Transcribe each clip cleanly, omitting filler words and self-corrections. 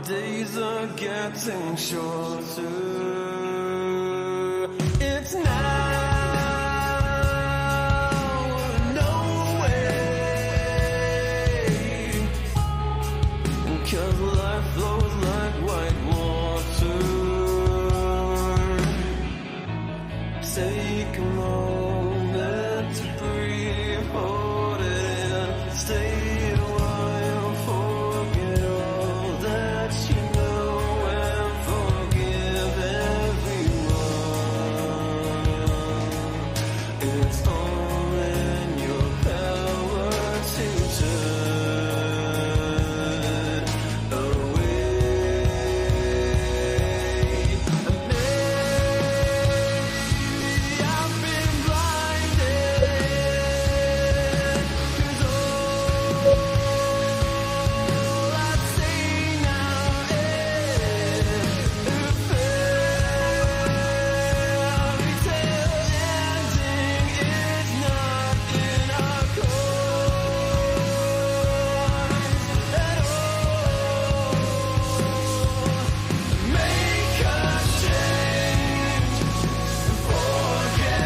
days are getting shorter. It's now or no way, 'cause life flows like white water. Take a moment to breathe, hold it in, stay a while, forget all that you know, and forgive everyone. It's all in your power to turn away. And maybe I've been blinded, 'cause all I see now is a fairy tale ending is not in our course at all. Make a change, forget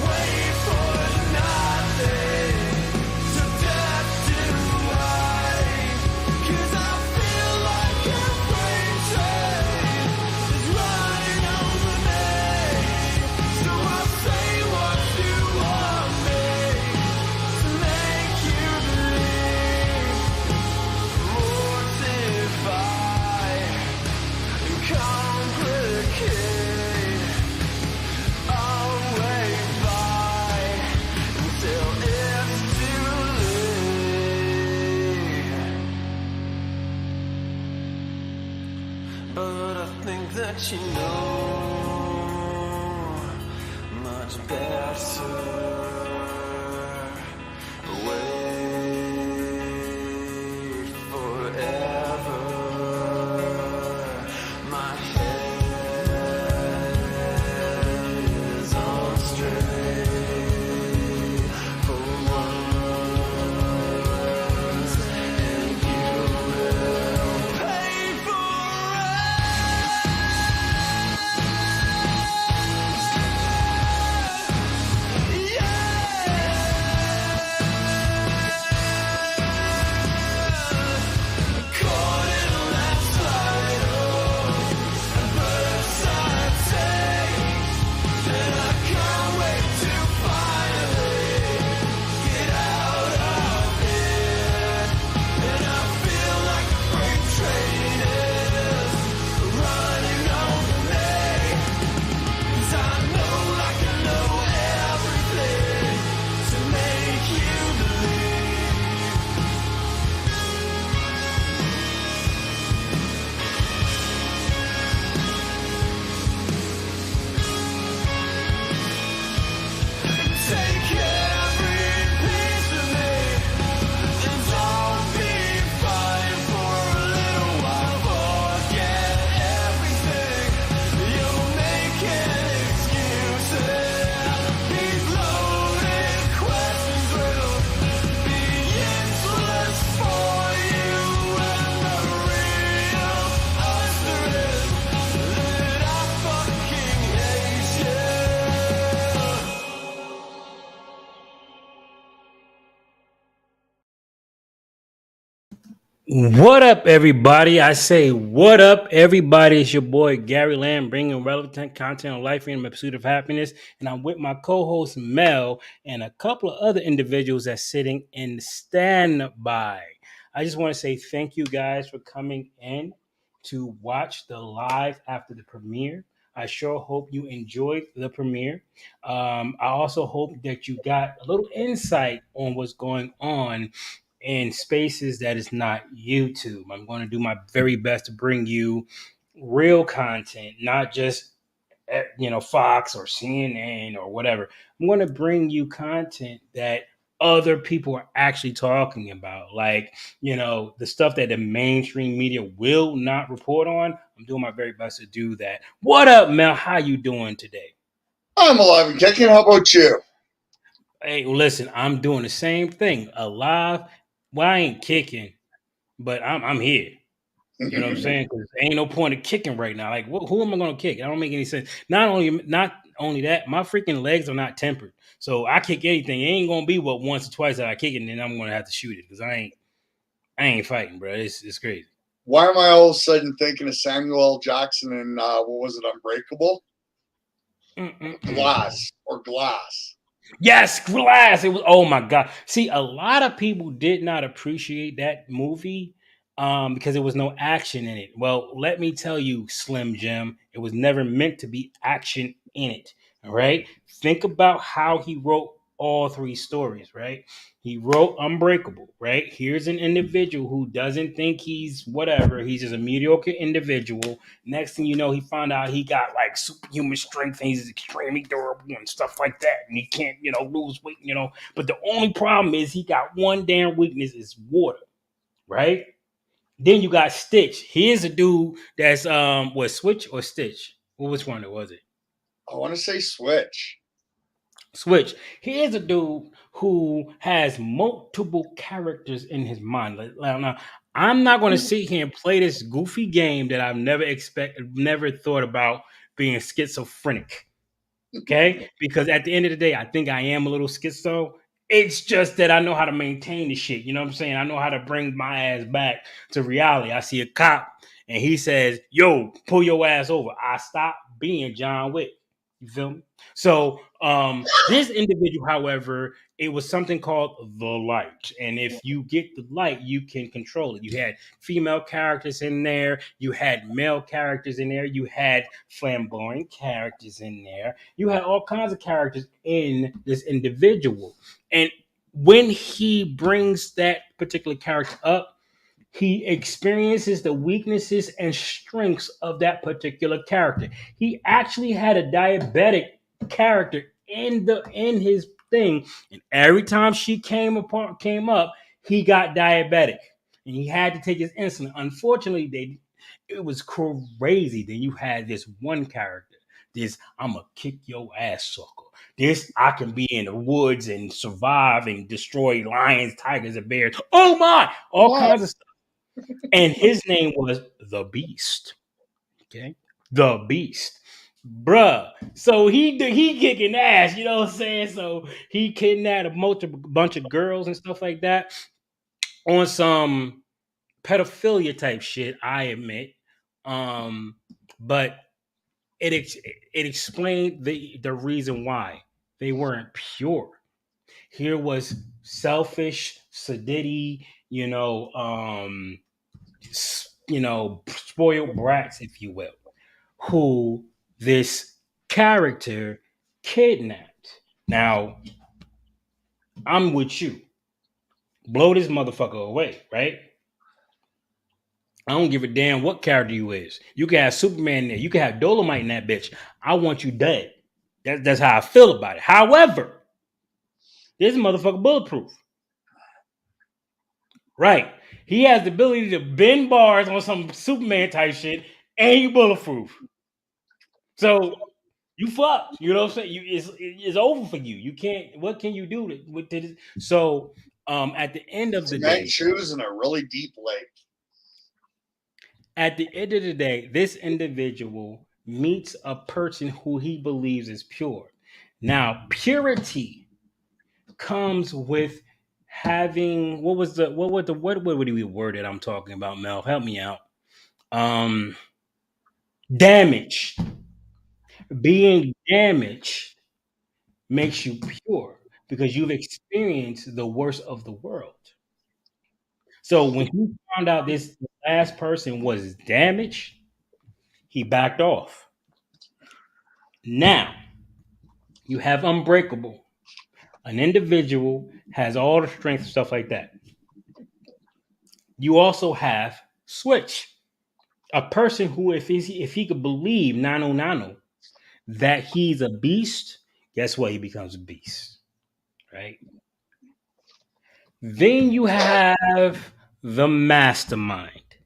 wait for nothing, to death do I, 'cause I feel like a freight train is running over me, so I'll say what you want me to make you believe, mortify and complicate. I'll wait by until it's too late. But I think that you know much better. Wait forever. My head is on straight for once, and you will pay for it. Caught in a landslide, a bird's-eye take, and I can't wait to finally get out of here. And I feel like a freight train is running over me, 'cause I know like I know everything to make you believe. Take every piece of me, and don't be fine for a little while. Forget everything. You're making excuses. These loaded questions will be useless for you, and the real answer is that I fucking hate you. What up, everybody? I say, what up, everybody? It's your boy Gary Lamb, bringing relevant content on life and the pursuit of happiness. And I'm with my co-host Mel and a couple of other individuals that's sitting in standby. I just want to say thank you guys for coming in to watch the live after the premiere. I sure hope you enjoyed the premiere. I also hope that you got a little insight on what's going on in spaces that is not YouTube. I'm going to do my very best to bring you real content, not just Fox or CNN or whatever. I'm going to bring you content that other people are actually talking about, like the stuff that the mainstream media will not report on. I'm doing my very best to do that. What up, Mel? How you doing today? I'm alive and kicking. How about you? Hey, listen, I'm doing the same thing. Alive. Well, I ain't kicking. but I'm here. You know what I'm saying? Because ain't no point of kicking right now. Like, who am I going to kick? It don't make any sense. Not only that, my freaking legs are not tempered, so I kick anything. It ain't gonna be what once or twice that I kick it, and then I'm gonna have to shoot it because I ain't fighting, bro. It's crazy. Why am I all of a sudden thinking of Samuel L. Jackson and what was it, Unbreakable? Mm-mm-mm. Glass. Yes, Glass. It was. Oh my god. See, a lot of people did not appreciate that movie because there was no action in it. Well, let me tell you, Slim Jim, it was never meant to be action in it. All right. Think about how he wrote all three stories. Right. He wrote Unbreakable. Right. Here's an individual who doesn't think he's whatever. He's just a mediocre individual. Next thing you know, he found out he got like superhuman strength and he's extremely durable and stuff like that. And he can't, lose weight, But the only problem is he got one damn weakness is water, right? Then you got Stitch. Here's a dude that's was Switch or Stitch? Well, which one was it? I want to say Switch. Switch. Here's a dude who has multiple characters in his mind. Now, I'm not going to sit here and play this goofy game that I've never thought about being schizophrenic. Okay, because at the end of the day, I think I am a little schizo. It's just that I know how to maintain the shit. You know what I'm saying? I know how to bring my ass back to reality. I see a cop and he says, "Yo, pull your ass over." I stop being John Wick. You feel me? So this individual, however, it was something called the light. And if you get the light, you can control it. You had female characters in there, you had male characters in there, you had flamboyant characters in there, you had all kinds of characters in this individual. And when he brings that particular character up, he experiences the weaknesses and strengths of that particular character. He actually had a diabetic character in his thing, and every time she came up, he got diabetic, and he had to take his insulin. Unfortunately, it was crazy. Then you had this one character, this I'm gonna kick your ass sucker. This I can be in the woods and survive and destroy lions, tigers, and bears. Oh my, all What? kinds of stuff. And his name was the Beast. Okay, the Beast, bruh. So he kicking ass. You know what I'm saying? So he kidnapped bunch of girls and stuff like that on some pedophilia type shit. I admit, um, but it explained the reason why they weren't pure. Here was selfish, sadity, spoiled brats, if you will, who this character kidnapped. Now, I'm with you. Blow this motherfucker away, right? I don't give a damn what character you is. You can have Superman there. You can have Dolomite in that bitch. I want you dead. That's how I feel about it. However, this motherfucker bulletproof. Right. He has the ability to bend bars on some Superman type shit, and he bulletproof. So you fucked. You know what I'm saying? It's over for you. You can't. What can you do with this? So at the end of the Cement day, shoes in a really deep lake. this individual meets a person who he believes is pure. Now, purity comes with having what would we word it I'm talking about, Mel? Help me out. Um Damage. Being damaged makes you pure because you've experienced the worst of the world. So when he found out this last person was damaged, he backed off. Now you have Unbreakable. An individual has all the strength, stuff like that. You also have Switch, a person who, if he could believe Nano Nano that he's a beast, guess what? He becomes a beast, right? Then you have the mastermind,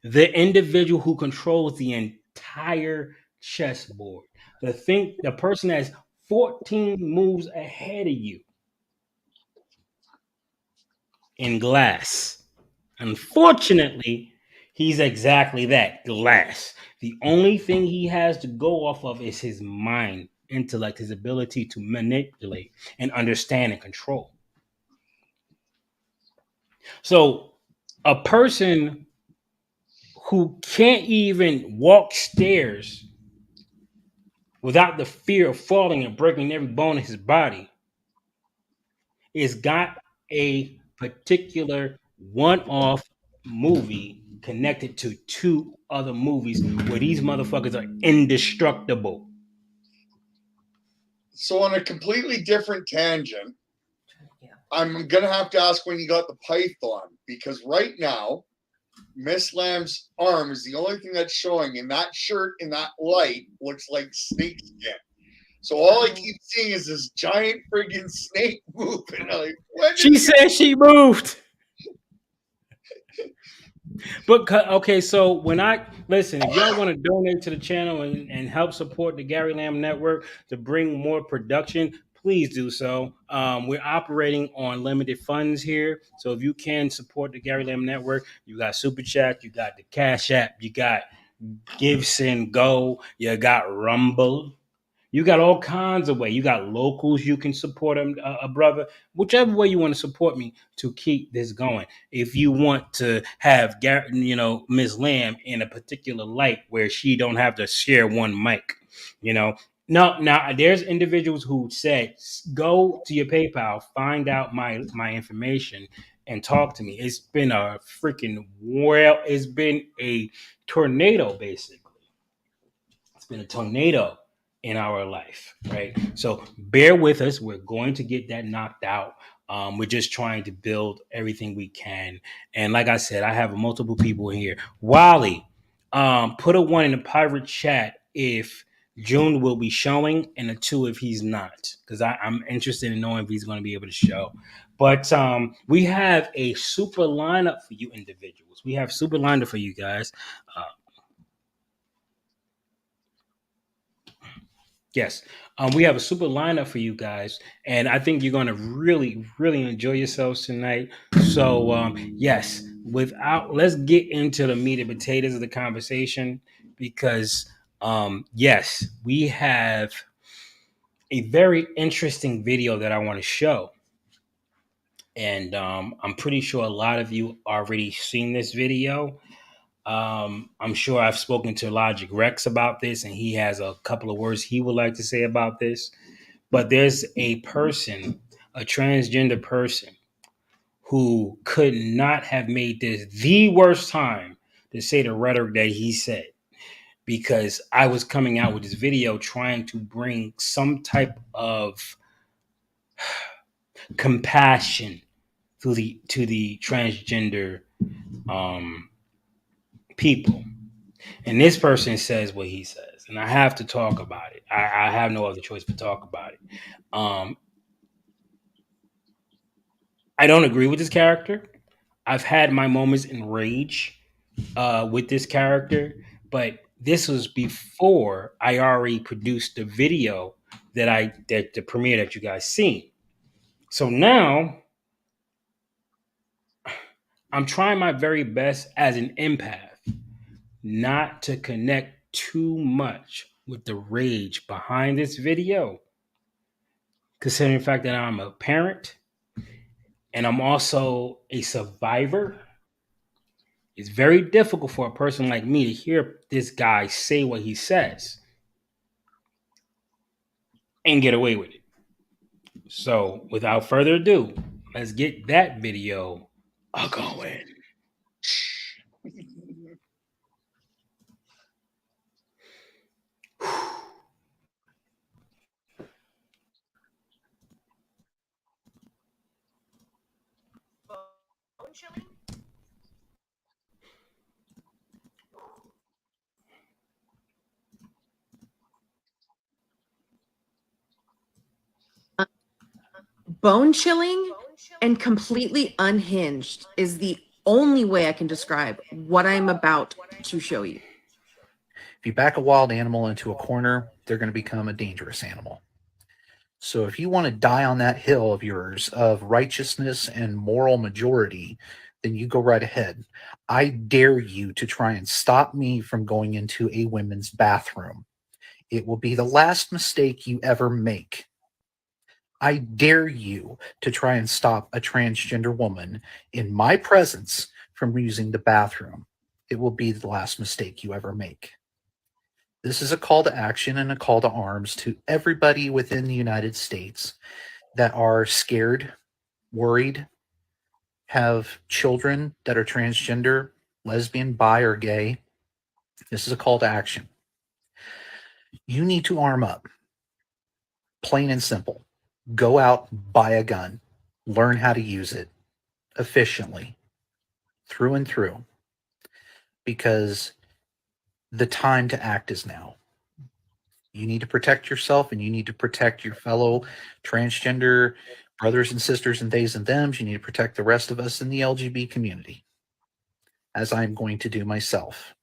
the individual who controls the entire chessboard. The person that's 14 moves ahead of you in Glass. Unfortunately, he's exactly that, glass. The only thing he has to go off of is his mind, intellect, his ability to manipulate and understand and control. So, a person who can't even walk stairs without the fear of falling and breaking every bone in his body is got a particular one-off movie connected to two other movies where these motherfuckers are indestructible. So on a completely different tangent, I'm gonna have to ask when you got the python, because right now Miss Lamb's arm is the only thing that's showing, and that shirt in that light looks like snake skin. So all I keep seeing is this giant friggin' snake moving. I'm like, when She did said she moved. But okay, so when I listen, if y'all want to donate to the channel and help support the Gary Lamb Network to bring more production, please do so. We're operating on limited funds here, so if you can support the Gary Lamb Network, you got Super Chat, you got the Cash App, you got Gibson Go, you got Rumble. You got all kinds of way. You got locals you can support a brother, whichever way you want to support me to keep this going. If you want to have Miss Lamb in a particular light where she don't have to share one mic, you know. No, now there's individuals who said go to your PayPal, find out my information, and talk to me. It's been a freaking it's been a tornado basically. It's been a tornado in our life, right? So bear with us. We're going to get that knocked out. We're just trying to build everything we can. And like I said, I have multiple people here. Wally, put a one in the pirate chat if June will be showing, and a two if he's not, because I'm interested in knowing if he's going to be able to show. But we have a super lineup for you individuals. We have super lineup for you guys. Uh, Yes, we have a super lineup for you guys, and I think you're going to really, really enjoy yourselves tonight. So, yes, without let's get into the meat and potatoes of the conversation because, yes, we have a very interesting video that I want to show, and I'm pretty sure a lot of you already seen this video. I'm sure I've spoken to Logic Rex about this, and he has a couple of words he would like to say about this. But there's a person, a transgender person, who could not have made this the worst time to say the rhetoric that he said because I was coming out with this video trying to bring some type of compassion to the transgender um, people. And this person says what he says, and I have to talk about it. I have no other choice but talk about it. Um, I don't agree with this character. I've had my moments in rage with this character, but this was before I already produced the video that the premiere that you guys seen. So now I'm trying my very best as an empath not to connect too much with the rage behind this video, considering the fact that I'm a parent and I'm also a survivor. It's very difficult for a person like me to hear this guy say what he says and get away with it. So, without further ado, let's get that video going. Bone chilling and completely unhinged is the only way I can describe what I'm about to show you. If you back a wild animal into a corner, they're going to become a dangerous animal. So if you want to die on that hill of yours of righteousness and moral majority, then you go right ahead. I dare you to try and stop me from going into a women's bathroom. It will be the last mistake you ever make. I dare you to try and stop a transgender woman in my presence from using the bathroom. It will be the last mistake you ever make. This is a call to action and a call to arms to everybody within the United States that are scared, worried, have children that are transgender, lesbian, bi, or gay. This is a call to action. You need to arm up. Plain and simple. Go out, buy a gun, learn how to use it efficiently, through and through, because the time to act is now. You need to protect yourself, and you need to protect your fellow transgender brothers and sisters and theys and thems. You need to protect the rest of us in the LGBT community, as I'm going to do myself,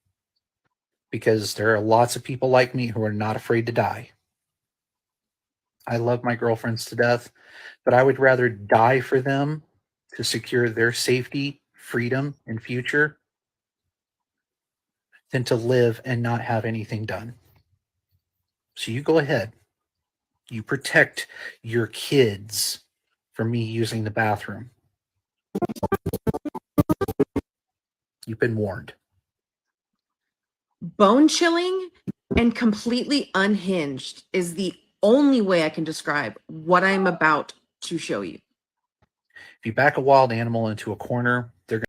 because there are lots of people like me who are not afraid to die. I love my girlfriends to death, but I would rather die for them to secure their safety, freedom, and future than to live and not have anything done. So you go ahead. You protect your kids from me using the bathroom. You've been warned. Bone chilling and completely unhinged is the only way I can describe what I'm about to show you. If you back a wild animal into a corner, they're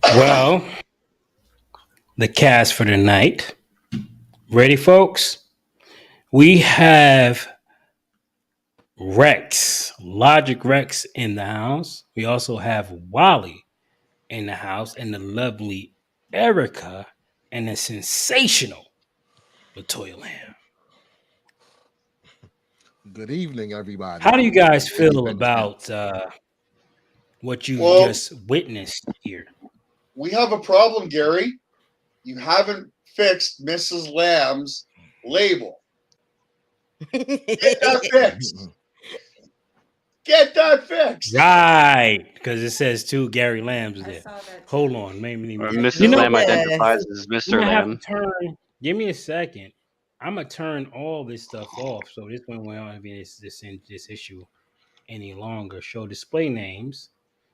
Well, the cast for tonight. Ready, folks? We have Rex, Logic Rex in the house. We also have Wally in the house, and the lovely Erica, and the sensational Latoya Lamb. Good evening, everybody. How do you guys Good feel evening. about what you Well- just witnessed here? We have a problem, Gary. You haven't fixed Mrs. Lamb's label. Get that fixed. Get that fixed. Right, because it says two Gary Lambs there. Hold on, maybe Or you Mrs. know Lamb what? identifies as I'm Mr. gonna have to Lamb. turn. Give me a second. I'm gonna turn all this stuff off, so this one won't be this issue any longer. Show display names,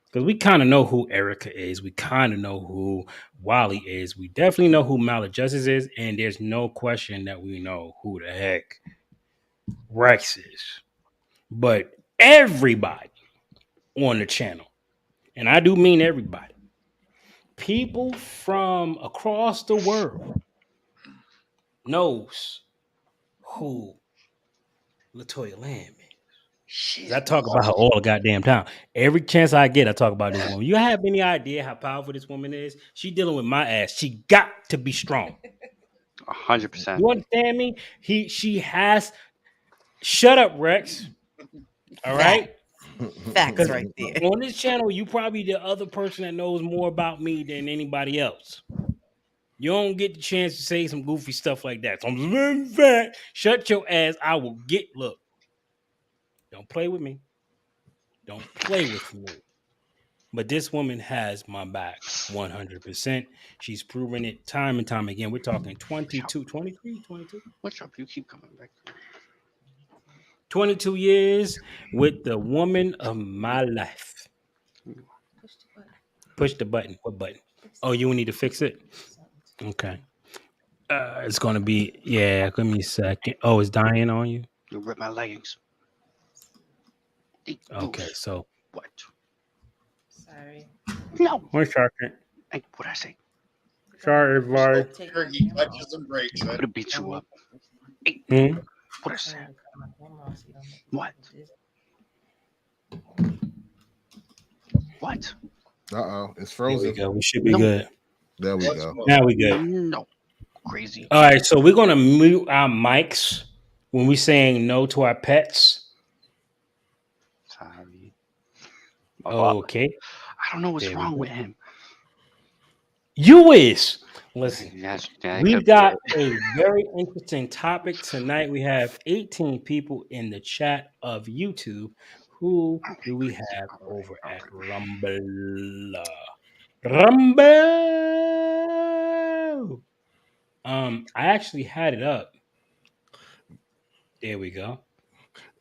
because we kind of know who Erica is. We kind of know who Wally is. We definitely know who Maladjustice is, and there's no question that we know who the heck Rex is. But everybody on the channel, and I do mean everybody, people from across the world knows who Latoya Lamb is. She's I talk about her all the goddamn time. Every chance I get, I talk about this woman. You have any idea how powerful this woman is? She dealing with my ass. She got to be strong. 100%. You understand me? She has. Shut up, Rex. All right. Facts right there. On this channel, you probably the other person that knows more about me than anybody else. You don't get the chance to say some goofy stuff like that. So I'm fat. Shut your ass. I will get. Look. Don't play with me. Don't play with me. But this woman has my back 100%. She's proven it time and time again. We're talking 22, 23, 22. What's up? You keep coming back. 22 years with the woman of my life. Push the button. What button? Oh, you need to fix it? Okay. It's going to be, yeah, give me a second. Oh, it's dying on you? You rip my leggings. Okay, so. What? Sorry. No. One second. Hey, what'd I say? Sorry, everybody. He touches and breaks I'm it. gonna beat you up. Hey, Hmm? what'd I say? What? What? Uh-oh, it's There we frozen. go. We should be No. good. There we Let's go. go. Now we good. No. Crazy. All right, so we're gonna mute our mics when we're saying no to our pets. Sorry. Okay. I don't know what's There we wrong go. with him. You is. Listen, That we've could be got it. a very interesting topic tonight. We have 18 people in the chat of YouTube. Who do we have over at Rumble? Rumble. I actually had it up. There we go.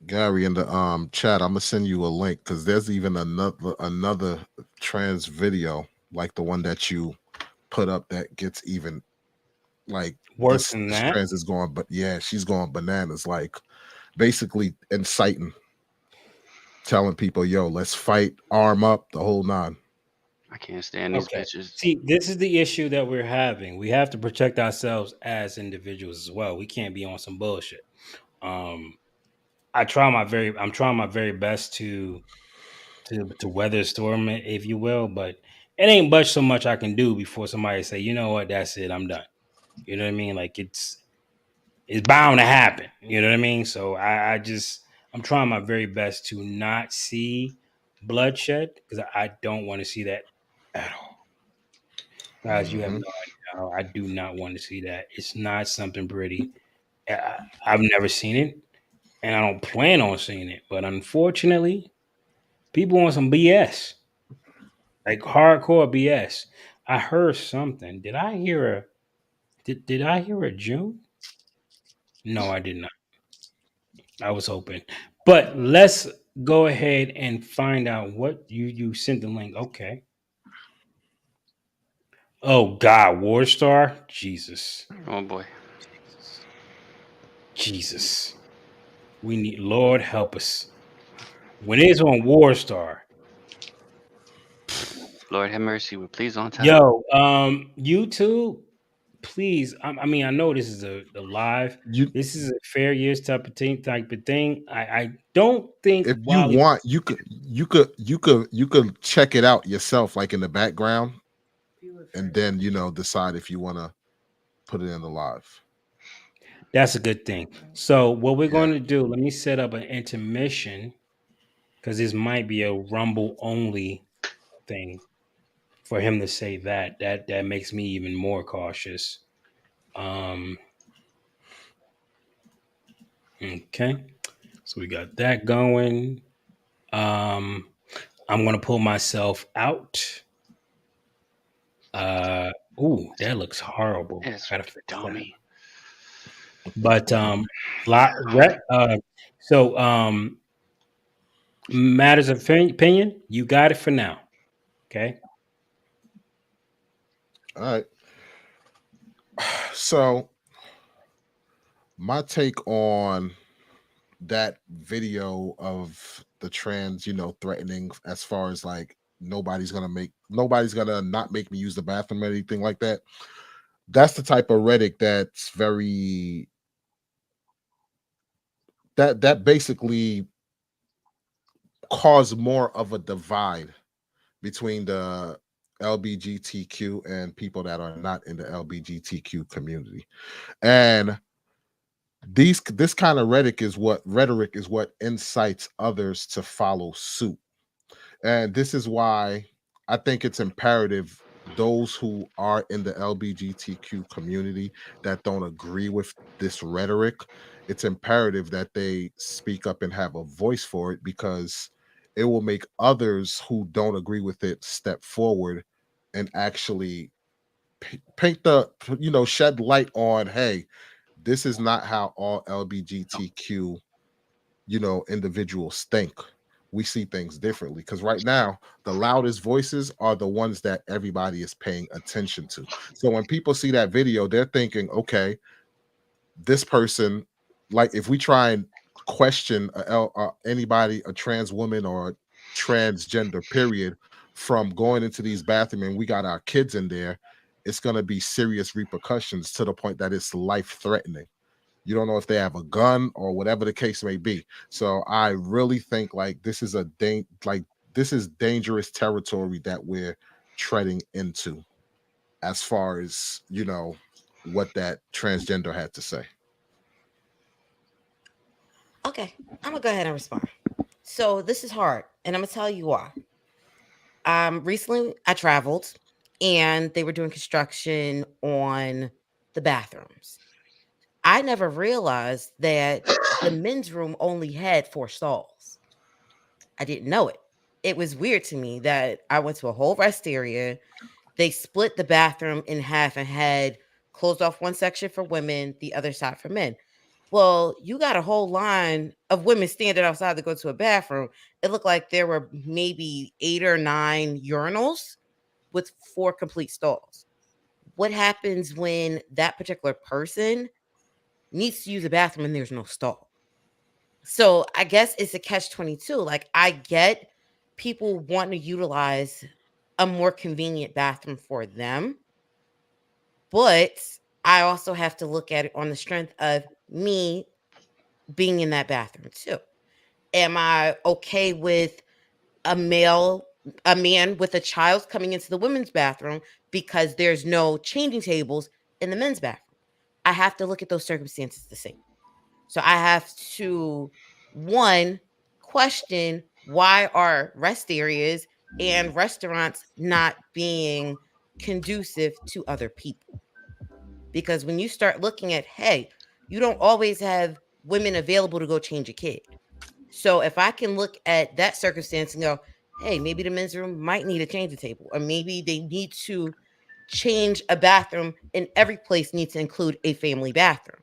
Gary, in the chat, I'm gonna send you a link because there's even another trans video like the one that you put up that gets even like Worse this, than this that. trans is going, but yeah, she's going bananas, like basically inciting, telling people, yo, let's fight, arm up, the whole nine. I can't stand these Okay. bitches. See, this is the issue that we're having. We have to protect ourselves as individuals as well. We can't be on some bullshit. Um, I'm trying my very best to weather a storm, if you will, but it ain't much so much I can do before somebody say, you know what, that's it, I'm done. You know what I mean? Like it's bound to happen. You know what I mean? So I'm trying my very best to not see bloodshed because I don't want to see that at all. Guys, you have Hmm. no idea how I do not want to see that. It's not something pretty. I've never seen it, and I don't plan on seeing it. But unfortunately, people want some BS, like hardcore BS. I heard something. Did I hear a June? No, I did not. I was hoping. But let's go ahead and find out what you sent the link. Okay. Oh God, War Star? Jesus. Oh boy. Jesus. We need Lord help us. When it's on War Star. Lord have mercy. We're please on time. Yo, YouTube, please. I mean, I know this is a live. You, This is a fair years type of thing. I don't think if you Wally. want, you could check it out yourself, like in the background, and then decide if you want to put it in the live. That's a good thing. So what we're Yeah. going to do? Let me set up an intermission because this might be a Rumble only thing for him to say that. That makes me even more cautious. Um. Okay. So we got that going. Um. I'm gonna pull myself out. Uh. Ooh, that looks horrible. It's I gotta fix that. dummy. But lot rep. So matters of opinion. You got it for now. Okay. All right. So my take on that video of the trans, threatening as far as like nobody's gonna not make me use the bathroom or anything like that. That's the type of rhetoric that's very that basically caused more of a divide between the LBGTQ and people that are not in the LBGTQ community. And this kind of rhetoric is what incites others to follow suit. And this is why I think it's imperative those who are in the LGBTQ community that don't agree with this rhetoric, it's imperative that they speak up and have a voice for it, because it will make others who don't agree with it step forward and actually paint shed light on, hey, this is not how all LGBTQ individuals think. We see things differently, because right now the loudest voices are the ones that everybody is paying attention to. So when people see that video, they're thinking, okay, this person, like if we try and question anybody, a trans woman or transgender period, from going into these bathrooms, and we got our kids in there, it's going to be serious repercussions to the point that it's life threatening. You don't know if they have a gun or whatever the case may be. So I really think like this is this is dangerous territory that we're treading into, as far as what that transgender had to say. Okay, I'm gonna go ahead and respond. So this is hard, and I'm gonna tell you why. Recently I traveled and they were doing construction on the bathrooms. I never realized that the men's room only had 4 stalls. I didn't know it. It was weird to me that I went to a whole rest area. They split the bathroom in half and had closed off one section for women, the other side for men. Well, you got a whole line of women standing outside to go to a bathroom. It looked like there were maybe 8 or 9 urinals with 4 complete stalls. What happens when that particular person needs to use a bathroom and there's no stall? So I guess it's a catch 22. Like, I get people wanting to utilize a more convenient bathroom for them, but I also have to look at it on the strength of me being in that bathroom too. Am I okay with a man with a child coming into the women's bathroom because there's no changing tables in the men's bathroom? I have to look at those circumstances the same. So I have to, one, question why are rest areas and restaurants not being conducive to other people? Because when you start looking at, hey, you don't always have women available to go change a kid. So if I can look at that circumstance and go, hey, maybe the men's room might need a change of table, or maybe they need to change a bathroom, and every place needs to include a family bathroom.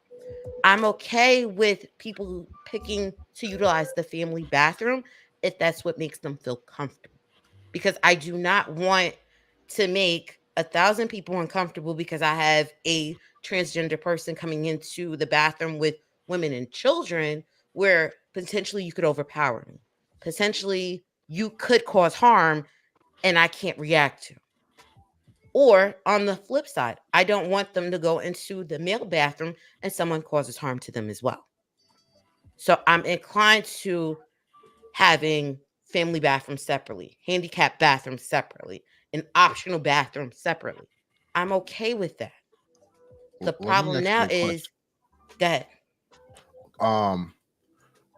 I'm okay with people picking to utilize the family bathroom if that's what makes them feel comfortable. Because I do not want to make 1,000 people uncomfortable because I have a transgender person coming into the bathroom with women and children, where potentially you could overpower me. Potentially you could cause harm and I can't react to. Or on the flip side, I don't want them to go into the male bathroom and someone causes harm to them as well. So I'm inclined to having family bathrooms separately, handicap bathrooms separately, an optional bathroom separately. I'm okay with that. The Let me problem ask you now a question. is that Um,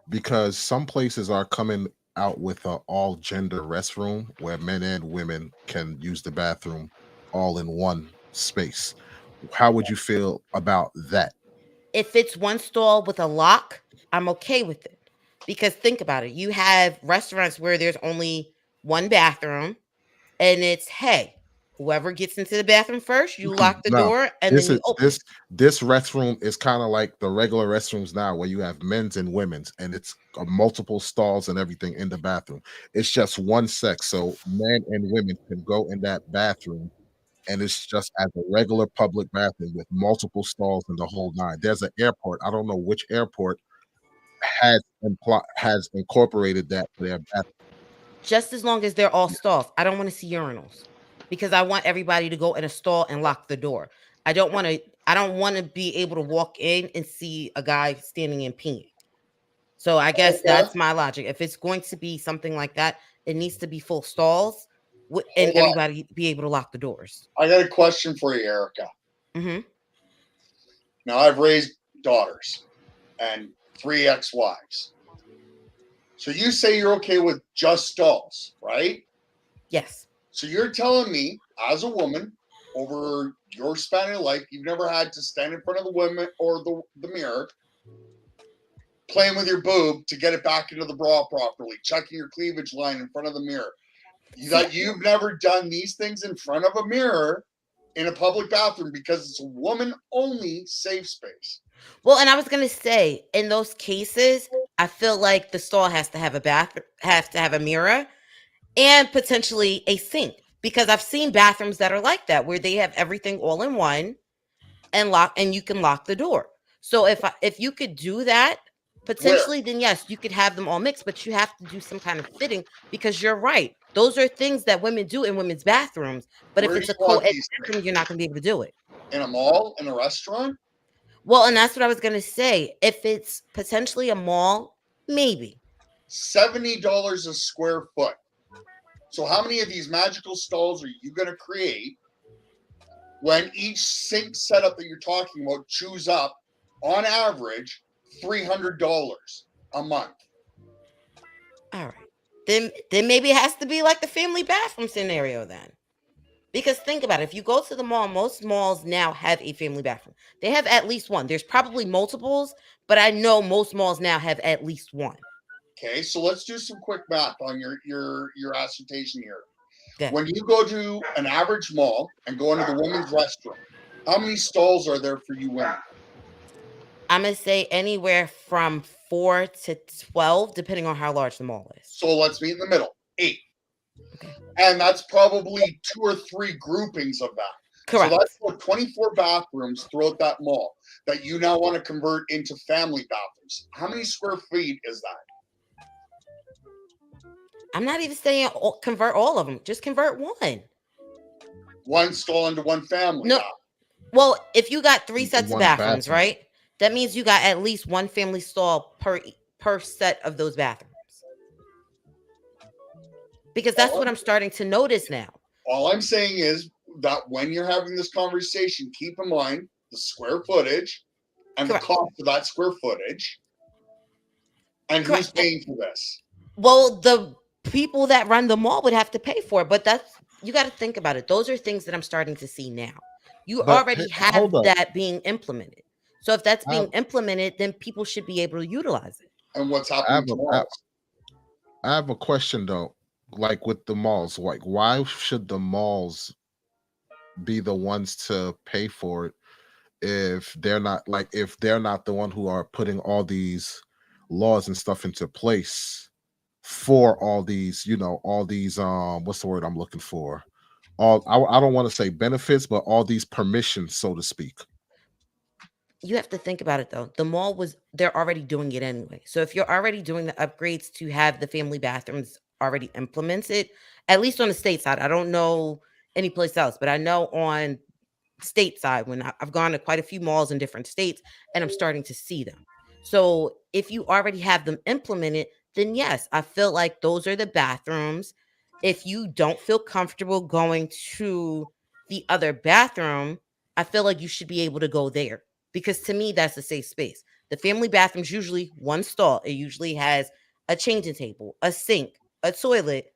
because some places are coming out with a all gender restroom where men and women can use the bathroom all in one space. How would you feel about that? if it's one stall with a lock, I'm okay with it. Because think about it. You have restaurants where there's only one bathroom and it's, hey, whoever gets into the bathroom first, you lock the No, door and then this is you open this it. this restroom is kind of like the regular restrooms now, where you have men's and women's, and it's multiple stalls and everything in the bathroom. It's just one sex, so men and women can go in that bathroom, and it's just as a regular public bathroom with multiple stalls in the whole nine. There's an airport. I don't know which airport has incorporated that to their bathroom. Just as long as they're all stalls. I don't want to see urinals because I want everybody to go in a stall and lock the door. I don't want to be able to walk in and see a guy standing and peeing. So I guess Okay, that's my logic. If it's going to be something like that, it needs to be full stalls and hold on. everybody be able to lock the doors. I got a question for you, Erica. Hmm. Now, I've raised daughters and 3 ex-wives. So you say you're okay with just stalls, right? Yes. So you're telling me, as a woman, over your span of life, you've never had to stand in front of the women or the mirror, playing with your boob to get it back into the bra properly, checking your cleavage line in front of the mirror. You've never done these things in front of a mirror in a public bathroom because it's a woman only safe space. Well, and I was gonna say, in those cases, I feel like the stall has to have has to have a mirror and potentially a sink, because I've seen bathrooms that are like that where they have everything all in one and you can lock the door. So if you could do that Where? potentially, then yes, you could have them all mixed, but you have to do some kind of fitting, because you're right. Those are things that women do in women's bathrooms. But if Where do it's a you want co-ed these bathroom, you're things? not going to be able to do it. In a mall, in a restaurant? Well, and that's what I was going to say. If it's potentially a mall, maybe. $70 a square foot. So how many of these magical stalls are you going to create when each sink setup that you're talking about chews up, on average, $300 a month? All right. then maybe it has to be like the family bathroom scenario then. Because think about it, if you go to the mall, most malls now have a family bathroom. They have at least one. There's probably multiples, but I know most malls now have at least one. Okay, so let's do some quick math on your assertion here. Okay. When you go to an average mall and go into the women's restroom, how many stalls are there for you women? I'm going to say anywhere from 4 to 12, depending on how large the mall is. So let's meet in the middle, 8. Okay. And that's probably 2 or 3 groupings of that. Correct. So that's about 24 bathrooms throughout that mall that you now want to convert into family bathrooms. How many square feet is that? I'm not even saying convert all of them. Just convert one. One stall into one family. No. Well, if you got 3 sets of One bathrooms, bathroom. right? That means you got at least one family stall per set of those bathrooms. Because that's what I'm starting to notice now. All I'm saying is that when you're having this conversation, keep in mind the square footage and Correct. the cost of that square footage. And Correct. who's paying for this? Well, the people that run the mall would have to pay for it, but you got to think about it. Those are things that I'm starting to see now. You But already have hold up. that being implemented. So if that's being implemented, then people should be able to utilize it. And what's happening to malls? I have a question though. Like with the malls, like why should the malls be the ones to pay for it if they're not the one who are putting all these laws and stuff into place for all these, what's the word I'm looking for? I don't want to say benefits, but all these permissions, so to speak. You have to think about it though. The mall they're already doing it anyway. So if you're already doing the upgrades to have the family bathrooms already implemented, at least on the state side, I don't know any place else, but I know on state side when I've gone to quite a few malls in different states and I'm starting to see them. So if you already have them implemented, then yes, I feel like those are the bathrooms. If you don't feel comfortable going to the other bathroom, I feel like you should be able to go there. Because to me, that's a safe space. The family bathroom's usually one stall. It usually has a changing table, a sink, a toilet,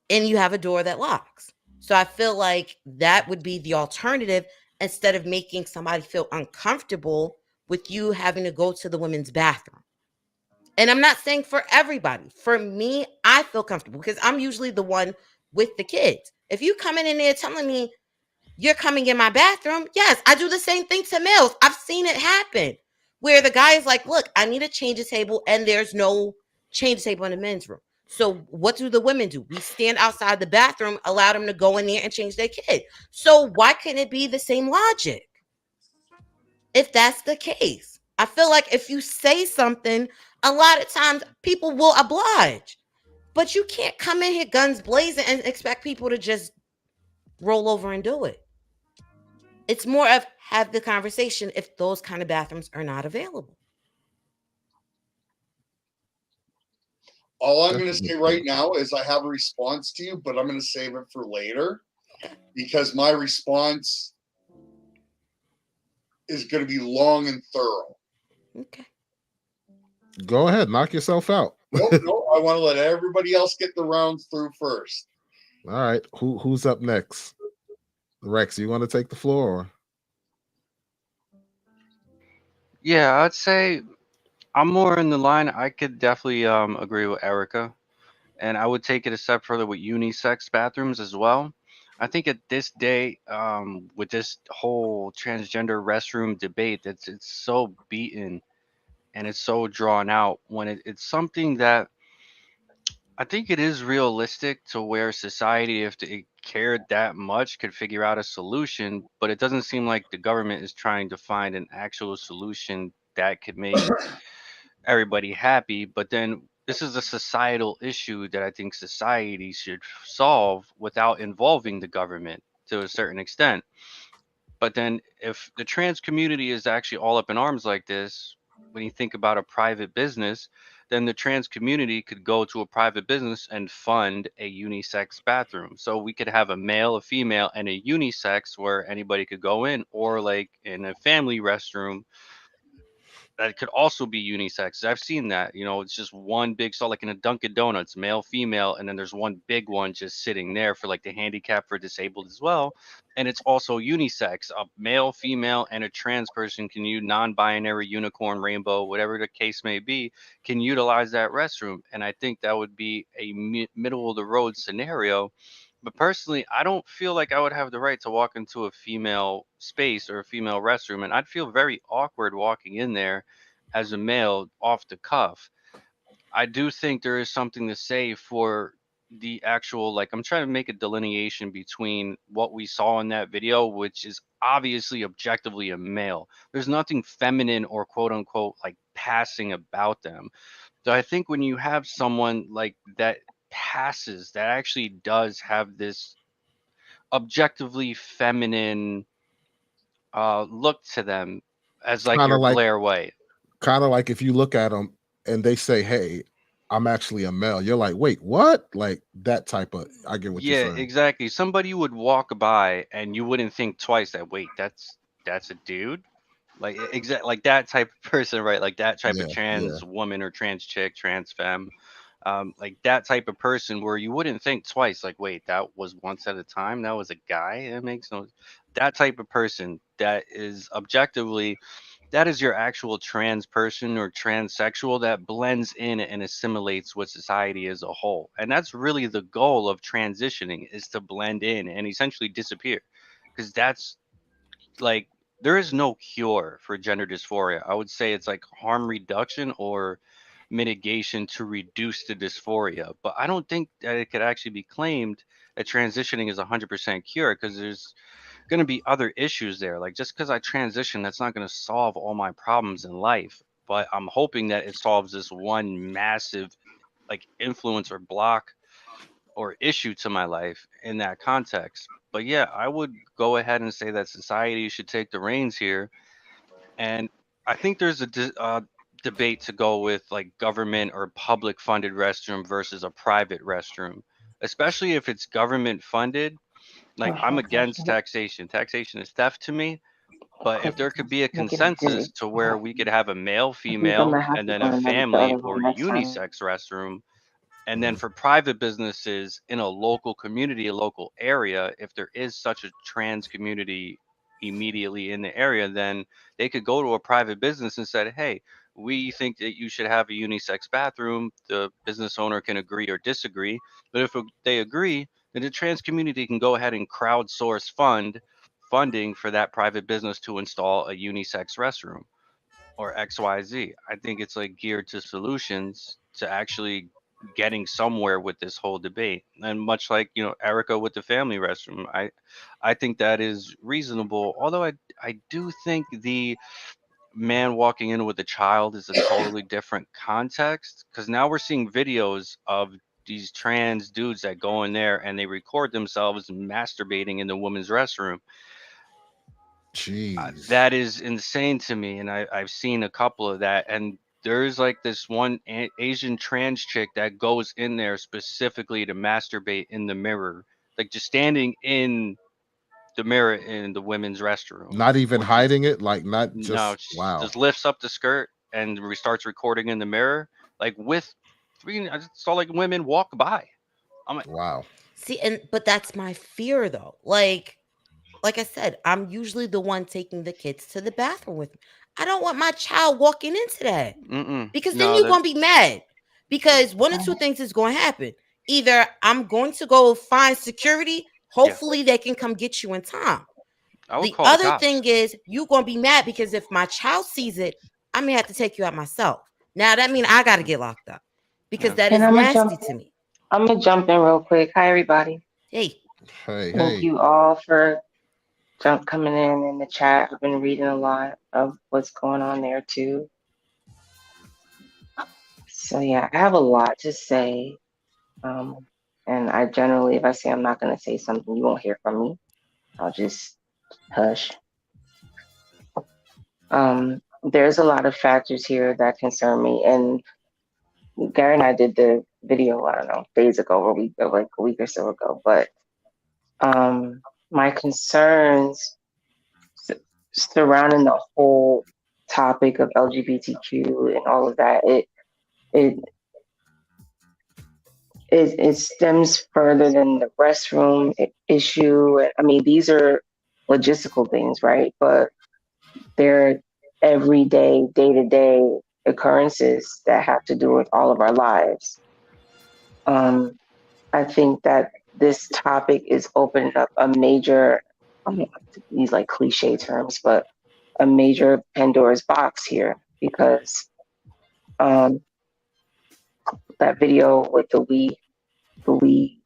and you have a door that locks. So I feel like that would be the alternative instead of making somebody feel uncomfortable with you having to go to the women's bathroom. And I'm not saying for everybody. For me, I feel comfortable because I'm usually the one with the kids. If you coming in there telling me, you're coming in my bathroom. Yes, I do the same thing to males. I've seen it happen where the guy is like, look, I need a change of table and there's no change table in the men's room. So what do the women do? We stand outside the bathroom, allow them to go in there and change their kid. So why couldn't it be the same logic? If that's the case, I feel like if you say something, a lot of times people will oblige. But you can't come in here guns blazing and expect people to just roll over and do it. It's more of have the conversation if those kind of bathrooms are not available. All I'm going to say right now is I have a response to you, but I'm going to save it for later because my response is going to be long and thorough. Okay. Go ahead, knock yourself out. No, I want to let everybody else get the rounds through first. All right, who's up next? Rex, you want to take the floor? Or? Yeah, I'd say I'm more in the line. I could definitely agree with Erica, and I would take it a step further with unisex bathrooms as well. I think at this day, with this whole transgender restroom debate, it's so beaten and it's so drawn out when it's something that I think it is realistic to where society, if it cared that much, could figure out a solution, but it doesn't seem like the government is trying to find an actual solution that could make everybody happy. But then this is a societal issue that I think society should solve without involving the government to a certain extent. But then if the trans community is actually all up in arms like this, when you think about a private business, then the trans community could go to a private business and fund a unisex bathroom. So we could have a male, a female, and a unisex where anybody could go in, or like in a family restroom, that could also be unisex. I've seen that. It's just one big stall, like in a Dunkin' Donuts, male, female, and then there's one big one just sitting there for like the handicap for disabled as well. And it's also unisex. A male, female, and a trans person can use non-binary, unicorn, rainbow, whatever the case may be, can utilize that restroom. And I think that would be a middle of the road scenario. But personally, I don't feel like I would have the right to walk into a female space or a female restroom, and I'd feel very awkward walking in there as a male off the cuff. I do think there is something to say for the actual, like, I'm trying to make a delineation between what we saw in that video, which is obviously objectively a male. There's nothing feminine or quote unquote like passing about them. So I think when you have someone like that passes, that actually does have this objectively feminine look to them as like Kind your of like Blair White. if you look at them and they say, "Hey, I'm actually a male," you're like, "Wait, what?" Like that type of. I get what you're Yeah, saying. exactly. Somebody would walk by and you wouldn't think twice that, wait, that's a dude. Like like that type of person, right? Like that type of Yeah, yeah. trans woman or trans chick, trans femme, like that type of person where you wouldn't think twice. Like, wait, that was once at a time. That was a guy. It makes no. That type of person that is objectively, that is your actual trans person or transsexual that blends in and assimilates with society as a whole. And that's really the goal of transitioning, is to blend in and essentially disappear. Because that's like, there is no cure for gender dysphoria. I would say it's like harm reduction or mitigation to reduce the dysphoria. But I don't think that it could actually be claimed that transitioning is 100% cure, because there's going to be other issues there. Like, just because I transition, that's not going to solve all my problems in life. But I'm hoping that it solves this one massive like influence or block or issue to my life in that context. But yeah, I would go ahead and say that society should take the reins here. And I think there's a debate to go with like government or public funded restroom versus a private restroom, especially if it's government funded. Like, I'm against taxation. Taxation is theft to me. But if there could be a consensus to where we could have a male, female, and then a family or unisex restroom, and then for private businesses in a local community, a local area, if there is such a trans community immediately in the area, then they could go to a private business and say, hey, we think that you should have a unisex bathroom. The business owner can agree or disagree. But if they agree, then the trans community can go ahead and crowdsource funding for that private business to install a unisex restroom or XYZ. I think it's like geared to solutions to actually getting somewhere with this whole debate. And much like, Erica with the family restroom, I think that is reasonable. Although I do think the man walking in with a child is a totally different context, because now we're seeing videos of these trans dudes that go in there and they record themselves masturbating in the women's restroom. Jeez. That is insane to me, and I've seen a couple of that. And there's like this one Asian trans chick that goes in there specifically to masturbate in the mirror, like just standing in the mirror in the women's restroom, Not even which is, hiding it, like not no, just she wow, just lifts up the skirt and starts recording in the mirror, like with three. I just saw like women walk by. I'm like, wow. See, but that's my fear though. Like I said, I'm usually the one taking the kids to the bathroom with me. I don't want my child walking into that, because then no, you're that, going to be mad, because one or two things is going to happen. Either I'm going to go find security. yeah, Hopefully they can come get you in time. I would The call the other cops. thing is you're going to be mad because if my child sees it, I may have to take you out myself. Now that means I got to get locked up, because Yeah. that And is I'm gonna nasty jump. to me. I'm gonna jump in real quick. Hi, everybody. Hey, Hey, Thank hey. you all for coming in the chat. I've been reading a lot of what's going on there too. So yeah, I have a lot to say. And I generally, if I say I'm not gonna say something, you won't hear from me. I'll just hush. There's a lot of factors here that concern me, and Gary and I did the video, I don't know, days ago, or like a week or so ago. But my concerns surrounding the whole topic of LGBTQ and all of that, it it stems further than the restroom issue. I mean, these are logistical things, right? But they're everyday, day-to-day occurrences that have to do with all of our lives. I think that this topic is opening up a major, I don't like to use like cliche terms, but a major Pandora's box here, because that video with the we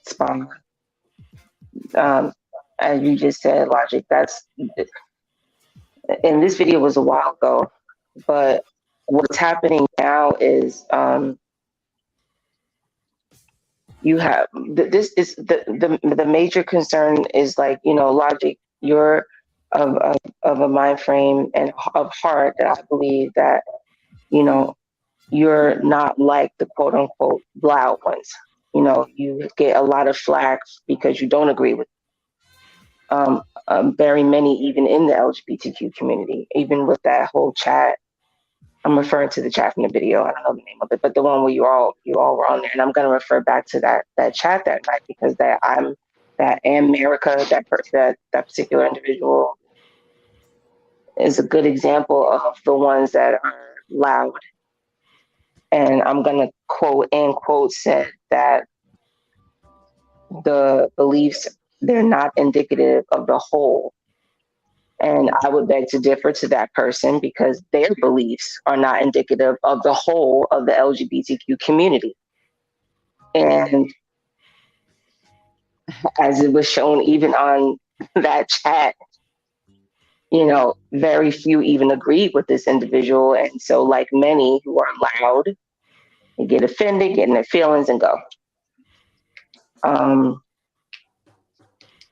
spawn, as you just said, Logic, and this video was a while ago, but what's happening now is you have this is the major concern is, like, you know, Logic, you're of a mind frame and of heart that I believe that, you know, you're not like the quote unquote loud ones. You know, you get a lot of flack because you don't agree with very many, even in the LGBTQ community, even with that whole chat. I'm referring to the chat from the video. I don't know the name of it, but the one where you all were on there. And I'm going to refer back to that chat that night, because that America, that particular individual is a good example of the ones that are loud. And I'm going to quote said that the beliefs, they're not indicative of the whole. And I would beg to differ to that person, because their beliefs are not indicative of the whole of the LGBTQ community. And as it was shown even on that chat, you know, very few even agreed with this individual. And so, like many who are loud, they get offended, get in their feelings, and go.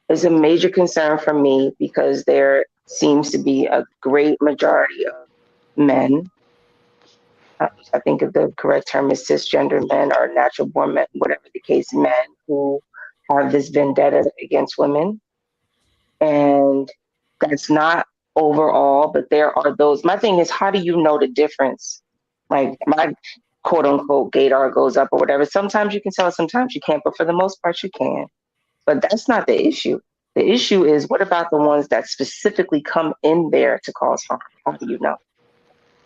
It's a major concern for me, because there seems to be a great majority of men. I think the correct term is cisgender men, or natural born men, whatever the case, men who have this vendetta against women. And that's not overall, but there are those. My thing is, how do you know the difference? Like, my quote unquote gaydar goes up or whatever. Sometimes you can tell, sometimes you can't, but for the most part you can. But that's not the issue. The issue is, what about the ones that specifically come in there to cause harm? How do you know?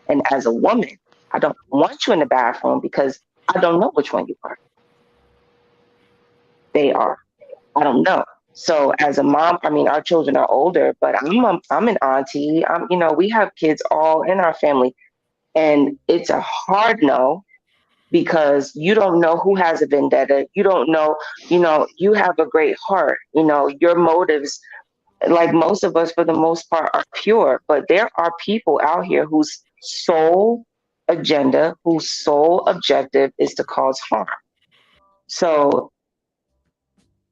And as a woman, I don't want you in the bathroom, because I don't know which one you are. They are. I don't know. So as a mom, I mean, our children are older, but I'm an auntie. You know, we have kids all in our family, and it's a hard no, because you don't know who has a vendetta. You don't know, you know, you have a great heart. You know, your motives, like most of us for the most part, are pure, but there are people out here whose sole agenda, whose sole objective is to cause harm. So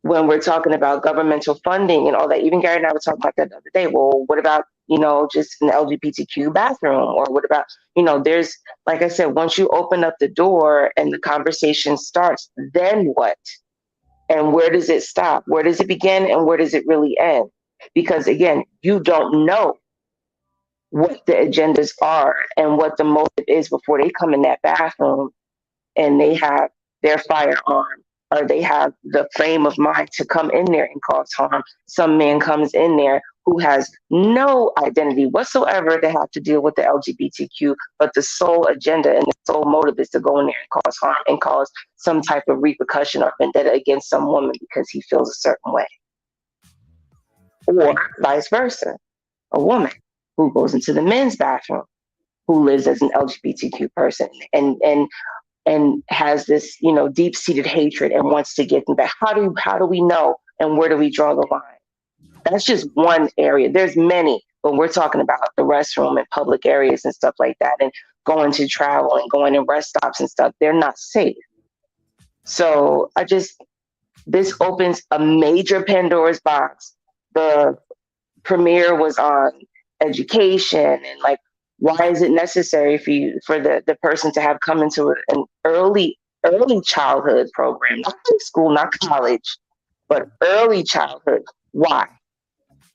when we're talking about governmental funding and all that, even Gary and I were talking about that the other day. Well, what about, you know, just an LGBTQ bathroom? Or what about, you know, there's, like I said, once you open up the door and the conversation starts, then what? And where does it stop? Where does it begin and where does it really end? Because again, you don't know what the agendas are and what the motive is before they come in that bathroom and they have their firearm, or they have the frame of mind to come in there and cause harm. Some man comes in there who has no identity whatsoever to have to deal with the LGBTQ, but the sole agenda and the sole motive is to go in there and cause harm and cause some type of repercussion or vendetta against some woman because he feels a certain way. Or vice versa, a woman who goes into the men's bathroom, who lives as an LGBTQ person and has this, you know, deep-seated hatred and wants to get them back. How do we know, and where do we draw the line? That's just one area. There's many, but we're talking about the restroom and public areas and stuff like that, and going to travel and going to rest stops and stuff. They're not safe. So this opens a major Pandora's box. The premiere was on education and, like, why is it necessary for the person to have come into an early childhood program, not high school, not college, but early childhood? Why?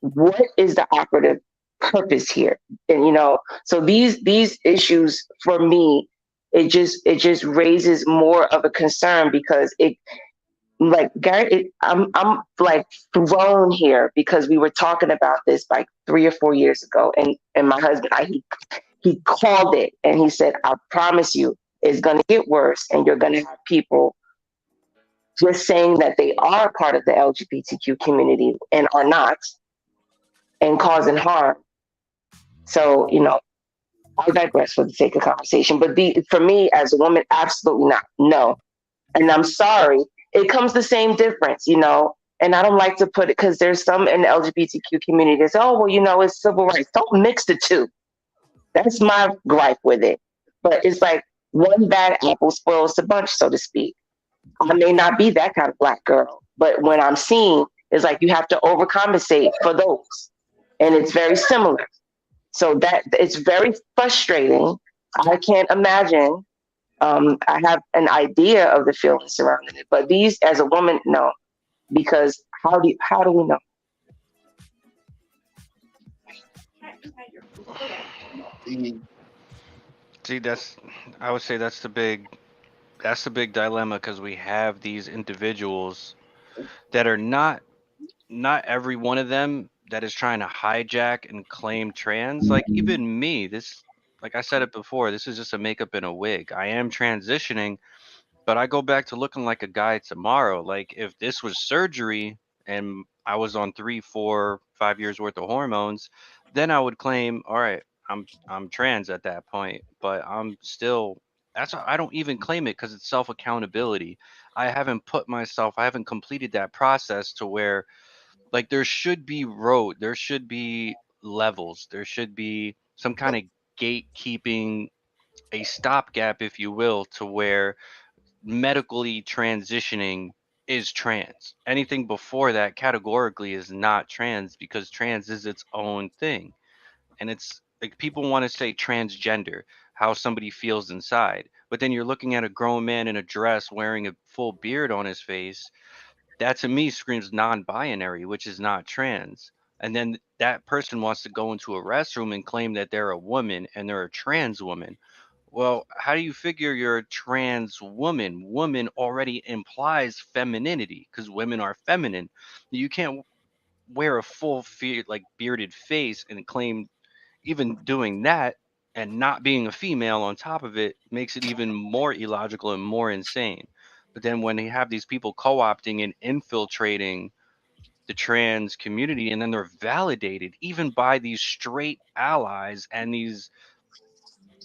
What is the operative purpose here. And so these issues for me, it just raises more of a concern because it like Gary, I'm like thrown here because we were talking about this like 3 or 4 years ago, and my husband, he called it and he said, "I promise you, it's going to get worse, and you're going to have people just saying that they are part of the LGBTQ community and are not, and causing harm." So I digress for the sake of conversation, but for me as a woman, absolutely not. No, and I'm sorry. It comes the same difference. And I don't like to put it because there's some in the LGBTQ community that say, "Oh, well, it's civil rights." Don't mix the two. That's my gripe with it. But it's like one bad apple spoils the bunch, so to speak. I may not be that kind of black girl, but when I'm seeing, it's like you have to overcompensate for those, and it's very similar. So that it's very frustrating. I can't imagine. I have an idea of the feelings surrounding it, but these, as a woman, no, because how do we know? See, I would say that's the big dilemma because we have these individuals that are not every one of them that is trying to hijack and claim trans. Like even me, like I said it before, this is just a makeup and a wig. I am transitioning, but I go back to looking like a guy tomorrow. Like if this was surgery and I was on 3, 4, 5 years worth of hormones, then I would claim, all right, I'm trans at that point. But I'm still that's why I don't even claim it because it's self accountability. I haven't completed that process to where like there should be levels, there should be some kind of gatekeeping, a stopgap, if you will, to where medically transitioning is trans. Anything before that categorically is not trans because trans is its own thing. And it's like people want to say transgender, how somebody feels inside. But then you're looking at a grown man in a dress wearing a full beard on his face. That to me screams non-binary, which is not trans. And then that person wants to go into a restroom and claim that they're a woman and they're a trans woman. Well, how do you figure you're a trans woman? Woman already implies femininity because women are feminine. You can't wear a like bearded face and claim even doing that and not being a female on top of it makes it even more illogical and more insane. But then when you have these people co-opting and infiltrating the trans community and then they're validated even by these straight allies and these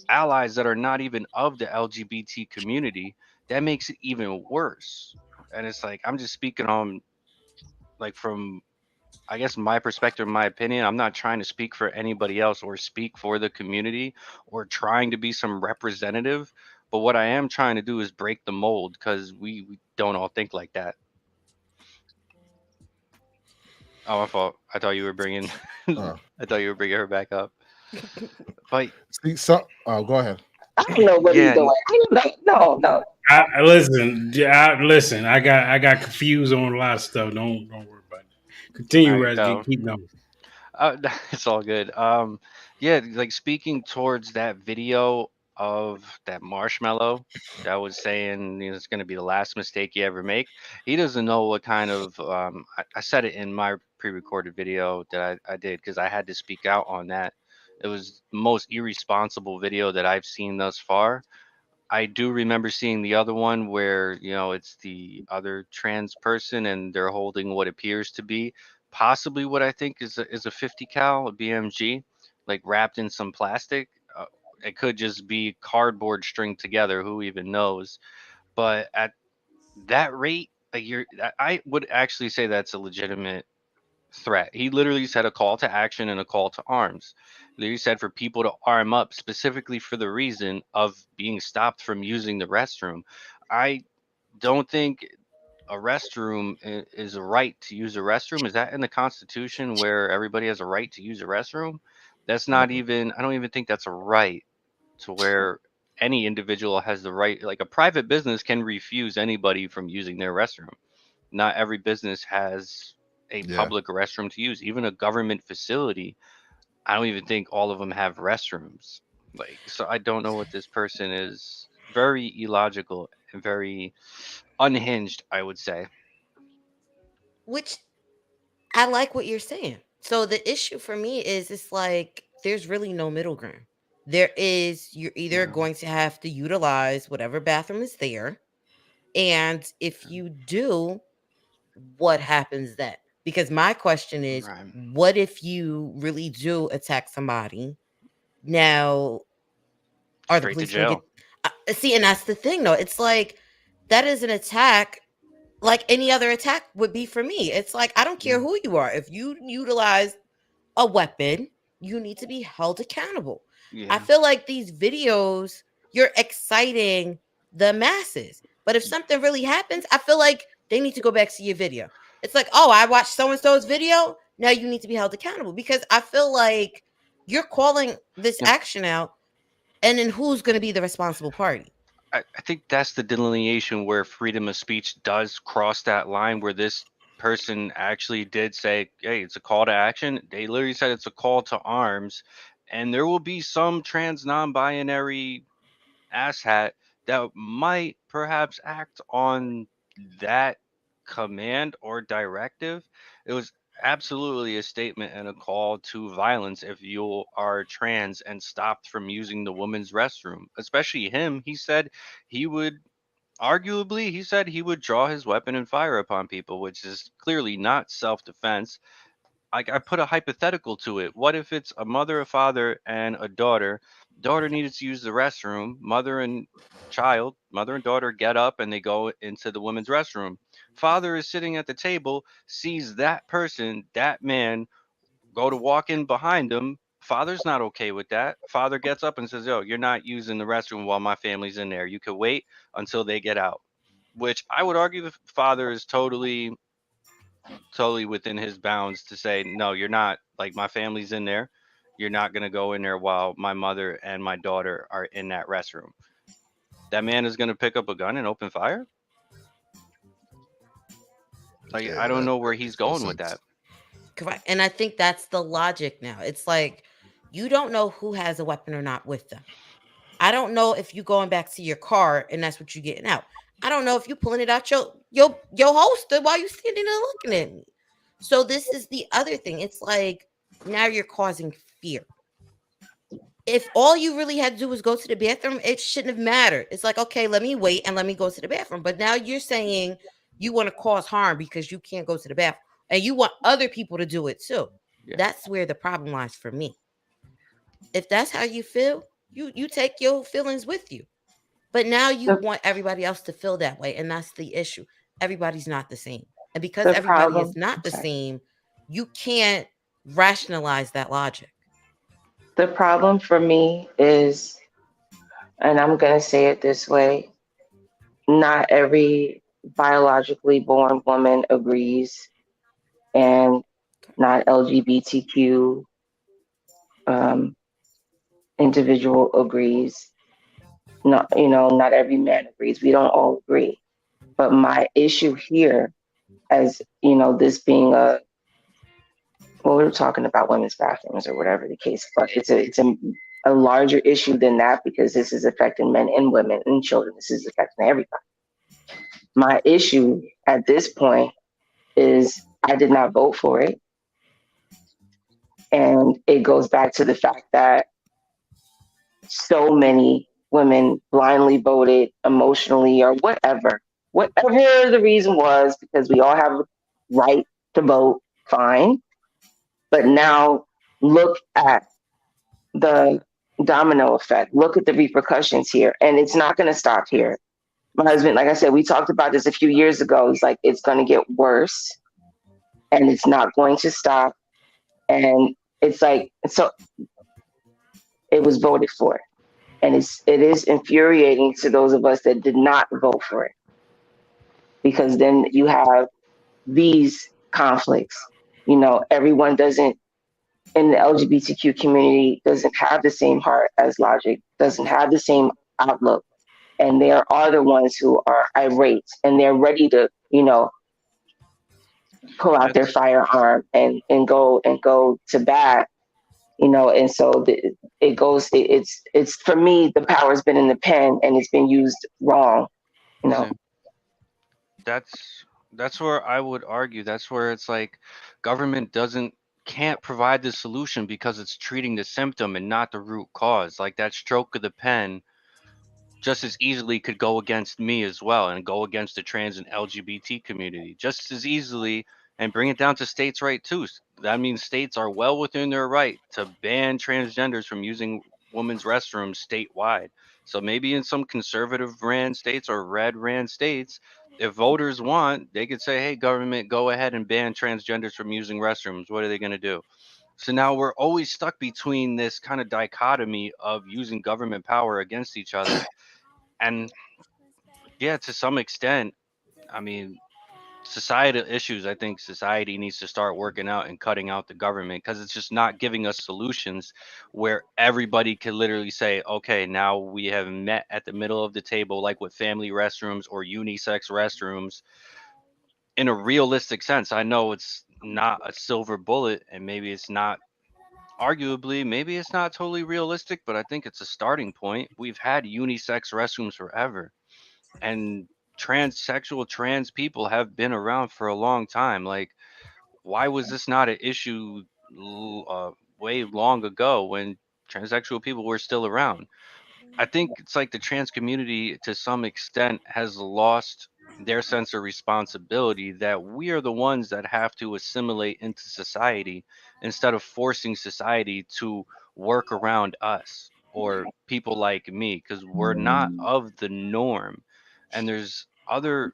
allies that are not even of the LGBT community, that makes it even worse. And it's like I'm just speaking on like from I guess my perspective, my opinion. I'm not trying to speak for anybody else or speak for the community or trying to be some representative. But what I am trying to do is break the mold because we don't all think like that. Oh, my fault. I thought you were bringing, Uh, I thought you were bringing her back up. But see, so go ahead. I don't know what he's yeah, doing. I don't know. No, no. I listen. Listen. I got confused on a lot of stuff. Don't worry about it. all Continue, right, Raz. no. Keep going. It's all good. Yeah, like speaking towards that video of that marshmallow that was saying it's going to be the last mistake you ever make. He doesn't know what kind of. I said it in my pre-recorded video that I did because I had to speak out on that. It was the most irresponsible video that I've seen thus far. I do remember seeing the other one where, it's the other trans person and they're holding what appears to be possibly what I think is a 50 cal, a BMG, like wrapped in some plastic. Uh, it could just be cardboard stringed together, who even knows? But at that rate, like I would actually say that's a legitimate threat. He literally said a call to action and a call to arms. He said for people to arm up specifically for the reason of being stopped from using the restroom. I don't think a restroom is a right to use a restroom. Is that in the Constitution where everybody has a right to use a restroom? That's not Mm-mm. even, I don't even think that's a right to where any individual has the right, like a private business can refuse anybody from using their restroom. Not every business has a Yeah. public restroom to use. Even a government facility, I don't even think all of them have restrooms. Like, so I don't know what this person is. Very illogical and very unhinged, I would say. Which I like what you're saying. So the issue for me is it's like there's really no middle ground. You're either Yeah. going to have to utilize whatever bathroom is there, and if you do, what happens then? Because my question is, Right. what if you really do attack somebody? Now, are the Straight to police going to jail. get see? And that's the thing, though. It's like that is an attack like any other attack would be for me. It's like I don't care Yeah. who you are. If you utilize a weapon, you need to be held accountable. I Yeah. feel like these videos, you're exciting the masses. But if something really happens, I feel like they need to go back to your video. It's like, oh, I watched so and so's video. Now you need to be held accountable because I feel like you're calling this Yeah. action out, and then who's going to be the responsible party? I think that's the delineation where freedom of speech does cross that line where this person actually did say, hey, it's a call to action. They literally said it's a call to arms. And there will be some trans non binary asshat that might perhaps act on that command or directive. It was absolutely a statement and a call to violence if you are trans and stopped from using the women's restroom. Especially him, he said he would he said he would draw his weapon and fire upon people, which is clearly not self-defense. I put a hypothetical to it. What if it's a mother, a father, and a daughter? Daughter needed to use the restroom. Mother and daughter get up and they go into the women's restroom. Father is sitting at the table, sees that person, that man, go to walk in behind him. Father's not okay with that. Father gets up and says, "Yo, you're not using the restroom while my family's in there. You could wait until they get out." Which I would argue the father is totally within his bounds to say, no, you're not. Like, my family's in there. You're not going to go in there while my mother and my daughter are in that restroom. That man is going to pick up a gun and open fire. Like, Yeah, I don't that know where he's makes no going with sense. that. Correct. And I think that's the logic now. It's like you don't know who has a weapon or not with them. I don't know if you going back to your car and that's what you're getting out. I don't know if you pulling it out your holster while you standing there looking at me. So this is the other thing. It's like now you're causing fear. If all you really had to do was go to the bathroom, it shouldn't have mattered. It's like, okay, let me wait and let me go to the bathroom. But now you're saying you want to cause harm because you can't go to the bathroom and you want other people to do it too. Yeah. That's where the problem lies for me. If that's how you feel, you take your feelings with you. But now you The, want everybody else to feel that way, and that's the issue. Everybody's not the same. And because the everybody is problem, not I'm the sorry. same, you can't rationalize that logic. The problem for me is, and I'm going to say it this way, not every biologically born woman agrees, and not LGBTQ um, individual agrees. Not, not every man agrees. We don't all agree. But my issue here, as this being well, we were talking about women's bathrooms or whatever the case, but it's a larger issue than that because this is affecting men and women and children. This is affecting everybody. My issue at this point is I did not vote for it. And it goes back to the fact that so many women blindly voted emotionally or whatever the reason was, because we all have a right to vote, fine. But now look at the domino effect. Look at the repercussions here. And it's not going to stop here. My husband, like I said, we talked about this a few years ago. He's like, it's going to get worse and it's not going to stop. And it's like, so it was voted for. And it is infuriating to those of us that did not vote for it. Because then you have these conflicts. Everyone doesn't in the LGBTQ community doesn't have the same heart as Logic, doesn't have the same outlook. And there are the ones who are irate and they're ready to, pull out their That's firearm and go to bat, And so it goes. It's for me. The power's been in the pen, and it's been used wrong. See, that's where I would argue. That's where it's like government doesn't can't provide the solution because it's treating the symptom and not the root cause. Like that stroke of the pen just as easily could go against me as well and go against the trans and LGBT community just as easily and bring it down to states' right too. That means states are well within their right to ban transgenders from using women's restrooms statewide. So maybe in some conservative ran states or red ran states, if voters want, they could say, hey, government, go ahead and ban transgenders from using restrooms. What are they going to do? So now we're always stuck between this kind of dichotomy of using government power against each other. And yeah, to some extent, I mean, societal issues, I think society needs to start working out and cutting out the government because it's just not giving us solutions where everybody can literally say, okay, now we have met at the middle of the table, like with family restrooms or unisex restrooms in a realistic sense. I know it's not a silver bullet and maybe it's not. Arguably, maybe it's not totally realistic, but I think it's a starting point. We've had unisex restrooms forever and transsexual trans people have been around for a long time. Like, why was this not an issue way long ago when transsexual people were still around? I think it's like the trans community to some extent has lost their sense of responsibility that we are the ones that have to assimilate into society instead of forcing society to work around us or people like me because we're not of the norm. And there's other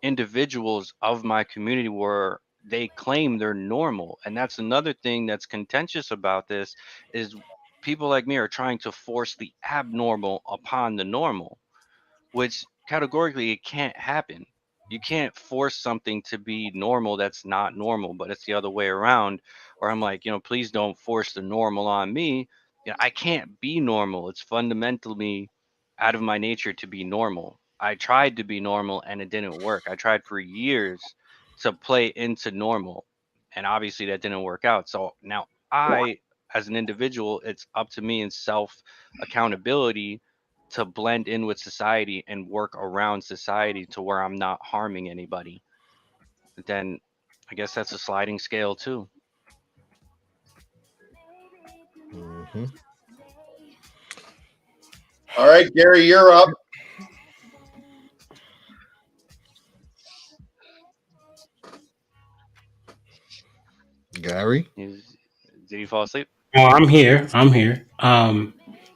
individuals of my community where they claim they're normal, and that's another thing that's contentious about this is people like me are trying to force the abnormal upon the normal, which categorically it can't happen. You can't force something to be normal that's not normal, but it's the other way around. Or I'm like, please don't force the normal on me. I can't be normal. It's fundamentally out of my nature to be normal. I tried to be normal and it didn't work. I tried for years to play into normal, and obviously that didn't work out. So now as an individual, it's up to me in self accountability to blend in with society and work around society to where I'm not harming anybody. Then I guess that's a sliding scale too. Hmm. All right, Gary, you're up. Gary. Did he fall asleep? Oh, I'm here. I'm here.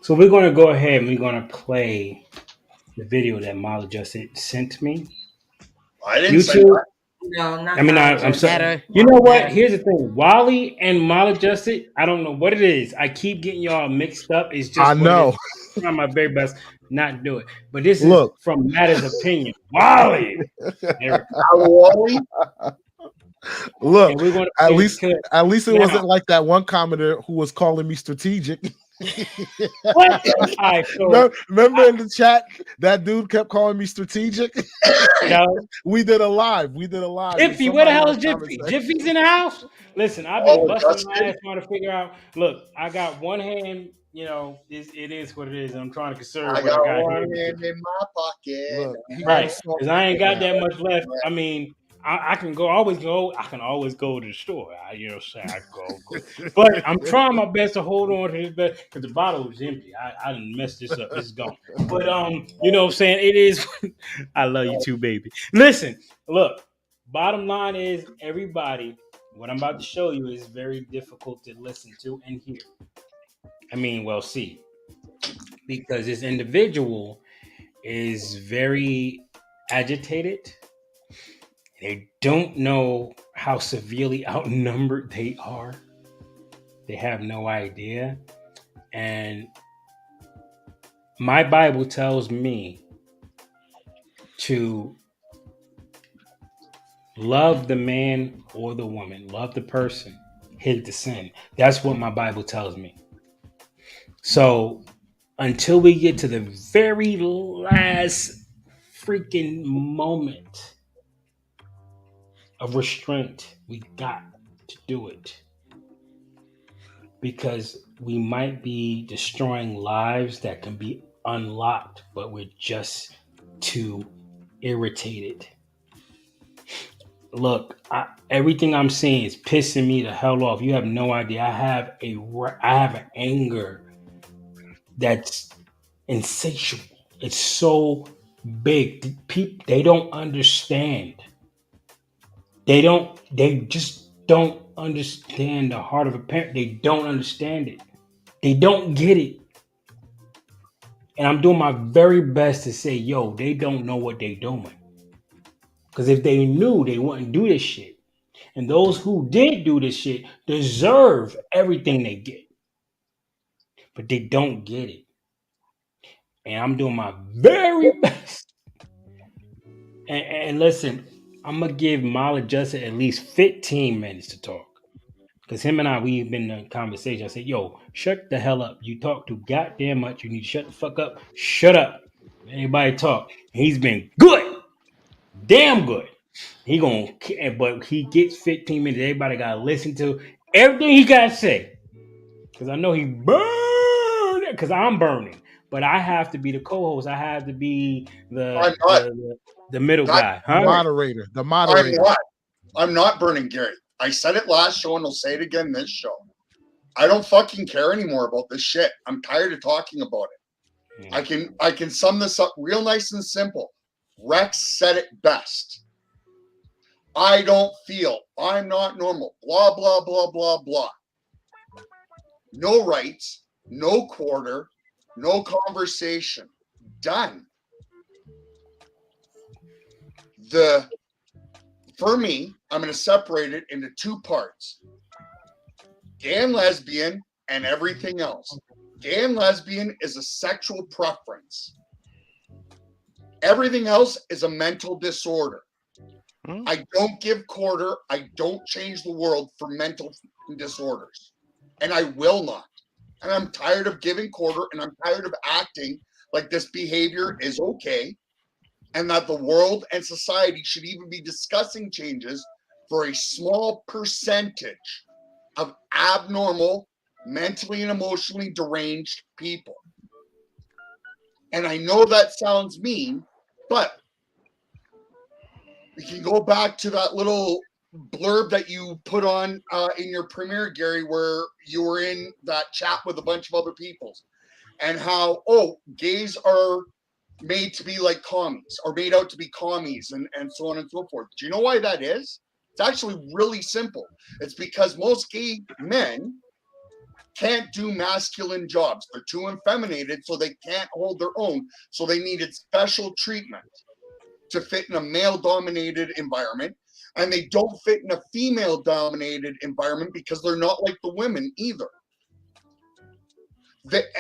So we're going to go ahead and we're going to play the video that Molly just sent me. I didn't say YouTube. that. No, not I mean, Molly I'm sorry. Better. You know what? Better. Here's the thing. Wally and Maladjusted, I don't know what it is. I keep getting y'all mixed up. It's I just what it is. know. I'm trying my very best not to do it. But this is Look. from Matt's opinion. Wally. Eric. Wally? Look, And we're going to at play least the clip at least it now. wasn't like that one commenter who was calling me strategic. What? All right, so Remember in the chat that dude kept calling me strategic? We did a live. Jiffy, where the hell is Jiffy? Jiffy's in the house. Listen, I've been busting my ass trying to figure out. Look, I got one hand. It is what it is. I'm trying to conserve I what I got got one here. hand in my pocket. Look, Right, because I ain't got that much left. I mean, I can always go to the store. I can go. But I'm trying my best to hold on to this best because the bottle is empty. I didn't mess this up. This is gone. But you know what I'm saying? It is. I love you too, baby. Listen, look. Bottom line is, everybody, what I'm about to show you is very difficult to listen to and hear. I mean, well, see, because this individual is very agitated. They don't know how severely outnumbered they are. They have no idea. And my Bible tells me to love the man or the woman, love the person, hate the sin. That's what my Bible tells me. So until we get to the very last freaking moment of restraint, we got to do it. because we might be destroying lives that can be unlocked, but we're just too irritated. Look, everything I'm saying is pissing me the hell off. You have no idea. I have an anger that's insatiable. It's so big. People, they don't understand. They just don't understand the heart of a parent. They don't understand it. They don't get it. And I'm doing my very best to say, yo, they don't know what they're doing. Because if they knew, they wouldn't do this shit. And those who did do this shit deserve everything they get. But they don't get it. And I'm doing my very best. And listen, I'm going to give Mala Justin at least 15 minutes to talk. Because him and we've been in a conversation. I said, yo, shut the hell up. You talk too goddamn much. You need to shut the fuck up. Shut up. Anybody talk. He's been good. Damn good. But he gets 15 minutes. Everybody got to listen to everything he got to say. Because I know he burned. Because I'm burning. But I have to be the co-host. I have to be the middle guy. The Huh? moderator. The moderator. I'm not burning, Gary. I said it last show and I'll say it again this show. I don't fucking care anymore about this shit. I'm tired of talking about it. I can sum this up real nice and simple. Rex said it best. I don't feel. I'm not normal. Blah, blah, blah, blah, blah. No rights, no quarter, no conversation. Done. For me, I'm going to separate it into two parts. Gay and lesbian and everything else. Gay and lesbian is a sexual preference. Everything else is a mental disorder. I don't give quarter. I don't change the world for mental disorders. And I will not. And I'm tired of giving quarter, and I'm tired of acting like this behavior is okay, and that the world and society should even be discussing changes for a small percentage of abnormal, mentally and emotionally deranged people. And I know that sounds mean, but we can go back to that little blurb that you put on in your premiere, Gary, where you were in that chat with a bunch of other people, and how, gays are made to be like commies, or made out to be commies, and so on and so forth. Do you know why that is? It's actually really simple. It's because most gay men can't do masculine jobs. They're too effeminated, so they can't hold their own. So they needed special treatment to fit in a male-dominated environment. And they don't fit in a female-dominated environment because they're not like the women either.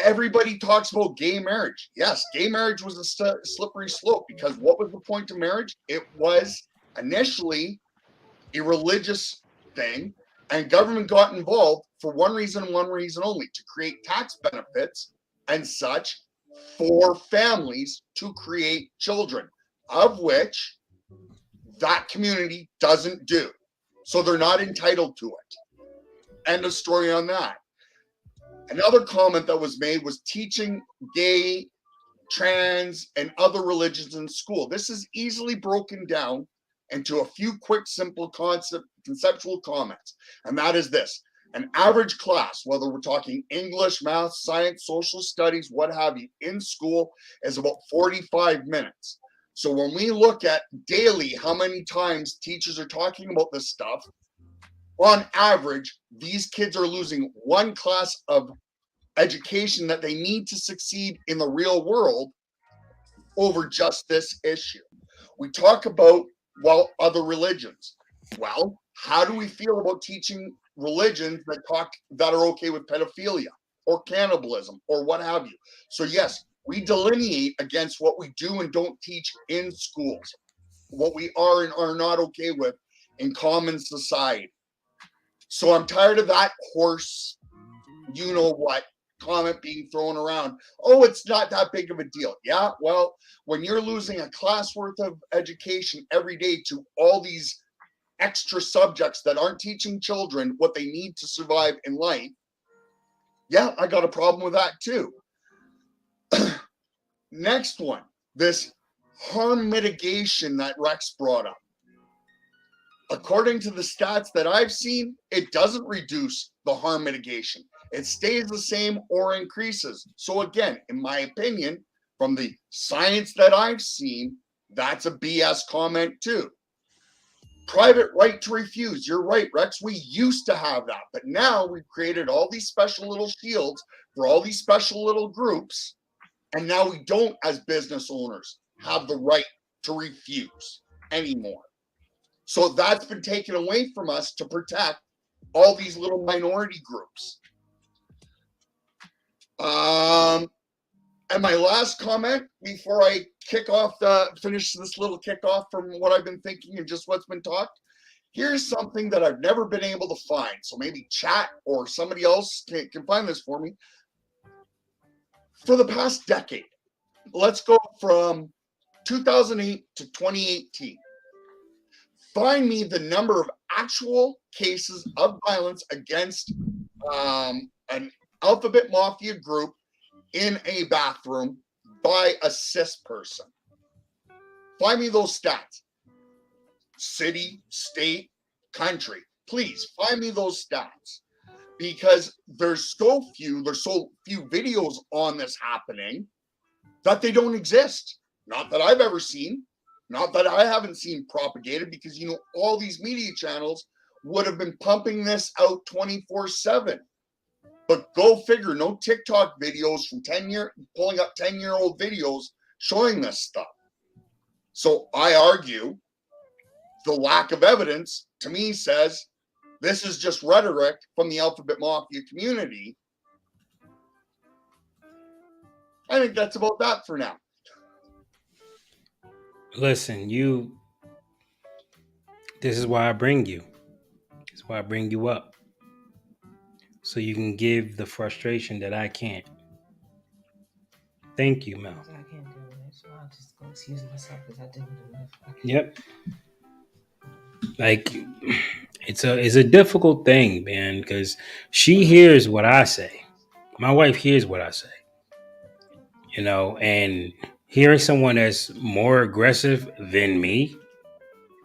Everybody talks about gay marriage. Yes, gay marriage was a slippery slope, because what was the point of marriage? It was initially a religious thing, and government got involved for one reason only, to create tax benefits and such for families to create children, of which that community doesn't do. So they're not entitled to it. End of story on that. Another comment that was made was teaching gay, trans, and other religions in school. This is easily broken down into a few quick, simple conceptual comments. And that is this. An average class, whether we're talking English, math, science, social studies, what have you, in school is about 45 minutes. So when we look at daily how many times teachers are talking about this stuff, on average, these kids are losing one class of education that they need to succeed in the real world over just this issue. We talk about, other religions. Well, how do we feel about teaching religions that are okay with pedophilia or cannibalism or what have you? So yes, we delineate against what we do and don't teach in schools, what we are and are not okay with in common society. So I'm tired of that horse, you know what, comment being thrown around. Oh, it's not that big of a deal. Yeah, well, when you're losing a class worth of education every day to all these extra subjects that aren't teaching children what they need to survive in life, Yeah, I got a problem with that too. Next one, this harm mitigation that Rex brought up. According to the stats that I've seen, it doesn't reduce the harm mitigation. It stays the same or increases. So again, in my opinion, from the science that I've seen, that's a BS comment too. Private right to refuse. You're right, Rex. We used to have that, but now we've created all these special little shields for all these special little groups. And now we don't, as business owners, have the right to refuse anymore. So that's been taken away from us to protect all these little minority groups. And my last comment before I finish this little kickoff from what I've been thinking and just what's been talked. Here's something that I've never been able to find. So maybe chat or somebody else can find this for me. For the past decade, let's go from 2008 to 2018. Find me the number of actual cases of violence against an alphabet mafia group in a bathroom by a cis person. Find me those stats. City, state, country. Please find me those stats. Because there's so few videos on this happening that they don't exist. Not that I've ever seen. Not that I haven't seen propagated, because all these media channels would have been pumping this out 24/7. But go figure, no TikTok videos from pulling up 10-year-old videos showing this stuff. So I argue the lack of evidence to me says this is just rhetoric from the alphabet mafia community. I think that's about that for now. Listen, this is why I bring you. This is why I bring you up. So you can give the frustration that I can't. Thank you, Mel. I can't do it, so I'll just go excuse myself because I didn't do it. Yep. Like, it's a difficult thing, man, because she hears what I say. My wife hears what I say. And hearing someone that's more aggressive than me,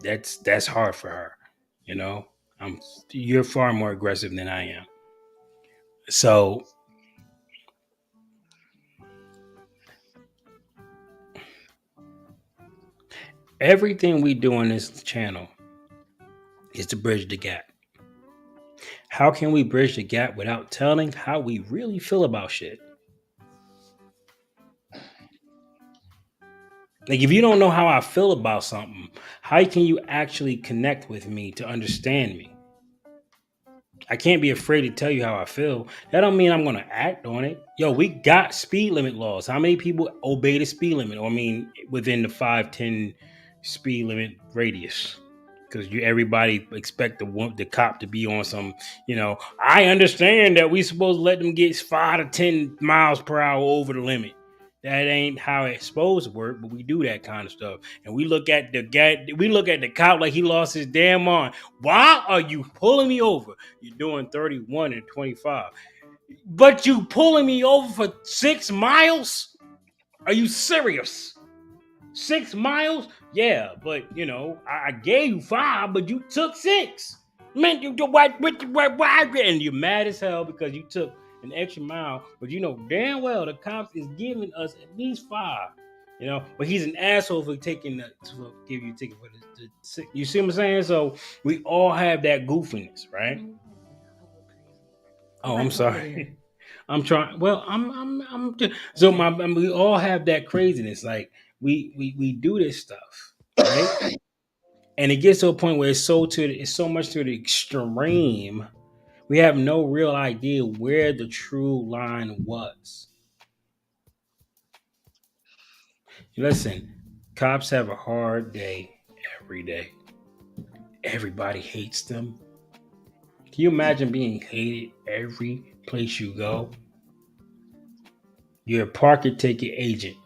that's hard for her. You're far more aggressive than I am. So everything we do on this channel is to bridge the gap. How can we bridge the gap without telling how we really feel about shit? Like, if you don't know how I feel about something, how can you actually connect with me to understand me? I can't be afraid to tell you how I feel. That don't mean I'm going to act on it. Yo, we got speed limit laws. How many people obey the speed limit? Within the 5-10 speed limit radius. Because everybody expect the cop to be on some, I understand that we supposed to let them get 5 to 10 miles per hour over the limit. That ain't how it's supposed to work, but we do that kind of stuff. And we look at the cop like he lost his damn mind. Why are you pulling me over? You're doing 31 and 25. But you pulling me over for 6 miles? Are you serious? 6 miles? Yeah, but I gave you 5, but you took 6. Man, why? And you're mad as hell because you took an extra mile, but damn well the cops is giving us at least 5. But he's an asshole for give you a ticket for the 6. You see what I'm saying? So we all have that goofiness, right? Oh, I'm sorry. I'm trying. Well, I'm just, so we all have that craziness. Like we do this stuff, right? And it gets to a point where it's so much to the extreme. We have no real idea where the true line was. Listen, cops have a hard day every day. Everybody hates them. Can you imagine being hated every place you go? You're a parking ticket agent.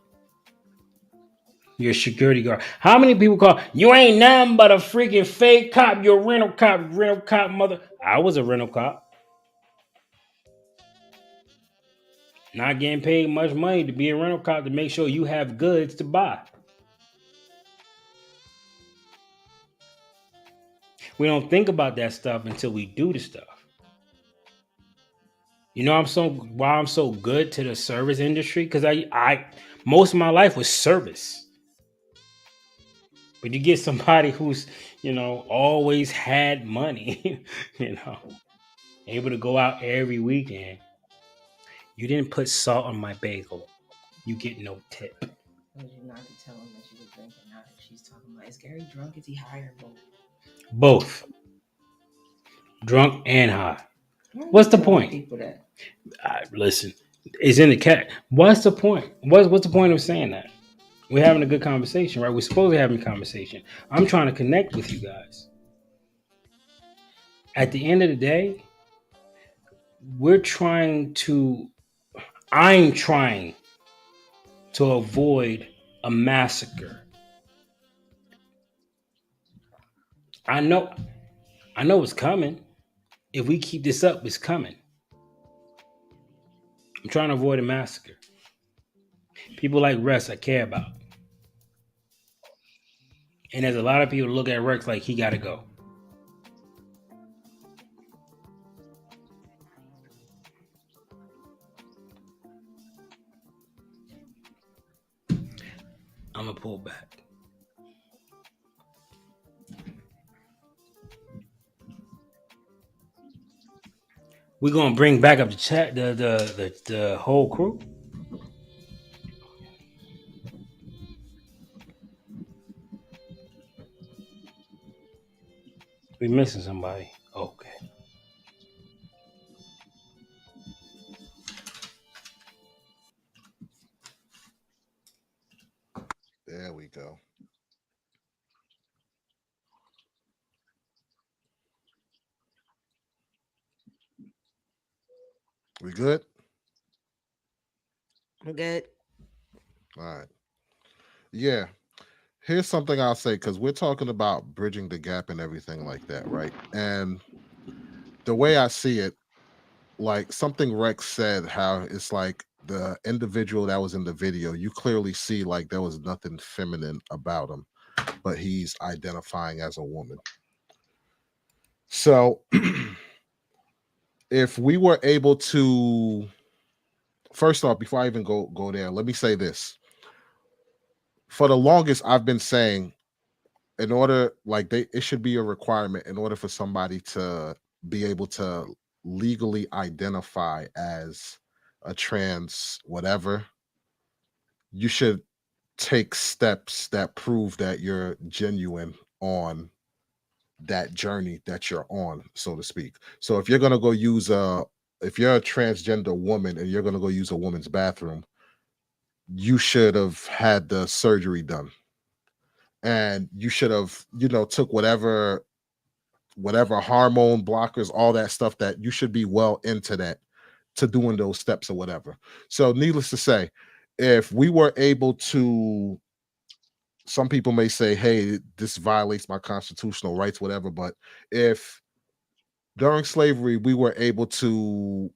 You're a security guard. How many people call you ain't nothing but a freaking fake cop? You're a rental cop mother. I was a rental cop. not getting paid much money to be a rental cop to make sure you have goods to buy. We don't think about that stuff until we do the stuff. You know, why I'm so good to the service industry, because I most of my life was service. But you get somebody who's, always had money, able to go out every weekend. You didn't put salt on my bagel. You get no tip. Told you not to tell him that you were drinking. Now that she's talking about, is Gary drunk? Is he high or both? Both. Drunk and high. Why are What's you the telling point? People that. Listen, it's in the cat. What's the point? What's the point of saying that? We're having a good conversation, right? We're supposed to be having a conversation. I'm trying to connect with you guys. At the end of the day, I'm trying to avoid a massacre. I know it's coming. If we keep this up, it's coming. I'm trying to avoid a massacre. People like Rex I care about. And there's a lot of people look at Rex like he gotta go. I'm gonna pull back. We're gonna bring back up the chat, the whole crew. We missing somebody. Okay. There we go. We good? We're good. All right. Yeah. Here's something I'll say, because we're talking about bridging the gap and everything like that, right? And the way I see it, like something Rex said, how it's like the individual that was in the video, you clearly see like there was nothing feminine about him, but he's identifying as a woman. So if we were able to, first off, before I even go there, let me say this. For the longest, I've been saying, in order, like, it should be a requirement in order for somebody to be able to legally identify as a trans whatever, you should take steps that prove that you're genuine on that journey that you're on, so to speak. So if you're going to go use if you're a transgender woman and you're going to go use a woman's bathroom, you should have had the surgery done, and you should have, took whatever hormone blockers, all that stuff, that you should be well into that, to doing those steps or whatever. So needless to say, if we were able to, some people may say, hey, this violates my constitutional rights, whatever, but if during slavery we were able to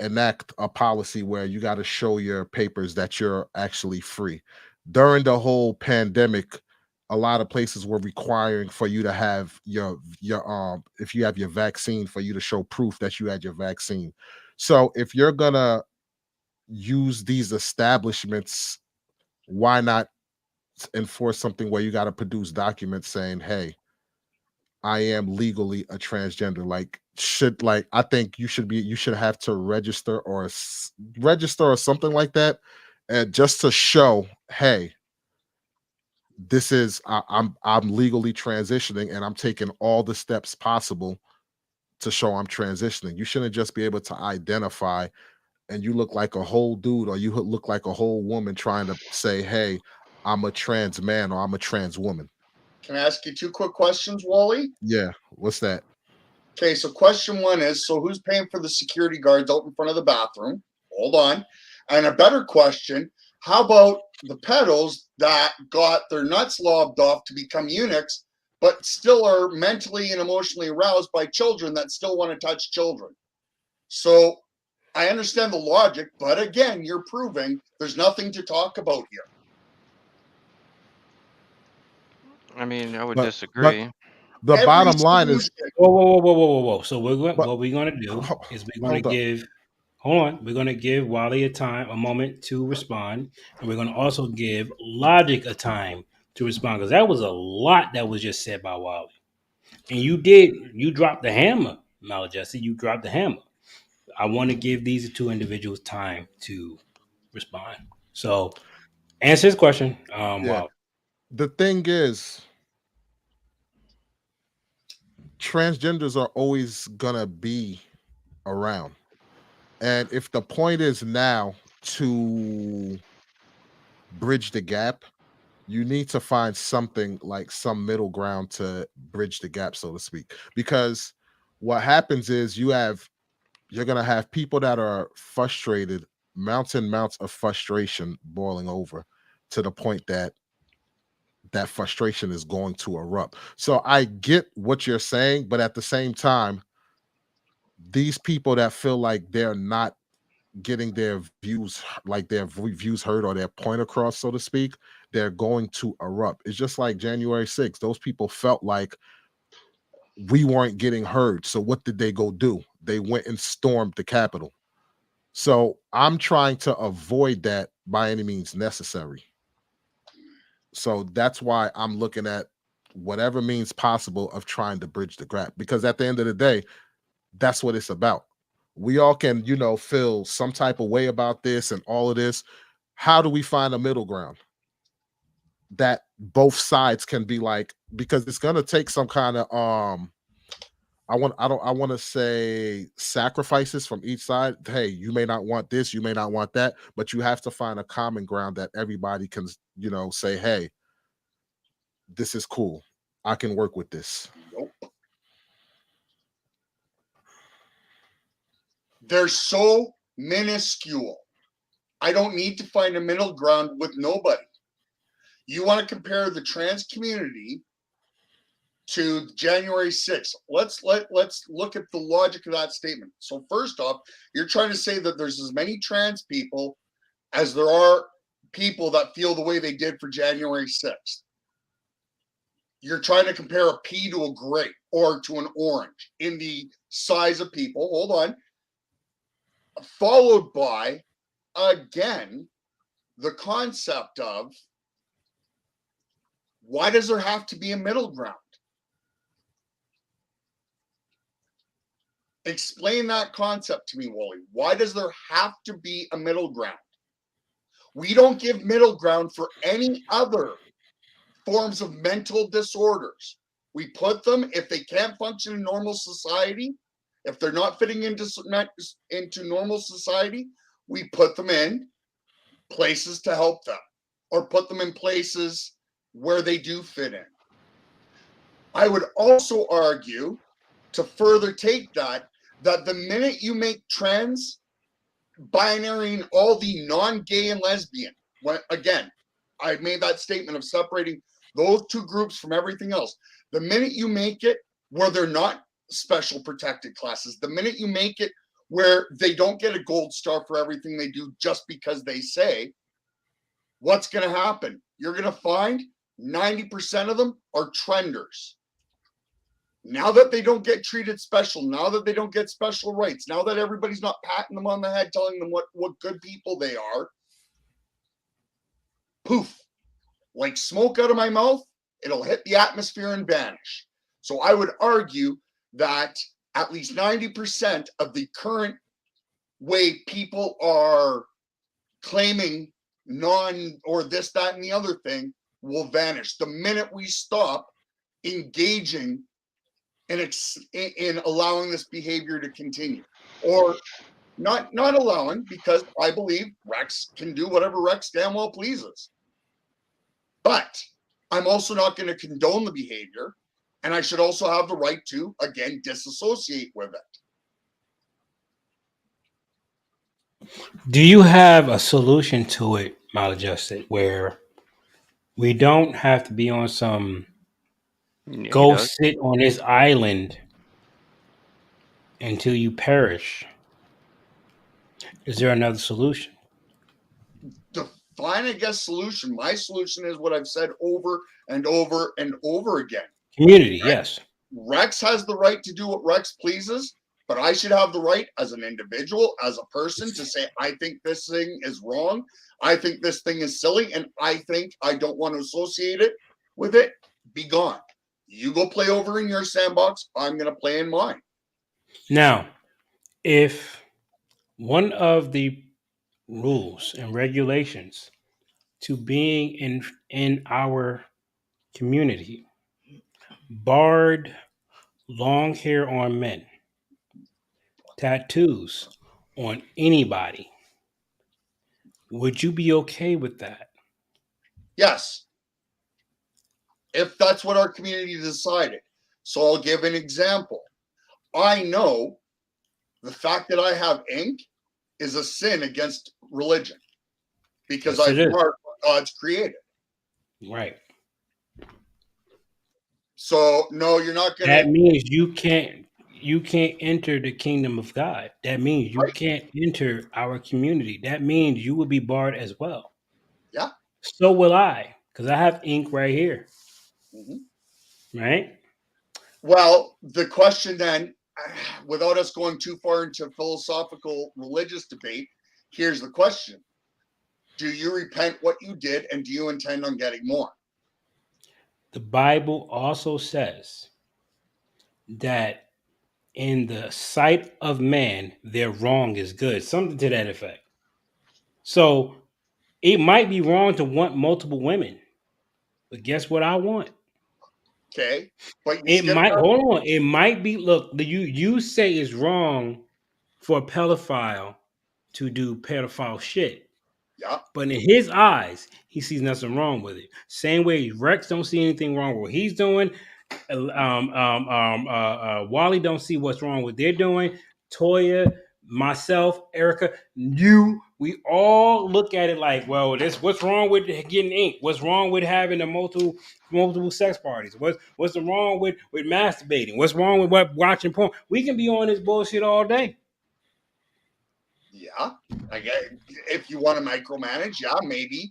enact a policy where you got to show your papers that you're actually free. During the whole pandemic, a lot of places were requiring for you to have your if you have your vaccine, for you to show proof that you had your vaccine. So if you're gonna use these establishments, why not enforce something where you got to produce documents saying, hey, I am legally a transgender? I think you should have to register or something like that, and just to show, hey, this is I'm legally transitioning, and I'm taking all the steps possible to show I'm transitioning. You shouldn't just be able to identify and you look like a whole dude, or you look like a whole woman, trying to say, hey, I'm a trans man or I'm a trans woman. Can I ask you two quick questions, Wally? Yeah, what's that? Okay, so question one is, so who's paying for the security guards out in front of the bathroom? Hold on. And a better question, how about the pedals that got their nuts lobbed off to become eunuchs, but still are mentally and emotionally aroused by children that still want to touch children? So I understand the logic, but again, you're proving there's nothing to talk about here. I mean, I would But disagree. the Every bottom line is, solution, Whoa. So but what we're gonna do is we're gonna hold up. give. Hold on. We're gonna give Wally a moment to respond, and we're gonna also give Logic a time to respond because that was a lot that was just said by Wally. And you dropped the hammer, Maladjusted. You dropped the hammer. I want to give these two individuals time to respond. So answer his question. Yeah. Wally. The thing is, transgenders are always gonna be around. And if the point is now to bridge the gap, you need to find something like some middle ground to bridge the gap, so to speak. Because what happens is you're gonna have people that are frustrated, mountains of frustration boiling over to the point that that frustration is going to erupt. So I get what you're saying, but at the same time, these people that feel like they're not getting their views, like their views heard or their point across, so to speak, they're going to erupt. It's just like January 6th. Those people felt like we weren't getting heard. So what did they go do? They went and stormed the Capitol. So I'm trying to avoid that by any means necessary. So that's why I'm looking at whatever means possible of trying to bridge the gap. Because at the end of the day, that's what it's about. We all can, feel some type of way about this and all of this. How do we find a middle ground that both sides can be like, because it's gonna take some kind of I want to say sacrifices from each side. Hey, you may not want this, you may not want that, but you have to find a common ground that everybody can, say, hey, this is cool. I can work with this. nope. They're so minuscule. I don't need to find a middle ground with nobody. You want to compare the trans community to January 6th. Let's look at the logic of that statement. So first off, you're trying to say that there's as many trans people as there are people that feel the way they did for January 6th. You're trying to compare a pea to a grape or to an orange in the size of people. Hold on. Followed by, again, the concept of why does there have to be a middle ground? Explain that concept to me, Wally. Why does there have to be a middle ground? We don't give middle ground for any other forms of mental disorders. We put them, if they can't function in normal society, if they're not fitting into normal society, we put them in places to help them or put them in places where they do fit in. I would also argue, to further take that the minute you make trans, binary, and all the non-gay and lesbian, again, I made that statement of separating those two groups from everything else. The minute you make it where they're not special protected classes, the minute you make it where they don't get a gold star for everything they do just because they say, what's going to happen? You're going to find 90% of them are trenders. Now that they don't get treated special, now that they don't get special rights, now that everybody's not patting them on the head, telling them what good people they are, poof, like smoke out of my mouth, it'll hit the atmosphere and vanish. So I would argue that at least 90% of the current way people are claiming non or this, that, and the other thing will vanish the minute we stop engaging in allowing this behavior to continue, or not allowing, because I believe Rex can do whatever Rex damn well pleases. But I'm also not going to condone the behavior, and I should also have the right to, again, disassociate with it. Do you have a solution to it, Maladjusted, where we don't have to be on some Yeah, he go does. sit on this island until you perish? Is there another solution? Define, I guess, solution. My solution is what I've said over and over and over again. Community, yes. Rex has the right to do what Rex pleases, but I should have the right as an individual, as a person, to say, I think this thing is wrong. I think this thing is silly, and I think I don't want to associate it with it. Be gone. You go play over in your sandbox. I'm going to play in mine. Now, if one of the rules and regulations to being in our community barred long hair on men, tattoos on anybody, would you be okay with that? Yes, if that's what our community decided. So I'll give an example. I know the fact that I have ink is a sin against religion because Yes, I've it is. marked what God's created. Right. So no, you're not going That to. means you can't enter the kingdom of God. That means you Right? can't enter our community. That means you will be barred as well. Yeah. So will I, because I have ink right here. Mm-hmm. Right? Well, the question then, without us going too far into philosophical religious debate, here's the question. Do you repent what you did, and do you intend on getting more? The Bible also says that in the sight of man, their wrong is good. Something to that effect. So it might be wrong to want multiple women, but guess what I want? Okay. But you It skip might that. hold on. It might be look, you say it's wrong for a pedophile to do pedophile shit. Yeah. But in his eyes, he sees nothing wrong with it. Same way Rex don't see anything wrong with what he's doing. Wally don't see what's wrong with they're doing. Toya, myself, Erica, you, we all look at it like, well, this what's wrong with getting ink? What's wrong with having a multiple sex parties? What's the wrong with masturbating? What's wrong with watching porn? We can be on this bullshit all day. Yeah. I guess if you want to micromanage, yeah, maybe.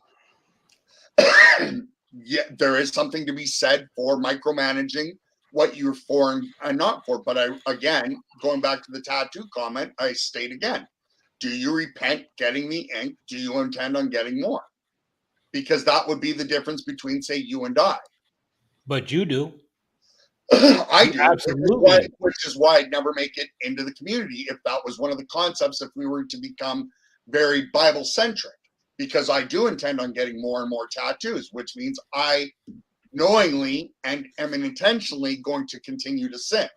Yeah, there is something to be said for micromanaging what you're for and not for. But again, going back to the tattoo comment, I state again, do you repent getting the ink? Do you intend on getting more? Because that would be the difference between, say, you and I. But you do. I You do, absolutely. which is why I'd never make it into the community if that was one of the concepts, if we were to become very Bible centric, because I do intend on getting more and more tattoos, which means I knowingly and am intentionally going to continue to sin.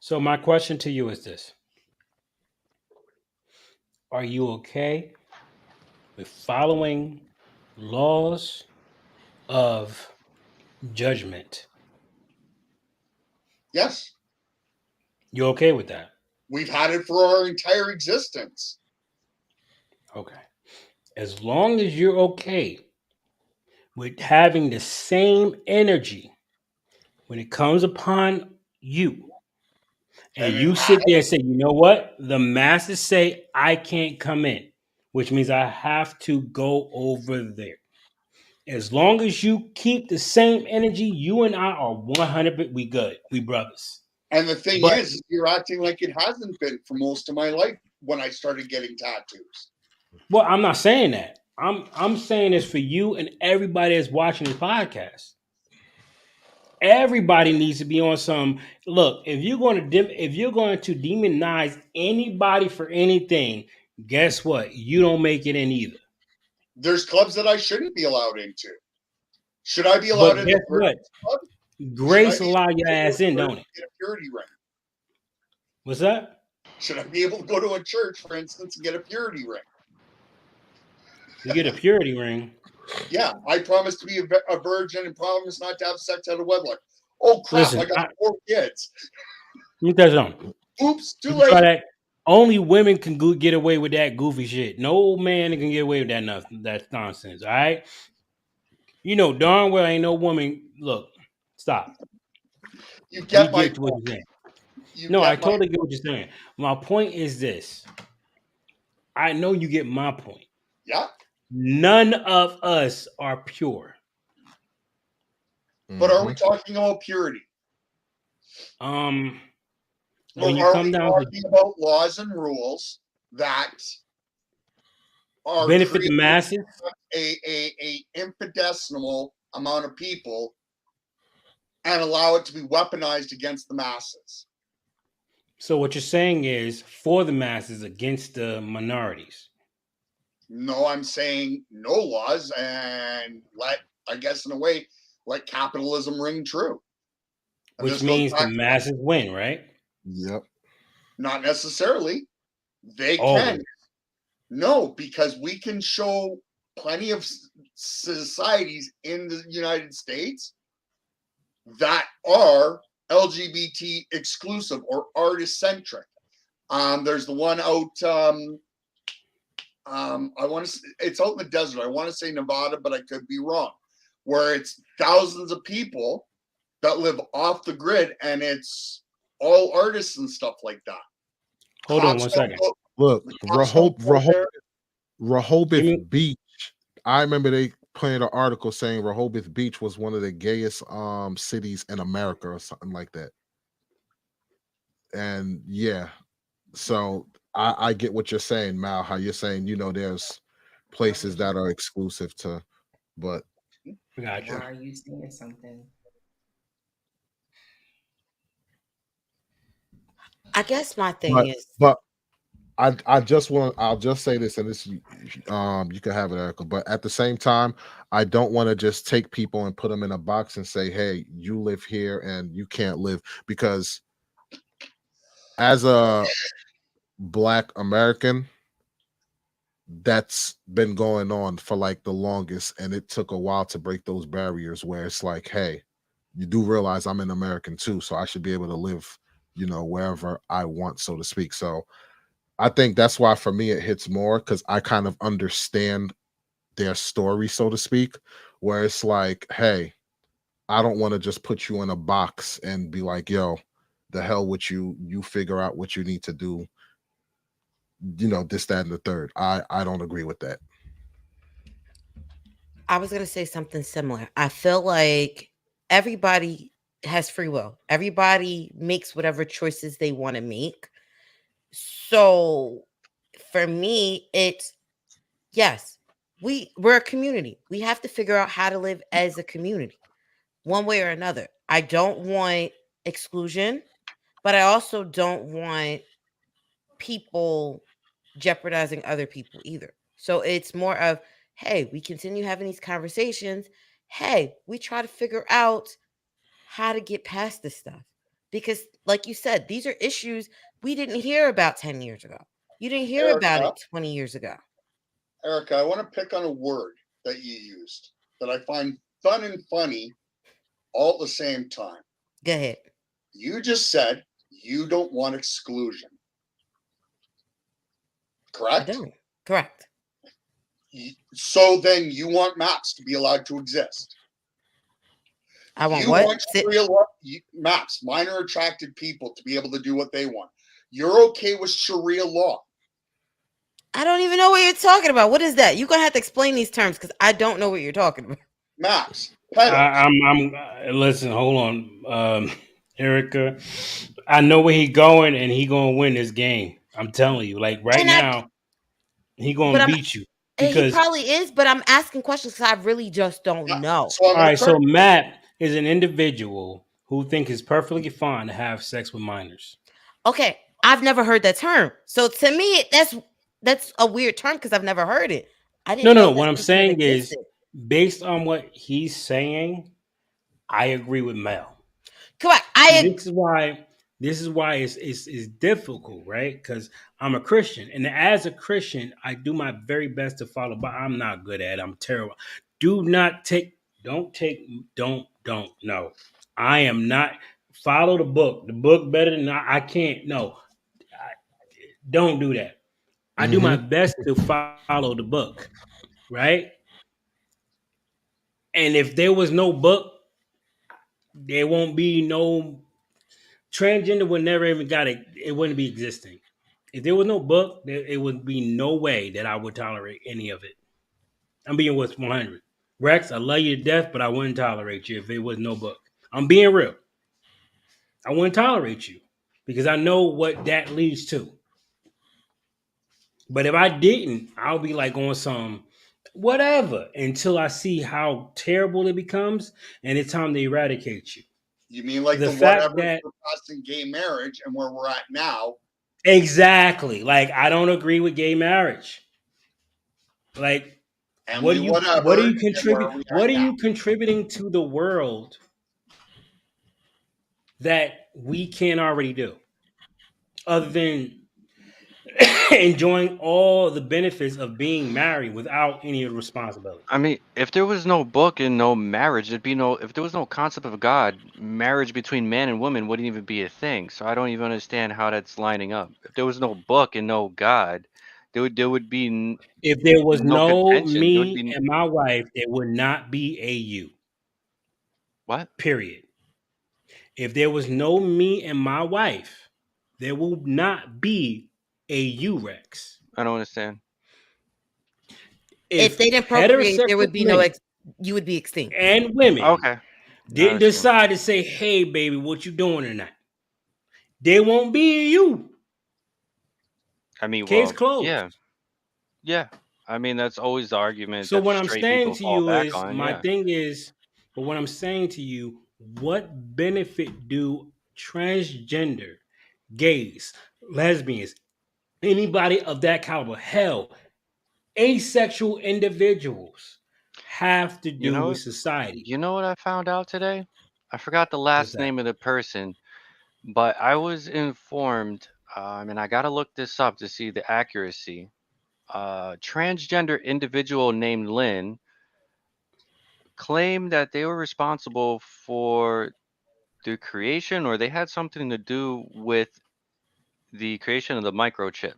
So my question to you is this. Are you okay with following laws of judgment? Yes, You okay with that? we've had it for our entire existence. Okay. As long as you're okay with having the same energy when it comes upon you, and And it you sit there and say, you know what? The masters say I can't come in, which means I have to go over there. As long as you keep the same energy, you and I are 100. We good. We brothers. and the thing But is, you're acting like it hasn't been for most of my life when I started getting tattoos. well, I'm not saying that. I'm saying this for you and everybody that's watching this podcast. Everybody needs to be on some look. If you're going to demonize anybody for anything, guess what? You don't make it in either. There's clubs that I shouldn't be allowed into. Should I be But allowed in the guess what? Virgins Club? Should I Grace be allow able your to go ass to in, church don't it? and get a purity ring? What's that? Should I be able to go to a church, for instance, and get a purity ring? You get a purity ring. Yeah, I promise to be a virgin and promise not to have sex out of wedlock. Oh crap! Listen, I got 4 kids. let me tell you something. Oops, too You try late. that. Only women can get away with that goofy shit. No man can get away with that nonsense. All right. You know darn well ain't no woman. Look, stop. You We get my get to what point. you're saying. You No, I get my totally get what you're saying. My point is this: I know you get my point. Yeah. None of us are pure. But are we Mhm. talking about purity? Um, Or when you are come we down to talking about laws and rules that are benefit the creating masses, a infinitesimal amount of people and allow it to be weaponized against the masses? so what you're saying is for the masses against the minorities. No, I'm saying no laws and let, I guess, in a way, let capitalism ring true. And Which this goes means the back, masses win, right? Yep. not necessarily. They can. Always. No, because we can show plenty of societies in the United States that are LGBT exclusive or artist centric. There's the one out. I want to. It's out in the desert. I want to say Nevada, but I could be wrong. Where it's thousands of people that live off the grid, and it's all artists and stuff like that. Hold on Cops one don't second. go. Look, The cops don't go there. Give Rehoboth me Beach. I remember they played an article saying Rehoboth Beach was one of the gayest cities in America or something like that. And yeah, so I get what you're saying, Mal. How you're saying, there's places that are exclusive to, but gotcha. Why are you saying something? I guess my thing but is, but I'll just say this, and this you can have it, Erica. But at the same time, I don't want to just take people and put them in a box and say, hey, you live here and you can't live, because as a Black American, that's been going on for like the longest, and it took a while to break those barriers where it's like, hey, you do realize I'm an American too, so I should be able to live, wherever I want, so to speak. So I think that's why for me it hits more, because I kind of understand their story, so to speak, where it's like, hey, I don't want to just put you in a box and be like, yo, the hell with you, you figure out what you need to do, this, that, and the third. I don't agree with that. I was going to say something similar. I feel like everybody has free will. Everybody makes whatever choices they want to make. So for me, it's yes, we're a community. We have to figure out how to live as a community, one way or another. I don't want exclusion, but I also don't want people jeopardizing other people either. So it's more of, hey, we continue having these conversations. Hey, we try to figure out how to get past this stuff. Because, like you said, these are issues we didn't hear about 10 years ago. You didn't hear about Erica, it 20 years ago. Erica, I want to pick on a word that you used that I find fun and funny all at the same time. Go ahead. You just said you don't want exclusion. I Correct? don't. Correct. So then you want maps to be allowed to exist. I want You what? want Sharia law, maps, minor attracted people, to be able to do what they want. You're okay with Sharia law. I don't even know what you're talking about. What is that? You're going to have to explain these terms because I don't know what you're talking about. Maps, pedos. Listen, hold on, Erica. I know where he going, and he gonna win this game. I'm telling you, like right And I, now, he but gonna I'm, beat you he because probably is, but I'm asking questions because I really just don't know. So I'm all going to right. So correct. Matt is an individual who think it's perfectly fine to have sex with minors. Okay, I've never heard that term. So to me, that's a weird term because I've never heard it. I No, didn't no, no. know What that I'm system saying is, existed. based on what he's saying, I agree with Mel. Correct. See, this is why it's difficult, right? Because I'm a Christian, and as a Christian, I do my very best to follow, but I'm not good at it. I'm terrible. Do not take, don't take, don't. No, I am not. Follow the book. The book better than I can't. No, I, don't do that. I do my Mm-hmm. best to follow the book, right? And if there was no book, there won't be no transgender would never even got it. It wouldn't be existing. If there was no book, it would be no way that I would tolerate any of it. I'm being with 100. Rex, I love you to death, but I wouldn't tolerate you if it was no book. I'm being real. I wouldn't tolerate you because I know what that leads to. But if I didn't, I'll be like on some whatever until I see how terrible it becomes and it's time to eradicate you. You mean like The the fact whatever that for us in gay marriage and where we're at now? exactly, like I don't agree with gay marriage. Like, And what we do you what whatever are you and where contribute? we What at are now. you contributing to the world that we can't already do, other than enjoying all the benefits of being married without any responsibility? I mean, if there was no book and no marriage, there'd be no. If there was no concept of God, marriage between man and woman wouldn't even be a thing. So I don't even understand how that's lining up. If there was no book and no God, there would be If there was no no contention. There would me be and my wife, there would not be a you. what? Period. If there was no me and my wife, there will not be a you, Rex. I don't understand. If If they didn't procreate, there heterosexual would be no men you would be extinct. and women Okay, no, didn't that's true. decide to say, "Hey, baby, what you doing tonight?" There won't be a you. I mean, Case well, closed. yeah, yeah. I mean, that's always the argument So that what I'm straight saying people to fall you back is, on. my Yeah. thing is, but what I'm saying to you, what benefit do transgender, gays, lesbians, anybody of that caliber, hell, asexual individuals have to You do know with what? society? You know what I found out today? I forgot the What's last that? name of the person, but I was informed, and I gotta look this up to see the accuracy. Transgender individual named Lynn claimed that they were responsible for the creation, or they had something to do with the creation of the microchip.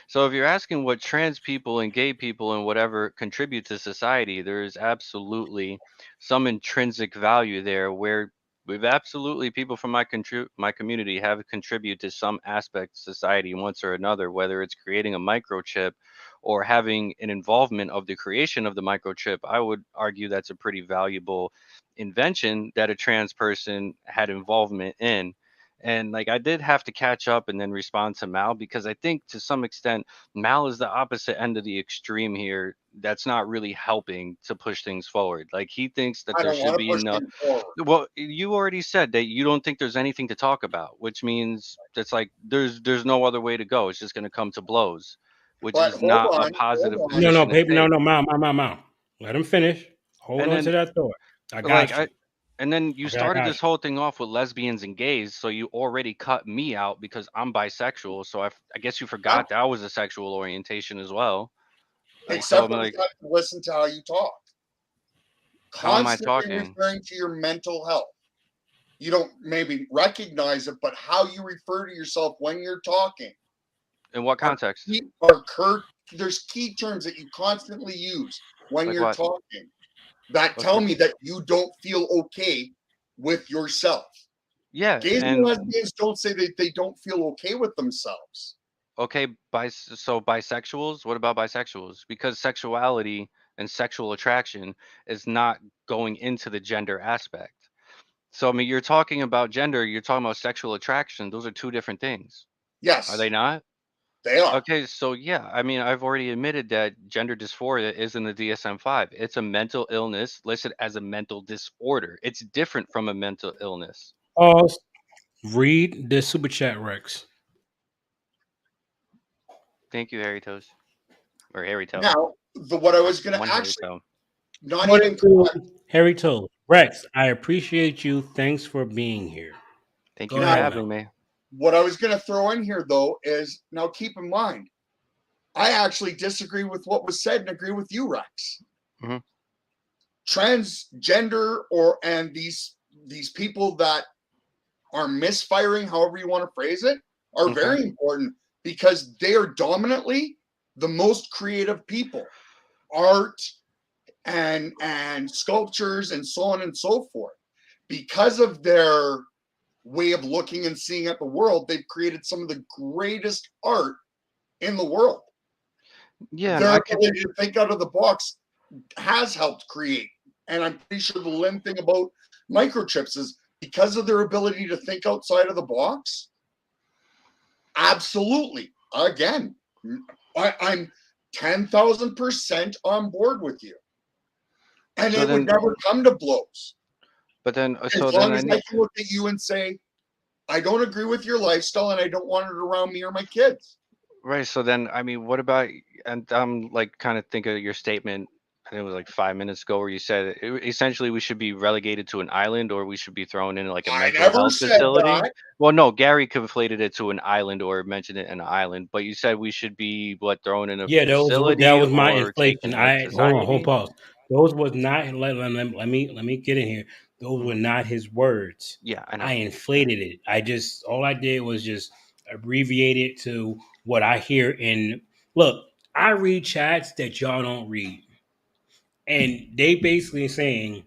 So if you're asking what trans people and gay people and whatever contribute to society, there is absolutely some intrinsic value there where we've absolutely people from my community have contributed to some aspect of society once or another, whether it's creating a microchip or having an involvement of the creation of the microchip. I would argue that's a pretty valuable invention that a trans person had involvement in. And like I did have to catch up and then respond to Mal because I think to some extent Mal is the opposite end of the extreme here. That's not really helping to push things forward. Like he thinks that I there don't should want to be push no. things forward. Well, you already said that you don't think there's anything to talk about, which means it's like there's no other way to go. It's just going to come to blows, which But is not a hold positive on. No, no, position to baby, no, take. no, mom. Let him finish. Hold And on to then that thought. I like got I you. and then you Okay, I started got this you. whole thing off with lesbians and gays, so you already cut me out because I'm bisexual. So I guess you Yep. forgot that I was a sexual orientation as well. Like so, Except I'm for the like, fact to listen to how you talk. how am I Constantly talking? referring to your mental health. You don't maybe recognize it, but how you refer to yourself when you're talking In what are context? there's key terms that you constantly use when Like you're what? talking that tell Okay. me that you don't feel okay with yourself. Yeah, Gays and and lesbians don't say that they don't feel okay with themselves. okay, so bisexuals, what about bisexuals? Because sexuality and sexual attraction is not going into the gender aspect. So I mean, you're talking about gender, you're talking about sexual attraction. Those are two different things. Are Yes, they not? they are. Okay, so yeah, I mean, I've already admitted that gender dysphoria is in the DSM-5. It's a mental illness listed as a mental disorder. It's different from a mental illness. Pause. Read the super chat, Rex. Thank you, Harry Toast. Or Harry Toe. Now, what I was going to One Harry actually Toe. not even According to Harry Toad. Rex, I appreciate you. Thanks for being here. Thank Go you for now ahead, having Mel. me. what I was going to throw in here though is now keep in mind I actually disagree with what was said and agree with you, Rex. Mhm. Transgender and these people that are misfiring, however you want to phrase it, are Okay. very important because they are dominantly the most creative people. Art and sculptures and so on and so forth. Because of their way of looking and seeing at the world. They've created some of the greatest art in the world. Yeah, and Their I could. ability to think out of the box has helped create. And I'm pretty sure the Lynn thing about microchips is because of their ability to think outside of the box. Absolutely. Again, I'm 10,000% on board with you. And So it would then, never come to blows. but then, As so long then I as I need. can look at you and say, I don't agree with your lifestyle and I don't want it around me or my kids. Right. So then, I mean, what about? And I'm like kind of think of your statement. I think it was like 5 minutes ago where you said essentially we should be relegated to an island or we should be thrown in like a I mental never health said facility. that. Well, no, Gary conflated it to an island or mentioned it in an island, but you said we should be what thrown in a Yeah, that facility was my or inflation. taken to Hold on, society. pause. Those was not. Let me get in here. Those were Mhm. not his words. Yeah, I I know. inflated it. All I did was just abbreviate it to what I hear in. Look, I read chats that y'all don't read, and they basically saying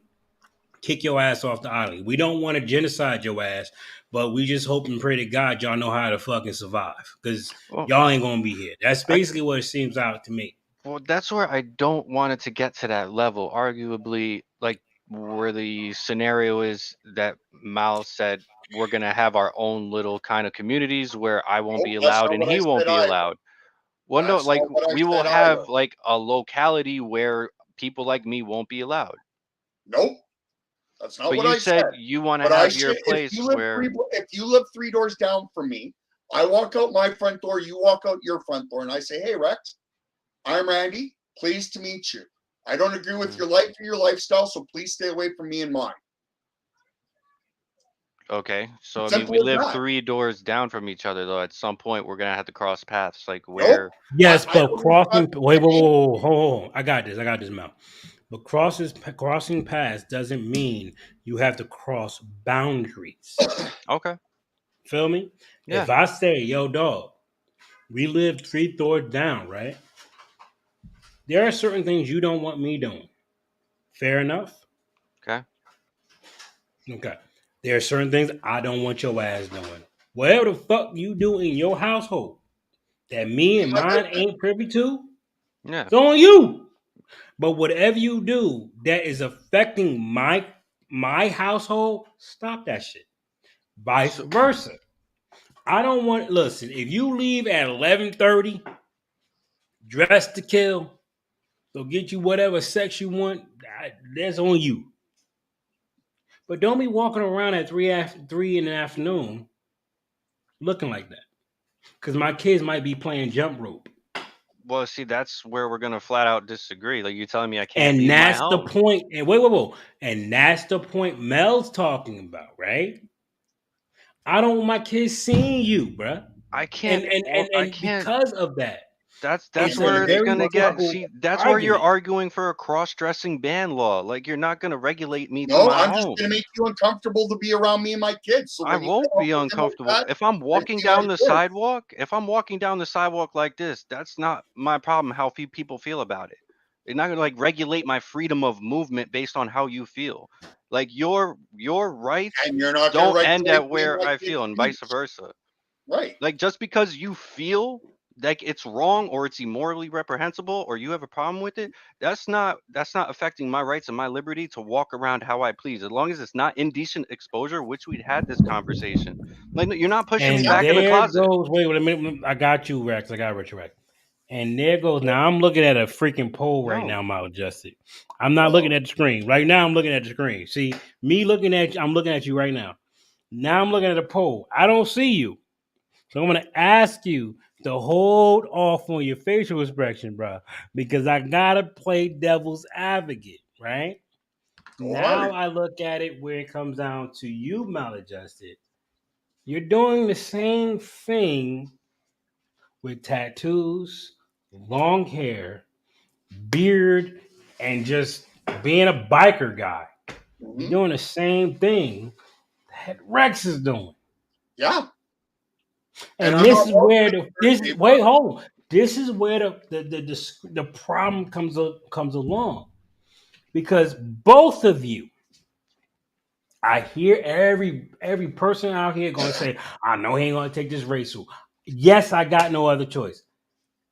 kick your ass off the island. We don't want to genocide your ass, but we just hope and pray to God y'all know how to fucking survive because Well, y'all ain't gonna be here. That's I basically what it seems out to me. Well, that's where I don't want it to get to that level. Arguably, like where the scenario is that Mal said, we're gonna have our own little kind of communities where I won't Nope, be that's allowed not and what I he won't said be either. allowed. Well, no, That's like not what I we will said either. have like a locality where people like me won't be allowed. Nope, that's not But what you I said. said you want to But I have your said place where, if you live 3 doors down from me, I walk out my front door, you walk out your front door, and I say, "Hey, Rex, I'm Randy. Pleased to meet you. I don't agree with Mm, your life or your lifestyle, so please stay away from me and mine." okay. So I mean, we Simple as live that. 3 doors down from each other, though. At some point, we're gonna have to cross paths. Like Nope. where? Yes, I but don't even have crossing. Wait, whoa, whoa, any. whoa, hold on. I got this. Mount. But crossing paths doesn't mean you have to cross boundaries. Okay. Feel me? If Yeah. I say, yo, dog, we live 3 doors down, right? There are certain things you don't want me doing. Fair enough? Okay. Okay. There are certain things I don't want your ass doing. Whatever the fuck you do in your household that me Be and my mine business. ain't privy to, Yeah. it's on you. But whatever you do that is affecting my household, stop that shit. Vice So versa. I don't want listen, if you leave at 11:30, dressed to kill, so get you whatever sex you want, that's on you. But don't be walking around at 3 in the afternoon looking like that. Because my kids might be playing jump rope. Well, see, that's where we're gonna flat out disagree. Like you're telling me I can't And leave my that's the home. point. And wait. And that's the point Mel's talking about, right? I don't want my kids seeing you, bruh. I And can't and and, walk. I and can't. because of that, That's it's I'm a gonna where it's make very you gonna get. uncomfortable. See, difficult that's where you're argument. arguing for a cross-dressing ban law. Like you're not gonna regulate me to No, my I'm just home. gonna make you uncomfortable to be around me and my kids. So I when you won't come up be with him like uncomfortable that, if I'm I walking see my down the kids. sidewalk. If I'm walking down the sidewalk like this, that's not my problem. How few people feel about it. It's not gonna like regulate my freedom of movement based on how you feel. Like your rights And you're not gonna don't end regulate at me and where my I kids' feel, and vice views. versa. Right. Like just because you feel like it's wrong or it's immorally reprehensible or you have a problem with it, that's not affecting my rights and my liberty to walk around how I please. As long as it's not indecent exposure, which we'd had this conversation. Like no, you're not pushing me And back in the there closet. goes, wait a minute. I got you, Rex. I got Rich Rex. And there goes. Now I'm looking at a freaking poll right No. now, maladjusted. I'm not looking Uh-oh. at the screen. Right now, I'm looking at the screen. See, me looking at you, I'm looking at you right now. Now I'm looking at a poll. I don't see you. So I'm gonna ask you to hold off on your facial expression, bro, because I gotta play devil's advocate, right? Go Now hard. I look at it where it comes down to you, maladjusted. You're doing the same thing with tattoos, long hair, beard, and just being a biker guy. You're Hmm. doing the same thing that Rex is doing. Yeah. And And I'm this not is walking where with the your this paper. wait hold. This is where the problem comes along because both of you I hear every person out here going to say, I know he ain't going to take this racial. Yes, I got no other choice.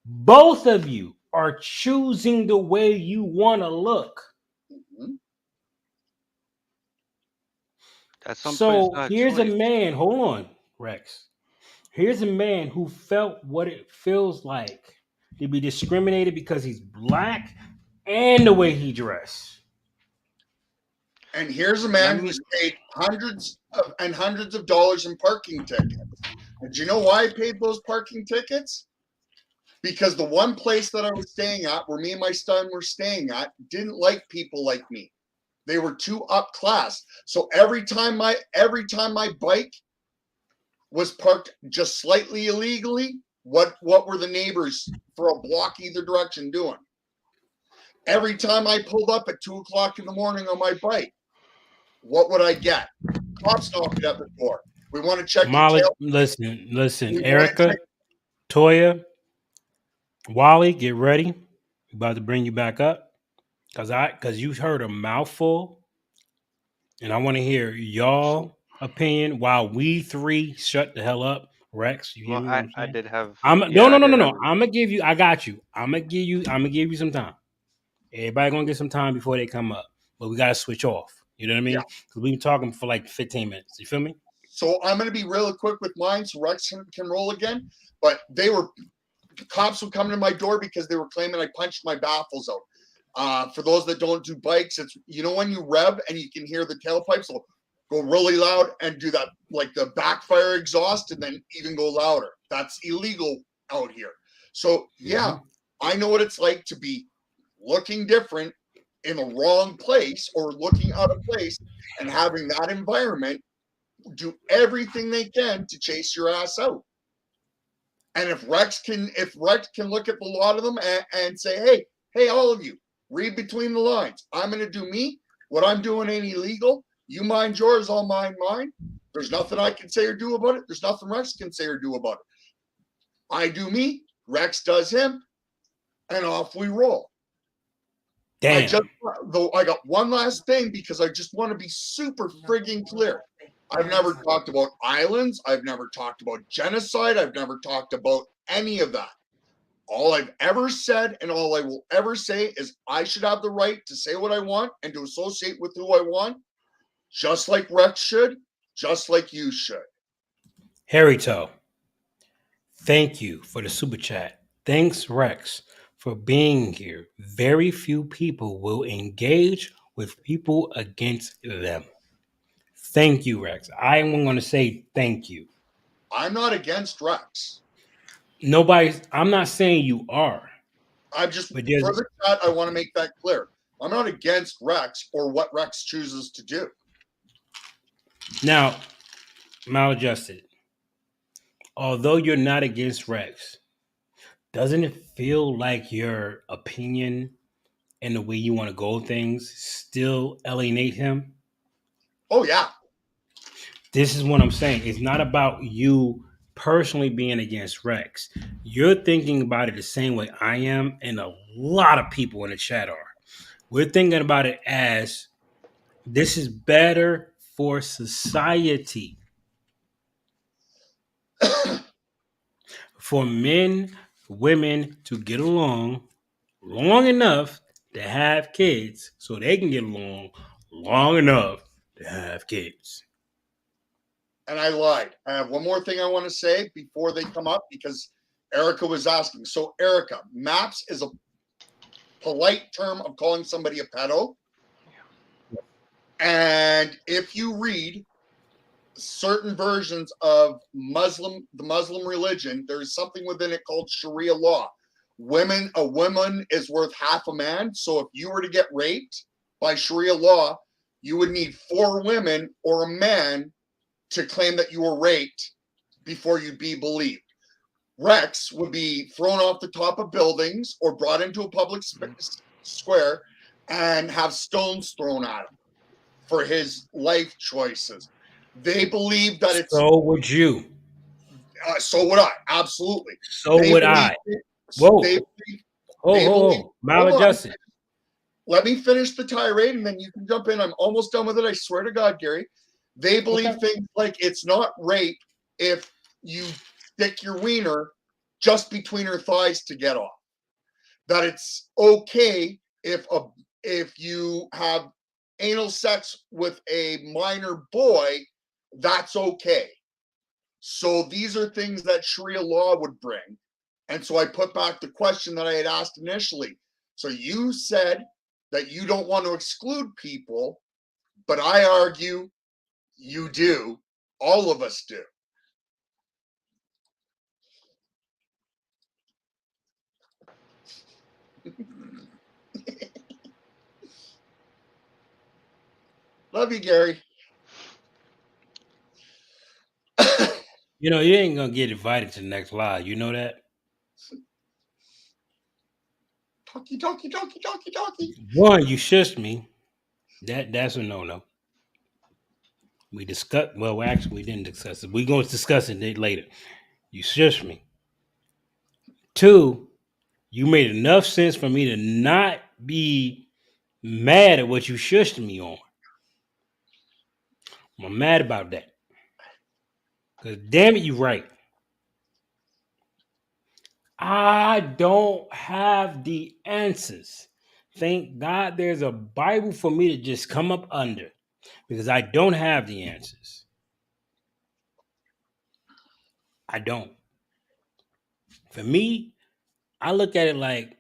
Both of you are choosing the way you want to look. Mhm. At some point, it's So not a here's a choice. man, hold on, Rex. Here's a man who felt what it feels like to be discriminated because he's black and the way he dressed. And here's a Let man me. who's paid hundreds of dollars in parking tickets. And do you know why I paid those parking tickets? Because the one place that I was staying at, where me and my son were staying at, didn't like people like me. They were too up class. So every time my bike was parked just slightly illegally, what were the neighbors for a block either direction doing? Every time I pulled up at 2 o'clock in the morning on my bike, what would I get? Cops knocking at the door. We want to check your Molly, tail. listen, We want to Erica, check. Toya, Wally, get ready. We're about to bring you back up because you heard a mouthful, and I want to hear y'all opinion while we three shut the hell up. Rex, you hear Well, me? What I'm I saying? did have. I'm no, Yeah, no, I no, did no, have. no. I'm gonna give you. I got you. I'm gonna give you some time. Everybody gonna get some time before they come up, but we gotta switch off. You know what I Yeah. mean? Because we've been talking for like 15 minutes. You feel me? So I'm going to be really quick with mine so Rex can roll again. But the cops would come to my door because they were claiming I punched my baffles out. For those that don't do bikes, it's when you rev and you can hear the tailpipes go really loud and do that like the backfire exhaust and then even go louder. That's illegal out here. So yeah, Mhm. I know what it's like to be looking different in the wrong place or looking out of place and having that environment do everything they can to chase your ass out. And if Rex can look at a lot of them and say, hey, all of you, read between the lines. I'm going to do me. What I'm doing ain't illegal. You mind yours, I'll mind mine. There's nothing I can say or do about it. There's nothing Rex can say or do about it. I do me. Rex does him, and off we roll. I Damn. got one last thing because I just want to be super frigging clear. I've never talked about islands. I've never talked about genocide. I've never talked about any of that. All I've ever said and all I will ever say is I should have the right to say what I want and to associate with who I want, just like Rex should, just like you should. Harry Toe, thank you for the super chat. Thanks, Rex, for being here. Very few people will engage with people against them. Thank you, Rex. I am going to say thank you. I'm not against Rex. I'm not saying you are, I'm just, but there's for the chat, I want to make that clear. I'm not against Rex or what Rex chooses to do. now maladjusted. Although you're not against Rex, doesn't it feel like your opinion and the way you want to go things still alienate him? Oh, yeah. This is what I'm saying. It's not about you personally being against Rex. You're thinking about it the same way I am, and a lot of people in the chat are. We're thinking about it as this is better for society. For men, women to get along long enough to have kids so they can get along long enough to have kids. And I lied. I have one more thing I want to say before they come up because Erica was asking. So, Erica, MAPS is a polite term of calling somebody a pedo. And if you read certain versions of the Muslim religion, there's something within it called Sharia law. A woman is worth half a man. So if you were to get raped by Sharia law, you would need 4 women or a man to claim that you were raped before you'd be believed. Rex would be thrown off the top of buildings or brought into a public square and have stones thrown at him for his life choices. They believe that it's. So would you. So would I. Absolutely. So They would believe. I. Whoa. They Ho, they ho, believe. ho. Hold on. Maladjusted. let me finish the tirade and then you can jump in. I'm almost done with it. I swear to God, Gary. They believe things like it's not rape if you stick your wiener just between her thighs to get off. That it's okay if you have anal sex with a minor boy, that's okay. So these are things that Sharia law would bring. And so I put back the question that I had asked initially. So you said that you don't want to exclude people, but I argue you do. All of us do. Love you, Gary. You know, you ain't gonna get invited to the next live. You know that? Talkie, talkie, talkie, talkie, talkie. One, you shushed me. That's a no-no. We discussed. Well, actually, we didn't discuss it. We're going to discuss it later. You shushed me. Two, you made enough sense for me to not be mad at what you shushed me on. I'm mad about that. Because damn it, you right. I don't have the answers. Thank God there's a Bible for me to just come up under because I don't have the answers. I don't. For me, I look at it like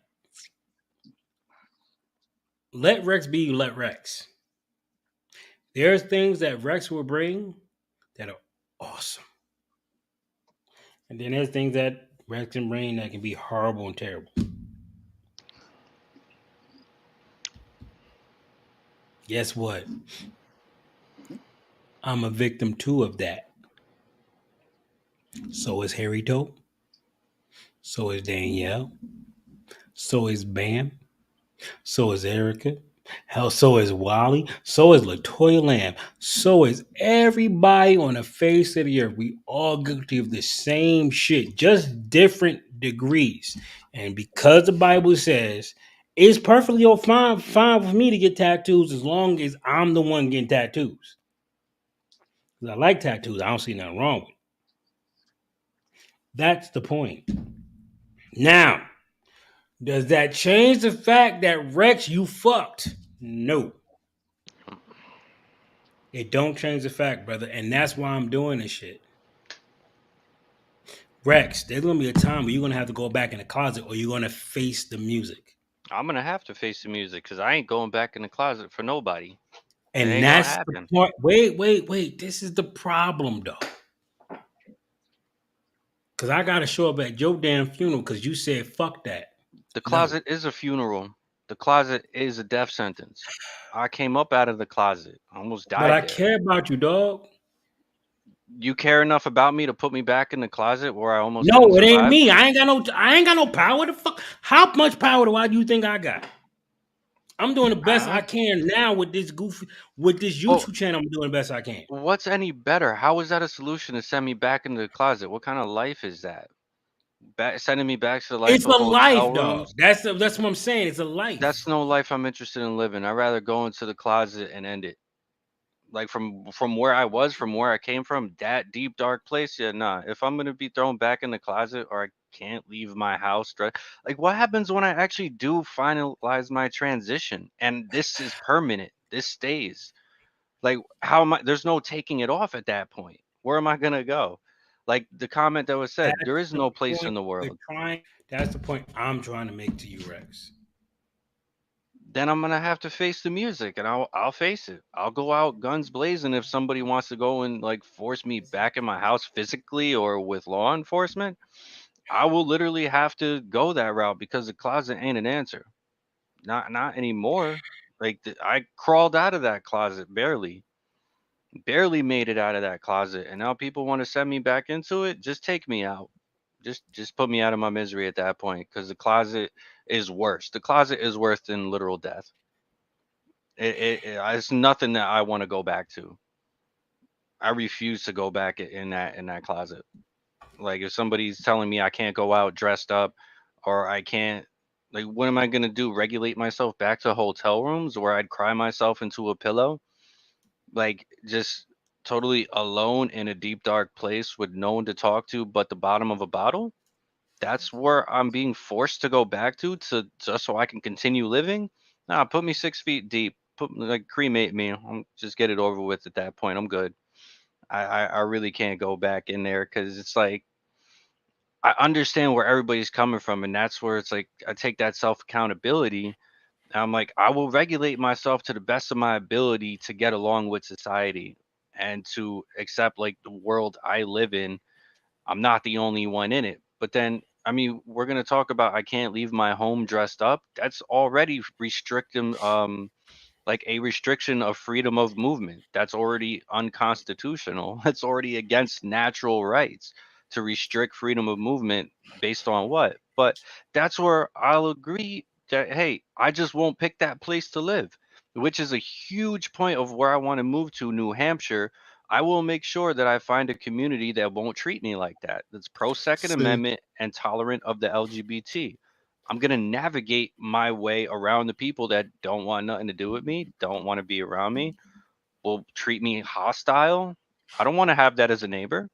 let Rex be let Rex. There's things that Rex will bring that are awesome. And then there's things that Rex can bring that can be horrible and terrible. Guess what? I'm a victim too of that. So is Harry Dope. So is Danielle. So is Bam. So is Erica. Hell, so is Wally. So is Latoya Lamb. So is everybody on the face of the earth. We all guilty of the same shit, just different degrees. And because the Bible says it's perfectly fine for me to get tattoos as long as I'm the one getting tattoos. Because I like tattoos. I don't see nothing wrong with it. That's the point. Now, does that change the fact that Rex, you fucked? No. It don't change the fact, brother. And that's why I'm doing this shit. Rex, there's gonna be a time where you're gonna have to go back in the closet or you're gonna face the music. I'm gonna have to face the music because I ain't going back in the closet for nobody. It And ain't gonna that's the happen. point. Wait. This is the problem though. Cause I gotta show up at your damn funeral because you said fuck that. The No. closet is a funeral. The closet is a death sentence. I came up out of the closet. I almost But died I there. care about you, dog. You care enough about me to put me back in the closet where I almost didn't No, it ain't survive? me. I ain't got no power. The fuck? How much power do you think I got? I'm doing the best I Huh? can now with this Well, YouTube channel. I'm doing the best I can. what's any better? How is that a solution to send me back into the closet? What kind of life is that? Sending me back to the life It's a of life, hotel dog. rooms? That's what I'm saying. It's a That's life. no life I'm interested in living. I'd rather go into the closet and end it. Like from where I was, from where I came from, that deep dark place. Yeah, nah. If I'm gonna be thrown back in the closet or I can't leave my house, like what happens when I actually do finalize my transition and this is permanent? This stays. Like how am I? There's no taking it off at that point. Where am I gonna go? Like the comment that was said, there That's is the no place in point the we're world. trying. That's the point I'm trying to make to you, Rex. Then I'm gonna have to face the music, and I'll face it. I'll go out guns blazing if somebody wants to go and like force me back in my house physically or with law enforcement. I will literally have to go that route because the closet ain't an answer. Not anymore. Like I crawled out of that closet barely made it out of that closet, and now people want to send me back into it. Just take me out. Just put me out of my misery at that point because the closet is worse. The closet is worse than literal death. It's nothing that I want to go back to. I refuse to go back in that closet. Like if somebody's telling me I can't go out dressed up or I can't Like, what am I gonna do? Regulate myself back to hotel rooms where I'd cry myself into a pillow? Like, just totally alone in a deep, dark place with no one to talk to but the bottom of a bottle? That's where I'm being forced to go back to just so I can continue living? Nah, put me 6 feet deep. Like, cremate me. Just get it over with at that point. I'm good. I really can't go back in there because it's like I understand where everybody's coming from, and that's where it's like I take that self accountability. I'm like, I will regulate myself to the best of my ability to get along with society and to accept like the world I live in. I'm not the only one in it. But then, I mean, we're gonna talk about I can't leave my home dressed up. That's already restricting like a restriction of freedom of movement. That's already unconstitutional. That's already against natural rights to restrict freedom of movement based on what? But that's where I'll agree that, hey, I just won't pick that place to live, which is a huge point of where I want to move to New Hampshire. I will make sure that I find a community that won't treat me like that, that's pro Second See, Amendment and tolerant of the LGBT. I'm gonna navigate my way around the people that don't want nothing to do with me, don't want to be around me, will treat me hostile. I don't want to have that as a neighbor.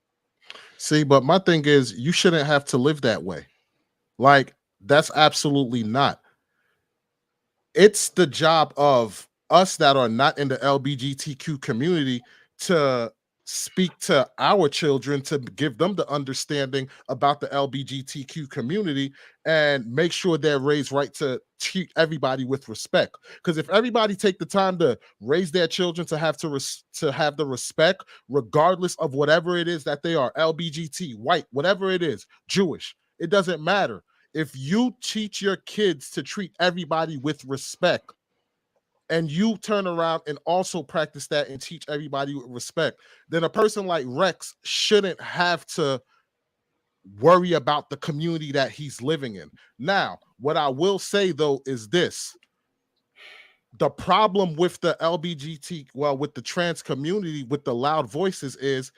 see, but my thing is, you shouldn't have to live that way. Like, that's absolutely not. It's the job of us that are not in the LGBTQ community to speak to our children to give them the understanding about the LGBTQ community and make sure they're raised right to treat everybody with respect. Because if everybody take the time to raise their children to have to have the respect, regardless of whatever it is that they are, LGBT, white, whatever it is, Jewish, it doesn't matter. If you teach your kids to treat everybody with respect and you turn around and also practice that and teach everybody with respect, then a person like Rex shouldn't have to worry about the community that he's living in. Now, what I will say though is this: the problem with the LGBT, well, with the trans community, with the loud voices, is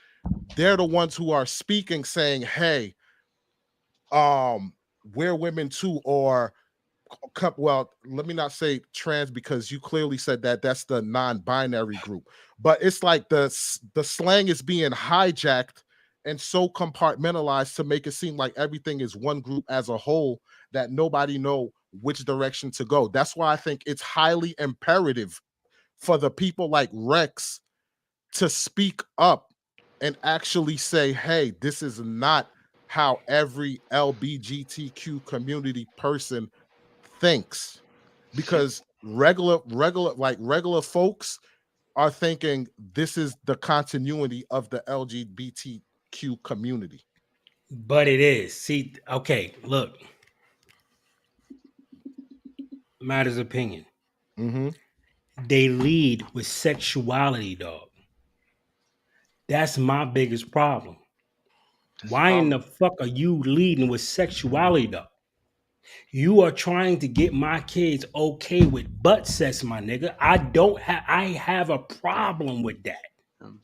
they're the ones who are speaking, saying, "Hey, we're women too," or well, let me not say trans because you clearly said that that's the non-binary group, but it's like the slang is being hijacked and so compartmentalized to make it seem like everything is one group as a whole that nobody know which direction to go. That's why I think it's highly imperative for the people like Rex to speak up and actually say, hey, this is not how every LGBTQ community person thinks, because regular folks are thinking this is the continuity of the LGBTQ community. But it is. See, okay, look, matters opinion. Mm-hmm. They lead with sexuality, dog. That's my biggest problem. That's the Why in problem. the fuck are you leading with sexuality, dog? You are trying to get my kids okay with butt sex, my nigga. I have a problem with that. Um,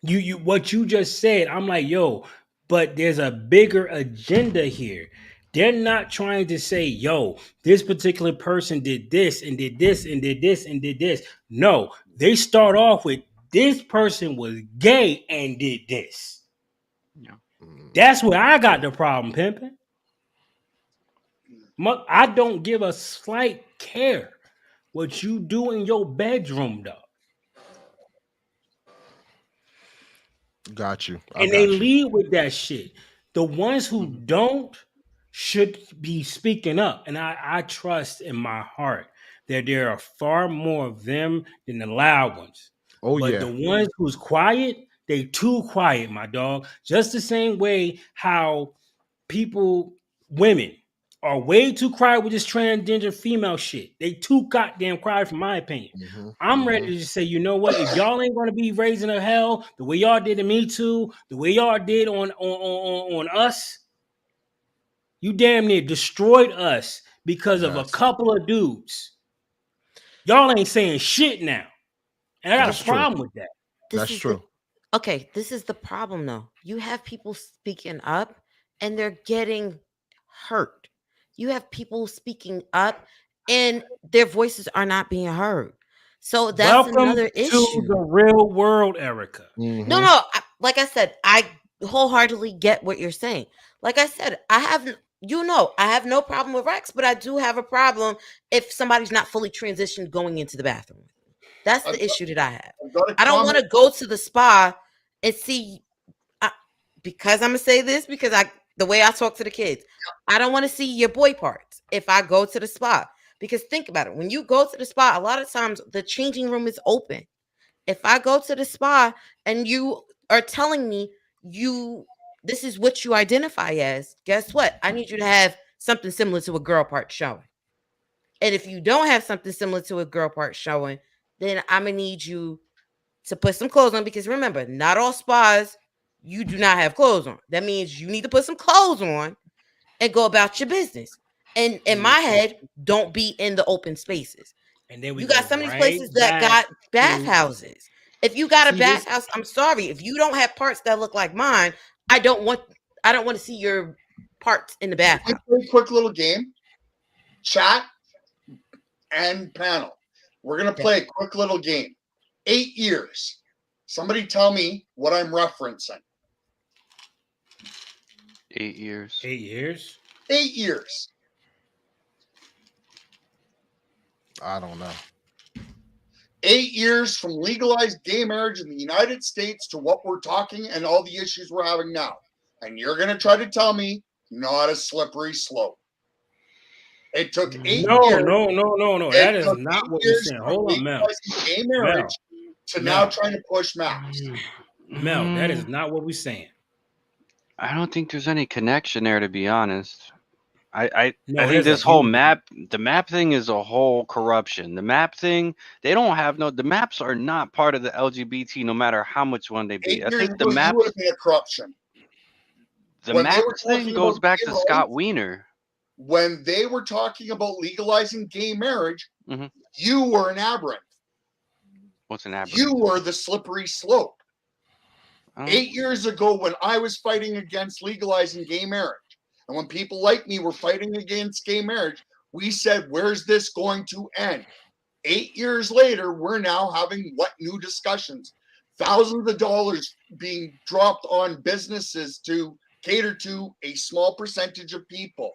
You what you just said, I'm like, yo, but there's a bigger agenda here. They're not trying to say, yo, this particular person did this and did this and did this and did this. No, they start off with this person was gay and did this. yeah. That's where I got the problem, pimping. I don't give a slight care what you do in your bedroom, though. Got you. I And they got you. lead with that shit. The ones who Mhm. don't should be speaking up. And I trust in my heart that there are far more of them than the loud ones. Oh But yeah. the ones who's quiet, they too quiet, my dog. Just the same way how people, women, are way too quiet with this transgender female shit. They too goddamn quiet, from my opinion. Mm-hmm. I'm ready Mm-hmm. to just say, you know what? If y'all ain't gonna be raising a hell the way y'all did to Me Too, the way y'all did on us, you damn near destroyed us because of a Yes, couple of dudes. Y'all ain't saying shit now, and I got that's a true. problem with that. This That's is the true. okay, this is the problem though. You have people speaking up and they're getting hurt. you have people speaking up and their voices are not being heard. So that's Welcome another to issue. the real world, Erica. No, no. Like I said, I wholeheartedly get what you're saying. Like I said, I have no problem with Rex, but I do have a problem if somebody's not fully transitioned going into the bathroom. That's the issue that I have. I've got a I don't want comment. to go to the spa and see, because I'm gonna say this because the way I talk to the kids, I don't want to see your boy parts if I go to the spa. Because think about it, when you go to the spa, a lot of times the changing room is open. If I go to the spa and you are telling me this is what you identify as, guess what? I need you to have something similar to a girl part showing. And if you don't have something similar to a girl part showing, then I'm gonna need you to put some clothes on, because remember, not all spas you do not have clothes on. That means you need to put some clothes on and go about your business. And in my head, don't be in the open spaces. And then we You go got some of these right places that back got bathhouses. If you got a See, this- bathhouse, I'm sorry. If you don't have parts that look like mine, I don't want to see your parts in the bathhouse. Play a quick little game. Chat and panel. We're gonna play a quick little game. 8 years. Somebody tell me what I'm referencing. 8 years. 8 years. 8 years. I don't know. 8 years from legalized gay marriage in the United States to what we're talking and all the issues we're having now. And you're going to try to tell me not a slippery slope. It took 8 years. No. That is not what we're saying. Hold on, Mel. Gay marriage to now trying to push maps. Mel, that is not what we're saying. I don't think there's any connection there, to be honest. I No, think there's a this whole huge- the map thing is a whole corruption. The map thing, they don't have the maps are not part of the LGBT, no matter how much one they 8 be. I years think the ago, you would maps, have been a corruption. the When they map were thing talking goes about back gay to rights, Scott Wiener. When they were talking about legalizing gay marriage, Mhm. you were an aberrant. What's an aberrant? You were the slippery slope. Oh. 8 years ago, when I was fighting against legalizing gay marriage, and when people like me were fighting against gay marriage, we said, where's this going to end? 8 years later, we're now having what new discussions? Thousands of dollars being dropped on businesses to cater to a small percentage of people.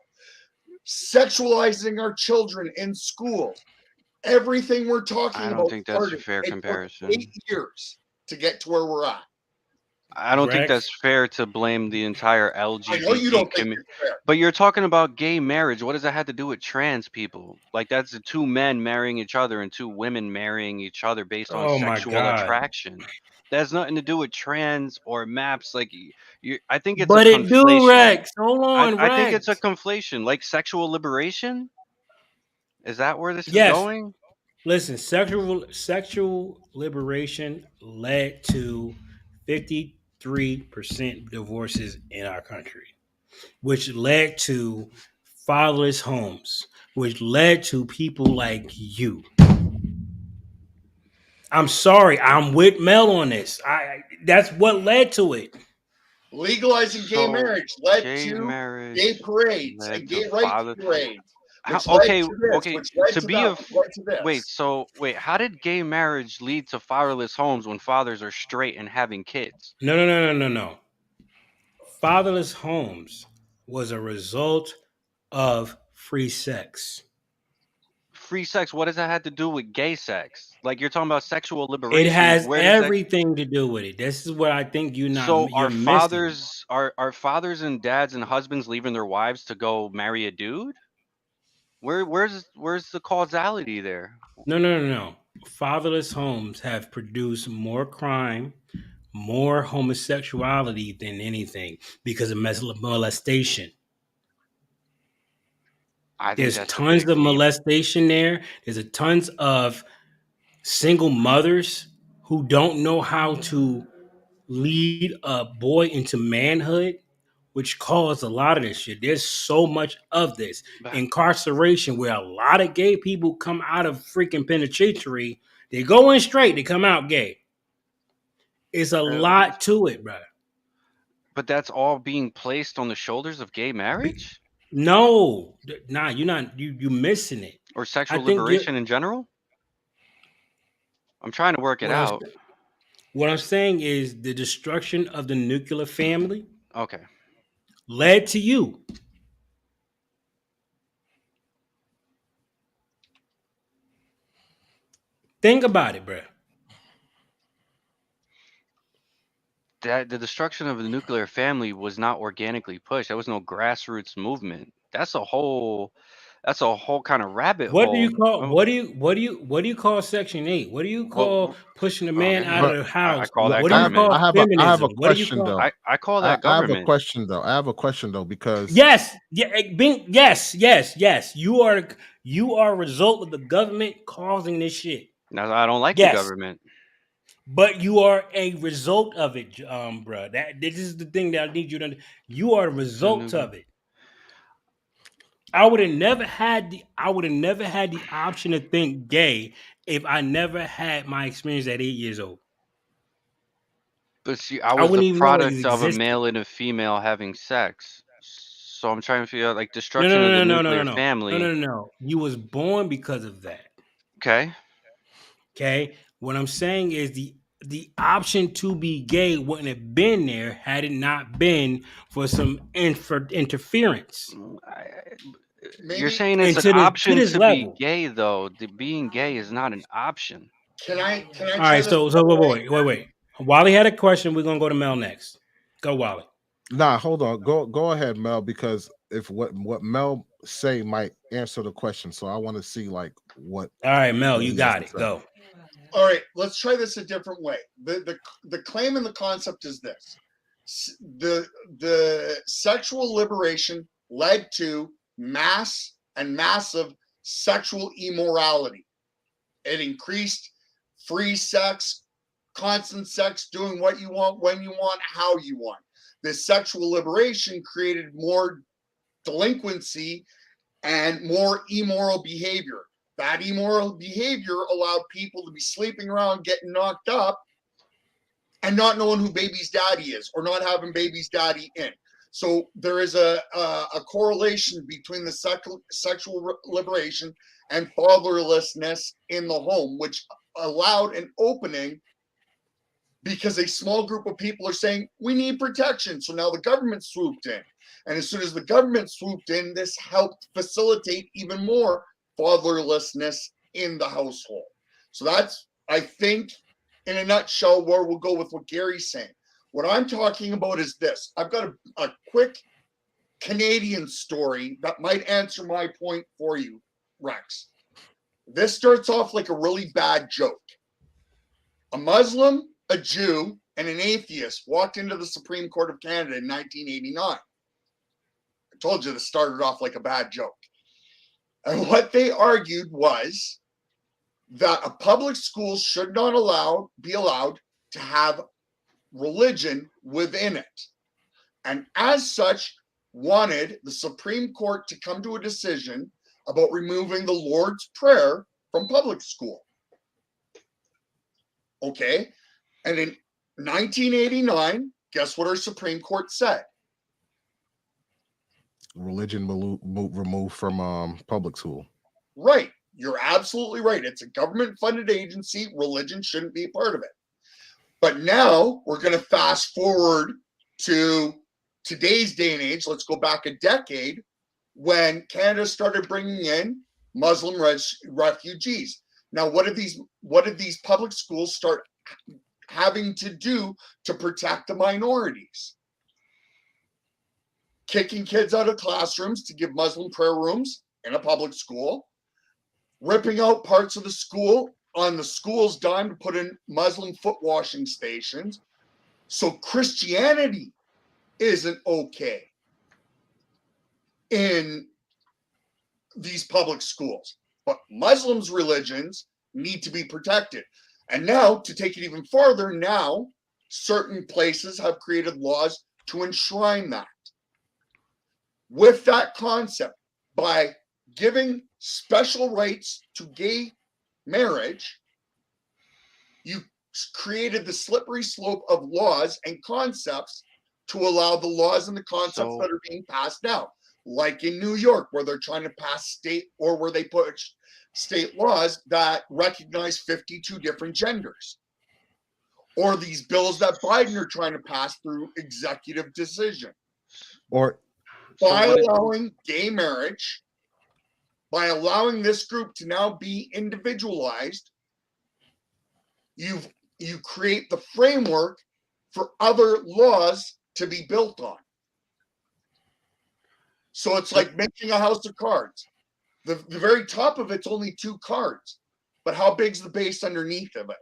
Sexualizing our children in schools. Everything we're talking I don't about think that's a started. fair It took comparison. 8 years to get to where we're at. I don't think Rex? that's fair to blame the entire I know you LGBT don't think community. it's fair. But you're talking about gay marriage. What does that have to do with trans people? Like, that's the two men marrying each other and two women marrying each other based on Oh my sexual God. attraction. That has nothing to do with trans or maps. Like, I think it's But a it do, conflation. Rex. Hold on, I think it's a Rex. conflation. Like sexual liberation. Is that where this is Yes. going? Listen, sexual liberation led to 53% divorces in our country, which led to fatherless homes, which led to people like you. I'm sorry, I'm with Mel on this. That's what led to it. Legalizing gay So, marriage led gay to marriage gay parades led and to gay rights father. parades, How, which led okay, to this, okay. which led To to be that, a which led to this. wait. How did gay marriage lead to fatherless homes when fathers are straight and having kids? No. Fatherless homes was a result of free sex. Free sex. What does that have to do with gay sex? Like you're talking about sexual It liberation. has Where does that? everything to do with it. This is what I think So you're missing. are fathers and dads and husbands leaving their wives to go marry a dude? Where's the causality there? No. Fatherless homes have produced more crime, more homosexuality than anything because of molestation. I think There's that's a tons big of leap. molestation there. There's a tons of single mothers who don't know how to lead a boy into manhood, which caused a lot of this shit. There's so much of this incarceration where a lot of gay people come out of freaking penitentiary. They go in straight, they come out gay. It's a lot to it, bro. But that's all being placed on the shoulders of gay marriage? No, nah, you're not. You missing it. Or I sexual think you. liberation in general? I'm trying to work it What I'm out. what I'm saying is the destruction of the nuclear family Okay. led to you. Think about it, bruh. That the destruction of the nuclear family was not organically pushed. There was no grassroots movement. That's a whole kind of rabbit What do you hole. call? Oh, What do you call Section 8? What do you call well, pushing a oh man out of man, But the I house? call that What do you government. call I have a feminism? What do you question call? though. I call that I have a government. question though. I have a question though because Yes, yeah, yes. You are a result of the government causing this shit. Now I don't like the Yes, government. but you are a result of it, bruh. That this is the thing that I need you to. You are a The result nuclear. of it. I would have never had the option to think gay if I never had my experience at 8 years old. But see, I I was the wouldn't even know it product of a existed. male and a female having sex. So I'm trying to figure out like No, no, destruction of the no, no, no, no, nuclear no, no, family. no, no, no. You was born because of that. Okay. Okay. What I'm saying is the option to be gay wouldn't have been there had it not been for some interference. You're Maybe saying And it's an to option this to be level. gay, though. Being gay is not an option. can I All try right, this so another way? wait. Wally had a question. We're gonna go to Mel next. Go, Wally. nah, hold on. Go ahead, Mel, because if what Mel say might answer the question. So I want to see like All right, Mel, what you he has got to it. say. Go. All right, let's try this a different way. The claim and the concept is this: the sexual liberation led to massive sexual immorality. It increased free sex, constant sex, doing what you want, when you want, how you want. This sexual liberation created more delinquency and more immoral behavior. That immoral behavior allowed people to be sleeping around, getting knocked up, and not knowing who baby's daddy is or not having baby's daddy in. So there is a correlation between the sexual liberation and fatherlessness in the home, which allowed an opening because a small group of people are saying we need protection. So now the government swooped in. And as soon as the government swooped in, this helped facilitate even more fatherlessness in the household. So that's, I think, in a nutshell, where we'll go with what Gary's saying. What I'm talking about is this. I've got a quick Canadian story that might answer my point for you, Rex. This starts off like a really bad joke. A Muslim, a Jew, and an atheist walked into the Supreme Court of Canada in 1989. I told you this started off like a bad joke. And what they argued was that a public school should not be allowed to have religion within it. And as such, wanted the Supreme Court to come to a decision about removing the Lord's Prayer from public school. Okay. And in 1989, guess what our Supreme Court said? Religion removed from public school. Right. You're absolutely right. It's a government funded agency. Religion shouldn't be a part of it. But now we're going to fast forward to today's day and age. Let's go back a decade when Canada started bringing in Muslim refugees. Now, what did these public schools start having to do to protect the minorities? Kicking kids out of classrooms to give Muslim prayer rooms in a public school, ripping out parts of the school on the school's dime to put in Muslim foot washing stations. So Christianity isn't okay in these public schools, but Muslims' religions need to be protected. And now, to take it even farther, now certain places have created laws to enshrine that. With that concept, by giving special rights to gay marriage, you created the slippery slope of laws and concepts to allow the laws and the concepts that are being passed now. like in New York, where they're trying to pass state, or where they put state laws that recognize 52 different genders, or these bills that Biden are trying to pass through executive decision. Or By what allowing gay marriage, by allowing this group to now be individualized, you create the framework for other laws to be built on. So it's like making a house of cards. The very top of it's only 2 cards, but how big's the base underneath of it?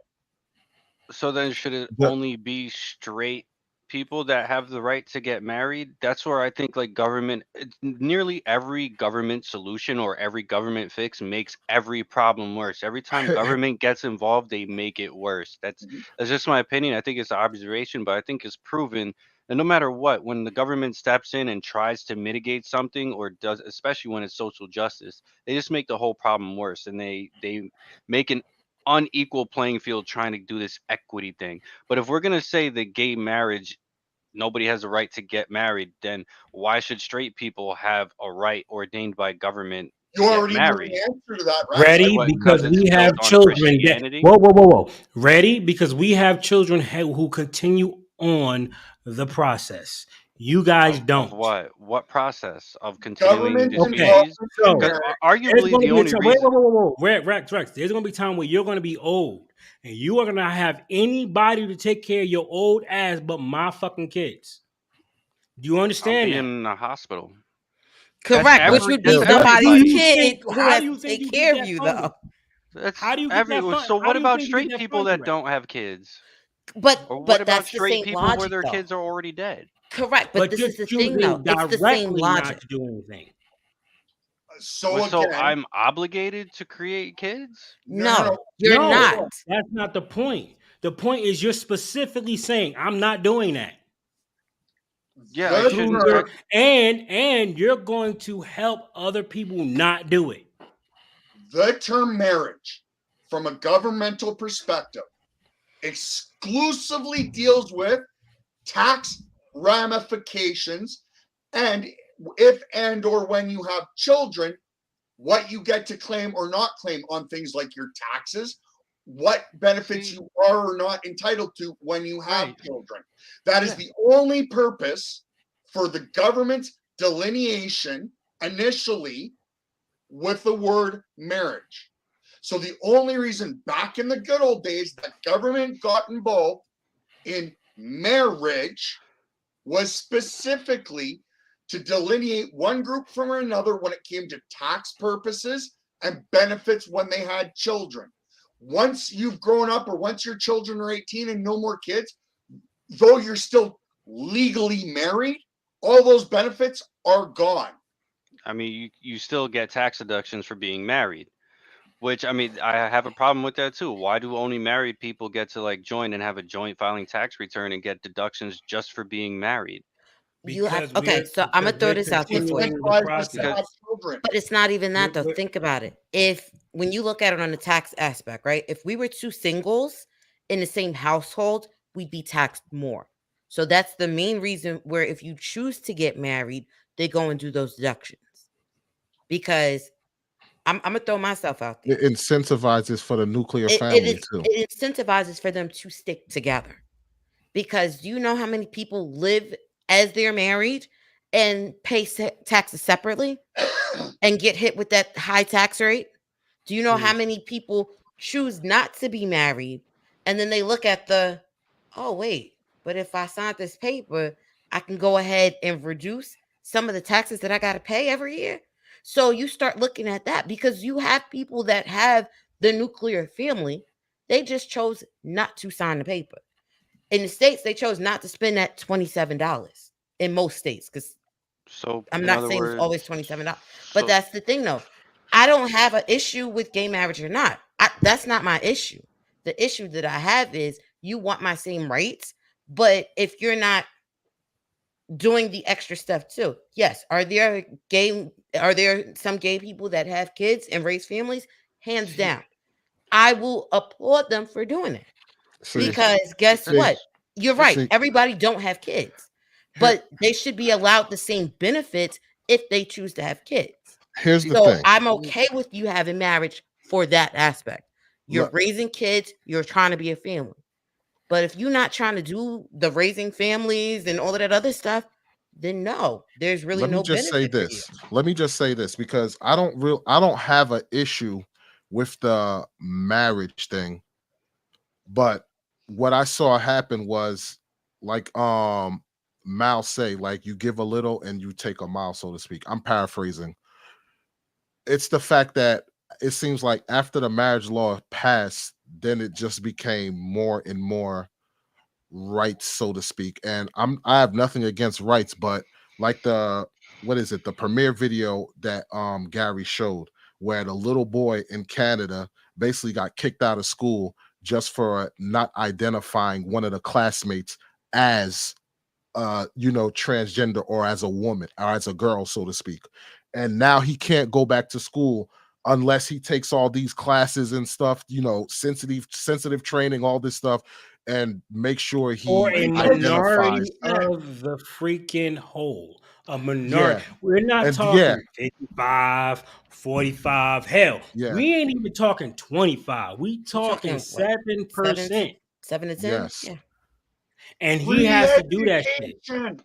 So then should it The- only be straight people that have the right to get married? That's where I think like nearly every government solution or every government fix makes every problem worse. Every time government gets involved, they make it worse. That's just my opinion. I think it's an observation, but I think it's proven that no matter what, when the government steps in and tries to mitigate something or does, especially when it's social justice, they just make the whole problem worse, and they make an unequal playing field trying to do this equity thing. But if we're gonna say that gay marriage, nobody has a right to get married, then why should straight people have a right ordained by government You to get already know married? the answer to that, right? Ready? What, Because because it's we have built on children that. Christianity? Whoa. Ready? Because we have children who continue on the process. You guys Of don't. what? What process of continuing Government the Okay. involvement species? So in Because marriage. there's arguably going to the be a only time. Wait, reason. whoa. Rex. There's going to be a time where you're going to be old, and you are going to have anybody to take care of your old ass but my fucking kids. Do you I'll understand be that? in a hospital. Correct, which would be That's What do somebody's everybody. you kid think? who How has do you to think take you care get of that you, funding? though. That's How do you get that everyone. fund? So How what do you about think you get straight that people that funding? don't have kids? But Or what about that's the straight same people where logic, their though. kids are already dead? Correct, but But this you're is the thing, though. choosing It's the same directly not logic. to do anything. So So again, I'm obligated to create kids? No, you're No, not. that's not the point. The point is you're specifically saying I'm not doing that. Yeah, I The Through shouldn't. your and you're going to help other people not do it. The term marriage, from a governmental perspective, exclusively deals with tax ramifications, and if and or when you have children, what you get to claim or not claim on things like your taxes, what benefits See, you are or not entitled to when you have right. children. That is Yeah. the only purpose for the government's delineation initially with the word marriage. So the only reason back in the good old days that government got involved in marriage was specifically to delineate one group from another when it came to tax purposes and benefits when they had children. Once you've grown up or once your children are 18 and no more kids, though you're still legally married, all those benefits are gone. I mean, you still get tax deductions for being married, which I mean, I have a problem with that too. Why do only married people get to like join and have a joint filing tax return and get deductions just for being married? You have Because we're so I'm gonna throw we're this out there for you. continuing the Incentivized to process. have children. But it's not even that, though. We're- Think about it. If when you look at it on the tax aspect, right? If we were two singles in the same household, we'd be taxed more. So that's the main reason where if you choose to get married, they go and do those deductions. Because I'm gonna throw myself out there. It incentivizes for the nuclear It family is too. it incentivizes for them to stick together. Because do you know how many people live as they're married and pay taxes separately and get hit with that high tax rate? Do you know how many people choose not to be married and then they look at oh, wait, but if I sign this paper, I can go ahead and reduce some of the taxes that I got to pay every year? So you start looking at that because you have people that have the nuclear family. They just chose not to sign the paper. In the States, they chose not to spend that $27 in most states because So I'm in not other saying it's words, always $27. But so that's the thing, though. I don't have an issue with gay marriage or not. That's not my issue. The issue that I have is you want my same rights, but if you're not doing the extra stuff too. Yes, are there some gay people that have kids and raise families? Hands down. I will applaud them for doing it. See, Because guess see, what? You're right. see, Everybody don't have kids, but they should be allowed the same benefits if they choose to have kids. Here's the So thing. I'm okay with you having marriage for that aspect. You're Look, raising kids, you're trying to be a family. But if you're not trying to do the raising families and all of that other stuff, then no, there's really let me no just say benefit for you. this. Let me just say this because I don't have an issue with the marriage thing, but what I saw happen was like Mal say, like you give a little and you take a mile, so to speak. I'm paraphrasing. It's the fact that it seems like after the marriage law passed, then it just became more and more rights, so to speak. And I have nothing against rights, but like the what is it, the premiere video that Gary showed, where the little boy in Canada basically got kicked out of school just for not identifying one of the classmates as transgender or as a woman or as a girl, so to speak. And now he can't go back to school unless he takes all these classes and stuff, sensitive training, all this stuff, and make sure For he a identifies. minority of the freaking whole. A minority. Yeah. We're not And yeah, talking 55, 45. Hell, yeah, we ain't even talking 25. We You're talking talking what? 7%. 7 to 10? yes. Yeah. And he Free has to do that shit education.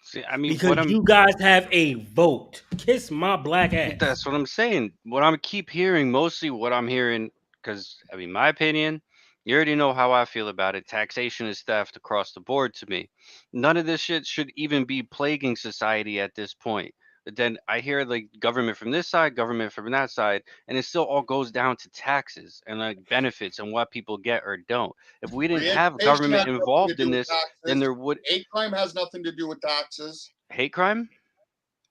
See, I mean, because you guys have a vote. Kiss my black ass. that's what I'm saying. What I'm keep hearing, mostly what I'm hearing, because I mean, my opinion, you already know how I feel about it. Taxation is theft across the board to me. None of this shit should even be plaguing society at this point. But then I hear like government from this side, government from that side, and it still all goes down to taxes and like benefits and what people get or don't. If we didn't Free have education government has nothing to involved do in with this, then taxes. there would Hate crime has nothing to do with taxes. hate crime.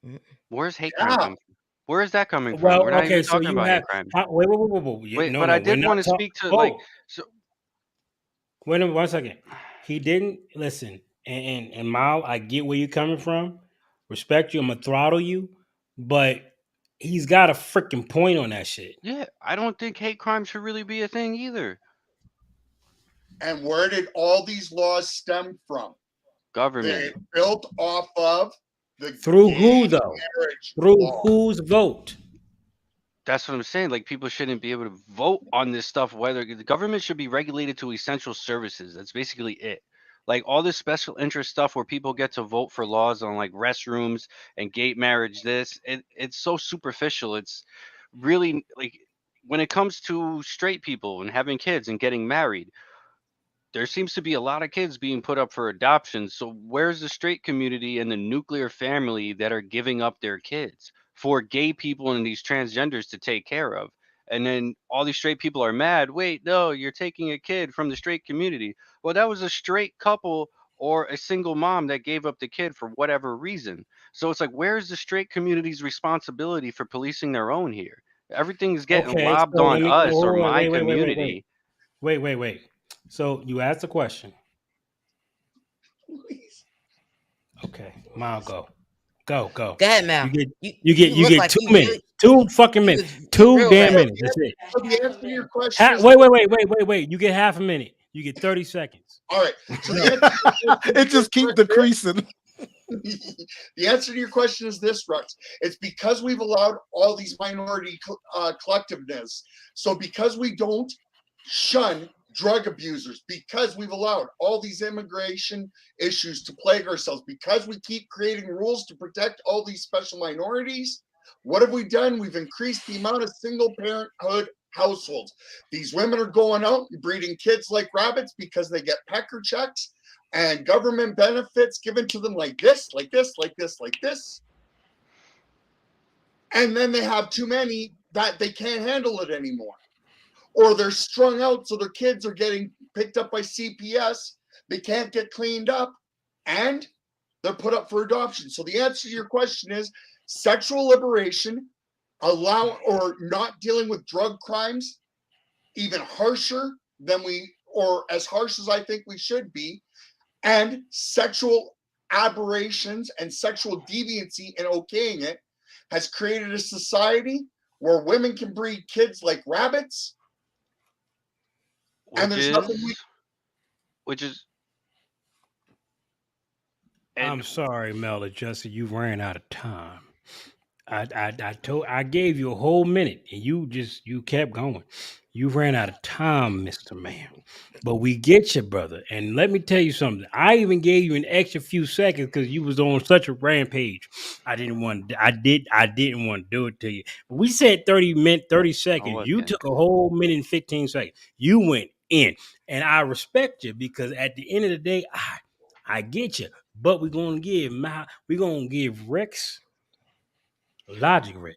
Mm. Where's hate crime Yeah. come from? Where is that coming from? Well, We're not okay, even so talking you about hate have crime. wait. Wait, No, but I no, we're did not want to talking. speak to like Oh, so wait a minute, 1 second. He didn't listen. And Mal, I get where you're coming from. Respect you. I'm gonna throttle you, but he's got a freaking point on that shit. yeah, I don't think hate crime should really be a thing either. And where did all these laws stem from? They Government. built off of the Through gay who though? marriage Through law. whose vote? That's what I'm saying. Like people shouldn't be able to vote on this stuff. Whether the government should be regulated to essential services. That's basically it. Like all this special interest stuff where people get to vote for laws on like restrooms and gay marriage. It's so superficial. It's really like when it comes to straight people and having kids and getting married, there seems to be a lot of kids being put up for adoption. So where's the straight community and the nuclear family that are giving up their kids for gay people and these transgenders to take care of? And then all these straight people are mad. Wait, no, you're taking a kid from the straight community. Well, that was a straight couple or a single mom that gave up the kid for whatever reason. So it's like, where's the straight community's responsibility for policing their own here? Everything's getting Okay, lobbed so on let me us or hold on, my wait. community. Wait. So you asked a question. Okay, Mal, go. Go ahead, Mal. You look get like 2 you minutes. really, 2 fucking you minutes. was 2 real damn ready. minutes. That's it. So the answer to your question is Wait. You get half a minute. You get 30 seconds. all right. So the answer to your question It just keep decreasing. the answer to your question is this, Rux. It's because we've allowed all these minority collectiveness. So because we don't shun drug abusers, because we've allowed all these immigration issues to plague ourselves, because we keep creating rules to protect all these special minorities, what have we done? We've increased the amount of single parenthood households. These women are going out and breeding kids like rabbits because they get pecker checks and government benefits given to them like this. And then they have too many that they can't handle it anymore. Or they're strung out, so their kids are getting picked up by CPS. They can't get cleaned up, and they're put up for adoption. So the answer to your question is sexual liberation, allow or not dealing with drug crimes, even harsher than or as harsh as I think we should be, and sexual aberrations and sexual deviancy and okaying it has created a society where women can breed kids like rabbits. And Which there's nothing is which is And I'm sorry, Mel Justin, you ran out of time. I gave you a whole minute and you kept going. You ran out of time, Mr. Man. But we get you, brother. And let me tell you something. I even gave you an extra few seconds because you was on such a rampage. I didn't want to do it to you. But we said 30 I'll seconds. look You in. took a whole minute and 15 seconds. You went in. And I respect you because at the end of the day, I get you. But we're gonna give Rex Logic Rex.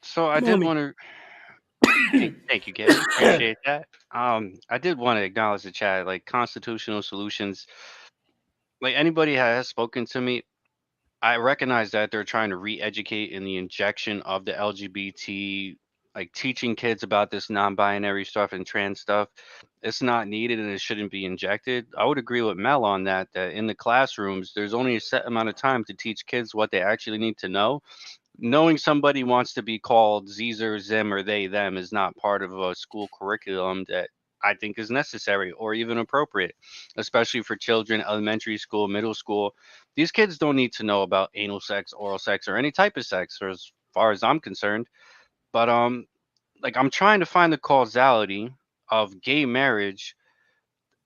So I Come did on, me. want to thank you, Gary. Appreciate that. I did want to acknowledge the chat, like constitutional solutions. Like anybody has spoken to me, I recognize that they're trying to re-educate in the injection of the LGBT, like teaching kids about this non-binary stuff and trans stuff. It's not needed and it shouldn't be injected. I would agree with Mel on that. That in the classrooms, there's only a set amount of time to teach kids what they actually need to know. Knowing somebody wants to be called Z's or Zim or they them is not part of a school curriculum that I think is necessary or even appropriate, especially for children, elementary school, middle school. These kids don't need to know about anal sex, oral sex, or any type of sex, or as far as I'm concerned. But like I'm trying to find the causality of gay marriage.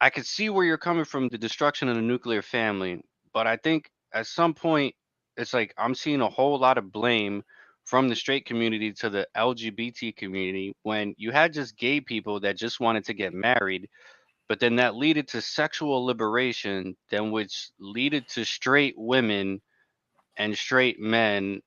I could see where you're coming from, the destruction of the nuclear family, but I think at some point it's like I'm seeing a whole lot of blame from the straight community to the LGBT community when you had just gay people that just wanted to get married, but then that leaded to sexual liberation, then which leaded to straight women and straight men.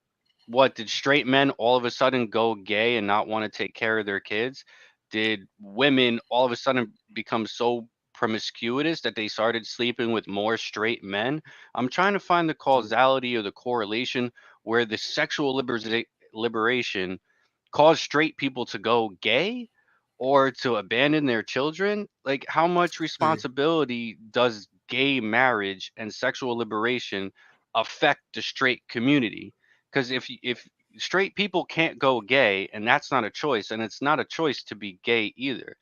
What did straight men all of a sudden go gay and not want to take care of their kids? Did women all of a sudden become so promiscuous that they started sleeping with more straight men? I'm trying to find the causality or the correlation where the sexual liberation cause straight people to go gay or to abandon their children? Like, how much See, responsibility does gay marriage and sexual liberation affect the straight community? Because if straight people can't go gay, and that's not a choice, and it's not a choice to be gay either.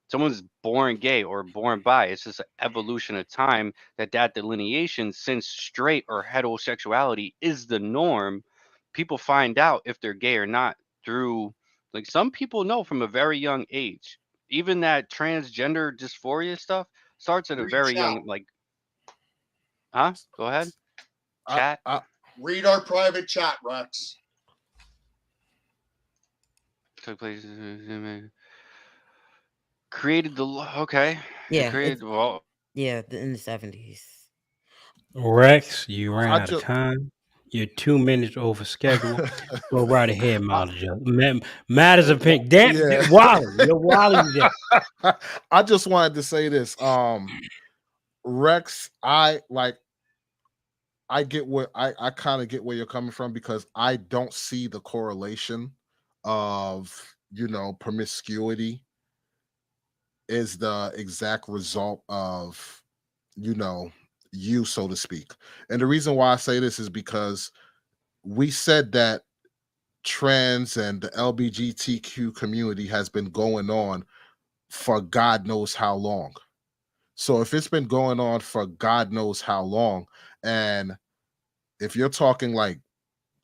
Someone's born gay or born bi. It's just an evolution of time that delineation, since straight or heterosexuality is the norm, people find out if they're gay or not through, like, some people know from a very young age. Even that transgender dysphoria stuff starts at a Read very chat. young, like, huh? Go ahead. I, Chat. I, Read our private chat, Rex. Took place. Created the okay. It Yeah, created it's well. in the 70s. Rex, you ran I out of just, time. You're 2 minutes over schedule. Go right ahead, Matters of opinion. Damn, yeah. Wally, your Wally's there. I just wanted to say this. Rex, I get where I kind of get where you're coming from because I don't see the correlation of promiscuity is the exact result of you know you, so to speak. And the reason why I say this is because we said that trans and the LGBTQ community has been going on for God knows how long. So if it's been going on for God knows how long, and if you're talking like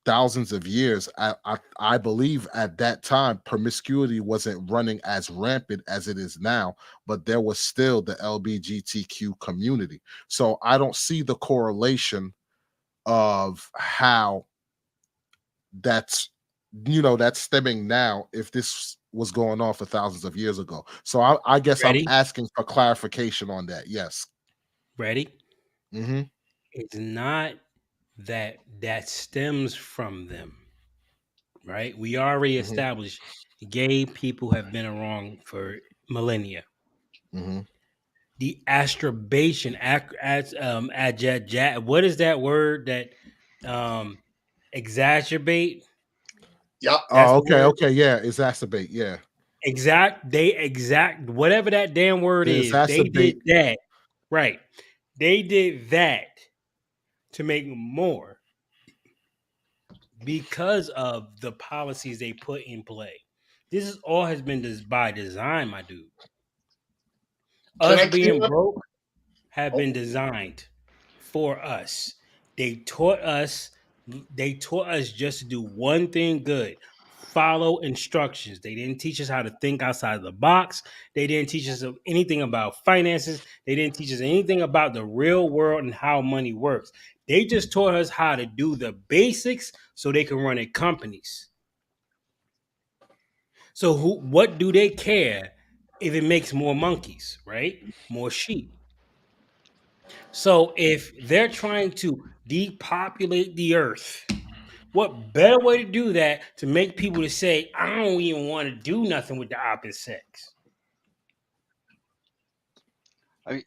thousands of years, I believe at that time promiscuity wasn't running as rampant as it is now, but there was still the LGBTQ community. So I don't see the correlation of how that's that's stemming now if this was going on for thousands of years ago. So I guess I'm Ready? asking for clarification on that. Yes. Ready? Hmm. It's not that stems from them, right? We already Hmm. established gay people have been around for millennia. Hmm. The astrobation, what is that word that um exacerbate? Yep. That's Oh, the okay, word. okay, yeah, exacerbate, yeah. Exact whatever that damn word The is. They did exacerbate. that. Right. They did that to make more because of the policies they put in play. This is all has been by design, my dude. Can Us I clear being up? broke have Oh, been designed. for us. They taught us they taught us just to do one thing good. Follow instructions. They didn't teach us how to think outside the box. They didn't teach us anything about finances. They didn't teach us anything about the real world and how money works. They just taught us how to do the basics so they can run their companies. So what do they care if it makes more monkeys, right? More sheep. So if they're trying to depopulate the earth, what better way to do that to make people to say, I don't even want to do nothing with the opposite sex?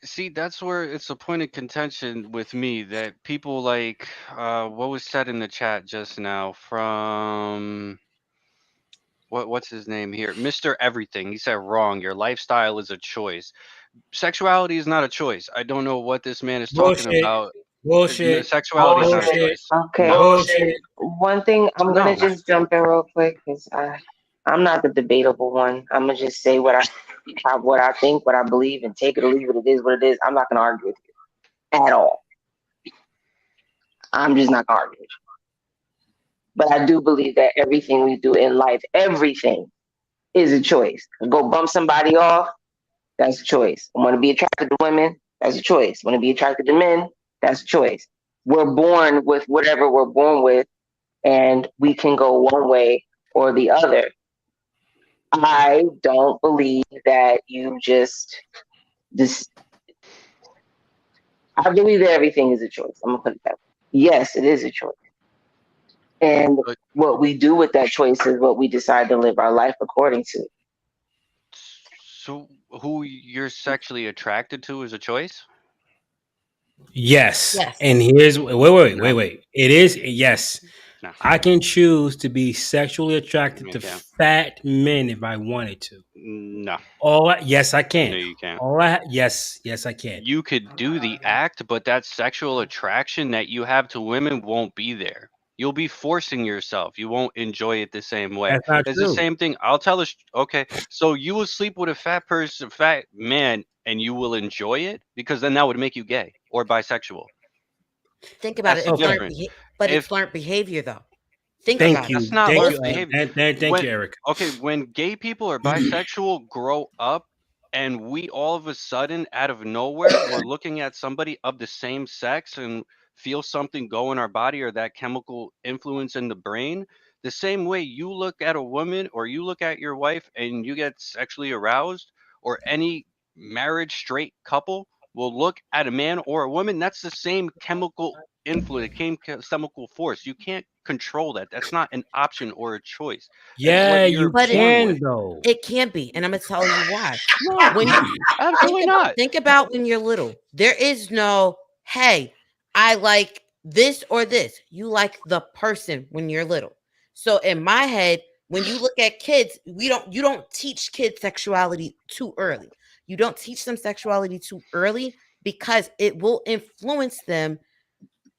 See, that's where it's a point of contention with me that people like what was said in the chat just now from what's his name here? Mr. Everything. He said wrong. Your lifestyle is a choice. Sexuality is not a choice. I don't know what this man is talking Bullshit. about. Bullshit. Sexuality is not a Bullshit. choice. Okay. No. Bullshit. One thing I'm gonna No. just jump in real quick because I'm not the debatable one. I'm gonna just say what I think, what I believe, and take it or leave it. It is what it is. I'm not gonna argue with you at all. I'm just not gonna argue with you. But I do believe that everything we do in life, everything is a choice. Go bump somebody off, that's a choice. I want to be attracted to women, that's a choice. Want to be attracted to men, that's a choice. We're born with whatever we're born with, and we can go one way or the other. I don't believe that you just. I believe that everything is a choice. I'm gonna put it that way. Yes, it is a choice, and But what we do with that choice is what we decide to live our life according to. so who you're sexually attracted to is a choice? Yes. Yes. And here's No. wait. It is yes. No. I can choose to be sexually attracted You to can't. fat men if I wanted to. No. Yes, I No, can. you can't. Yes, I can. You could do the act, but that sexual attraction that you have to women won't be there. You'll be forcing yourself. You won't enjoy it the same way. That's not It's the true. same thing. I'll tell us, okay, so you will sleep with a fat person, fat man, and you will enjoy it because then that would make you gay or bisexual. Think about That's it. the It's Okay. learned difference. but it's If learned behavior though. Think Thank about it. that's you. not Thank learned you. Most behavior. Thank When you, Eric. okay, when gay people or bisexual grow up and we all of a sudden out of nowhere we're looking at somebody of the same sex and feel something go in our body or that chemical influence in the brain, the same way you look at a woman or you look at your wife and you get sexually aroused, or any marriage straight couple will look at a man or a woman, that's the same chemical influence, chemical force. You can't control that. That's not an option or a choice. That's what Yeah, you're you but born can with. though. it can be, and I'm gonna tell you why. No, When you absolutely not. think about when you're little, there is no, hey, I like this or this. You like the person when you're little. So in my head, when you look at kids, you don't teach kids sexuality too early. You don't teach them sexuality too early because it will influence them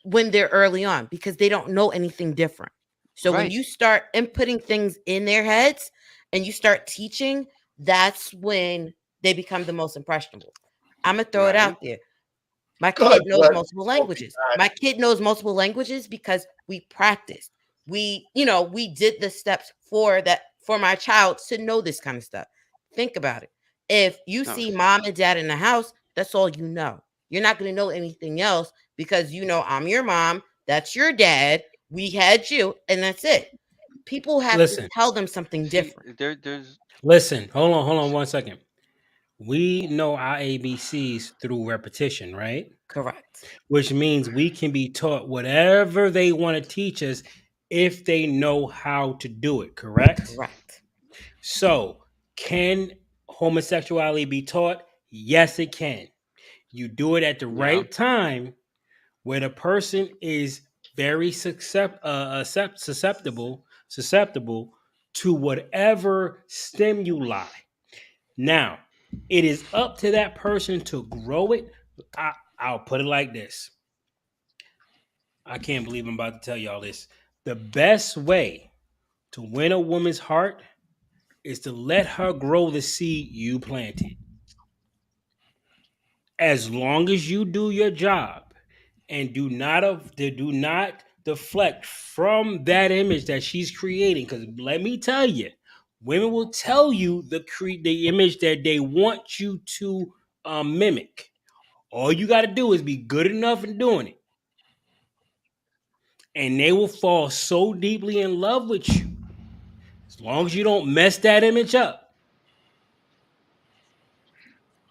when they're early on because they don't know anything different. So when Right, you start inputting things in their heads and you start teaching, that's when they become the most impressionable. I'm gonna throw it right. out there. My God kid knows bless multiple smoking languages. that. My kid knows multiple languages because we practiced. We did the steps for that for my child to know this kind of stuff. Think about it. If you No, see mom and dad in the house, that's all you know. You're not going to know anything else because I'm your mom, that's your dad, we had you, and that's it. People have to Listen, tell them something see, different. there's listen. Hold on 1 second. We know our ABCs through repetition, right? Correct. Which means we can be taught whatever they want to teach us if they know how to do it, correct? Correct. So, can homosexuality be taught? Yes, it can. You do it at the yeah, right time where the person is very susceptible to whatever stimuli. Now, it is up to that person to grow it. I'll put it like this. I can't believe I'm about to tell y'all this. The best way to win a woman's heart is to let her grow the seed you planted. As long as you do your job and do not deflect from that image that she's creating. Because let me tell you, women will tell you the image that they want you to mimic. All you got to do is be good enough in doing it, and they will fall so deeply in love with you. As long as you don't mess that image up,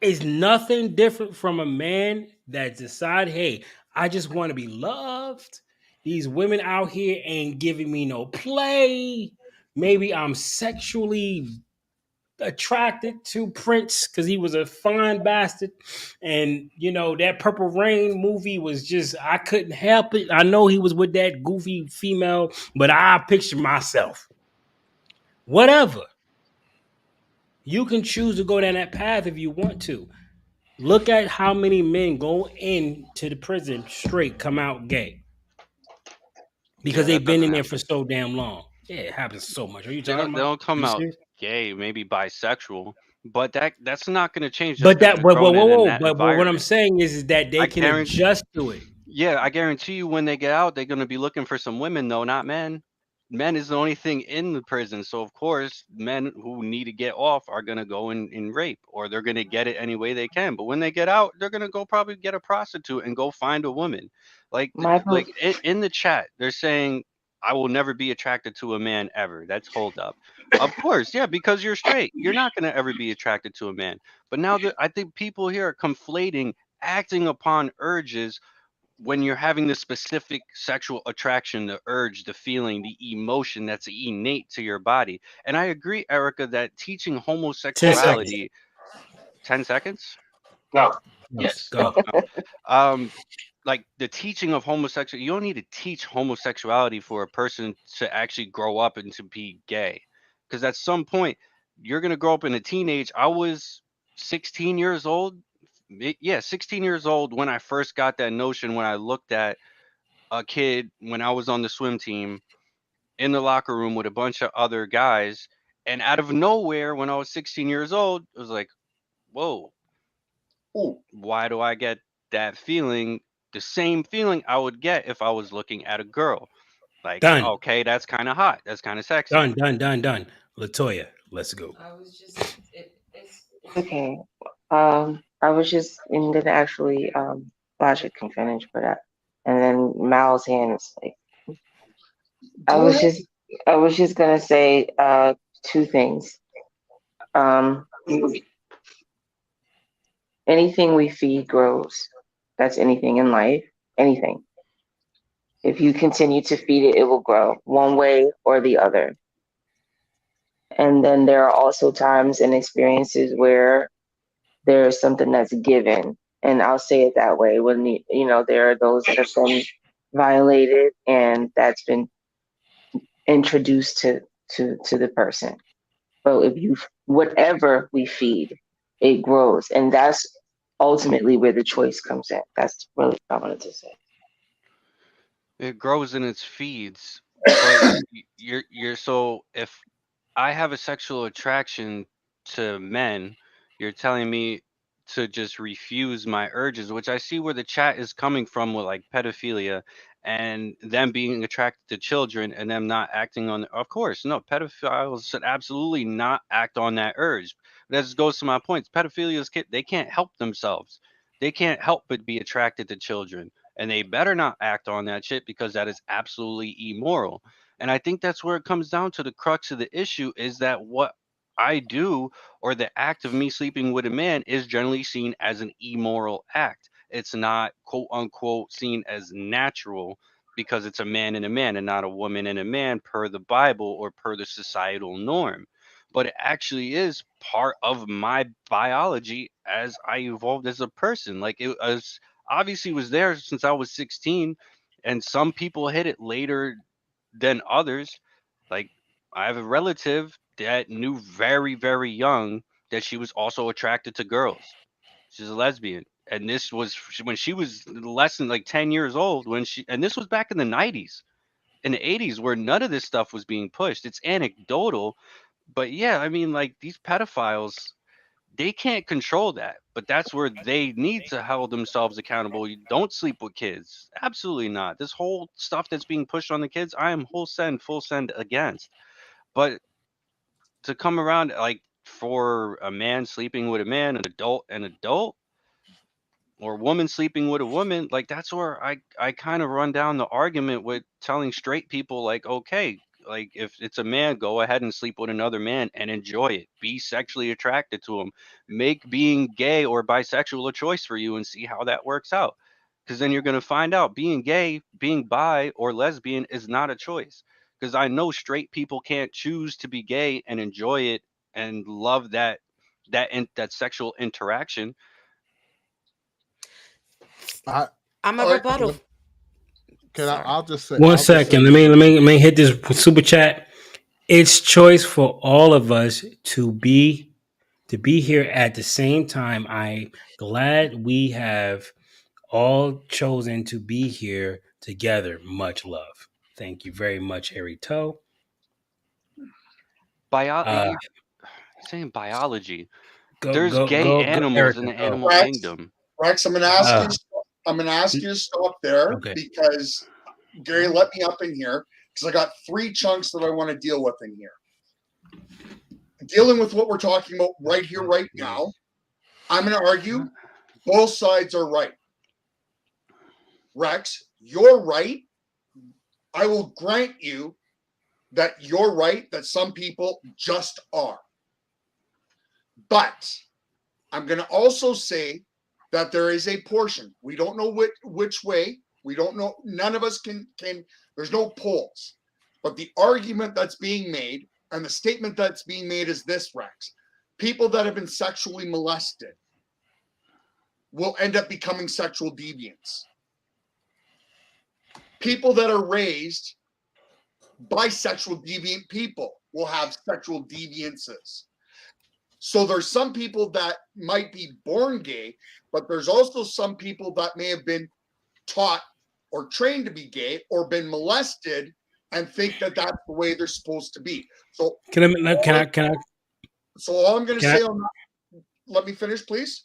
it's nothing different from a man that decide, hey, I just want to be loved. These women out here ain't giving me no play. Maybe I'm sexually attracted to Prince because he was a fine bastard. And that Purple Rain movie was just, I couldn't help it. I know he was with that goofy female, but I picture myself. Whatever. You can choose to go down that path if you want to. Look at how many men go into the prison straight, come out gay because Yeah, that they've been doesn't in there for happen. so damn long. Yeah, it happens so much. Are you They talking don't they about? don't Are come you out serious? gay, maybe bisexual, but that's not going to change just But because that, they're but whoa, thrown whoa, in whoa. that But what I'm environment. saying is that they I can guarantee. adjust to it. Yeah, I guarantee you when they get out, they're going to be looking for some women, though, not men. Men is the only thing in the prison. So, of course, men who need to get off are going to go and rape, or they're going to get it any way they can. But when they get out, they're going to go probably get a prostitute and go find a woman. Michael, In the chat, they're saying, I will never be attracted to a man ever. That's hold up. Of course, yeah, because you're straight. You're not going to ever be attracted to a man. But now that I think people here are conflating acting upon urges when you're having the specific sexual attraction, the urge, the feeling, the emotion that's innate to your body. And I agree, Erica, that teaching 10 seconds. homosexuality, 10 seconds? no. Yes, Yes. go. Um, like the teaching of homosexual, you don't need to teach homosexuality for a person to actually grow up and to be gay. Because at some point, you're going to grow up in a teenage. I was 16 years old. Yeah, 16 years old when I first got that notion when I looked at a kid when I was on the swim team in the locker room with a bunch of other guys. And out of nowhere, when I was 16 years old, it was like, whoa, Ooh, why do I get that feeling? The same feeling I would get if I was looking at a girl. Like, Done, okay, that's kind of hot. That's kind of sexy. done. Latoya, let's go. I was just it's Okay. I was just in gonna actually Logic can finish, but and then Mal's hand is like I go was ahead. just I was just gonna say two things. Um, anything we feed grows. That's anything in life. Anything. If you continue to feed it, it will grow one way or the other. And then there are also times and experiences where there is something that's given. And I'll say it that way. When there are those that have been violated and that's been introduced to the person. But if you whatever we feed, it grows. And that's ultimately where the choice comes in. That's really what I wanted to say. It grows in its feeds, but you're so if I have a sexual attraction to men, you're telling me to just refuse my urges, which I see where the chat is coming from with like pedophilia and them being attracted to children and them not acting on. Of course, no, pedophiles should absolutely not act on that urge. That just goes to my points. Pedophilia's kid, they can't help themselves. They can't help but be attracted to children, and they better not act on that shit because that is absolutely immoral. And I think that's where it comes down to the crux of the issue is that what I do or the act of me sleeping with a man is generally seen as an immoral act. It's not quote unquote seen as natural because it's a man and a man and not a woman and a man per the Bible or per the societal norm. But it actually is part of my biology as I evolved as a person. Like it was obviously was there since I was 16, and some people hit it later than others. Like I have a relative that knew very, very young that she was also attracted to girls. She's a lesbian. And this was when she was less than like 10 years old and this was back in the 90s, in the 80s where none of this stuff was being pushed. It's anecdotal, but yeah, I mean like these pedophiles, they can't control that, but that's where they need to hold themselves accountable. You don't sleep with kids. Absolutely not. This whole stuff that's being pushed on the kids, I am full send against. But to come around like for a man sleeping with a man, an adult, or a woman sleeping with a woman, like that's where I kind of run down the argument with telling straight people like, okay, like if it's a man, go ahead and sleep with another man and enjoy it. Be sexually attracted to him. Make being gay or bisexual a choice for you and see how that works out. Because then you're going to find out being gay, being bi or lesbian is not a choice. Because I know straight people can't choose to be gay and enjoy it and love that sexual interaction. I I'm a All right. rebuttal. can I? Sorry. I'll just say. One I'll just say second. this. Let me hit this super chat. It's choice for all of us to be here at the same time. I'm glad we have all chosen to be here together. Much love. Thank you very much, Harry Toe. Uh, You're saying biology. go There's go gay go go, animals in Erica. the Go. animal Rex, kingdom. Rex, I'm gonna ask you. Uh, I'm gonna ask you to stop there okay. because Gary let me up in here because I got 3 chunks that I want to deal with in here. Dealing with what we're talking about right here, right now, I'm going to argue both sides are right. Rex, you're right. I will grant you that you're right, that some people just are. But I'm going to also say that there is a portion. We don't know which way. We don't know. None of us can. There's no polls. But the argument that's being made and the statement that's being made is this, Rex. People that have been sexually molested will end up becoming sexual deviants. People that are raised by sexual deviant people will have sexual deviances. So there's some people that might be born gay, but there's also some people that may have been taught or trained to be gay or been molested and think that that's the way they're supposed to be. So Can I? So all I'm going to Can I? say on that, let me finish, please.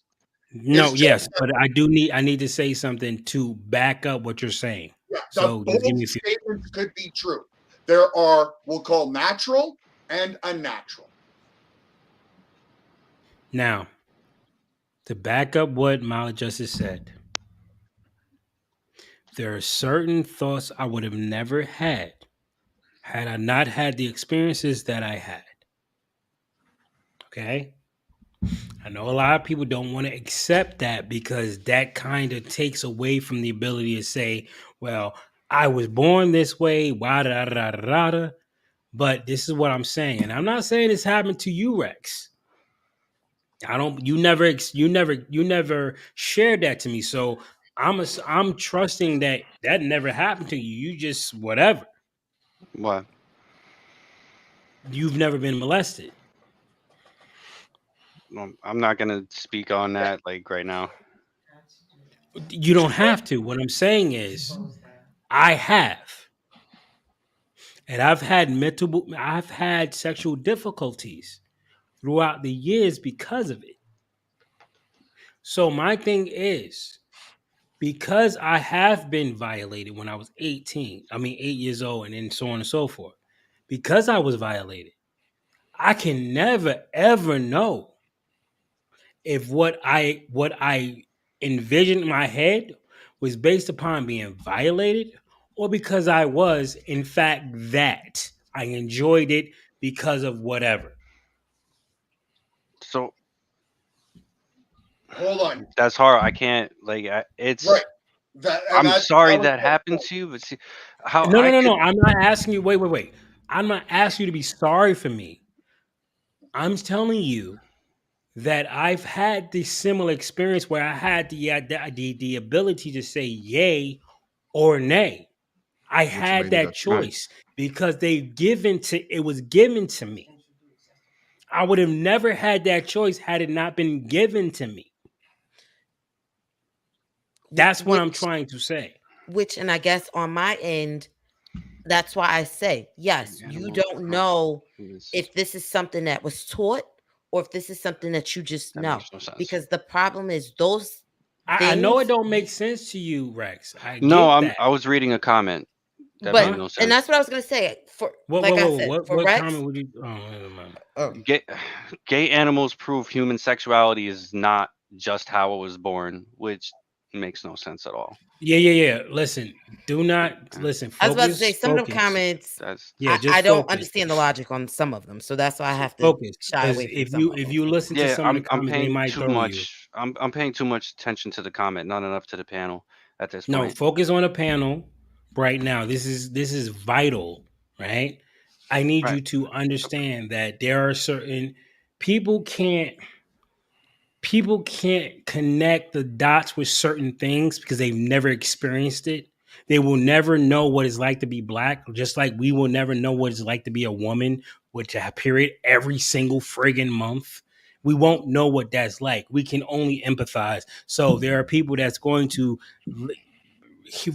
No, yes, but I need to say something to back up what you're saying. Yeah, So just give both me a few. statements could be true. There are, we'll call natural and unnatural. Now, to back up what Mala Justice said, there are certain thoughts I would have never had I not had the experiences that I had. Okay? I know a lot of people don't want to accept that because that kind of takes away from the ability to say, well, I was born this way, but this is what I'm saying. And I'm not saying this happened to you, Rex. You never shared that to me. So I'm trusting that never happened to you. You just whatever. What? You've never been molested. I'm not gonna speak on that like right now. You don't have to. What I'm saying is I have. And I've had sexual difficulties throughout the years because of it. So my thing is, because I have been violated when I was 8 years old, and then so on and so forth, because I was violated, I can never ever know if what I envisioned in my head was based upon being violated or because I was in fact that I enjoyed it because of whatever. So Hold on. that's hard. I can't like. It's. Right. I'm sorry was that happened to you, but see how No, no, I no, could. no. I'm not asking you. Wait. I'm not asking you to be sorry for me. I'm telling you that I've had this similar experience where I had the ability to say yay or nay. I Which had made it a that Right. choice because it was given to me. I would have never had that choice had it not been given to me. That's what I'm trying to say. Which, and I guess on my end, that's why I say, yes, you Animals. don't know This- if this is something that was taught or if this is something that you just That know. makes no sense. Because the problem is those I know it things, don't make sense to you, Rex. I No, get that. I was reading a comment that made but Huh? no and sense. that's what I was gonna say. For What like what I what said, what for what Rex, comment would you? Oh, never mind. oh, Gay, gay animals prove human sexuality is not just how it was born, which makes no sense at all. Yeah. Listen, do not Yeah, listen. I was about to say Focus, some of them focus. comments. that's Yeah, I just don't focus, understand the logic on some of them, so that's why I have to focus. shy Because away from some of if them. you listen to yeah. some of the I'm comments, they paying might too throw you. much. I'm paying too much attention to the comment, not enough to the panel at this No, point. focus on the panel right now. This is vital, right? I need Right. you to understand that there are certain people can't people can't connect the dots with certain things because they've never experienced it. They will never know what it's like to be black, just like we will never know what it's like to be a woman with a period every single friggin' month. We won't know what that's like. We can only empathize. So there are people that's going to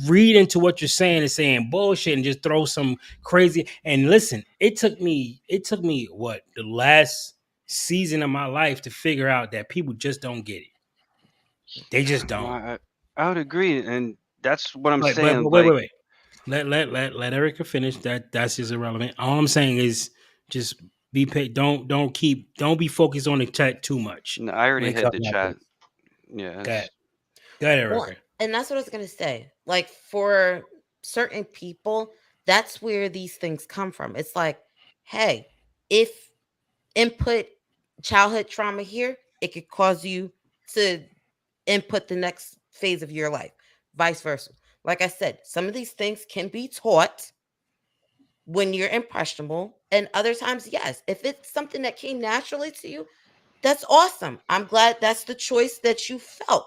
read into what you're saying and saying bullshit and just throw some crazy. And listen, it took me what, the last season of my life to figure out that people just don't get it. They just Well, don't. I would agree, and that's what I'm But saying. wait, Like, wait. Let Erica finish. That's just irrelevant. All I'm saying is just be paid. Don't be focused on the chat too much I when already it hit comes the out chat. this. Yeah, Go ahead. it's Go ahead, Well, Erica. and that's what I was gonna say. Like for certain people, that's where these things come from. It's like, hey, if input childhood trauma here, it could cause you to input the next phase of your life, vice versa. Like I said, some of these things can be taught when you're impressionable, and other times, yes. If it's something that came naturally to you, that's awesome. I'm glad that's the choice that you felt.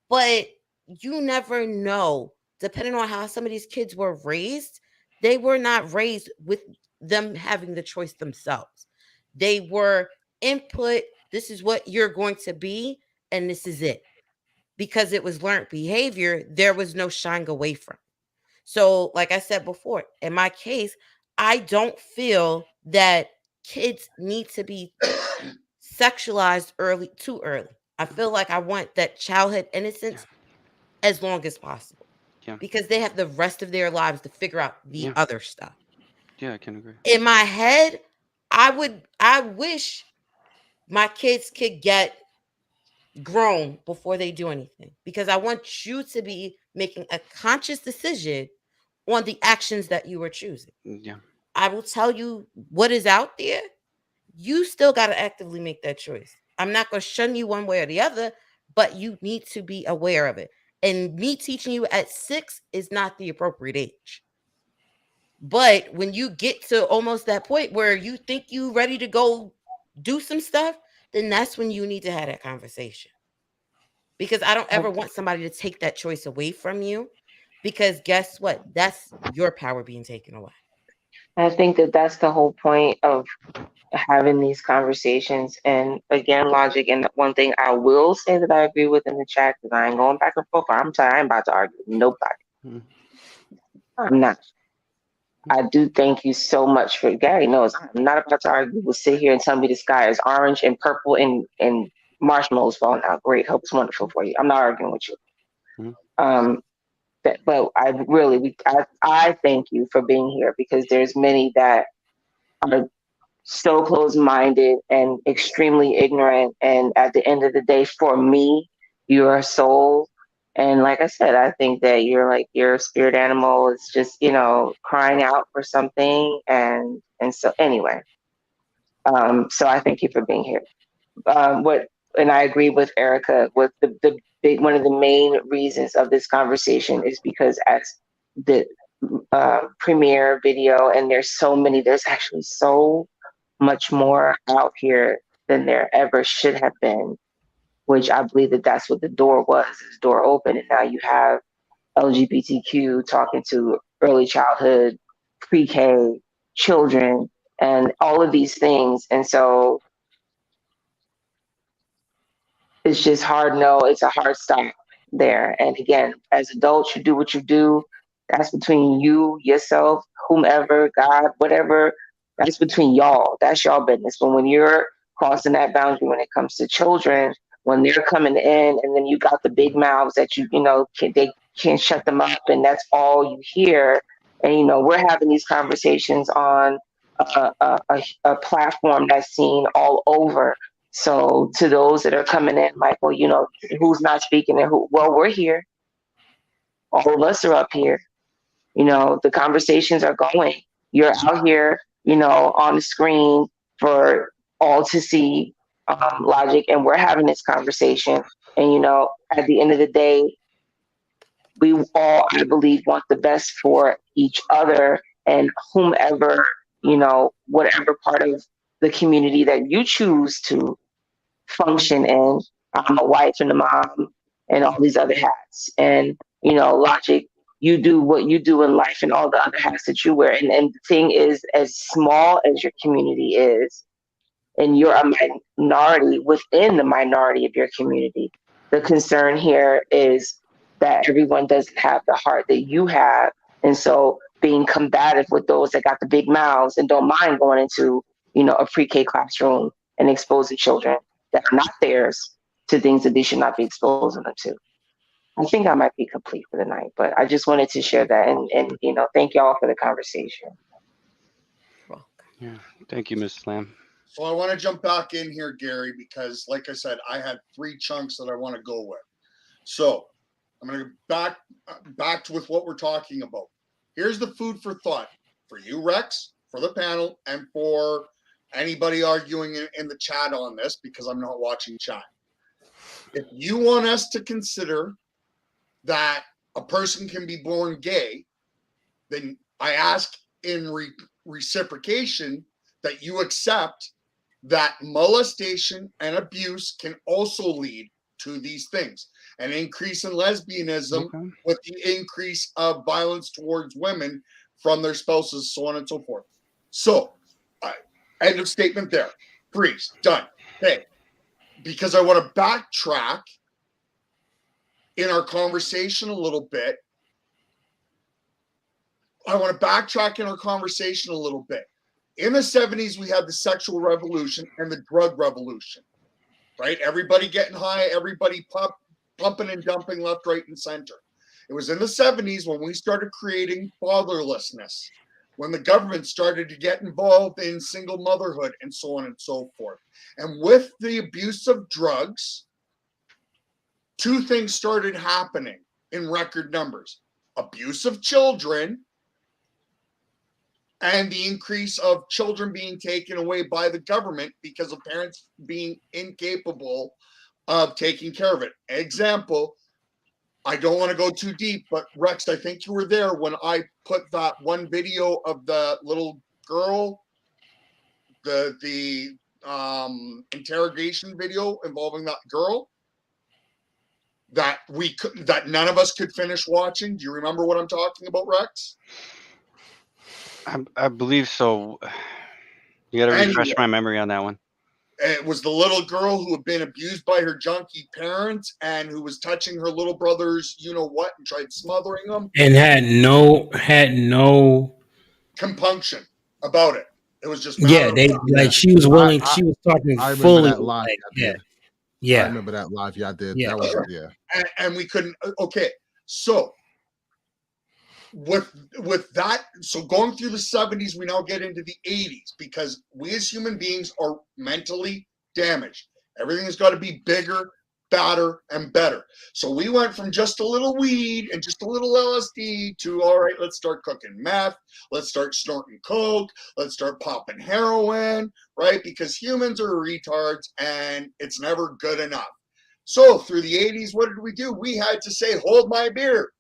But you never know, depending on how some of these kids were raised, they were not raised with them having the choice themselves. They were input, this is what you're going to be, and this is it. Because it was learned behavior, there was no shying away from. So, like I said before, in my case, I don't feel that kids need to be sexualized too early. I feel like I want that childhood yeah, innocence as long as possible yeah, because they have the rest of their lives to figure out the yeah, other stuff. yeah. I can agree. In my head, I wish my kids could get grown before they do anything because I want you to be making a conscious decision on the actions that you are choosing. Yeah, I will tell you what is out there. You still got to actively make that choice. I'm not going to shun you one way or the other, but you need to be aware of it. And me teaching you at 6 is not the appropriate age. But when you get to almost that point where you think you ready to go do some stuff, then that's when you need to have that conversation. Because I don't ever want somebody to take that choice away from you. Because guess what? That's your power being taken away. I think that that's the whole point of having these conversations. And again, logic. And one thing I will say that I agree with in the chat, because I ain't going back and forth. I'm sorry, I ain't about to argue with nobody. mm, I'm not. I do thank you so much for Gary knows I'm not about to argue. Will sit here and tell me the sky is orange and purple and marshmallows falling out. Great, hope it's wonderful for you. I'm not arguing with you. mm. Um, but I really, I thank you for being here because there's many that are so closed-minded and extremely ignorant. And at the end of the day, for me, you're a soul. And like I said, I think that you're like your spirit animal is just, crying out for something. And so anyway, so I thank you for being here. What and I agree with Erica with the big one of the main reasons of this conversation is because as the premiere video, and there's actually so much more out here than there ever should have been, which I believe that that's what the door was, is door open. And now you have LGBTQ talking to early childhood, pre-K children, and all of these things. And so it's just hard. No, it's a hard stop there. And again, as adults, you do what you do. That's between you, yourself, whomever, God, whatever. That's between y'all. That's y'all business. But when you're crossing that boundary when it comes to children, when they're coming in, and then you got the big mouths that they can't shut them up, and that's all you hear. And we're having these conversations on a platform that's seen all over. So to those that are coming in, like, well, who's not speaking and who? Well, we're here. All of us are up here. The conversations are going. You're out here, on the screen for all to see, Logic, and we're having this conversation. And, at the end of the day, we all, I believe, want the best for each other and whomever, whatever part of the community that you choose to function in. I'm a wife and a mom and all these other hats. And, Logic, you do what you do in life and all the other hats that you wear. And the thing is, as small as your community is, and you're a minority within the minority of your community, the concern here is that everyone doesn't have the heart that you have. And so being combative with those that got the big mouths and don't mind going into, a pre-K classroom and exposing children that are not theirs to things that they should not be exposing them to. I think I might be complete for the night, but I just wanted to share that and thank y'all for the conversation. Yeah, thank you, Ms. Lamb. So I want to jump back in here, Gary, because like I said, I had 3 chunks that I want to go with. So I'm going to go back to with what we're talking about. Here's the food for thought for you, Rex, for the panel, and for anybody arguing in the chat on this, because I'm not watching chat. If you want us to consider that a person can be born gay, then I ask in reciprocation that you accept that molestation and abuse can also lead to these things. An increase in lesbianism with the increase of violence towards women from their spouses, so on and so forth. So, end of statement there. Freeze. Done. Okay. Because I want to backtrack in our conversation a little bit. In the 70s, we had the sexual revolution and the drug revolution, right? Everybody getting high, everybody pumping and dumping left, right, and center. It was in the 70s when we started creating fatherlessness, when the government started to get involved in single motherhood and so on and so forth. And with the abuse of drugs, 2 things started happening in record numbers: abuse of children and the increase of children being taken away by the government because of parents being incapable of taking care of it. Example, I don't want to go too deep, but Rex, I think you were there when I put that one video of the little girl, the interrogation video involving that girl that none of us could finish watching. Do you remember what I'm talking about, Rex? I believe so. You got to refresh my memory on that one. It was the little girl who had been abused by her junkie parents and who was touching her little brother's, what, and tried smothering them. And had no compunction about it. It was just she was willing. She was talking I remember fully. that live. Yeah. I remember that live. Yeah, I did. Yeah. That was and we couldn't. Okay, so with that, so going through the 70s, we now get into the 80s because we as human beings are mentally damaged. Everything has got to be bigger, badder, and better. So we went from just a little weed and just a little LSD to, all right, let's start cooking meth. Let's start snorting coke. Let's start popping heroin, right? Because humans are retards and it's never good enough. So through the 80s, what did we do? We had to say, hold my beer,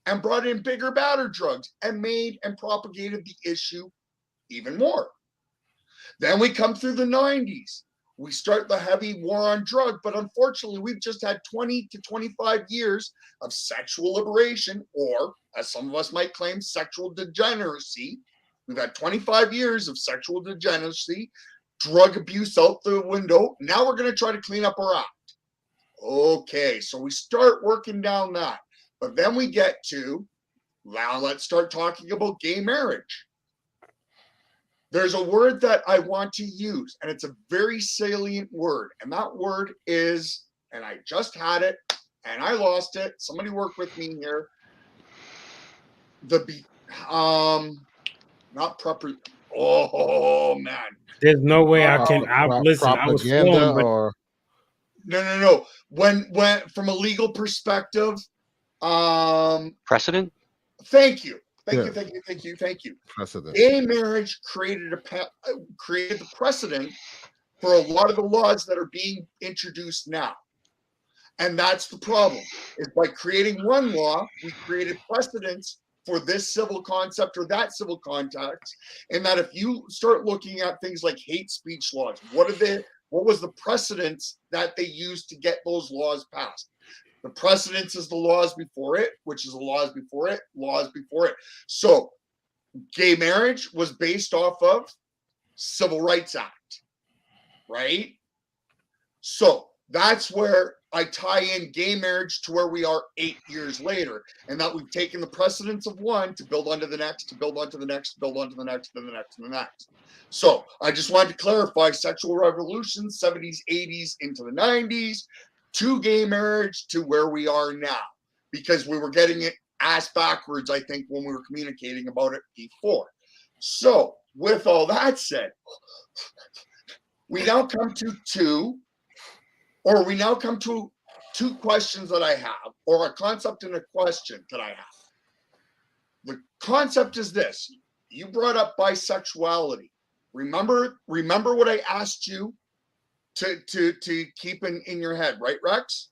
and brought in bigger, badder drugs and made and propagated the issue even more. Then we come through the 90s. We start the heavy war on drug, but unfortunately, we've just had 20 to 25 years of sexual liberation, or as some of us might claim, sexual degeneracy. We've had 25 years of sexual degeneracy, drug abuse out the window. Now we're going to try to clean up our act. Okay, so we start working down that. But then we get to, now let's start talking about gay marriage. there's a word that I want to use, and it's a very salient word, and that word is, and I just had it, and I lost it. Somebody work with me here. Not proper. Oh man. There's no way I can. Listen, I was propaganda flowing, but or No. When from a legal perspective, Precedent? thank you. Yeah. Thank you. precedent. Gay marriage created the precedent for a lot of the laws that are being introduced now. And that's the problem. Is by creating one law, we created precedents for this civil concept or that civil context. And that if you start looking at things like hate speech laws, what was the precedents that they used to get those laws passed? The precedents is the laws before it, which is the laws before it. So gay marriage was based off of Civil Rights Act, right? So that's where I tie in gay marriage to where we are 8 years later, and that we've taken the precedence of one to build onto the next, to build onto the next, to build onto the next, then the next, and the next. So I just wanted to clarify sexual revolution, 70s, 80s into the 90s, to gay marriage to where we are now, because we were getting it ass backwards, I think, when we were communicating about it before. So with all that said, we now come to two questions that I have, or a concept and a question that I have. The concept is this. You brought up bisexuality. Remember what I asked you to keep in your head, right, Rex?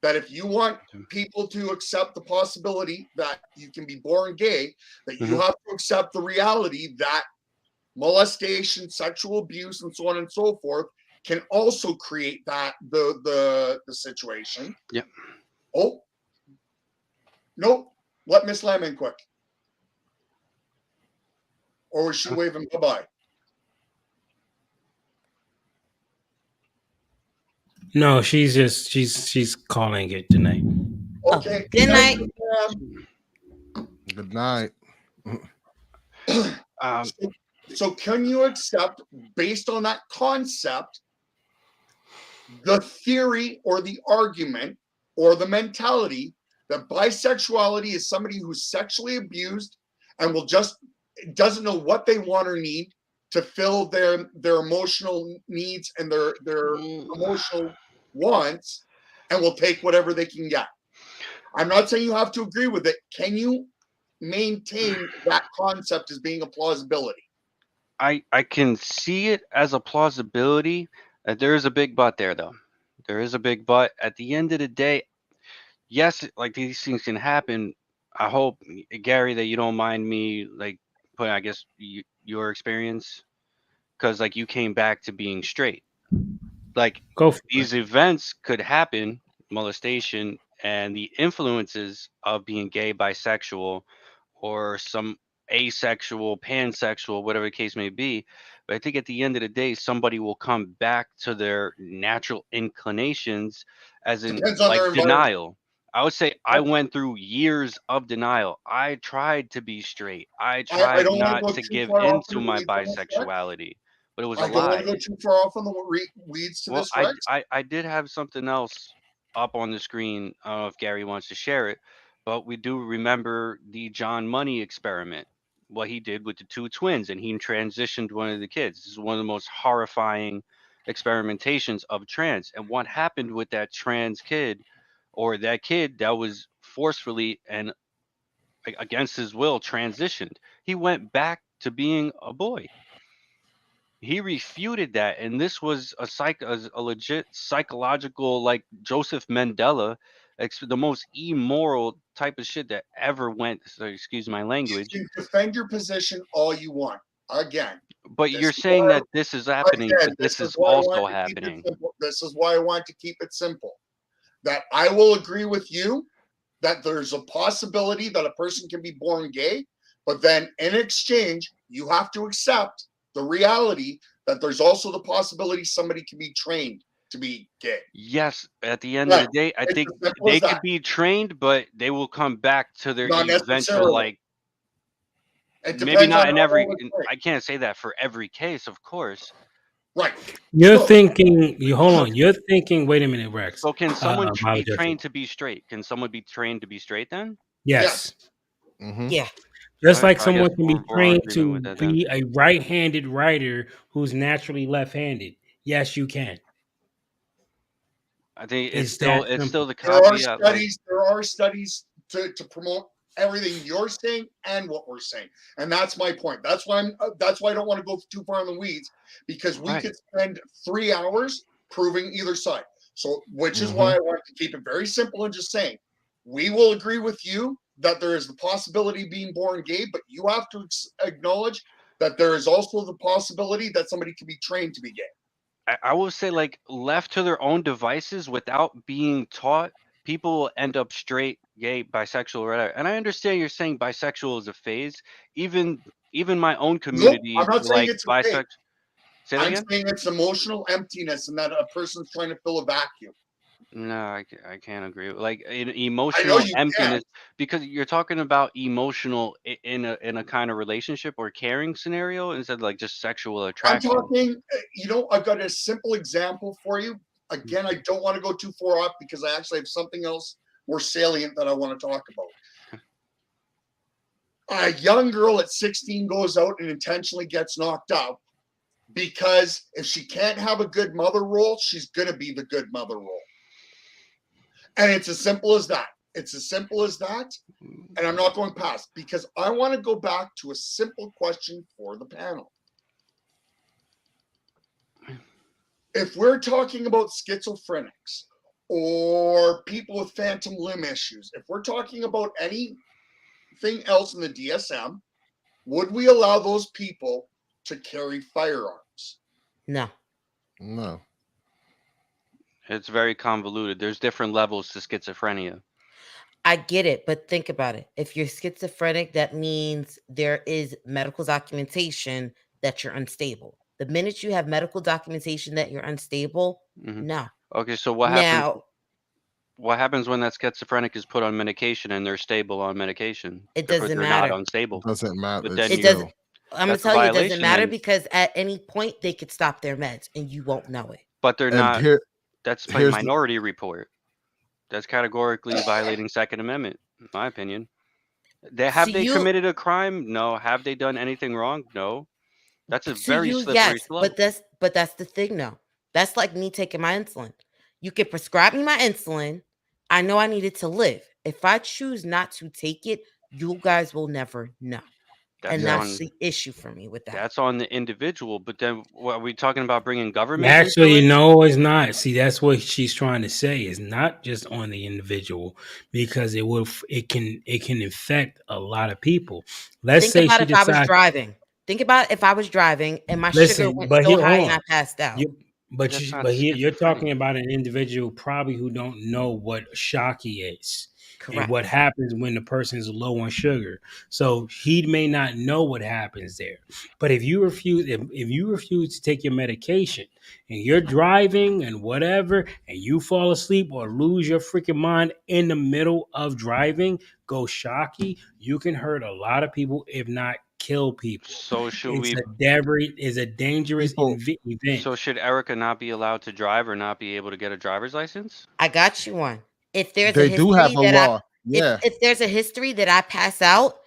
That if you want people to accept the possibility that you can be born gay, that you have to accept the reality that molestation, sexual abuse, and so on and so forth can also create that the situation. Yep. Oh, nope. Let Miss Lamb in quick. Or was she waving bye-bye? no, she's calling it tonight. Okay. Good night. Good night. So can you accept, based on that concept, the theory or the argument or the mentality that bisexuality is somebody who's sexually abused and doesn't know what they want or need to fill their emotional needs and their emotional wants, and will take whatever they can get? I'm not saying you have to agree with it. Can you maintain that concept as being a plausibility? I can see it as a plausibility. There is a big but there, though. There is a big but. At the end of the day, yes, like these things can happen. I hope, Gary, that you don't mind me like putting, I guess, your experience, because like you came back to being straight. Like Go for these it. events could happen, molestation, and the influences of being gay, bisexual, or some asexual, pansexual, whatever the case may be. But I think at the end of the day, somebody will come back to their natural inclinations, as in Depends on like their environment. denial. I would say I went through years of denial. I tried to be straight. I I tried don't want to not go to too give far off in into the my weeds on this, Rex. bisexuality, but it was a I don't want to lie. go too far off on the weeds to Well, this, Rex. I did have something else up on the screen. I don't know if Gary wants to share it, but we do remember the John Money experiment, what he did with the two twins, and he transitioned one of the kids. This is one of the most horrifying experimentations of trans. And what happened with that trans kid, or that kid that was forcefully and against his will transitioned? He went back to being a boy. He refuted that, and this was a legit psychological, like Joseph Mandela, the most immoral type of shit that ever went. So excuse my You language, can defend your position all you want. Again, but this you're is saying why, that this is happening, but this this is is why I want also to keep it happening. simple. This is why I want to keep it simple. That I will agree with you that there's a possibility that a person can be born gay, but then in exchange, you have to accept the reality that there's also the possibility somebody can be trained to be gay. Yes, at the end of Right. the day, I It's think as simple they as could that. be trained, but they will come back to their Not eventual, necessarily. like, It Maybe depends not on in how every. old it's like. I can't say that for every case, of course. Right. You're So, thinking. You hold on. You're thinking. Wait a minute, Rex. So can someone Molly be Jeffrey. trained to be straight? Can someone be trained to be straight then? Yes. yes. Mm-hmm. Yeah. Just Okay, like I guess someone can be we're on trained agreement with to that then. be a right-handed writer who's naturally left-handed. Yes, you can. I think It's that it's simple. still the There are caveat, like studies. There are studies to promote everything you're saying and what we're saying, and that's my point. That's why I'm. That's why I don't want to go too far in the weeds, because we right. could spend 3 hours proving either side. So, which is Mm-hmm. why I want to keep it very simple and just saying, we will agree with you that there is the possibility of being born gay, but you have to acknowledge that there is also the possibility that somebody can be trained to be gay. I will say, like, left to their own devices without being taught, people will end up straight, gay, bisexual, or whatever. And I understand you're saying bisexual is a phase. Even my own Nope, community, I'm not saying like it's a phase. bisexual. Say that I'm again. saying it's emotional emptiness and that a person's trying to fill a vacuum. No, I can't agree. Like I know emotional you can. emptiness, because you're talking about emotional in a kind of relationship or caring scenario instead of like just sexual I'm attraction. talking, I've got a simple example for you. Again, I don't want to go too far off because I actually have something else more salient that I want to talk about. A young girl at 16 goes out and intentionally gets knocked up because if she can't have a good mother role, she's going to be the good mother role. And it's as simple as that. It's as simple as that. And I'm not going past because I want to go back to a simple question for the panel. If we're talking about schizophrenics or people with phantom limb issues, if we're talking about anything else in the DSM, would we allow those people to carry firearms? No. No. It's very convoluted. There's different levels to schizophrenia. I get it, but think about it. If you're schizophrenic, that means there is medical documentation that you're unstable. The minute you have medical documentation that you're unstable, Mhm. no. Okay, so what happens? Now, What happens when that schizophrenic is put on medication and they're stable on medication? it Therefore, doesn't they're not matter. unstable. Doesn't matter. But It's then It you, doesn't. still. I'm gonna that's a tell you, it doesn't violation matter then. because at any point they could stop their meds and you won't know it. But they're And not. here, That's by here's the Minority Report. That's categorically violating Second Amendment, in my opinion. So They you, committed a crime? No. Have they done anything wrong? No. That's a very slippery yes, slope. but that's the thing, though. That's like me taking my insulin. You can prescribe me my insulin. I know I need it to live. If I choose not to take it, you guys will never know. That's And that's on yes. the issue for me with that. that's on the individual. But then, what are we talking about bringing government into Actually, it? no, it's not. See, that's what she's trying to say. It's not just on the individual because it can affect a lot of people. Let's Think say about she if I was decides. driving. Think about if I was driving and my sugar Listen, went but so here, high hold and I on. passed out. You, That's not but here, you're talking schizophrenia. about an individual probably who don't know what shocky is and what Correct. happens when the person is low on sugar. So he may not know what happens there. But if you refuse to take your medication and you're driving and whatever, and you fall asleep or lose your freaking mind in the middle of driving, go shocky, you can hurt a lot of people, if not kill people. So should we? It's a dangerous People, event. So should Erica not be allowed to drive or not be able to get a driver's license? I got you one. If there's a they do have history a that I law. Yeah. if there's a history that I pass out,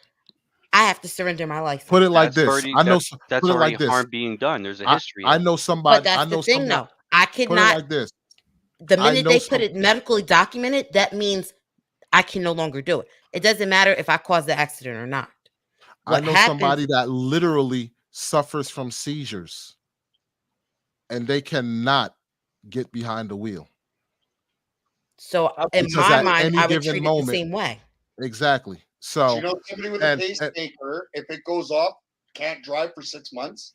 I have to surrender my Put license. it like this. I know. That's Put it already like this. harm being done. There's a I history I of it. know But somebody. I that's the know thing somebody. though. I could Put it not like this. the I minute know they put some. it medically documented, that means I can no longer do it. It doesn't matter if I caused the accident or not. I What know happens? somebody that literally suffers from seizures, and they cannot get behind the wheel So in because my at mind, any I would given treat it the moment, same way. exactly. Do you So, know somebody with a and pacemaker, if it goes off, can't drive for 6 months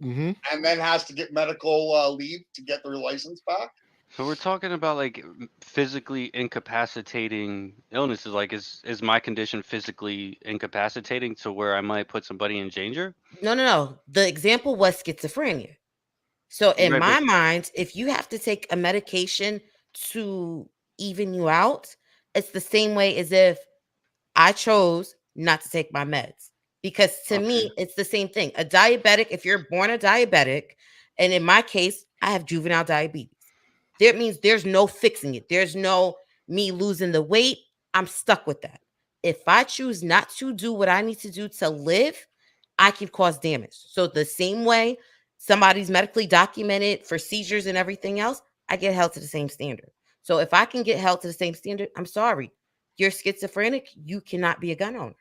mhm. and then has to get medical leave to get their license back? So we're talking about like physically incapacitating illnesses. Like, is my condition physically incapacitating to where I might put somebody in danger? No. The example was schizophrenia. So in Right, but my mind, if you have to take a medication to even you out, it's the same way as if I chose not to take my meds. Because to me, it's the same thing. A diabetic, if you're born a diabetic, and in my case, I have juvenile diabetes. That means there's no fixing it. There's no me losing the weight. I'm stuck with that. If I choose not to do what I need to do to live, I can cause damage. So the same way somebody's medically documented for seizures and everything else, I get held to the same standard. So if I can get held to the same standard, I'm sorry. You're schizophrenic, you cannot be a gun owner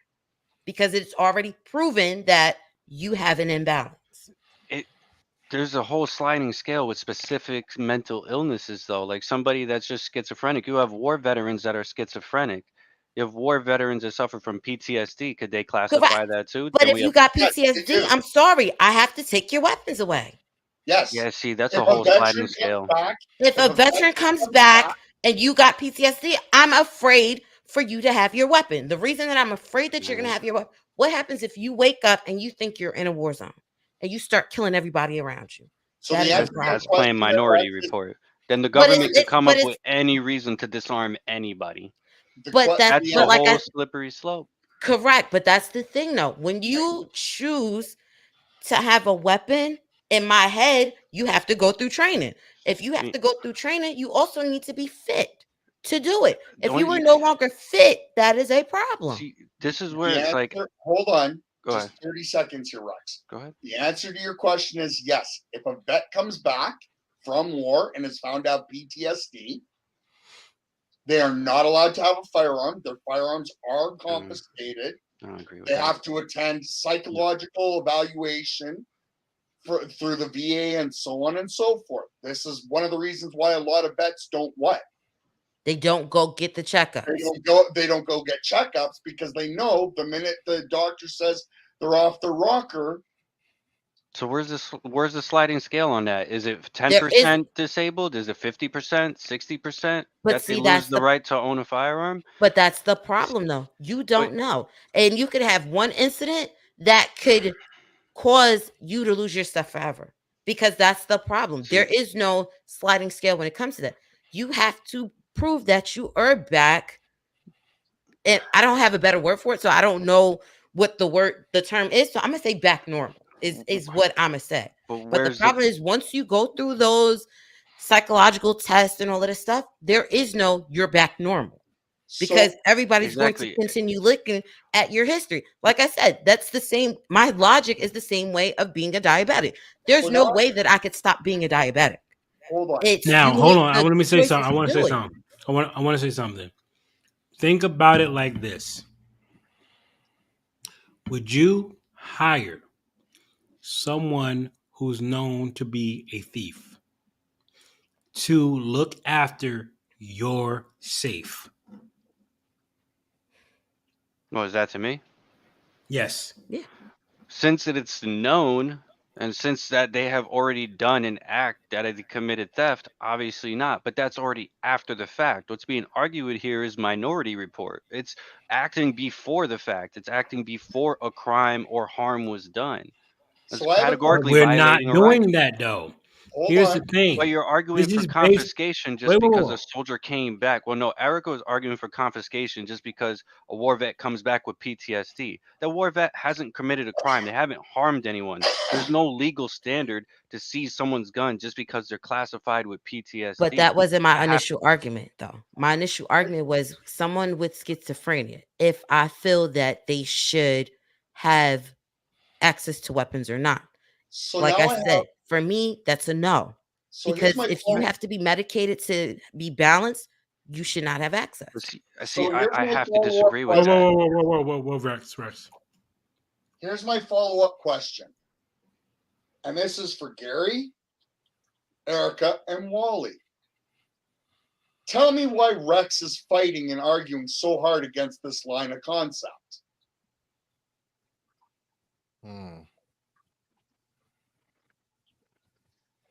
because it's already proven that you have an imbalance. There's a whole sliding scale with specific mental illnesses, though. Like somebody that's just schizophrenic. You have war veterans that are schizophrenic. You have war veterans that suffer from PTSD. Could they classify Correct. that too? But Then if we you have, got Yes, they PTSD, do. I'm sorry, I have to take your weapons away. Yes. yeah, see, that's If a a whole sliding veteran comes scale. back, If a veteran comes back and you got PTSD, I'm afraid for you to have your weapon. The reason that I'm afraid that you're going to have your weapon, what happens if you wake up and you think you're in a war zone and you start killing everybody around you? So That the is a answer to your That's problem. plain question there, Minority Rex, is Report. Then the But government could come but up with any reason to disarm anybody. but that's That's but a like whole I slippery slope. correct, but that's the thing though. When you choose to have a weapon, in my head, you have to go through training. If you have to go through training, you also need to be fit to do it. If you Don't were you no longer fit, that is a problem. see? This is the where it's like, answer, hold on, go just ahead, 30 seconds here, Rex. go ahead. The answer to your question is yes. If a vet comes back from war and is found to have PTSD, they are not allowed to have a firearm. Their firearms are confiscated. I don't agree with They that. have to attend psychological evaluation through the VA and so on and so forth. This is one of the reasons why a lot of vets don't what? They don't go get the checkups. They don't go get checkups because they know the minute the doctor says they're off the rocker. So where's the sliding scale on that? Is it There is 10% disabled? Is it 50%, 60% but that they see lose that's the the right to own a firearm? but that's the It's- problem though. You But don't know. And you could have one incident that could cause you to lose your stuff forever. Because that's the problem. There see, is no sliding scale when it comes to that. You have to prove that you are back. And I don't have a better word for it, so I don't know what the term is. So I'm gonna say back normal is what I'm gonna say. but But the where's the problem is once you go through those psychological tests and all of this stuff, there is no you're back normal because So everybody's going to exactly? continue looking at your history. Like I said, that's the same. My logic is the same way of being a diabetic. There's so no now, way that I could stop being a diabetic. hold on. It's Now, you hold make on. I the want me to say choices something. I to want to say do it. something. I want to say something. Think about it like this. Would you hire someone who's known to be a thief to look after your safe? What is that to me? Yes. Yeah. Since it's known, and since that they have already done an act that they committed theft, obviously not. But that's already after the fact. What's being argued here is Minority Report. It's acting before the fact. It's acting before a crime or harm was done. That's So I have a But categorically we're not violating a right. doing that though. hold Here's the on. But thing. you're arguing This for is based. confiscation just Wait, wait, because wait. a soldier came back. Well, no, Erica was arguing for confiscation just because a war vet comes back with PTSD. The war vet hasn't committed a crime. They haven't harmed anyone. There's no legal standard to seize someone's gun just because they're classified with But PTSD. that wasn't my That hap- initial argument, though. My initial argument was someone with schizophrenia, if I feel that they should have access to weapons or not. So Like now I I have. said, for me, that's a no. So here's Because my if you follow. have to be medicated to be balanced, you should not have access. So here's I my have to follow-up disagree with Whoa, question. that. whoa, whoa, whoa, whoa, whoa, whoa, Rex. Here's my follow-up question, and this is for Gary, Erica, and Wally. Tell me why Rex is fighting and arguing so hard against this line of concept.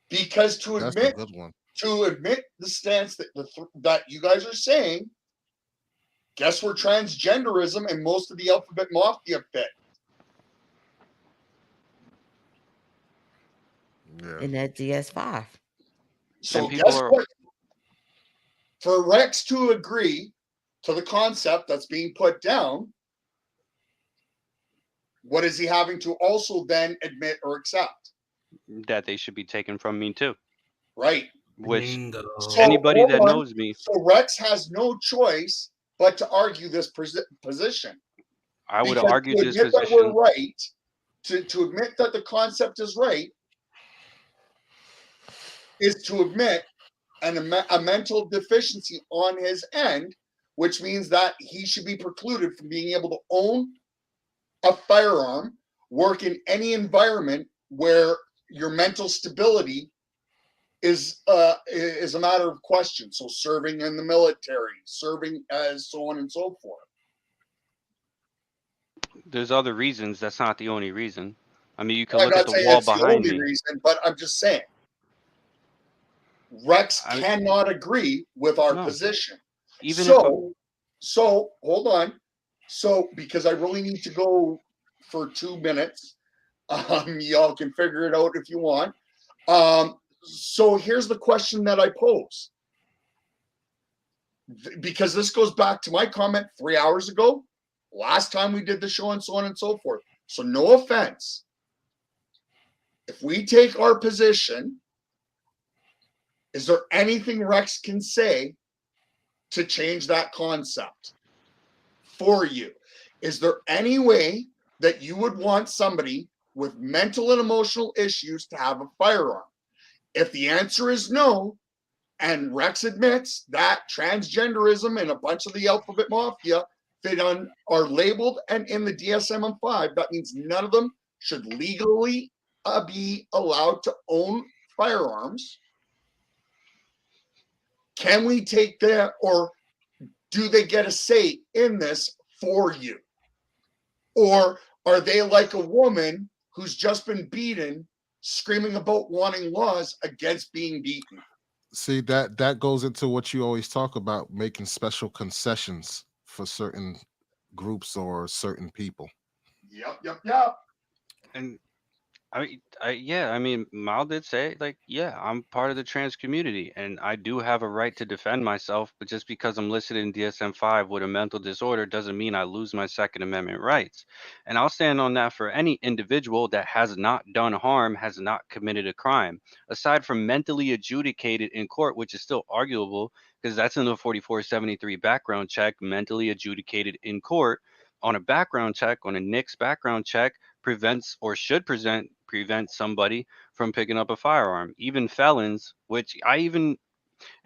Because That's a good one. to admit the stance that you guys are saying, guess where transgenderism and most of the alphabet mafia fit? Yeah. In that DS5. So And people guess are what? For Rex to agree to the concept that's being put down, What is he having to also then admit or accept? That they should be taken from me too. Right. Which Bingo. So anybody hold that on. knows me, So Rex has no choice but to argue this position. I would Because argue to this admit that we're position. right, to admit that the concept is right, is to admit a mental deficiency on his end, which means that he should be precluded from being able to own a firearm, work in any environment where your mental stability is a matter of question. So serving in the military, serving as so on and so forth. There's other reasons. That's not the only reason. I mean, you can I'm look at not the saying wall it's the behind only me. reason, but I'm just saying Rex I- cannot agree with our No. position. Even if So hold on. So because I really need to go for 2 minutes, y'all can figure it out if you want. So here's the question that I pose, because this goes back to my comment 3 hours ago, last time we did the show, and so on and so forth. So no offense. If we take our position, is there anything Rex can say to change that concept for you? Is there any way that you would want somebody with mental and emotional issues to have a firearm? If the answer is no, and Rex admits that transgenderism and a bunch of the alphabet mafia are labeled and in the DSM-5, that means none of them should legally be allowed to own firearms. Can we take that, or do they get a say in this for you? Or are they like a woman who's just been beaten, screaming about wanting laws against being beaten? See, that goes into what you always talk about, making special concessions for certain groups or certain people. Yep. and yeah, I mean, Mal did say, like, yeah, I'm part of the trans community and I do have a right to defend myself, but just because I'm listed in DSM-5 with a mental disorder doesn't mean I lose my Second Amendment rights. And I'll stand on that for any individual that has not done harm, has not committed a crime. Aside from mentally adjudicated in court, which is still arguable because that's in the 4473 background check, mentally adjudicated in court on a background check, on a NICS background check, prevents or should prevent somebody from picking up a firearm. Even felons, which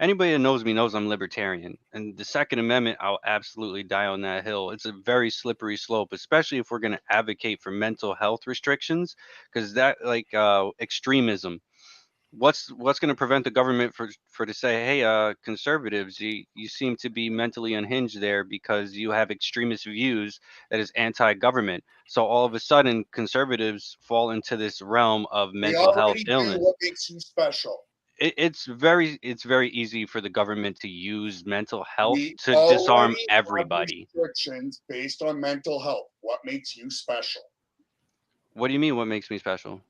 anybody that knows me knows I'm libertarian. And the Second Amendment, I'll absolutely die on that hill. It's a very slippery slope, especially if we're going to advocate for mental health restrictions, because that, like, extremism. What's going to prevent the government for to say, hey, conservatives, you seem to be mentally unhinged there because you have extremist views that is anti-government. So all of a sudden, conservatives fall into this realm of We mental health already do illness. what makes you special. It's very easy for the government to use mental health We to already disarm have everybody. restrictions based on mental health. What makes you special? What do you mean? What makes me special?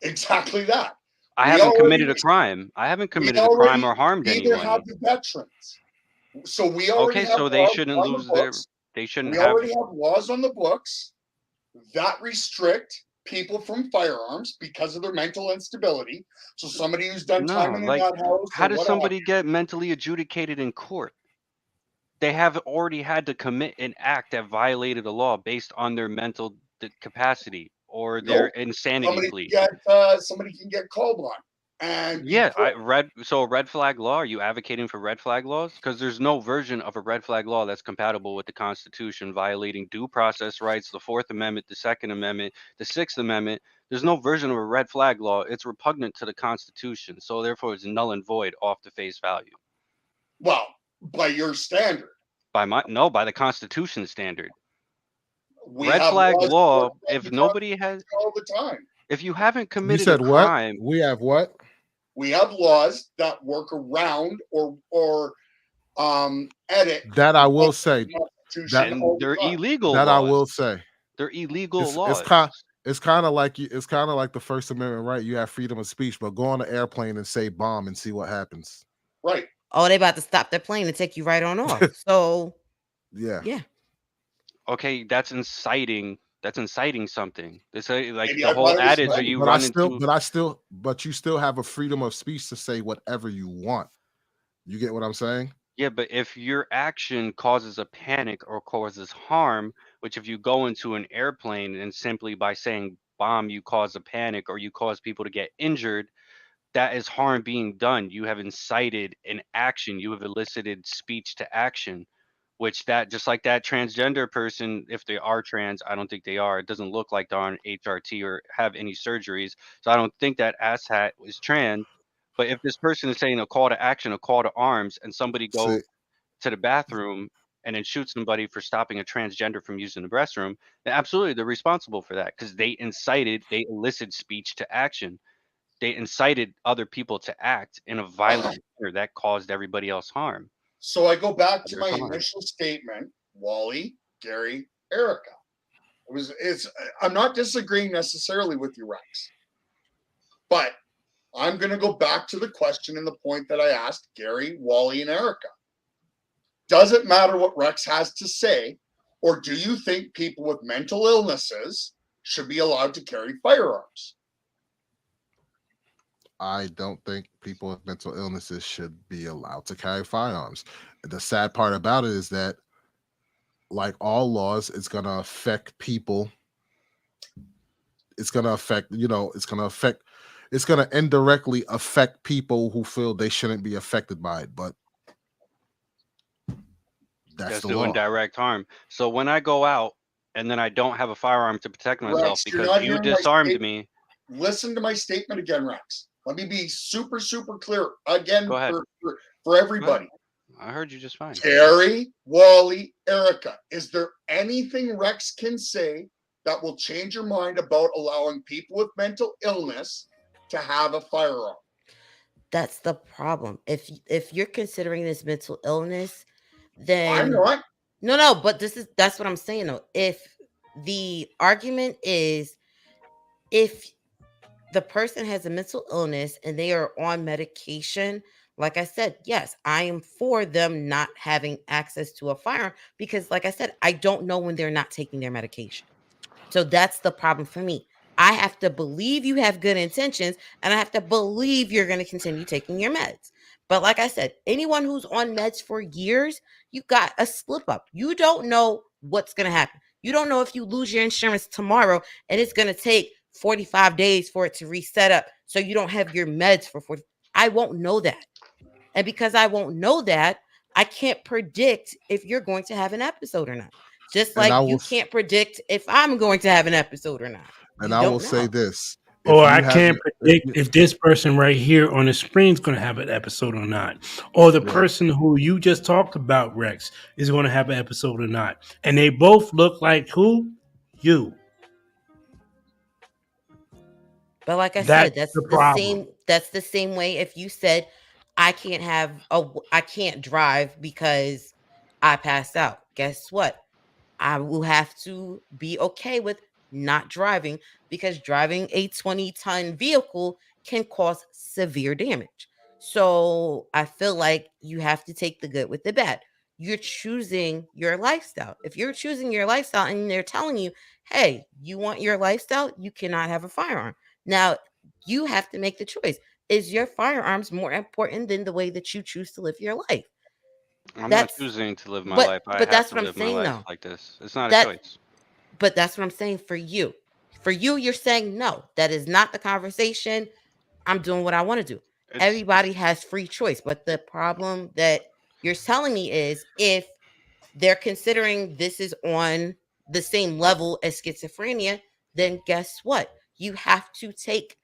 Exactly that. I We haven't already committed a crime. I haven't committed a crime or harmed neither have anyone. the veterans. So we already Okay, have so they laws shouldn't on the lose their. books. They shouldn't We have. already have laws on the books that restrict people from firearms because of their mental instability. So somebody who's done time No, in a like, nut house how or does whatever. somebody get mentally adjudicated in court? They have already had to commit an act that violated the law based on their mental capacity or their Nope. insanity plea. Somebody can get called on and be Yeah, put. so a red flag law. Are you advocating for red flag laws? Because there's no version of a red flag law that's compatible with the Constitution, violating due process rights, the Fourth Amendment, the Second Amendment, the Sixth Amendment. There's no version of a red flag law. It's repugnant to the Constitution, so therefore it's null and void off the face value. Well, by your standard. By the Constitution standard. We Red have flag laws law. that If the nobody has, all the time. if you haven't You committed a said what? crime, We have what? We have laws that work around or edit That I will say. the Constitution and all the they're time. illegal That I will laws. say. They're illegal It's laws. kind of like the First Amendment, right? You have freedom of speech, but go on an airplane and say bomb and see what happens. Right. Oh, they about to stop their plane and take you right on off. So Yeah. yeah. Okay, that's inciting That's inciting something. It's like Maybe the I whole thought it was adage, funny. or you run into. But you still have a freedom of speech to say whatever you want. You get what I'm saying? Yeah, but if your action causes a panic or causes harm, which if you go into an airplane and simply by saying bomb, you cause a panic or you cause people to get injured, that is harm being done. You have incited an action. You have elicited speech to action, which that just like that transgender person, if they are trans, I don't think they are. It doesn't look like they're on HRT or have any surgeries. So I don't think that asshat is trans. But if this person is saying a call to action, a call to arms, and somebody See, goes to the bathroom and then shoots somebody for stopping a transgender from using the restroom, then absolutely they're responsible for that because they elicited speech to action. They incited other people to act in a violent manner that caused everybody else harm. So I go back to There's my harm. initial statement, Wally, Gary, Erica. I'm not disagreeing necessarily with you, Rex. But I'm going to go back to the question and the point that I asked Gary, Wally, and Erica. Does it matter what Rex has to say, or do you think people with mental illnesses should be allowed to carry firearms? I don't think people with mental illnesses should be allowed to carry firearms. The sad part about it is that, like all laws, it's going to affect people. It's going to affect, it's going to indirectly affect people who feel they shouldn't be affected by it. But that's the Doing law. direct harm. So when I go out and then I don't have a firearm to protect myself Rex, you're because not you hearing my disarmed statement. me. Listen to my statement again, Rex. Let me be super, super clear again Go ahead. for everybody. I heard you just fine. Gary, Wally, Erica, is there anything Rex can say that will change your mind about allowing people with mental illness to have a firearm? That's the problem. If you're considering this mental illness, then I'm not. No, but that's what I'm saying though. If the argument is if the person has a mental illness and they are on medication, like I said, yes, I am for them not having access to a firearm because, like I said, I don't know when they're not taking their medication. So that's the problem for me. I have to believe you have good intentions and I have to believe you're going to continue taking your meds. But like I said, anyone who's on meds for years, you got a slip up. You don't know what's going to happen. You don't know if you lose your insurance tomorrow and it's going to take 45 days for it to reset up so you don't have your meds for 40. I won't know that. And because I won't know that, I can't predict if you're going to have an episode or not. Just like you can't predict if I'm going to have an episode or not. And I will say this. Or I can't predict if this person right here on the screen is going to have an episode or not. Or the person who you just talked about, Rex, is going to have an episode or not. And they both look like who? You. But like I said, that's the problem. same. That's the same way if you said I can't drive because I passed out. Guess what? I will have to be okay with not driving because driving a 20-ton vehicle can cause severe damage. So I feel like you have to take the good with the bad. You're choosing your lifestyle. If you're choosing your lifestyle and they're telling you, hey, you want your lifestyle, you cannot have a firearm. Now, you have to make the choice. Is your firearms more important than the way that you choose to live your life? I'm not choosing to live my life. I But have that's to what I'm live my saying, life though. like this. It's not a choice. But that's what I'm saying for you. For you, you're saying no. That is not the conversation. I'm doing what I want to do. Everybody has free choice. But the problem that you're telling me is if they're considering this is on the same level as schizophrenia, then guess what? You have to take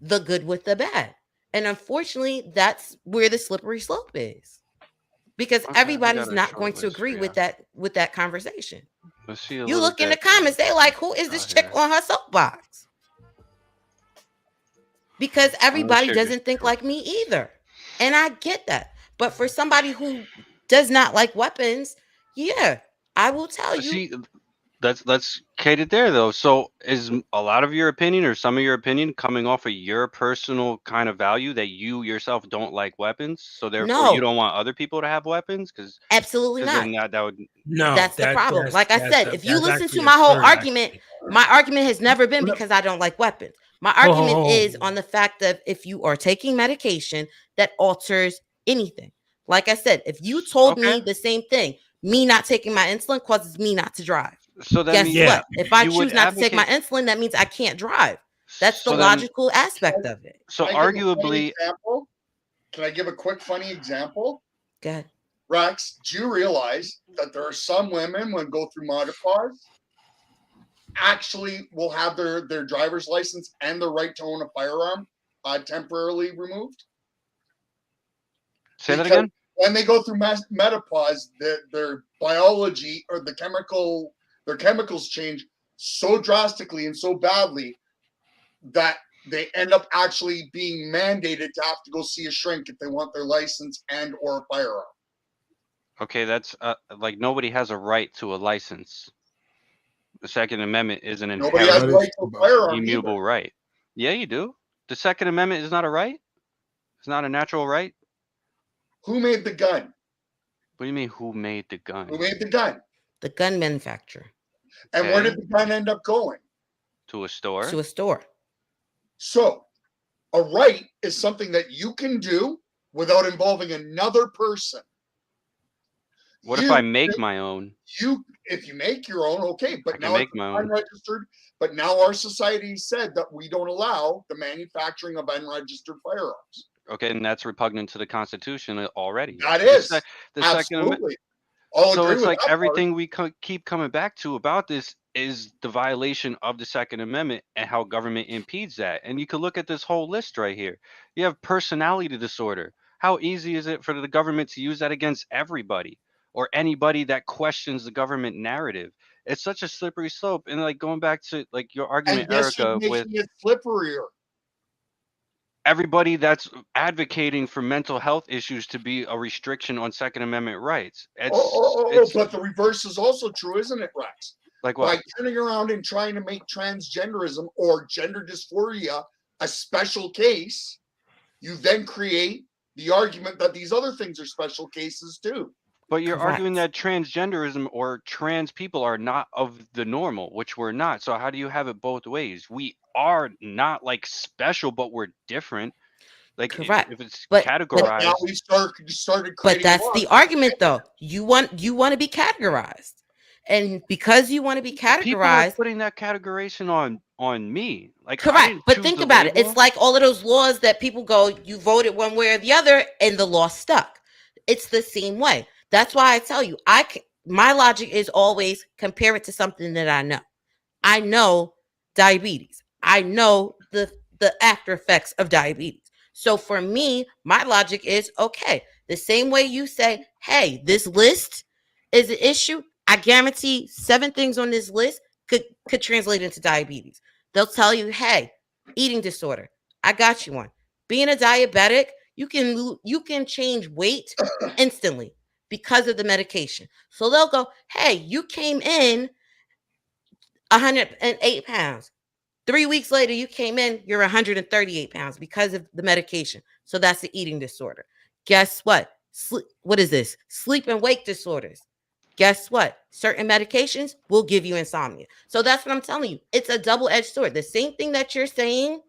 the good with the bad. And unfortunately, that's where the slippery slope is. Because everybody's not going to agree with that conversation. Let's see You look in the comments, they like, who is this chick on her soapbox? Because everybody doesn't think like me either. And I get that. But for somebody who does not like weapons, yeah, I will tell you. See, let's cater there though. So is a lot of your opinion or some of your opinion coming off of your personal kind of value that you yourself don't like weapons, so therefore you No, don't want other people to have weapons? absolutely not. Then that would No, That's the problem. Like I said, if you that's listen to actually my whole absurd. argument, Actually, my argument has never been because I don't like weapons. My Ho, ho, argument ho. is on the fact that if you are taking medication that alters anything. Like I said, if you told okay. me the same thing, me not taking my insulin causes me not to drive. So that Guess means Yeah. what? If I you would choose not to take my advocate. insulin, that means I can't drive. That's the So then, logical aspect of it. so Can I give a funny arguably, example? Can I give a quick funny example? Go ahead. Rex, do you realize that there are some women when go through menopause actually will have their driver's license and the right to own a firearm temporarily removed? say that Because again. when they go through menopause, their biology or their chemicals change so drastically and so badly that they end up actually being mandated to have to go see a shrink if they want their license and or a firearm. Okay, that's like nobody has a right to a license. The Second Amendment is an Nobody has inherent a right to a firearm either. immutable right. Yeah, you do. The Second Amendment is not a right. It's not a natural right. Who made the gun? What do you mean? Who made the gun? Who made the gun? The gun manufacturer. And where Okay. did the gun end up going? To a store. To a store. So, a right is something that you can do without involving another person. What if I make my own? If you make your own, okay, I but can now make it's my own. unregistered. But now our society said that we don't allow the manufacturing of unregistered firearms. Okay, and that's repugnant to the Constitution already. That is The Second Amendment. absolutely. I'll So agree it's with like that part. everything we keep coming back to about this is the violation of the Second Amendment and how government impedes that. And you can look at this whole list right here. You have personality disorder. How easy is it for the government to use that against everybody or anybody that questions the government narrative? It's such a slippery slope. And like going back to like your And argument, guess who's Erica, with making it slipperier? everybody that's advocating for mental health issues to be a restriction on Second Amendment rights. It's But the reverse is also true, isn't it, Rex? like By what? turning around and trying to make transgenderism or gender dysphoria a special case, you then create the argument that these other things are special cases too. But you're arguing Correct. that transgenderism or trans people are not of the normal, which we're not. So how do you have it both ways? We are not like special, but we're different. Like Correct. if it's But But now categorized, we started But creating that's laws. the argument though. You want to be categorized. And because you want to be people are categorized, putting that categorization on me. Like I correct. didn't But choose think the about it. It's label. like all of those laws that people go, you voted one way or the other, and the law stuck. It's the same way. That's why I tell you, my logic is always compare it to something that I know. I know diabetes. I know the after effects of diabetes. So for me, my logic is okay. The same way you say, hey, this list is an issue. I guarantee 7 things on this list could translate into diabetes. They'll tell you, hey, eating disorder. I got you one. Being a diabetic, you can change weight instantly because of the medication. So they'll go, hey, you came in 108 pounds. 3 weeks later, you came in, you're 138 pounds because of the medication. So that's the eating disorder. Guess what? What is this? Sleep and wake disorders. Guess what? Certain medications will give you insomnia. So that's what I'm telling you. It's a double-edged sword. The same thing that you're saying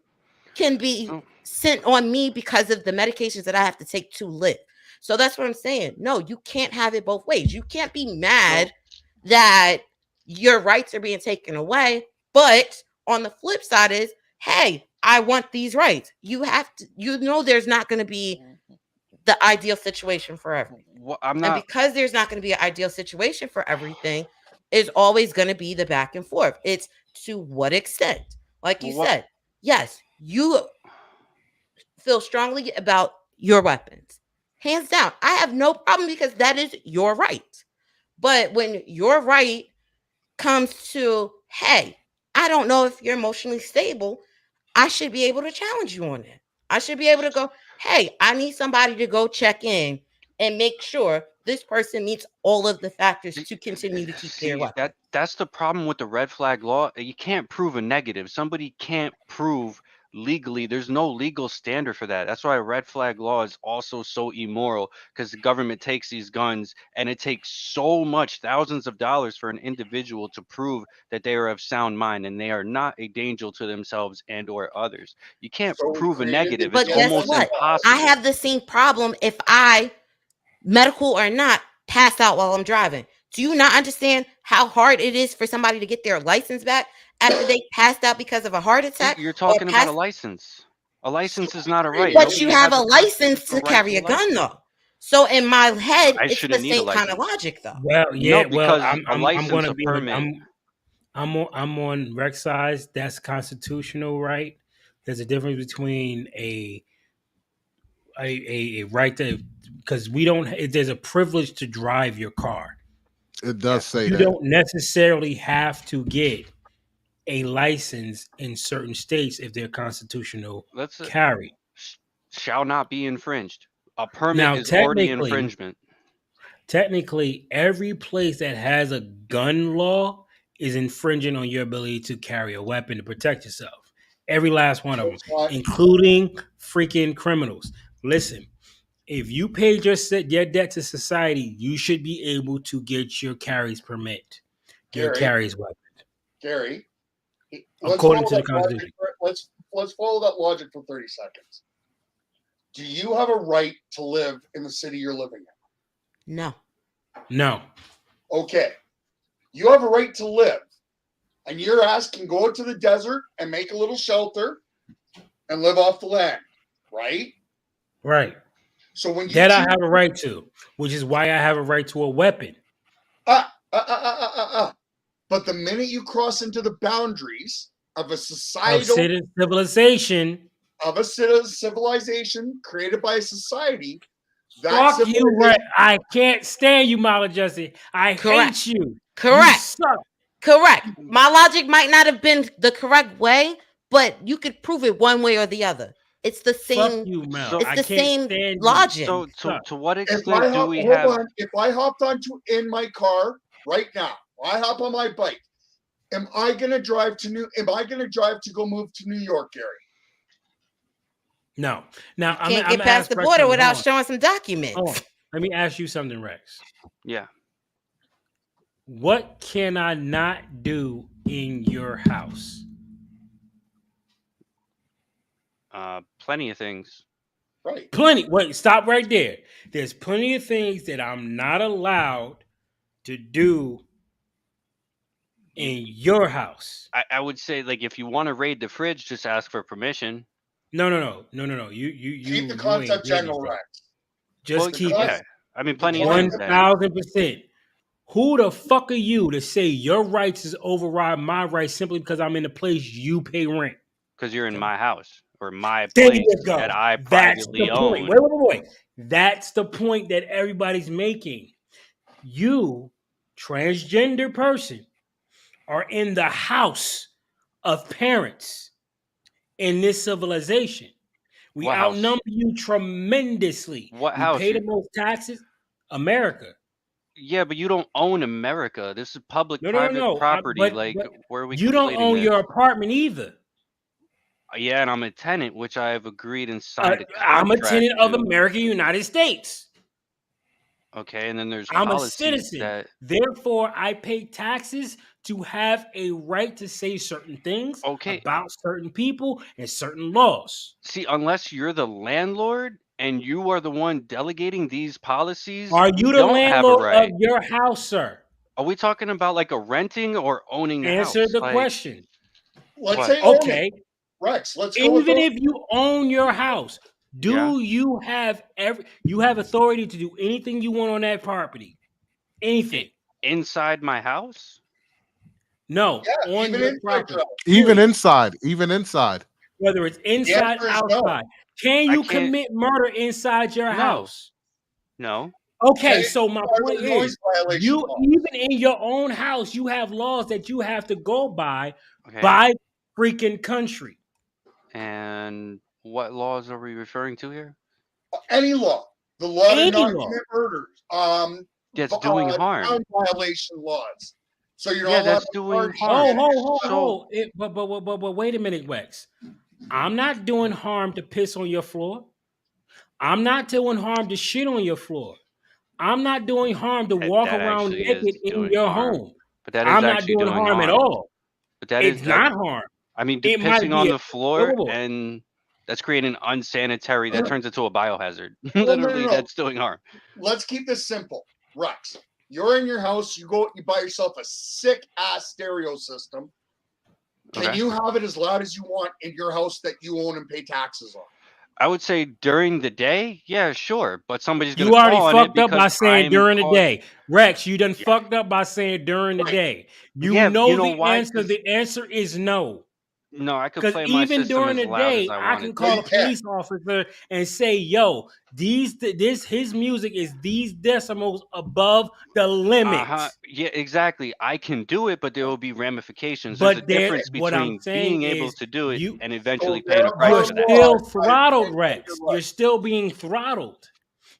can be So sent on me because of the medications that I have to take to live. So that's what I'm saying. No, you can't have it both ways. You can't be mad that your rights are being taken away, but on the flip side is, hey, I want these rights. You have to, there's not going to be the ideal situation for everything. I'm And not. because there's not going to be an ideal situation for everything, is always going to be the back and forth. It's to what extent? Like you Well, what? said, yes, you feel strongly about your weapons. Hands down. I have no problem because that is your right. But when your right comes to, hey, I don't know if you're emotionally stable, I should be able to challenge you on it. I should be able to go, hey, I need somebody to go check in and make sure this person meets all of the factors to continue to keep their See, weapon. that's the problem with the red flag law. You can't prove a negative. Somebody can't prove legally. There's no legal standard for that. That's why red flag law is also so immoral, because the government takes these guns and it takes so much, thousands of dollars for an individual to prove that they are of sound mind and they are not a danger to themselves and or others. You can't So we prove a created negative. the It's But guess almost what? impossible. I have the same problem if I, medical or not, pass out while I'm driving. Do you not understand how hard it is for somebody to get their license back after they passed out because of a heart attack? You're or talking about a passed- license. A license is not a right. But Nobody you have has a a license constitutional to right carry to a gun, license. though. So in my head, I it's the shouldn't need a same kind of license. logic, though. Well, yeah, No, well, because a I'm license, gonna a be permit. I'm on Rex size. That's constitutional right. There's a difference between a right to, because we don't. There's a privilege to drive your car. It does say You that. don't necessarily have to get a license in certain states if they're constitutional Let's carry. shall not be infringed. A permit Now, is already infringement. technically, every place that has a gun law is infringing on your ability to carry a weapon to protect yourself. Every last one of them, It's not- including freaking criminals. Listen, if you paid your debt to society, you should be able to get your carries permit, your Gary, carries weapon, Gary, according to the that logic Constitution. let's follow that logic for 30 seconds. Do you have a right to live in the city you're living in? No. No, Okay. You have a right to live. And you're asking go out to the desert and make a little shelter and live off the land, right? right. So when you That I choose- have a right to, which is why I have a right to a weapon. But the minute you cross into the boundaries of a Of societal civilization. of a civilization created by a society, Fuck you, civilization- right? I can't stand you, Maladjussi. I Correct. hate you. Correct. You suck. Correct. My logic might not have been the correct way, but you could prove it one way or the other. It's the Fuck same. you, Mel. So- It's I the can't same stand you. logic. So Suck. to what if extent I do hop, we hold have? on, if I hopped onto in my car right now, I hop on my bike. Am I gonna drive to go move to New York, Gary? No. Now I'm Can't I'm get past the Rex border something. without Hold on. showing some documents. Hold on. Let me ask you something, Rex. Yeah. What can I not do in your house? Plenty of things. Right. Plenty. Wait, stop right there. There's plenty of things that I'm not allowed to do in your house. I would say, like, if you want to raid the fridge, just ask for permission. No. You Keep the ain't concept getting general, it, bro. Rex. Just Well, keep yeah. it. I mean, plenty of One things. then. 1,000%. Who the fuck are you to say your rights is override my rights simply because I'm in the place you pay rent? Because you're in my house or my There place you go. that I That's privately the point. own. Wait. That's the point that everybody's making. You, transgender person, are in the house of parents in this civilization. We What house? outnumber you tremendously. What we house? pay the most taxes. America. Yeah, but you don't own America. This is public-private No. property. But where are we you don't conflating own this? your apartment either. Yeah, and I'm a tenant, which I have agreed and signed a I'm a contract tenant of to. America, United States. Okay, and then there's I'm a policies citizen. that. Therefore, I pay taxes to have a right to say certain things Okay. about certain people and certain laws. See, unless you're the landlord and you are the one delegating these policies, Are you the don't have a landlord right. of your house, sir? Are we talking about like a renting or owning the Answer house? the Like, question. Let's What? say own it. Okay. Rex, let's go with Even those. if you own your house, do you have authority to do anything you want on that property? Anything? inside my house? No, Yeah, on even your inside property. your house. Even Period. inside. Whether it's inside, answer is no. outside. Can I you can't- commit murder inside your No. house? No. Okay, Okay, so my part of point the noise is, violation you law. even in your own house, you have laws that you have to go by Okay. freaking country. And what laws are we referring to here? Any law. The law to Any not law. commit murders. That's doing harm. Ground violation laws. So you're Yeah, not allowed that's to doing party. harm. Oh. But wait a minute, Wex. I'm not doing harm to piss on your floor. I'm not doing harm to shit on your floor. I'm not doing harm to walk That around actually is naked in doing your harm. home. But that is I'm not actually doing doing harm at harm. all. But that It's is that. not harm. I mean, It might pissing be on a the floor doable. and that's creating unsanitary. That turns into a biohazard. Well, Literally, no. that's doing harm. Let's keep this simple. Rex, you're in your house, you go, you buy yourself a sick ass stereo system. Can Okay. you have it as loud as you want in your house that you own and pay taxes on? I would say during the day, yeah, sure. But somebody's gonna You already call on it fucked up by because saying I'm during the causing. day. Rex, you done Yeah, fucked up by saying during the Right. day. You yeah. You know know the why? answer. 'Cause The answer is no. no, I could Because play my even system during as the loud as day, I I can wanted No, call to. a you can't. police officer and say, "Yo, his music is these decimals above the limit." Yeah, exactly. I can do it, but there will be ramifications. There's a But there, difference what I'm between saying being able is, to do it you and So eventually paying there a price you're are for that. still laws. throttled, You're Rex. right. You're still being throttled.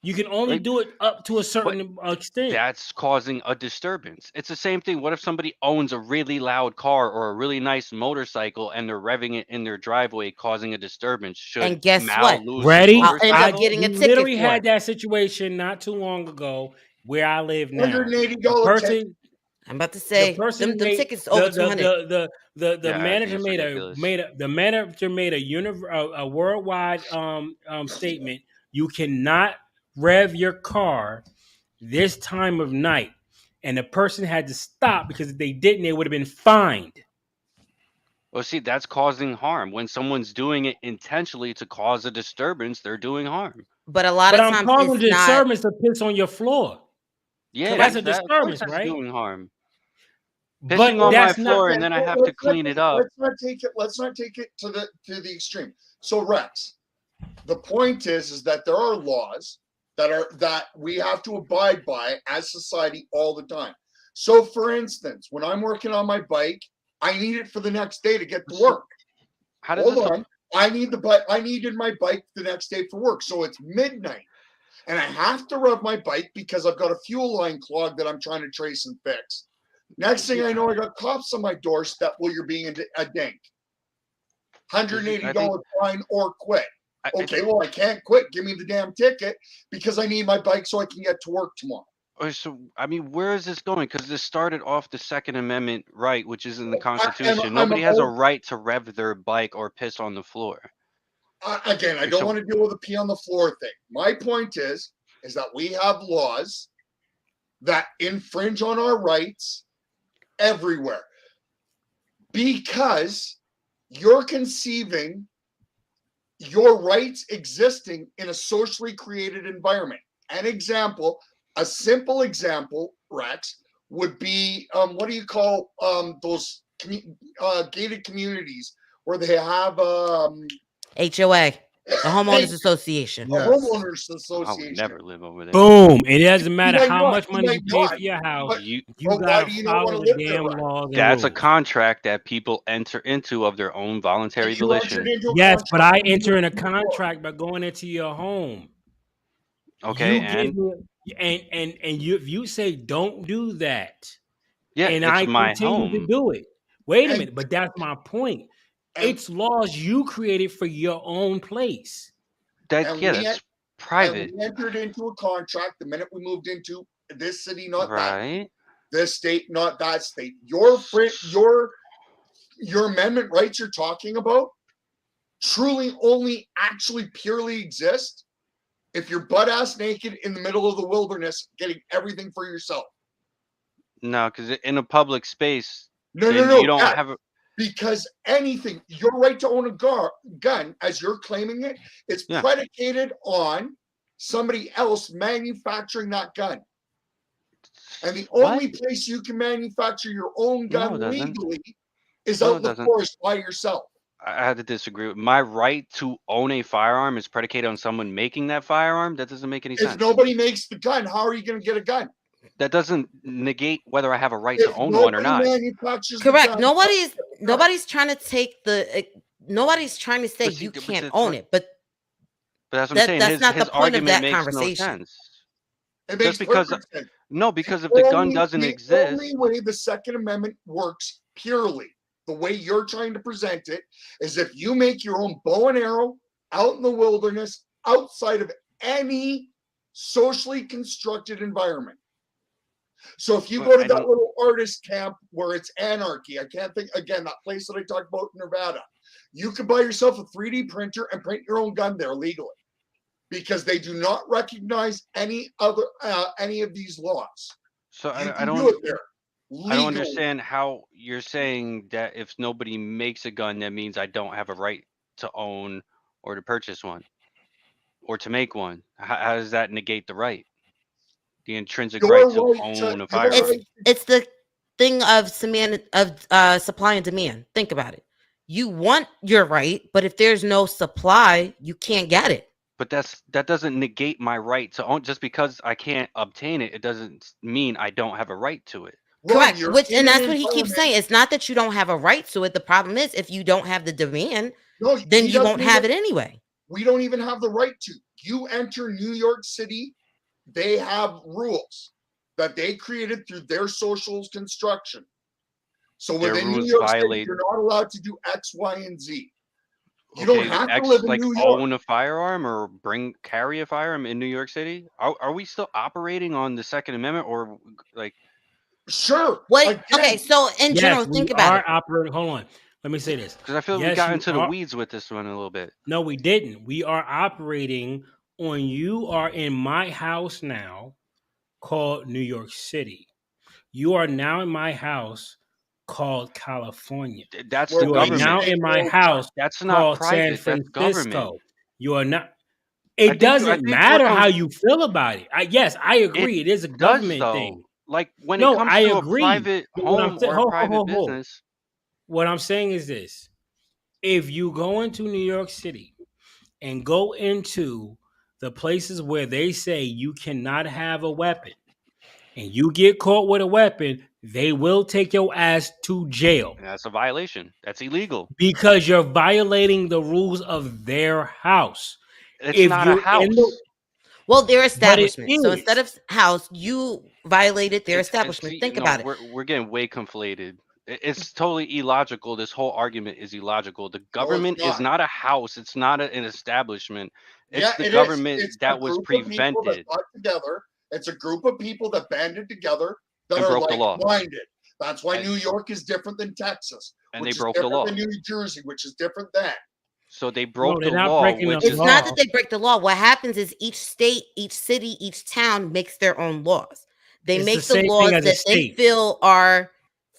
You can only Right? do it up to a But certain extent. that's causing a disturbance. It's the same thing. What if somebody owns a really loud car or a really nice motorcycle and they're revving it in their driveway, causing a disturbance? Should And guess Mal what? lose his Ready? I'll end up motorcycle? getting a We ticket literally for had it. that situation not too long ago where I live now. The $180 ticket. person, I'm about to the say person them made tickets over 200. the Yeah, I think manager it's ridiculous. the manager made a worldwide statement. You cannot rev your car this time of night, and the person had to stop because if they didn't, they would have been fined. Well, see, that's causing harm. When someone's doing it intentionally to cause a disturbance, they're doing harm. But a lot But of I'm times calling it's not disturbance to piss on your floor. Yeah, That's correct. a that of course disturbance, that's right? doing harm. Pissing But on my that's not. floor Okay, and then I have to clean it up. let's not take it to the extreme. So Rex, the point is that there are laws that we have to abide by as society all the time. So for instance, when I'm working on my bike, I need it for the next day to get to work. How does Hold this? on. I needed my bike the next day for work. So it's midnight. And I have to rev my bike because I've got a fuel line clog that I'm trying to trace and fix. Next thing I know, I got cops on my doorstep. Well, you're being a dink. $180 fine or quit. Okay, well, I can't quit. Give me the damn ticket because I need my bike so I can get to work tomorrow. So, I mean, where is this going? Because this started off the Second Amendment right, which is in the Constitution. Nobody has a right to rev their bike or piss on the floor. Again, I don't want to deal with a pee on the floor thing. My point is that we have laws that infringe on our rights everywhere because you're conceiving your rights existing in a socially created environment. An example, a simple example, Rex, would be what do you call those gated communities where they have HOA, the homeowners association. a homeowners I association. would never live over there. Boom. It doesn't matter might how not, much you money might you pay not, for your house. but You why gotta do you not want follow to the live there, damn Rex? laws and That's a rules. contract that people enter into of their own voluntary You entered volition. into a Yes, but I contract enter in a before. contract by going into your home. Okay, You give and me and you if you say don't do that, yeah, and it's I my continue to home. do it. Wait a And- minute, but that's my point. and- It's laws you created for your own place. That's and private, we entered into a contract the minute we moved into this city, not that, right? this state, not that state. Your amendment rights you're talking about truly only actually purely exist if you're butt ass naked in the middle of the wilderness getting everything for yourself. No, because in a public space, No, then no. you don't yeah, have a. because anything, your right to own a gun, as you're claiming it, it's Yeah. predicated on somebody else manufacturing that gun. And the What? only place you can manufacture your own No, gun it doesn't. legally is No, out it in the doesn't. forest by yourself. I had to disagree. My right to own a firearm is predicated on someone making that firearm. That doesn't make any If sense. nobody makes the gun, how are you going to get a gun? That doesn't negate whether I have a right If to own one or nobody not. manufactures the Correct. gun, Nobody's trying to take the. Nobody's trying to say But see, you but can't that's own what- it, but But that's what I'm saying. That's not the His point of argument that makes no conversation. sense. It Just makes because perfect sense. because if the gun doesn't The exist, only way the Second Amendment works purely, the way you're trying to present it, is if you make your own bow and arrow out in the wilderness, outside of any socially constructed environment. So if you But go to I that don't- little artist camp where it's anarchy, I can't think, again, that place that I talked about in Nevada, you could buy yourself a 3D printer and print your own gun there legally, because they do not recognize any of these laws. So You I can do don't it there I don't legally. understand how you're saying that if nobody makes a gun, that means I don't have a right to own or to purchase one or to make one. How does that negate the right? The intrinsic right to own a firearm. It's the thing of supply and demand. Think about it. You want your right, but if there's no supply, you can't get it. But that doesn't negate my right to own. Just because I can't obtain it, it doesn't mean I don't have a right to it. Correct. And that's what he keeps saying. It's not that you don't have a right to it. The problem is if you don't have the demand, then you won't have it anyway. We don't even have the right to. You enter New York City, they have rules that they created through their social construction. So Their within New rules York City, violate- you're not allowed to do X, Y, and Z. You Okay, don't have to X, live in like New York. own a firearm or carry a firearm in New York City. Are we still operating on the Second Amendment or like? Sure. What? Okay, so in general, think about it. Operating. Hold on. Let me say this. Because I feel we got into the weeds with this one a little bit. No, we didn't. We are operating on. You are in my house now, called New York City. You are now in my house, called California. That's you the are government. now in my house. That's not called private. San That's government. Francisco. You are not. I It think doesn't matter what how comes- you feel about it. Yes, I agree. It is a does, government though. thing. Like when No, it comes I to agree. a private But what I'm home saying- or hold, a private hold. business. What I'm saying is this: if you go into New York City and go into the places where they say you cannot have a weapon, and you get caught with a weapon, they will take your ass to jail. And that's a violation. That's illegal. Because you're violating the rules of their house. It's not a house. Well, their But it establishment. So is. instead of house, you violated their establishment. Think about it. We're getting way conflated. It's totally illogical. This whole argument is illogical. The government is not a house. It's not an establishment. It's the government It's that a was group of people that prevented. got together. It's a group of people that banded together that And are broke the law. like-minded. That's why New York is different than Texas, And which they is broke the different law. than New Jersey, which is different than. So they broke they're the not law, breaking the which It's is not that they break the law. What happens is each state, each city, each town makes their own laws. They It's make the same the laws thing as a that they state. feel are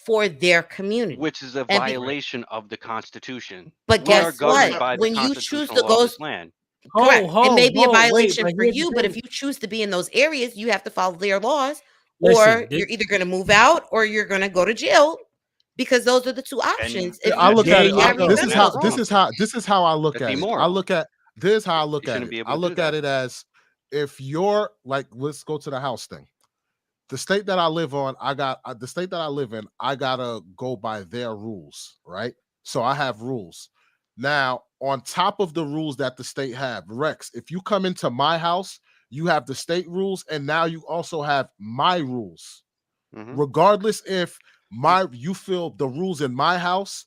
for their community. which is a And be- violation of the Constitution. But We guess are governed what? by the When you choose constitutional to law of go, this land. correct, it may be a violation but for here's the you, but if thing. you choose to be in those areas, you have to follow their laws, Listen, or you're either going to move out or you're going to go to jail, because those are the two options. If I you look choose at to it. carry This gun is how. laws. This is how I look That'd at be it. moral. This is how I look You at shouldn't it. be able I to look do at that. it as if you're like, let's go to the house thing. The state that I live on, the state that I live in, I gotta go by their rules, right? So I have rules. Now, on top of the rules that the state have, Rex, if you come into my house, you have the state rules, and now you also have my rules. Mhm. Regardless if you feel the rules in my house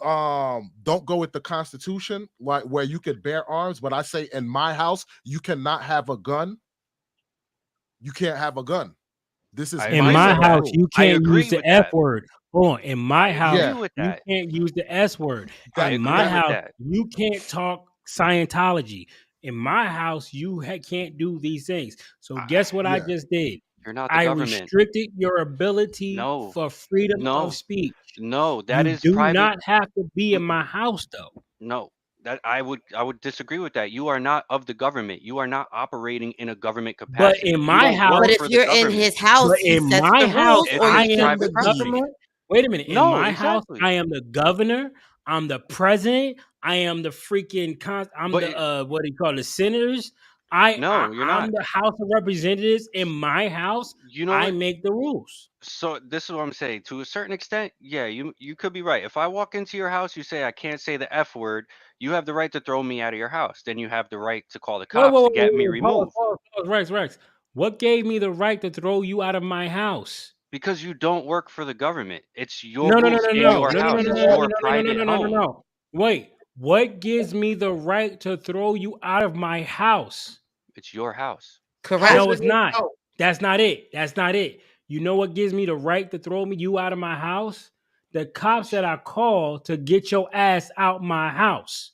don't go with the Constitution, like where you could bear arms, but I say in my house you cannot have a gun. You can't have a gun. This is In my set house, rule. you I can't agree use the with F that. word. Hold on. In my house, agree with you that. can't use the S word. I In agree my with house, that. you can't talk Scientology. In my house, you can't do these things. So guess what I Yeah. just did? You're not the I government. restricted your ability No. for freedom No. of speech. No, that You is do private. not have to be in my house, though. No, that I would disagree with that. You are not of the government. You are not operating in a government But capacity. in You my don't house, work But if for the you're in government. his house, but he in sets my the house, rules, or I you am can the private property. governor. Wait a minute. In No, my house, exactly. I am the governor. I'm the president. I am the freaking. I'm But the what do you call it? The senators. No, you're I'm not. the House of Representatives. In my house, You know I what? make the rules. So this is what I'm saying. To a certain extent, yeah, you could be right. If I walk into your house, you say I can't say the F word, you have the right to throw me out of your house. Then you have the right to call the Whoa, cops whoa, to whoa, get me whoa, whoa. removed. Pause, Rex. What gave me the right to throw you out of my house? Because you don't work for the government. It's your No, no, no, rules no, in no, your no, no, no, house. no, It's no, no, your no, no, no, private no, no, no, home. no. Wait, what gives me the right to throw you out of my house? It's your house. Correct. No, How's it's it not. out? That's not it. That's not it. You know what gives me the right to throw you out of my house? The cops that I call to get your ass out my house.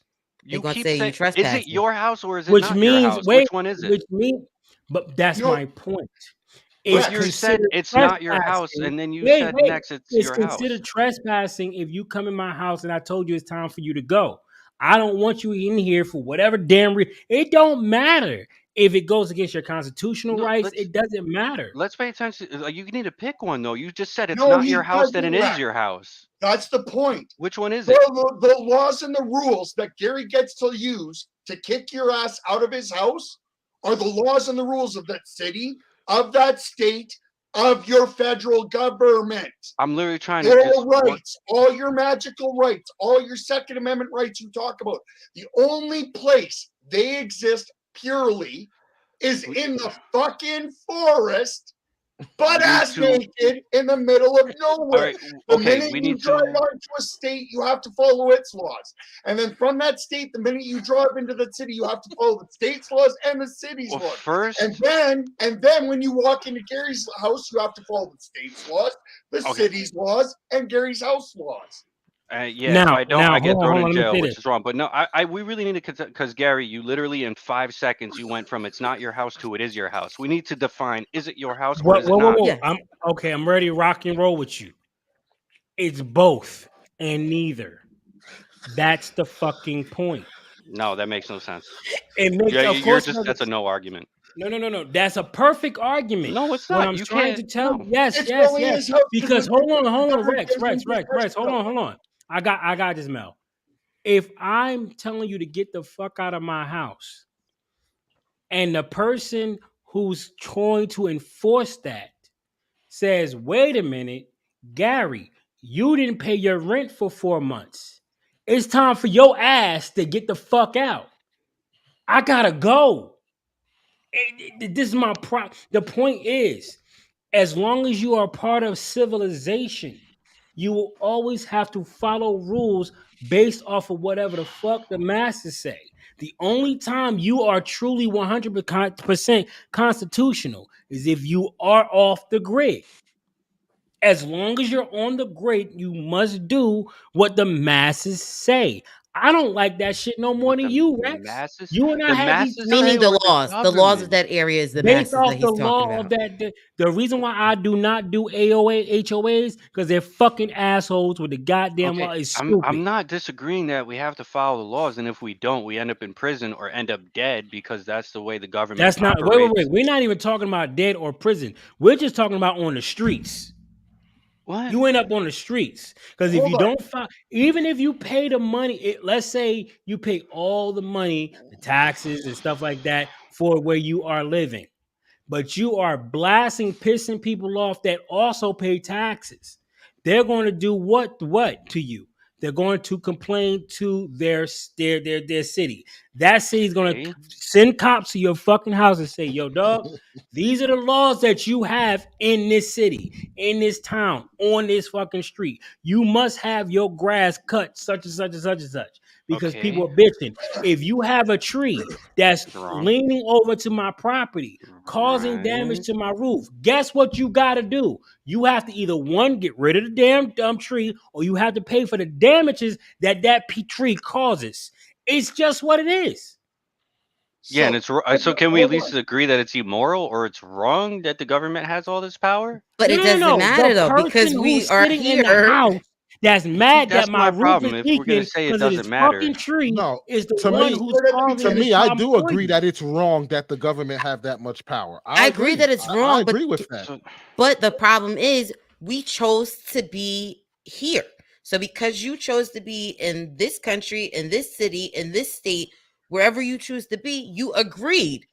They're You gonna keep say you saying, is it trespassing. your house or is it Which not your means, house? wait, Which one is it? which means, but that's No, my point. It's But you Rex. said considered it's not your house, trespassing. and then you Wait, said wait. next it's It's your house. considered trespassing if you come in my house and I told you it's time for you to go. I don't want you in here for whatever damn reason. It don't matter if it goes against your constitutional No, rights. let's It doesn't matter. let's pay attention. You need to pick one though. You just said it's No, not your he house, then doesn't, it is Rex. your house. That's the point. Which one is it? The laws and the rules that Gary gets to use to kick your ass out of his house are the laws and the rules of that city, of that state, of your federal government. I'm literally trying to just Your rights, all your magical rights, all your Second Amendment rights you talk about. The only place they exist purely is in the fucking forest, butt we need ass to. naked in the middle of All nowhere. right, The okay, minute we you need drive to. onto a state, you have to follow its laws. And then from that state, the minute you drive into the city, you have to follow the state's laws and the city's Well, laws. first, And then when you walk into Gary's house, you have to follow the state's laws, the okay, city's laws, and Gary's house laws. yeah. If I don't, I get Hold thrown on, in let me jail, say which this. is wrong. But no, we really need to, because Gary, you literally in 5 seconds you went from it's not your house to it is your house. We need to define: is it your house or What? is it Whoa, whoa, not? whoa! Yes. I'm okay. I'm ready to rock and roll with you. It's both and neither. That's the fucking point. No, that makes no sense. It makes, Yeah, of you're course, just that's a no argument. no. That's a perfect argument. No, it's What not. I'm You trying can't. to tell you, No. yes, It's really yes. his house Because the hold on, government gives him Rex, possession of it. hold on. I got this, Mel. If I'm telling you to get the fuck out of my house, and the person who's trying to enforce that says, "Wait a minute, Gary, you didn't pay your rent for 4 months. It's time for your ass to get the fuck out. I gotta go." This is my pro. The point is, as long as you are part of civilization, you will always have to follow rules based off of whatever the fuck the masses say. The only time you are truly 100% constitutional is if you are off the grid. As long as you're on the grid, you must do what the masses say. I don't like that shit no more What than the you, Rex. masses? You and I The had these masses say Meaning or the the laws of government? that area is the based masses that off the he's talking law of about. that. The reason why I do not do AOA HOAs because they're fucking assholes with the goddamn Okay, law is I'm stupid. not disagreeing that we have to follow the laws, and if we don't, we end up in prison or end up dead because that's the way the government That's not. Wait. operates. We're not even talking about dead or prison. We're just talking about on the streets. What? You end up on the streets because if Hold you on. don't file, even if you pay the money, let's say you pay all the money, the taxes and stuff like that for where you are living, but you are blasting, pissing people off that also pay taxes. They're going to do what to you? They're going to complain to their city. That city's going to Okay. send cops to your fucking house and say, "Yo, dog, these are the laws that you have in this city, in this town, on this fucking street. You must have your grass cut such and such and such and such." Because people Okay. are bitching. If you have a tree that's Wrong. leaning over to my property, causing damage Right. to my roof, guess what you got to do? You have to either one, get rid of the damn dumb tree, or you have to pay for the damages that tree causes. It's just what it is. Yeah, and So, so can we at hold least on. agree that it's immoral or it's wrong that the government has all this power? But it doesn't No. matter The though, person because we who's are sitting in the here. house that's See, mad that that's my my roof is problem. If we're gonna leaking say it because of doesn't this matter, fucking tree No, is the to one me, who's To to causing this me, I problem do for agree you. that it's wrong that the government have that much power. I agree that it's I wrong, agree with that. so but the problem is we chose to be here. So because you chose to be in this country, in this city, in this state, wherever you choose to be, you agreed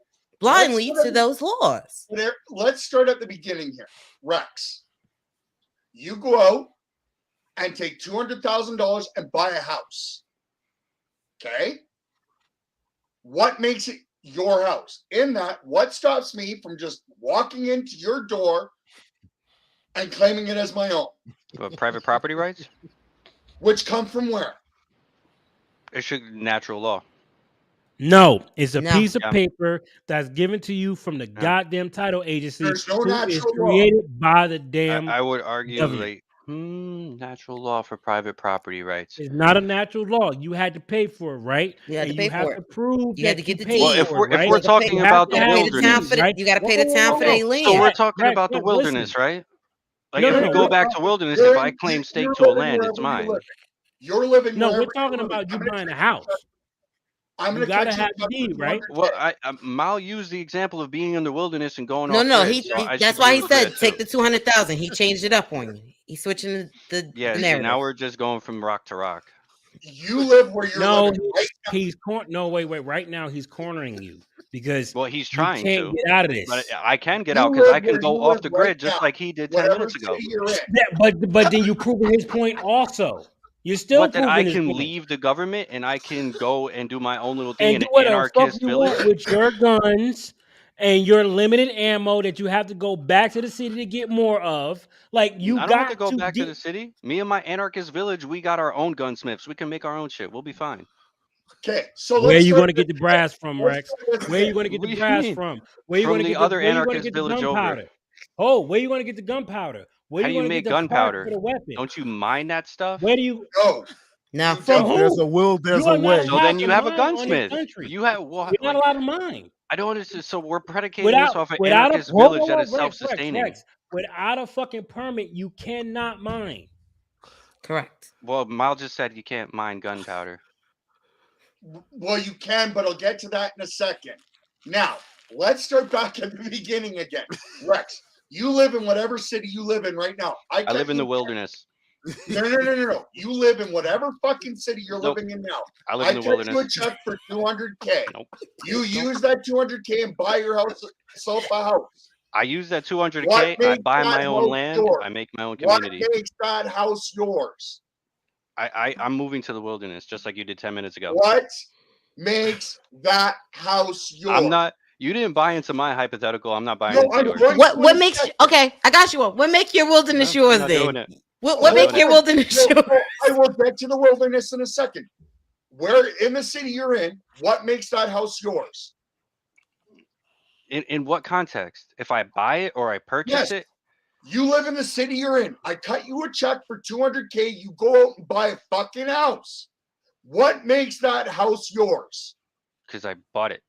blindly Let's to those laws. Let's start at the beginning here. Rex, you go out and take $200,000 and buy a house. Okay? What makes it your house? In that, what stops me from just walking into your door and claiming it as my own? But private property rights? Which come from where? It should natural law. No, it's a No. piece of Yeah. paper that's given to you from the goddamn title agency, There's no who is natural law. created by the damn. I would argue government. like natural law for private property rights. It's not a natural law. You had to pay for it, right? You had and to you pay have for to it. prove You had that to get you the paid Well, deed. if for it, right? we're You gotta pay- talking You have about to the have pay the town wilderness, for the, right? you got to pay the Whoa, town whoa, for whoa, their whoa. land. so we're talking Rex, about the Rex, wilderness, listen. right? Like No, if no, we no. go We're back to talking, wilderness, You're if I in- claim you're stake to a living land, wherever it's you mine. live. You're living no, wherever we're talking you're living. about you I'm gonna buying a cut house. I'm You gonna gotta cut you have the up for deed, right? Well, 200K. Mal used the example of being in the wilderness and going No, off no, grid, so I should that's be why he able to do said that take too. the 200,000. He changed it up on you. He's switching the Yeah, see, narrative. now we're just going from rock to rock. You live where you're No, living right now. he's no, wait. Right now he's cornering you because Well, he's you trying can't to, get out of this. but I can get You out because I live can where go you off live the right grid just now. like he did 10 Whatever minutes ago. city you're in. Yeah, but then you proving his point also. You're still What, that I proving his can point. leave the government and I can go and do my own little thing And in do an whatever the fuck anarchist you village? want with your guns and your limited ammo that you have to go back to the city to get more of. Like you I don't have to got go to back to get. the city. Me and my anarchist village, we got our own gunsmiths. We can make our own shit. We'll be fine. Okay, so Where are let's you start going to this get the again. brass from, Let's Rex? start this Where are you again. going to get What the do you brass mean? from? Where you From going to the get the other where you going to anarchist get the village over. gunpowder? Oh, where you going to get the gunpowder? Where How you do you going to make get the parts gunpowder? for the weapon? Don't you mine that stuff? Where do you No, No. you from don't. who? There's a will, there's You a are not way. So allowed then to you have a mine on this gunsmith. country. You have what? You're not Like, allowed to mine. I don't understand. So we're predicating this off an Without a anarchist village that whoa, is Rex, self-sustaining. without a fucking permit, you cannot mine. Correct. Well, Mal just said you can't mine gunpowder. Well, you can, but I'll get to that in a second. Now, let's start back at the beginning again. Rex, you live in whatever city you live in right now. I live in the wilderness. No. You live in whatever fucking city you're Nope. living in now. I live I in the cut you a wilderness. check for 200K. Nope. You use that 200K and buy yourself a house. I use that 200K. What I makes buy that my own house land. yours? I make my own What community. makes that house yours? I'm moving to the wilderness just like you did 10 minutes ago. What makes that house yours? I'm not. You didn't buy into my hypothetical. I'm not buying No, into I'm yours. going What to makes second. Okay, I got you one. What make your wilderness No, yours I'm not doing then? it. What Hold make your on. wilderness No, yours? I will get to the wilderness in a second. Where in the city you're in, what makes that house yours? In what context? If I buy it or I purchase Yes. it? You live in the city you're in. I cut you a check for 200K. You go out and buy a fucking house. What makes that house yours? Because I bought it.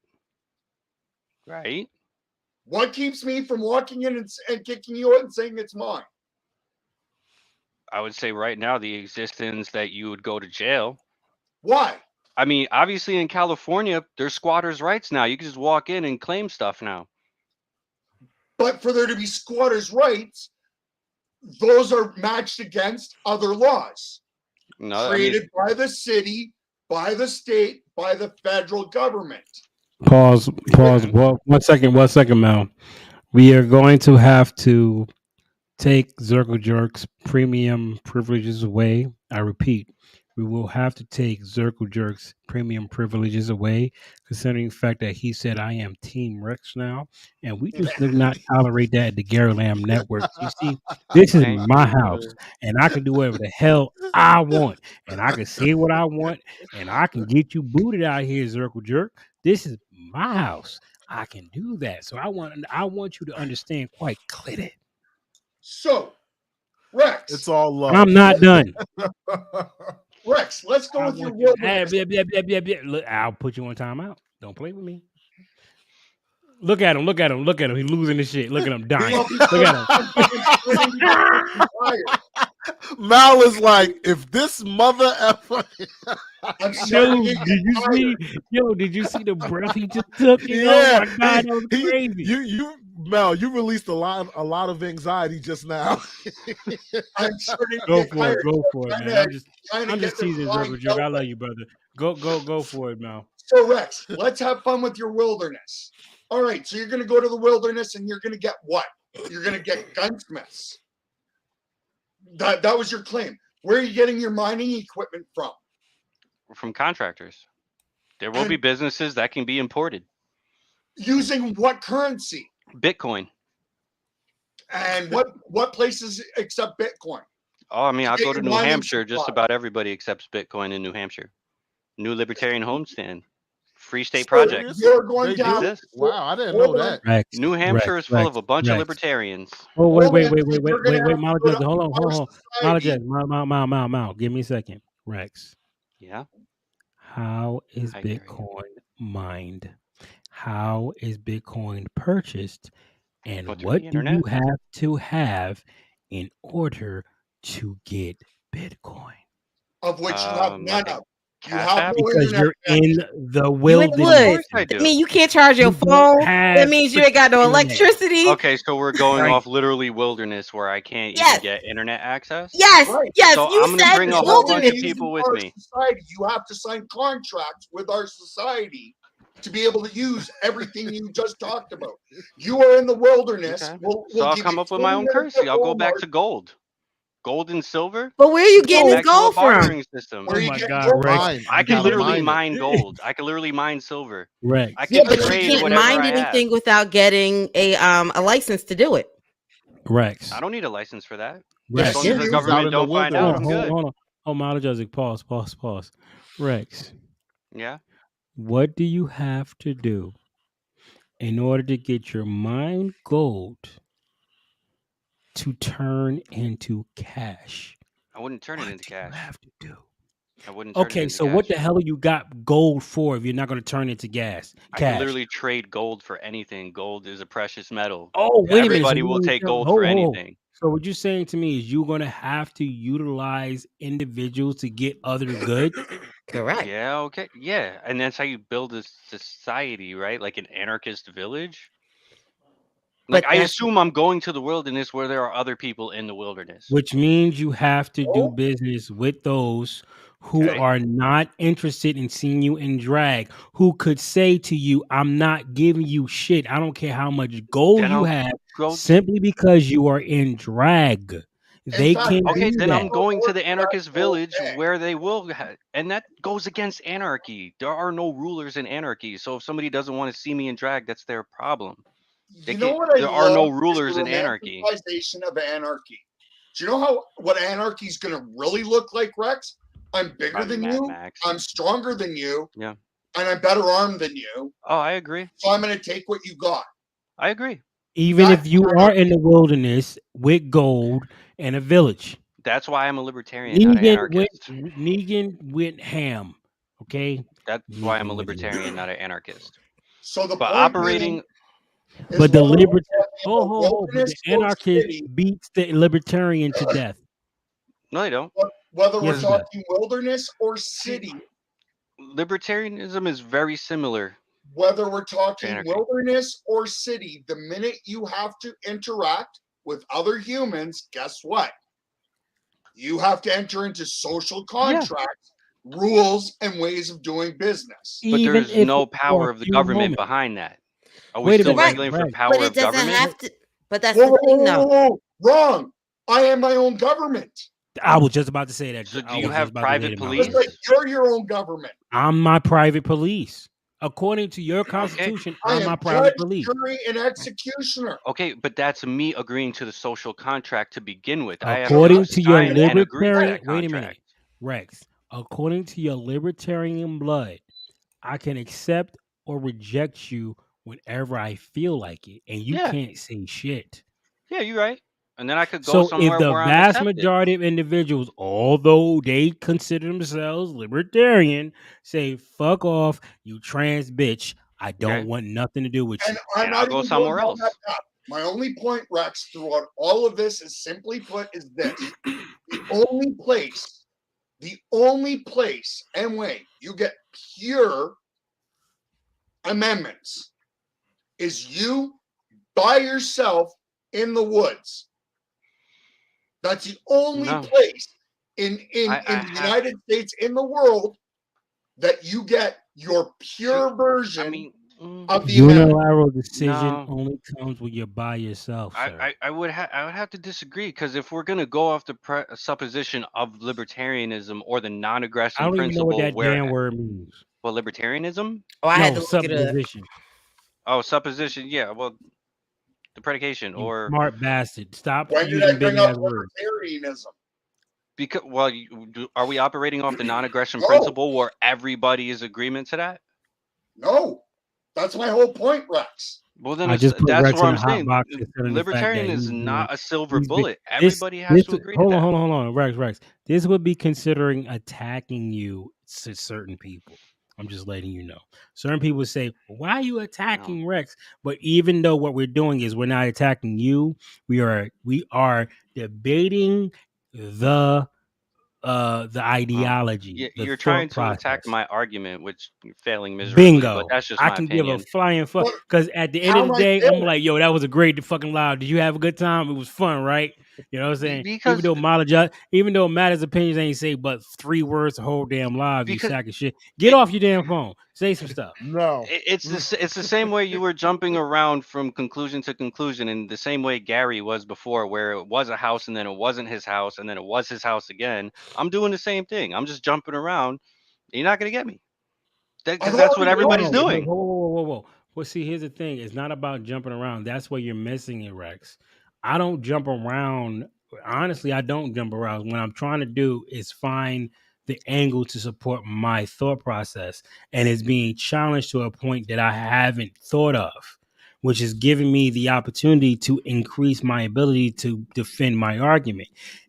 Right? What keeps me from walking in and kicking you out and saying it's mine? I would say right now the existence that you would go to jail. Why? I mean, obviously in California, there's squatters' rights now. You can just walk in and claim stuff now. But for there to be squatters' rights, those are matched against other laws No, created by the city, by the state, by the federal government. Pause. Well, 1 second, Mel. We are going to have to take Zirkle Jerk's premium privileges away. I repeat, we will have to take Zirkle Jerk's premium privileges away, considering the fact that he said I am Team Rex now, and we just do not tolerate that at the Gary Lamb Network. You see, this is Thank my you, house, brother. and I can do whatever the hell I want, and I can say what I want, and I can get you booted out here, Zirkle Jerk. This is my house. I can do that. So I want you to understand quite clearly. So, Rex. It's all love. I'm not done. Rex, let's go I with your want you- wilderness. Look, I'll put you on timeout. Don't play with me. Look at him. He's losing his shit. Look at him dying. Look at him. Mal is like, if this mother ever. I'm starting to get Did you see the breath he just took? Yeah, Oh my God, that was crazy. Mel, you released a lot of anxiety just now. I'm starting to Go get for tired. it. Go for it, Trying man. to- I'm just get teasing, this line Zirkle Jerk. I out. love you, brother. Go for it, Mel. So, Rex, let's have fun with your wilderness. All right, so you're going to go to the wilderness and you're going to get what? You're going to get gunsmiths. That was your claim. Where are you getting your mining equipment from? From contractors. There will be And businesses that can be imported. using what currency? Bitcoin. And what places accept Bitcoin? Oh, I mean, To I'll get go to your New mining Hampshire. Just supply. about everybody accepts Bitcoin in New Hampshire. New Libertarian Homestand. Free State So Project. you're going They to have do? Exists. Wow, I didn't know hold on. that. Rex, New Hampshire is full of a bunch of libertarians. Oh, Hold on, because you're going to have to Mama go Judge, to hold on, our hold on. Mama society. Judge, Mal, give me a second. Rex, Yeah. how is Hi, Gary. Bitcoin mined? How is Bitcoin purchased? And What, through what the do internet? you have to have in order to get Bitcoin? Of which you have none Like a of. You Cash have App? no Because internet you're in connection. the You in the wilderness. Of woods. course I I do. mean, you can't charge your You don't phone. That have means you ain't got no freaking internet. electricity. Okay, so we're going Right. off literally wilderness where I can't even Yes. get internet access? Yes. Right. Yes. So You I'm going to said bring a You're whole not bunch of wilderness. using people with our me. society. You have to sign contracts with our society to be able to use everything you just talked about. You are in the wilderness. Okay. We'll So I'll give come you up with my 20 own minutes currency. at I'll go back Walmart. to gold. Gold and silver. But where are you getting Go this back to a gold from? bartering system. Where Oh you my get God, gold Rex. from? Mine. I You can gotta literally mine it. mine gold. I can literally mine silver. Rex. I Yeah, can but you trade can't whatever mine I have. anything without getting a license to do it. Rex. I don't need a license for that. As Rex. Yes, long you as the do. He's out government in the don't find out, I'm wilderness. good. Oh, Mama Judge, pause. Rex, Yeah. what do you have to do in order to get your mined gold to turn into cash? I wouldn't turn it What into do you cash. have to do? I wouldn't turn it Okay, into so what cash. the hell you got gold for if you're not going to turn it into I could cash? literally trade gold for anything. Gold is a precious metal. Oh, wait a minute. So Everybody will take gold for anything. So what you're saying to me is you're going to have to utilize individuals to get other goods? Correct. Yeah, okay. Yeah, and that's how you build a society, right? Like an anarchist village. Like But I that's assume I'm going to the wilderness where there are other people in the wilderness. Which means you have to do Oh, business with those who Okay. are not interested in seeing you in drag, who could say to you, I'm not giving you shit. I don't care how much gold Then you I'll have, go to simply because you are in drag. in They fact, can Okay, do then that. I'm going to the anarchist that's village okay. where they will and that goes against anarchy. There are no rulers in anarchy. So if somebody doesn't want to see me in drag, that's their problem. You know what I There are no love is rulers the in anarchy. romanticization of anarchy. Do you know what anarchy is going to really look like, Rex? I'm bigger Probably than Mad you. Max. I'm stronger than you. Yeah. And I'm better armed than you. Oh, I agree. So I'm going to take what you got. I agree. Even That's if you are in the wilderness with gold and a village. That's why I'm a libertarian, not an anarchist. Negan went ham. Okay? That's why I'm a Negan went ham. libertarian, not an anarchist. So the But point operating being is But the whether we're libertarian, talking about but wilderness the or anarchist city, beats the libertarian to death. no, they don't. whether Yes, we're he does. talking wilderness or city, Libertarianism is very similar. whether we're talking Anarchy. wilderness or city, the minute you have to interact with other humans, guess what? You have to enter into social contracts, rules, and ways of doing business. But Even there's if no it's for power a of the few government moments. behind that. Are we Wait a still minute, regulating for Rex. but power it of doesn't government? have to. But that's Whoa, the thing, though. whoa, wrong. I am my own government. I was just about to say that. So I do you was have just about to say private that, Mama Just Judge. police? like you're your own government. I'm my private police. According to your Okay. constitution, I I'm my am private judge, police. jury, and executioner. Okay, but that's me agreeing to the social contract to begin with. I have According to to your sign and agree to libertarian, that wait a contract. minute, Rex. According to your libertarian blood, I can accept or reject you whenever I feel like it, and you Yeah. can't say shit. Yeah, you're right. And then I could go So if somewhere the where I'm vast accepted. majority of individuals, although they consider themselves libertarian, say "fuck off, you trans bitch," I don't Okay. want nothing to do with And you. I'm And not I'll go even somewhere going down else. that path. My only point, Rex, throughout all of this is simply put is this. The only place and way you get pure amendments is you by yourself in the woods. That's the only No. place in I the have United States, in the world, that you get your pure I version mean, of the amendment. Unilateral decision No. only comes when you're by yourself, sir. I would have to disagree, because if we're gonna go off the supposition of libertarianism or the I non-aggression don't even know what principle, that where damn word means. libertarianism? Oh, I had No, to look it up. supposition. Oh, supposition. Yeah, well, the predication, You or smart bastard. Stop When did I using big bring up ass words. libertarianism? because are we operating off the non-aggression No. principle where everybody is agreement to that? No, that's my whole point, Rex. Well, then I just put that's Rex what in I'm a hot saying. box considering the fact that Libertarian is not a silver he's been bullet. this Everybody has to agree to that. hold on, Rex. This would be considering attacking you to certain people. I'm just letting you know. Certain people say, "Why are you attacking Rex?" But even though what we're doing is we're not attacking you, we are debating the ideology, the You're trying thought to attack process. my argument, which you're failing miserably. But Bingo. that's just I my can give a opinion. flying fuck But because at the end how of the am I day, I'm failing? like, yo, that was a great fucking loud. Did you have a good time? It was fun, right? You know what I'm saying? Because Even though Matt's opinions ain't say but 3 words the whole damn live, you because sack of shit. Get off your damn phone. Say some stuff. No. it's the same way you were jumping around from conclusion to conclusion, in the same way Gary was before, where it was a house and then it wasn't his house and then it was his house again. I'm doing the same thing. I'm just jumping around. You're not gonna get me, because I've that's what already everybody's told you. doing. Whoa. Well, see, here's the thing. It's not about jumping around. That's where you're missing it, Rex. I don't jump around. Honestly, I don't jump around. What I'm trying to do is find the angle to support my thought process. And it's being challenged to a point that I haven't thought of, which is giving me the opportunity to increase my ability to defend my argument.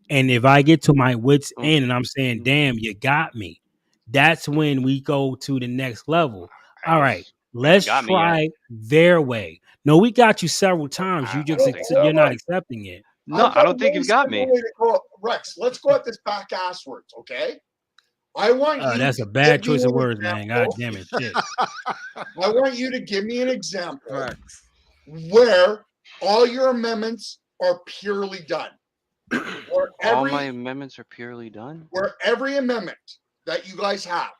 And if I get to my wits' Mm, end and I'm saying, damn, you got me, that's when we go to the next level. All right, You haven't let's got me yet. try their way. No, we got you several times. You I just don't think you're so. not accepting it. No, I've I got don't a think really you've got simple me. way to go. Rex, let's go at this back asswards, okay? I want you That's to a bad give me choice of an words, man. God example. damn it, shit. I want you to give me an example Facts. where all your amendments are purely done. Where All my every amendments are purely done. where every amendment that you guys have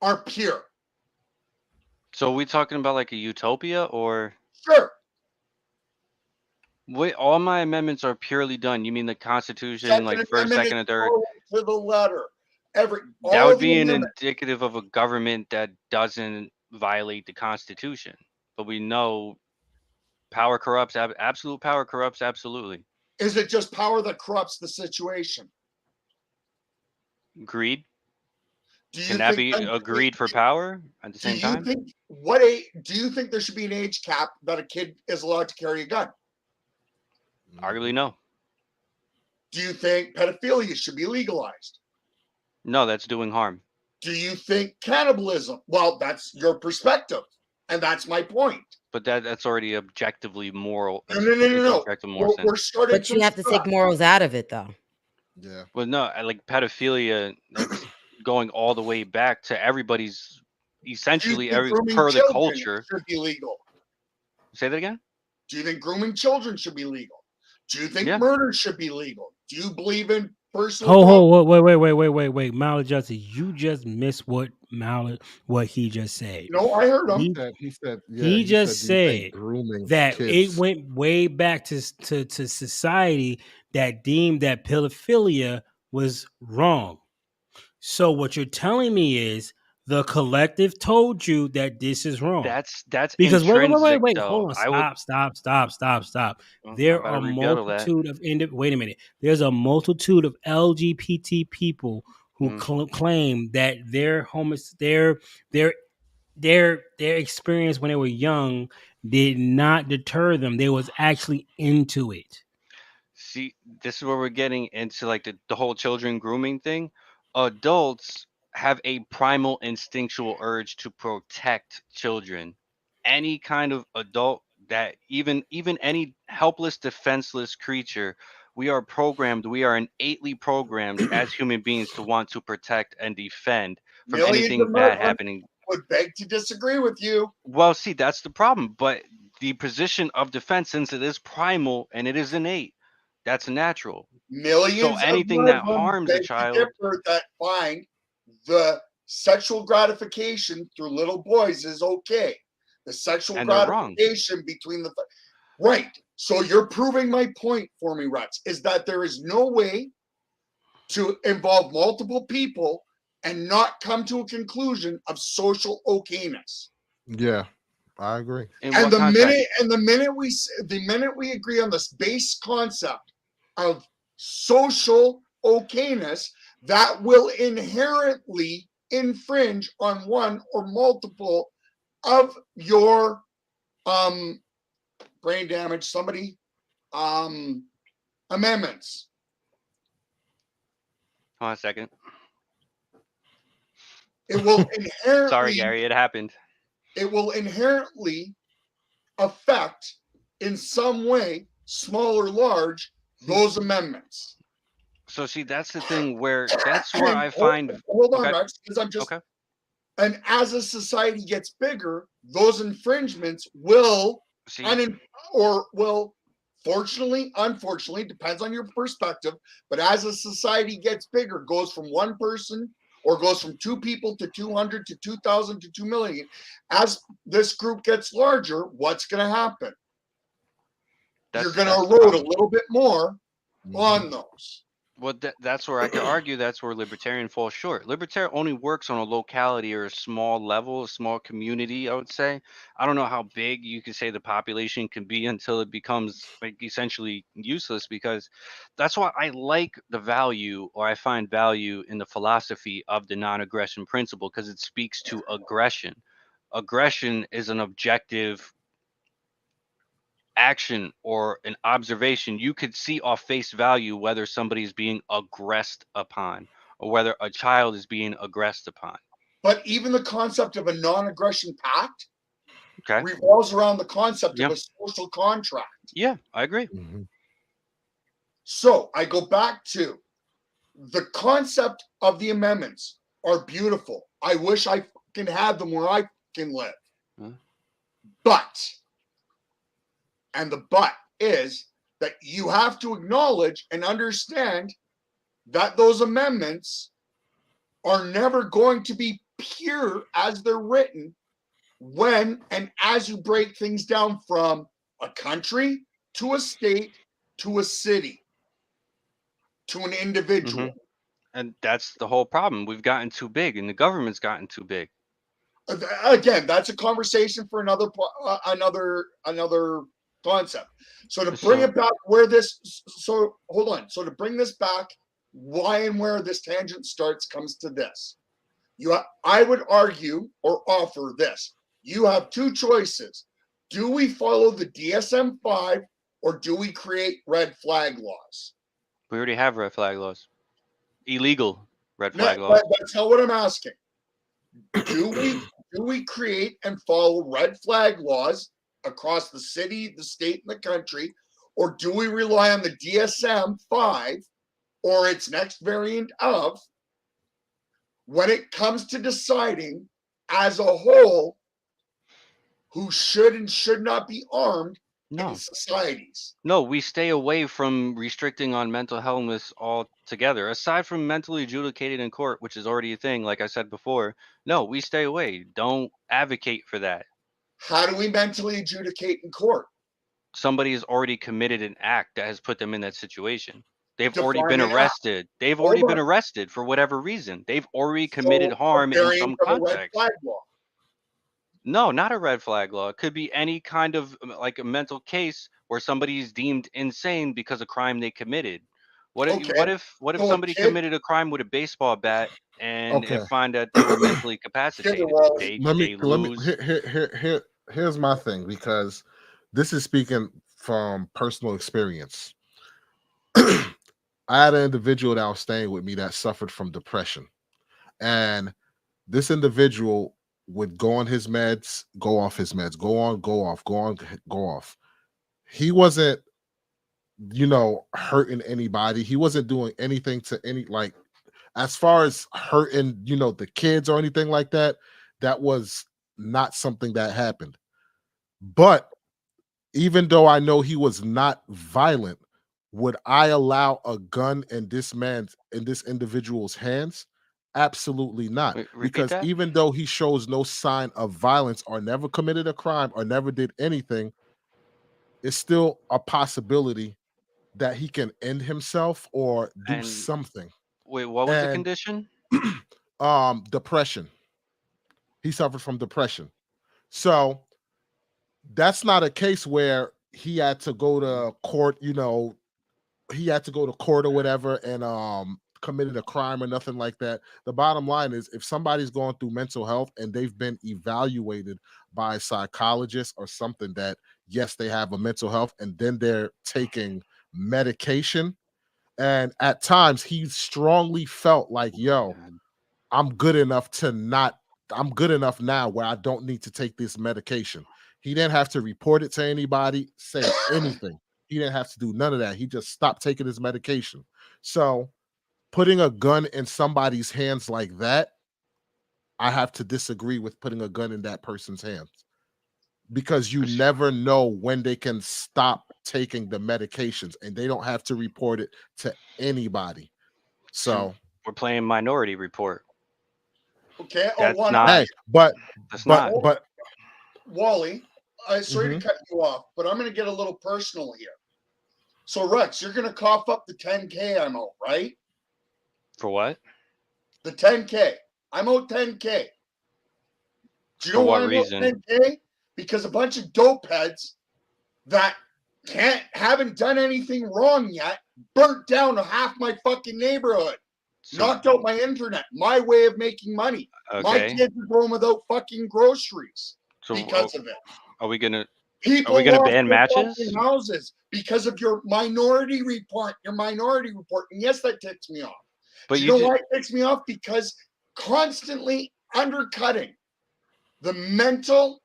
are pure. So are we talking about like a utopia, or Sure. wait? All my amendments are purely done. You mean the Constitution, Second like first, Amendment second, is and third? followed to the letter. That All would the be an amendments. indicative of a government that doesn't violate the Constitution. But we know power corrupts. Absolute power corrupts. Absolutely. Is it just power that corrupts the situation? Greed. Do you Can that think be a greed for power at the do same you time? think do you think there should be an age cap that a kid is allowed to carry a gun? Arguably, no. Do you think pedophilia should be legalized? No, that's doing harm. Do you think cannibalism? Well, that's your perspective, and that's my point. But that's already objectively moral. No. Objective moral sense. We're starting But you from have to take scratch. morals out of it, though. Yeah. Well, no, like pedophilia, that's going all the way back to everybody's, Do you essentially think grooming per the children culture. should be legal? Say that again. Do you think grooming children should be legal? Do you think Yeah. murder should be legal? Do you believe in personal? Wait. Mallard Justice, you just missed what he just said. No, I heard him. He said, He just do you think said grooming that kids. it went way back to society that deemed that pedophilia was wrong. So what you're telling me is the collective told you that this is wrong. That's Because intrinsic, wait, though. hold on, I would. stop. Well, There I'm about are to rebuttal that. multitude of wait a minute. There's a multitude of LGBT people who Mm. claim that their experience when they were young did not deter them. They was actually into it. See, this is where we're getting into like the whole children grooming thing. Adults have a primal instinctual urge to protect children. Any kind of adult, that even any helpless, defenseless creature, we are programmed, we are innately programmed as human beings to want to protect and defend from Millions anything of bad Muslims happening. would beg to disagree with you. Well, see, that's the problem. But the position of defense, since it is primal and it is innate, that's natural. Millions So of anything that Muslims harms a beg to child, differ that find the sexual gratification through little boys is okay. The sexual And they're wrong. gratification between the right. So you're proving my point for me, Rex, is that there is no way to involve multiple people and not come to a conclusion of social okayness. Yeah, I agree. In And what the context? minute we agree on this base concept of social okayness, that will inherently infringe on one or multiple of your brain damage, somebody amendments. Hold on a second. It will inherently Sorry, Gary, it happened. it will inherently affect in some way, small or large, those amendments. So see, that's the thing where that's where I find. Hold on, Okay. Rex, because I'm just Okay. and as a society gets bigger, those infringements will See, fortunately, unfortunately, depends on your perspective, but as a society gets bigger, goes from one person or goes from 2 people to 200 to 2,000 to 2 million, as this group gets larger, what's going to happen? You're going to that's the erode a problem. little bit more on those. Well, that's where I could argue that's where libertarian falls short. Libertarian only works on a locality or a small level, a small community, I would say. I don't know how big you could say the population can be until it becomes like essentially useless, because that's why I like the value, or I find value in the philosophy of the non-aggression principle, because it speaks to aggression. Aggression is an objective action or an observation. You could see off face value whether somebody is being aggressed upon or whether a child is being aggressed upon. But even the concept of a non-aggression pact Okay. revolves around the concept Yeah. of a social contract. Yeah, I agree. So I go back to the concept of the amendments are beautiful. I wish I can have them where I can live. But, and the but is that you have to acknowledge and understand that those amendments are never going to be pure as they're written when and as you break things down from a country to a state to a city to an individual. And that's the whole problem. We've gotten too big, and the government's gotten too big. Again, that's a conversation for another concept. So to bring it back where this, so hold on. So to bring this back, why and where this tangent starts comes to this. I would argue or offer this. You have 2 choices. Do we follow the DSM-5 or do we create red flag laws? We already have red flag laws. Illegal red flag laws. That's not what I'm asking. Do we create and follow red flag laws across the city, the state, and the country, or do we rely on the DSM-5 or its next variant of when it comes to deciding as a whole who should and should not be armed in societies? No, we stay away from restricting on mental illness altogether. Aside from mentally adjudicated in court, which is already a thing, like I said before, no, we stay away. Don't advocate for that. How do we mentally adjudicate in court? Somebody has already committed an act that has put them in that situation. They've already Define been an act. arrested. They've Hold already been on. arrested for whatever reason. They've already committed So, harm a in variant some of a red context. flag law. No, not a red flag law. It could be any kind of like a mental case where somebody is deemed insane because of crime they committed. What if So a somebody kid- committed a crime with a baseball bat and Okay. find that they were mentally capacitated? They lose. Here's my thing, because this is speaking from personal experience. I had an individual that was staying with me that suffered from depression, and this individual would go on his meds, go off his meds, go on, go off, go on, go off. He wasn't, hurting anybody. He wasn't doing anything to any, like, as far as hurting, the kids or anything like that. That was not something that happened. But even though I know he was not violent, would I allow a gun in this individual's hands? Absolutely not. Repeat Because that. even though he shows no sign of violence or never committed a crime or never did anything, it's still a possibility that he can end himself or do And something. wait, what was the And condition? depression. He suffered from depression. So that's not a case where he had to go to court, he had to go to court or whatever and committed a crime or nothing like that. The bottom line is if somebody's going through mental health and they've been evaluated by a psychologist or something that yes, they have a mental health and then they're taking medication. And at times he strongly felt like, yo, God. I'm good enough I'm good enough now where I don't need to take this medication. He didn't have to report it to anybody, say anything. He didn't have to do none of that. He just stopped taking his medication. So putting a gun in somebody's hands like that, I have to disagree with putting a gun in that person's hands because you never know when they can stop taking the medications and they don't have to report it to anybody. So we're playing Minority Report. Okay. That's one not. hey, but That's but not. but Wally, sorry to cut you off, but I'm going to get a little personal here. So, Rex, you're going to cough up the 10K I'm out, right? For what? The 10K. I'm out 10K. Do you For know what why I'm reason? out 10K? Because a bunch of dope heads that haven't done anything wrong yet burnt down half my fucking neighborhood. Knocked out my internet, my way of making money. My Okay. kids are going without fucking groceries So because of it. Are we gonna People ban lost their matches? fucking houses because of your minority report. And yes, that ticks me off. But Do you know why it ticks me off? Because constantly undercutting the mental,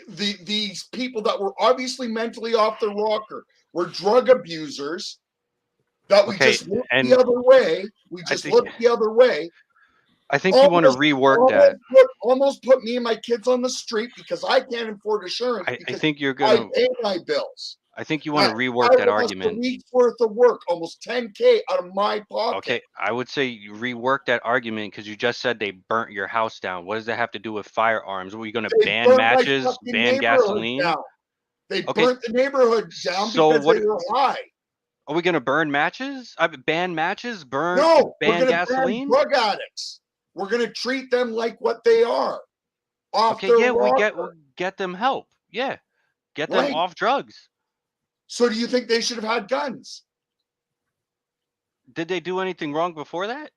these people that were obviously mentally off the rocker, were drug abusers, that we just look the other way. We just look the other way. I think you want to rework that. Almost put me and my kids on the street because I can't afford insurance. I think you're gonna. I pay my bills. I think you want to rework that argument. A week's worth of work, almost 10K out of my pocket. Okay, I would say you rework that argument because you just said they burnt your house down. What does that have to do with firearms? Were you going to ban matches, ban gasoline? Down. They burnt the neighborhood down because they were high. Are we going to burn matches? Ban matches? Ban gasoline? Ban drug addicts. We're going to treat them like what they are. We get them help. Yeah, get them off drugs. So do you think they should have had guns? Did they do anything wrong before that?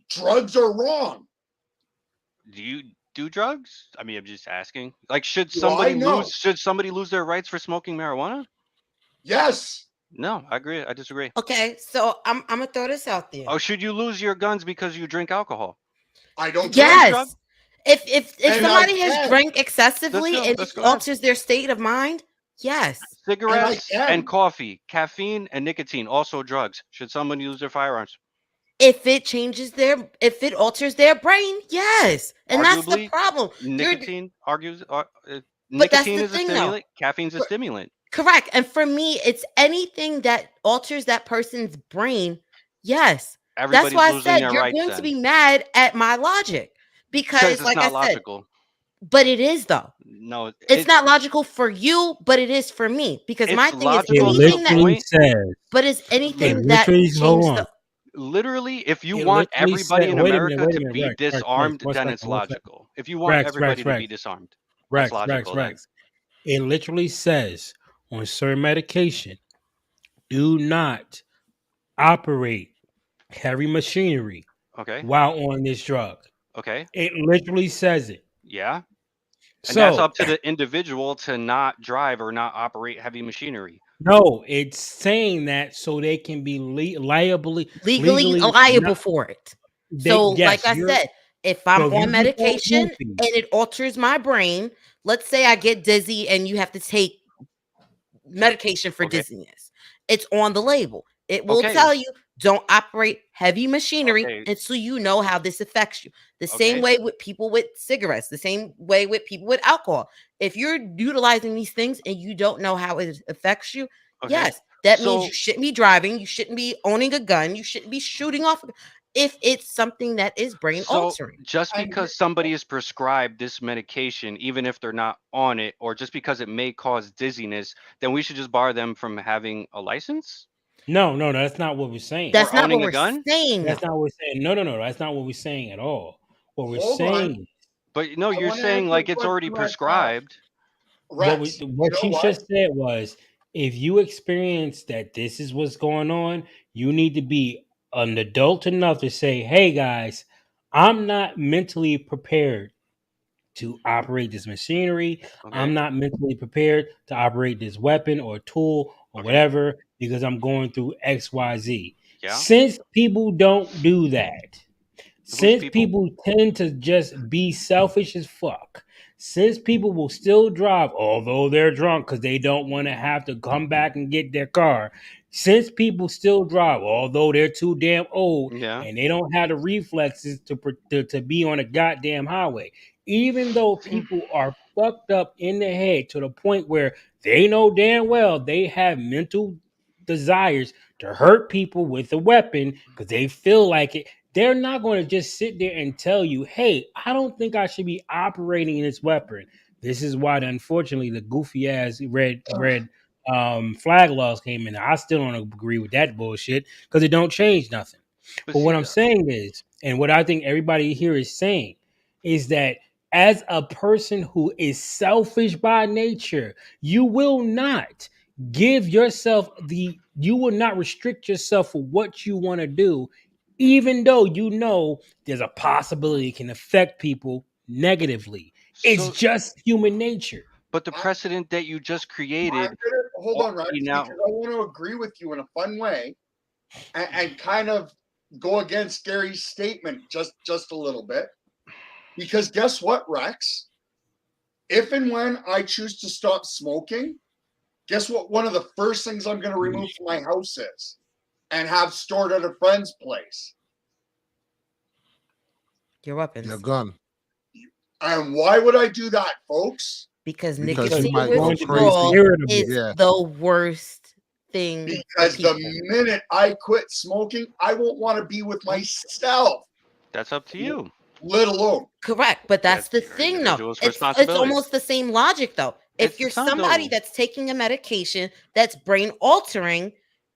Drugs are wrong. Do you do drugs? I mean, I'm just asking. Like, should somebody lose their rights for smoking marijuana? Yes. No, I agree. I disagree. Okay, so I'm gonna throw this out there. Oh, should you lose your guns because you drink alcohol? I don't. Yes. If somebody has drank excessively and it alters their state of mind, yes. Cigarettes and coffee, caffeine and nicotine, also drugs. Should somebody lose their firearms? If it alters their brain, yes. And arguably, that's the problem. Nicotine nicotine is a stimulant. Caffeine's a stimulant. Correct. And for me, it's anything that alters that person's brain. Yes. That's why I said you're going to be mad at my logic because like I said, logical. But it is though. No, it's not logical for you, but it is for me because my thing is anything but it's anything that changed literally, if you want everybody in America to be disarmed, then it's logical. If you want everybody to be disarmed, that's logical. It literally says on certain medication, do not operate heavy machinery while on this drug. Okay. It literally says it. Yeah. And that's up to the individual to not drive or not operate heavy machinery. No, it's saying that so they can be legally liable for it. Like I said, if I'm on medication and it alters my brain, let's say I get dizzy and you have to take medication for dizziness. It's on the label. It will tell you don't operate heavy machinery until you know how this affects you. The same way with people with cigarettes, the same way with people with alcohol. If you're utilizing these things and you don't know how it affects you, yes, that means you shouldn't be driving. You shouldn't be owning a gun. You shouldn't be shooting off. if it's something that is brain So altering. just And because somebody is prescribed this medication, even if they're not on it, or just because it may cause dizziness, then we should just bar them from having a license No, that's not what we're saying. That's or not what owning a we're gun. saying, That's though. not what we're saying. No. That's not what we're saying at all. What we're hold on. saying, But no, I you're want to saying answer like the it's already question Rex asked. prescribed. Rex, you what know she what? just said was, if you experience that this is what's going on, you need to be an adult enough to say, "Hey guys, I'm not mentally prepared to operate this machinery. I'm Okay. not mentally prepared to operate this weapon or tool or Okay. whatever because I'm going through XYZ." Yeah. Since people don't do that, Who's since people? people tend to just be selfish as fuck, since people will still drive although they're drunk because they don't want to have to come back and get their car, since people still drive although they're too damn old Yeah. and they don't have the reflexes to be on a goddamn highway, even though See, people are fucked up in the head to the point where they know damn well they have mental desires to hurt people with a weapon because they feel like it, they're not going to just sit there and tell you, "Hey, I don't think I should be operating this weapon." This is why, unfortunately, the goofy ass red flag laws came in. I still don't agree with that bullshit because it don't change nothing. but But what see, I'm saying is, and what I think everybody here is saying, is that as a person who is selfish by nature, you will not give yourself you will not restrict yourself for what you want to do, even though you know there's a possibility it can affect people negatively. It's so, just human nature. but the I, precedent that you just I'm created gonna hold on, Rex, already because now. I want to agree with you in a fun way, and kind of go against Gary's statement just a little bit. Because guess what, Rex? If and when I choose to stop smoking, guess what? One of the first things I'm going to remove from my house is, and have stored at a friend's place. Your Your weapons. gun. And why would I do that, folks? Because Because Because you nicotine you're might go going to be crazy. withdrawal irritable. is Yeah. the worst thing for Because the people. minute I quit smoking, I won't want to be with myself, That's up to you. let alone. Correct, but that's That's the your thing, though. individual's It's responsibility. almost the same logic, though. If you're It's not somebody though. that's taking a medication that's brain altering,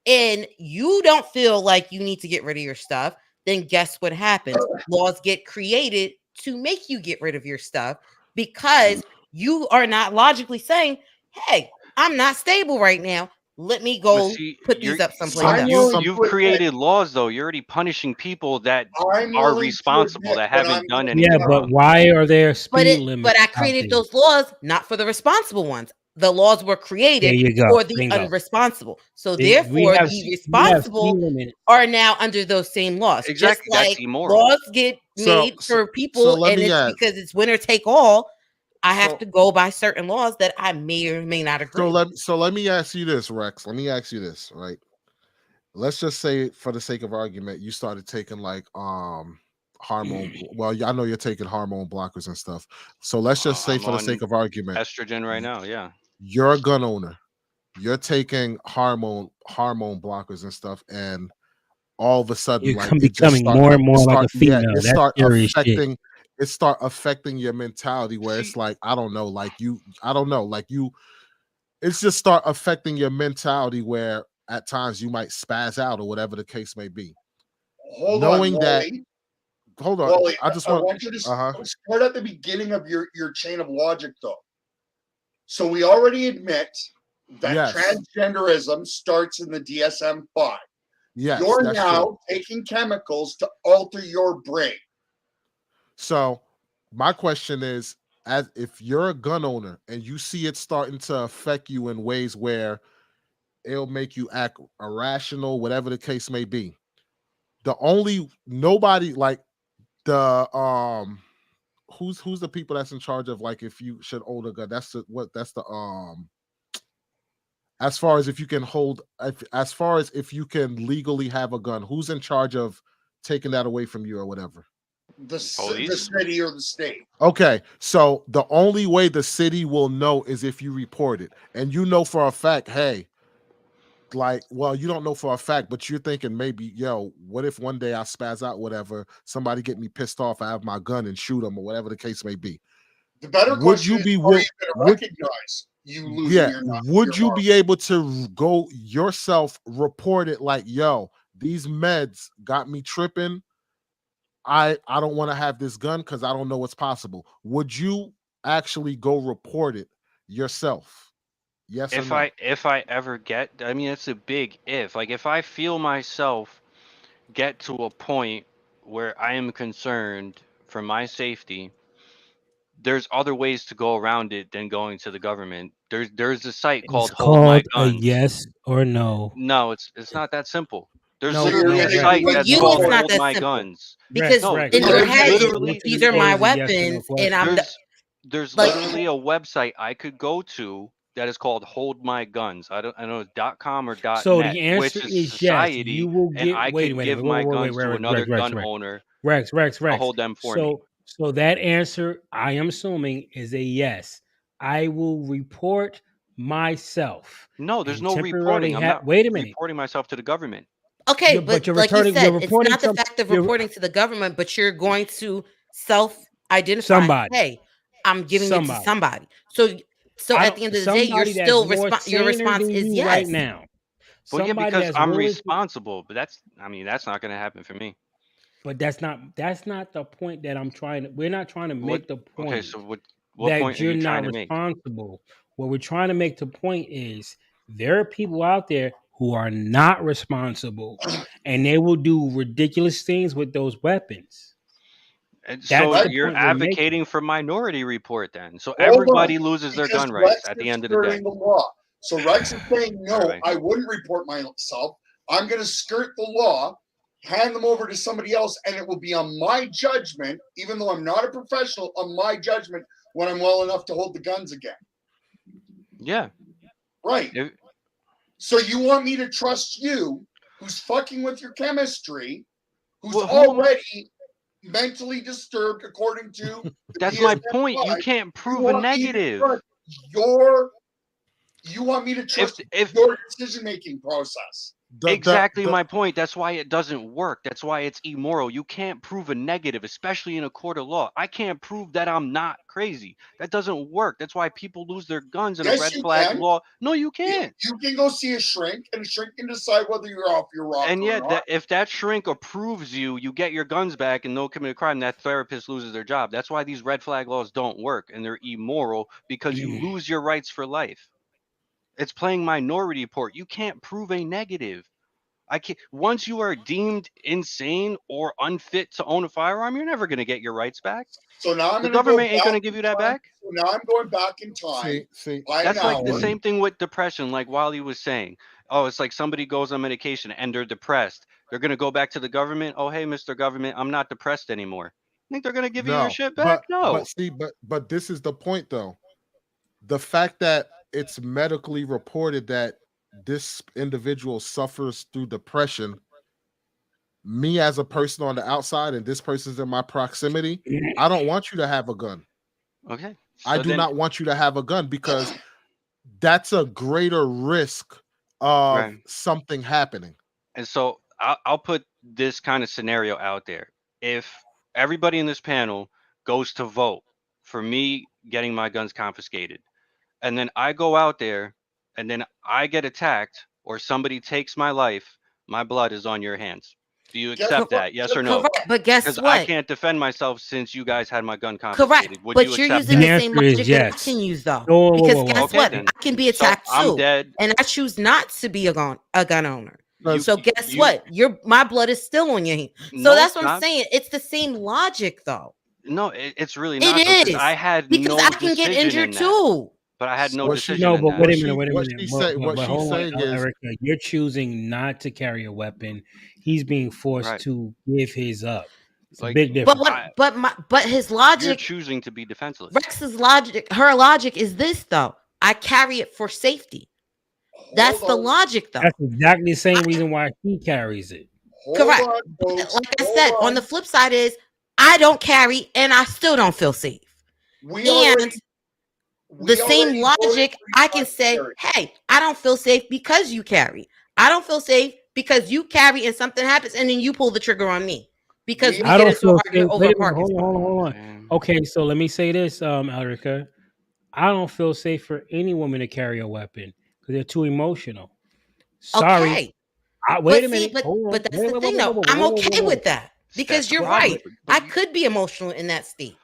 and you don't feel like you need to get rid of your stuff, then guess what happens? Laws get created to make you get rid of your stuff because you are not logically saying, "Hey, I'm not stable right now. Let me But go see, put these up someplace I'm else." willing you've to admit, created laws though. You're already punishing people that I'm are willing to responsible, admit that when I'm haven't done Yeah, anything wrong. but wrong. why are there But speed limits I out created there? those laws not for the responsible ones. The laws were There created you go. for the Bingo. unresponsible. So We therefore, have the speed responsible limits. are now under those same laws. Just Exactly. That's like immoral. laws get So made so, for so people let and me it's ask. because it's winner take all, I have to So go by certain laws that I may or may not agree with. let me ask you this, Rex. Let me ask you this, right? Let's just say, for the sake of argument, you started taking like hormone. Well, I know you're taking hormone blockers and stuff. So let's just say, I'm for the sake on of argument, estrogen right now. Yeah. you're a gun owner. You're taking hormone blockers and stuff, and all of a sudden, You're like becoming more and more like a it female. That's start scary as shit. affecting your mentality, where it's See, like, I don't know, like I don't know, like it's just start affecting your mentality, where at times you might spaz out or whatever the case may be. Hold on, Knowing that, Wally. hold on, Wally, I just I want, want you to uh-huh, start at the beginning of your chain of logic, though. So we already admit that yes, transgenderism starts in the DSM-5. yes, You're that's true. now taking chemicals to alter your brain. So my question is, as if you're a gun owner and you see it starting to affect you in ways where it'll make you act irrational, whatever the case may be, nobody like the who's the people that's in charge of, like, if you should own a gun, that's the as far as if you can as far as if you can legally have a gun, who's in charge of taking that away from you or whatever? The police. city or the state. Okay, so the only way the city will know is if you report it, and you know for a fact, hey, like, well, you don't know for a fact, but you're thinking maybe, yo, what if one day I spaz out, whatever, somebody get me pissed off, I have my gun and shoot them or whatever the case may be. The better Would question you is, be are will you going to would recognize you losing yeah, your would you be able to go yourself report it like, yo, these meds got me tripping. I don't want to have this gun because I don't know what's possible. Would you actually go report it yourself? Yes or no? If I ever get, I mean, it's a big if. Like if I feel myself get to a point where I am concerned for my safety, there's other ways to go around it than going to the government. There's a site It's called Hold My called a Guns. yes or no. No, it's not that simple. There's No, literally no, a Rex. site For that's you, called it's not Hold that My simple Guns. because No, in your there's head, literally these are my It is a yes or no weapons, and I'm question. there's like, literally a website I could go to that is called Hold My Guns. I know it's .com or So .net, the answer which is is yes. You society, will and get. I Wait, could wait, give wait, my wait, wait, guns wait, to Rex, another Rex, gun Rex, owner Rex, to Rex. hold them for me. So that answer, I am assuming, is a yes. I will report myself No, there's and no temporarily reporting. I'm have. not Wait a minute. reporting myself to the government. okay, But but you're like you returning. You're said, it's reporting not the some. fact of You're reporting to the government, but you're going to self-identify. somebody. Hey, I'm giving it to Somebody. somebody. So I at the don't. end of the day, you're Somebody that's still more your saner response than is you right yes. now. Well, yeah, Somebody because that's I'm willing. responsible, but that's not going to happen for me. But that's not the point that I'm trying to. We're not trying to What? make the Okay, point so what point that are you're you trying not to make? responsible. What we're trying to make the point is there are people out there who are not responsible, and they will do ridiculous things with those weapons. And That's so the Rex, you're point we're making. advocating for Minority Report then. So hold on, everybody loses their because gun Rex rights at the is end of the day. skirting the law. So Rex is saying, All no, right. I wouldn't report myself. I'm going to skirt the law, hand them over to somebody else, and it will be on my judgment, even though I'm not a professional, on my judgment when I'm well enough to hold the guns again. Yeah. Right. So you want me to trust you, who's fucking with your chemistry, who's already mentally disturbed according to the That's my DSM-5. point. You can't prove a want me to negative. trust you want me to trust your decision-making process. Exactly my point. That's why it doesn't work. That's why it's immoral. You can't prove a negative, especially in a court of law. I can't prove that I'm not crazy. That doesn't work. That's why people lose their guns in a Yes, red you flag can. law. No, you can't. You can go see a shrink, and a shrink can decide whether you're off your rocker And or yet, not. if that shrink approves you, you get your guns back and no commit a crime, that therapist loses their job. That's why these red flag laws don't work, and they're immoral because you lose your rights for life. It's playing Minority Report. You can't prove a negative. I can't. Once you are deemed insane or unfit to own a firearm, you're never going to get your rights back. So now I'm the going to government ain't going to give you that back. So now I'm going back in time. See, that's like the same thing with depression. Like Wally was saying, oh, it's like somebody goes on medication and they're depressed. They're going to go back to the government. Oh, hey, Mr. Government, I'm not depressed anymore. Think they're going to give you your shit back? No. But this is the point though. The fact that it's medically reported that this individual suffers through depression, me as a person on the outside and this person's in my proximity, I don't want you to have a gun. Okay. I do not want you to have a gun because that's a greater risk of something happening. And so I'll put this kind of scenario out there. If everybody in this panel goes to vote for me getting my guns confiscated, and then I go out there and then I get attacked or somebody takes my life, my blood is on your hands. Do you accept that? Yes or no? Correct. But guess Because what? I can't defend myself since you guys had my gun confiscated. Correct. Would But you you're accept using that? the same logic that I can use, though. Because guess what? then. I can be attacked So I'm too, dead. and I choose not to be a gun owner. You- So guess you- what? My blood is still on your hand. So No, that's it's what I'm not. saying. It's the same logic, though. No, it's really not. It though, 'cause is. I had Because no I can get decision injured in that. too. But I had no What decision No, in but that. wait a minute. What she's saying is, Erica, you're choosing not to carry a weapon. He's being forced to give his up. It's a big difference. But his You're logic, choosing to be defenseless. Rex's logic, her logic is this though. I carry it for safety. That's the logic, though. That's exactly the same reason why he carries it. Correct. But like I said, on the flip side is I don't carry and I still don't feel safe. And the same logic, I can say, hey, I don't feel safe because you carry. I don't feel safe because you carry and something happens and then you pull the trigger on me because we I get don't into an feel safe. argument over Wait a a minute. parking Hold on, spot. hold on, hold on. Man. Okay, so let me say this, Erica. I don't feel safe for any woman to carry a weapon because they're too emotional. Sorry. Okay. Wait But a see, minute. Hold on. but that's Wait, the wait, wait, thing wait, though. wait, I'm wait, wait, okay wait, with wait. that That's because the you're problem. right. But I you, could be emotional in that state.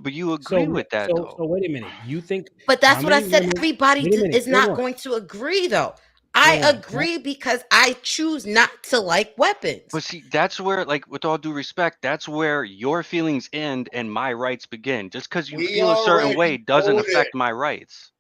but you agree So, with that though. so wait a minute. You think But how that's what I many said. women? Everybody Wait a minute. is Hold not on. going to agree though. I Hold on. agree because I choose not to like weapons. But see, that's where, like, with all due respect, that's where your feelings end and my rights begin. Just because you We feel a certain way already doesn't voted. affect my rights.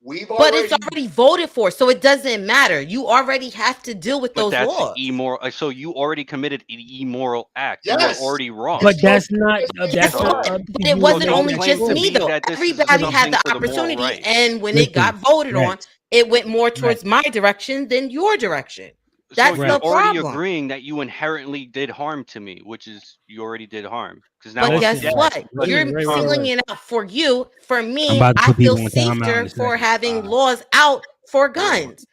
We've But it's already. already voted for, so it doesn't matter. You already have to deal with But those that's laws. immoral. So you already committed an immoral act. You are Yes. already wrong. But It's that's not- not. That's Guess So- not. what? Because But it you wasn't are don't only making claim just to me me though. that this is Everybody had something the for the moral opportunity, right. and when Listen, it got voted on, Rex, it went more towards Rex. my direction than your direction. So That's you're Right. the already problem. agreeing that you inherently did harm to me, which is you already did harm. Because now But I'm Listen, guess dead. Rex. what? Let's Wait, You're wait, wait, singling wait. it out for you. For I'm me, about to I put feel people on timeout in safer a for second. having 5, laws out for 4, guns.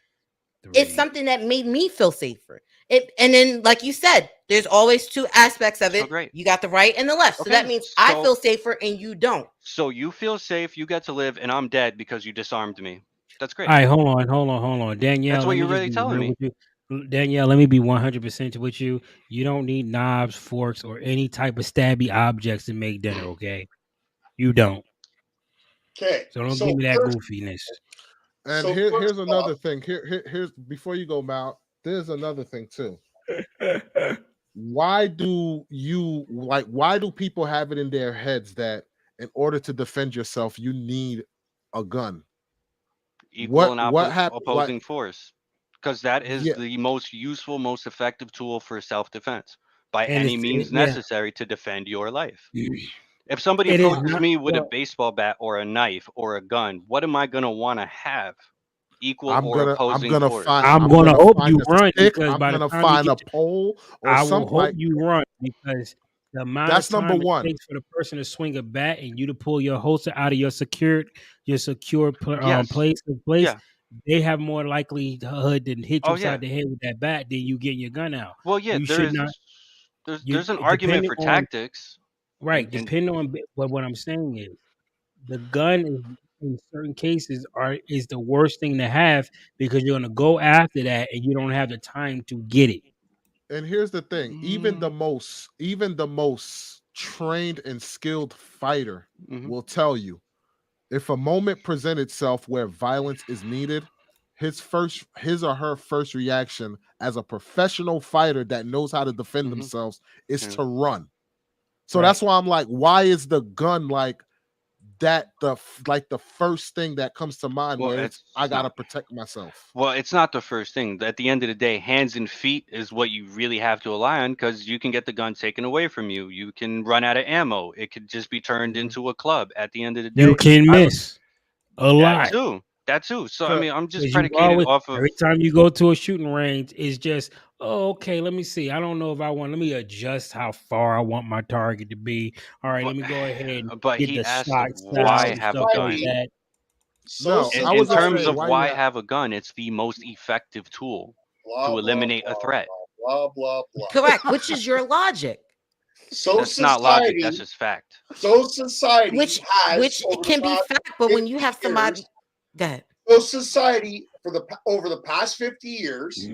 3. It's something that made me feel safer. And then, like you said, there's always two aspects of So it. great. You got the right and the left. So that Okay, means I so feel safer and you don't. so you feel safe, you get to live, and I'm dead because you disarmed me. That's great. All right, hold on. Danielle, That's what let me you're just really be telling real me. with you. Danielle, let me be 100% with you. You don't need knives, forks, or any type of stabby objects to make dinner, okay? You don't. Okay. So don't So give me that first, goofiness. And So here's first another off- thing. Here's before you go, Mal. There's another thing too. Why do people have it in their heads that in order to defend yourself you need a gun? Equal and What happened? opposing force. Because that is Yeah, the most useful, most effective tool for self-defense by And any means yeah, necessary to defend your life. If somebody it is approaches not. me with a Well, baseball bat or a knife or a gun, what am I gonna want to have? Equal I'm or gonna opposing force. I'm gonna hope find you a run stick. because I'm by the gonna time you find a get to, pole or I will something hope like you run because the amount of that's number time it one. takes for the person to swing a bat and you to pull your holster out of your secure Yes. place, Yeah. they have more likelihood to hit you Oh upside yeah. the head with that bat than you getting your gun out. Well, yeah. You There should is. not. You There's an argument depending for on tactics, right, and depending on what I'm saying is the gun is in certain cases is the worst thing to have because you're gonna go after that and you don't have the time to get it. And here's the thing: mm, even the most trained and skilled fighter mhm, will tell you if a moment presents itself where violence is needed, his or her first reaction as a professional fighter that knows how to defend mhm, themselves is yeah. to run. So Right. that's why I'm like, why is the gun like that the first thing that comes to mind Well, where it's I it's gotta not. protect myself. Well, it's not the first thing. At the end of the day, hands and feet is what you really have to rely on because you can get the gun taken away from you. You can run out of ammo. It could just be turned Mhm. into a club. At the end of the You day, can I don't, miss a that lot. too. That too. So I Cause mean, I'm just Because you predicated always off of every time you go to a shooting range, it's just, oh, okay, let me see. I don't know if I want let me adjust how far I want my target to be. All right, but let me go ahead and but get he the asked stock why style and have a stuff like gun. society, that. so no, I In was just terms saying society, of why you why have have a gun, it's the most effective tool blah to blah eliminate a blah threat. blah blah blah. Correct. Which is your logic. So That's not logic. That's society, just fact. so society Which has it over the can be past fact, but when you 50 have somebody years. that So society over the past 50 years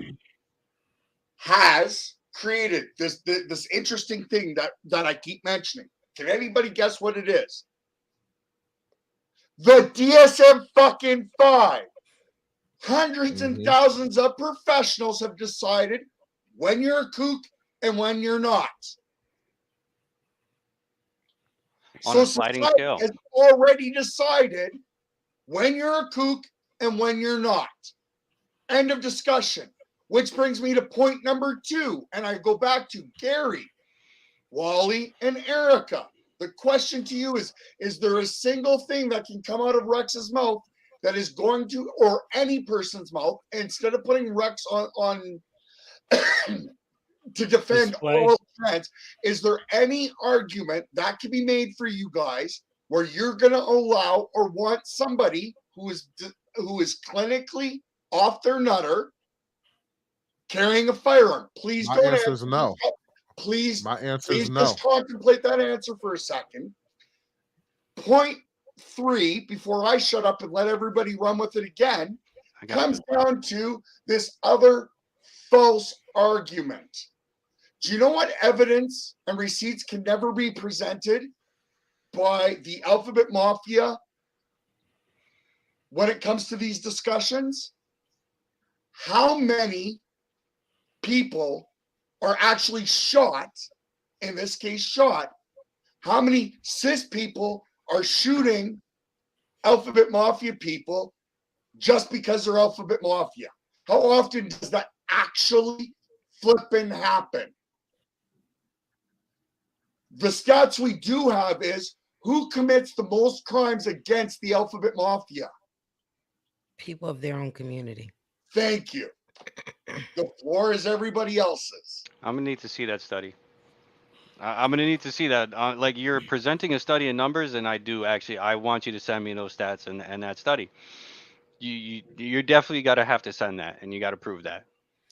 has created this interesting thing that I keep mentioning. Can anybody guess what it is? The DSM fucking 5. Hundreds and Mhm. thousands of professionals have decided when you're a kook and when you're not. On a So sliding society scale. has already decided when you're a kook and when you're not. End of discussion. Which brings me to point number 2. And I go back to Gary, Wally, and Erica. The question to you is there a single thing that can come out of Rex's mouth that is going to, or any person's mouth, instead of putting Rex on to defend Display. all trans, is there any argument that can be made for you guys where you're going to allow or want somebody who is clinically off their nutter carrying a firearm. Please My don't answer answer. is no. Please, My answer please is no. just contemplate that answer for a second. Point 3, before I shut up and let everybody run with it again, comes down to this other false argument. Do you know what evidence and receipts can never be presented by the Alphabet Mafia when it comes to these discussions? How many people are actually shot, in this case shot? How many cis people are shooting Alphabet Mafia people just because they're Alphabet Mafia? How often does that actually flipping happen? The stats we do have is who commits the most crimes against the Alphabet Mafia? People of their own community. Thank you. The floor is everybody else's. I'm gonna need to see that study. I'm gonna need to see that. Like you're presenting a study in numbers, and I want you to send me those stats and that study. You're definitely gotta have to send that, and you gotta prove that.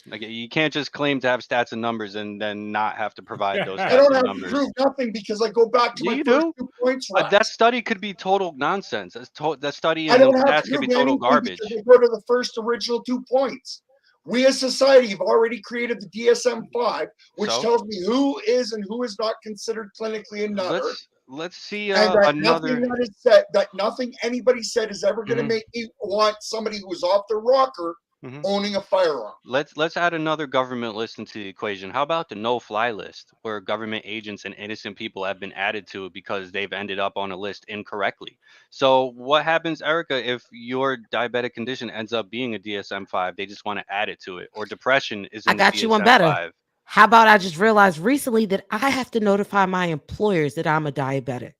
Like you can't just claim to have stats and numbers and then not have to provide those I stats don't and have to numbers. prove nothing because I go back to Yeah, my you first do. 2 points. That study could be total nonsense. That study I and those don't have stats to could be prove total anything garbage. because I go to the first original 2 points. We as society have already created the DSM-5, which So? tells me who is and who is not considered clinically a nutter. Let's see And that another. nothing that is said, that nothing anybody said is ever going to Mhm. make me want somebody who's off their rocker Mhm. owning a firearm. Let's add another government list into the equation. How about the no-fly list, where government agents and innocent people have been added to it because they've ended up on a list incorrectly? So what happens, Erica, if your diabetic condition ends up being a DSM-5? They just want to add it to it, or depression is I in the got you one better. DSM-5. How about I just realized recently that I have to notify my employers that I'm a diabetic.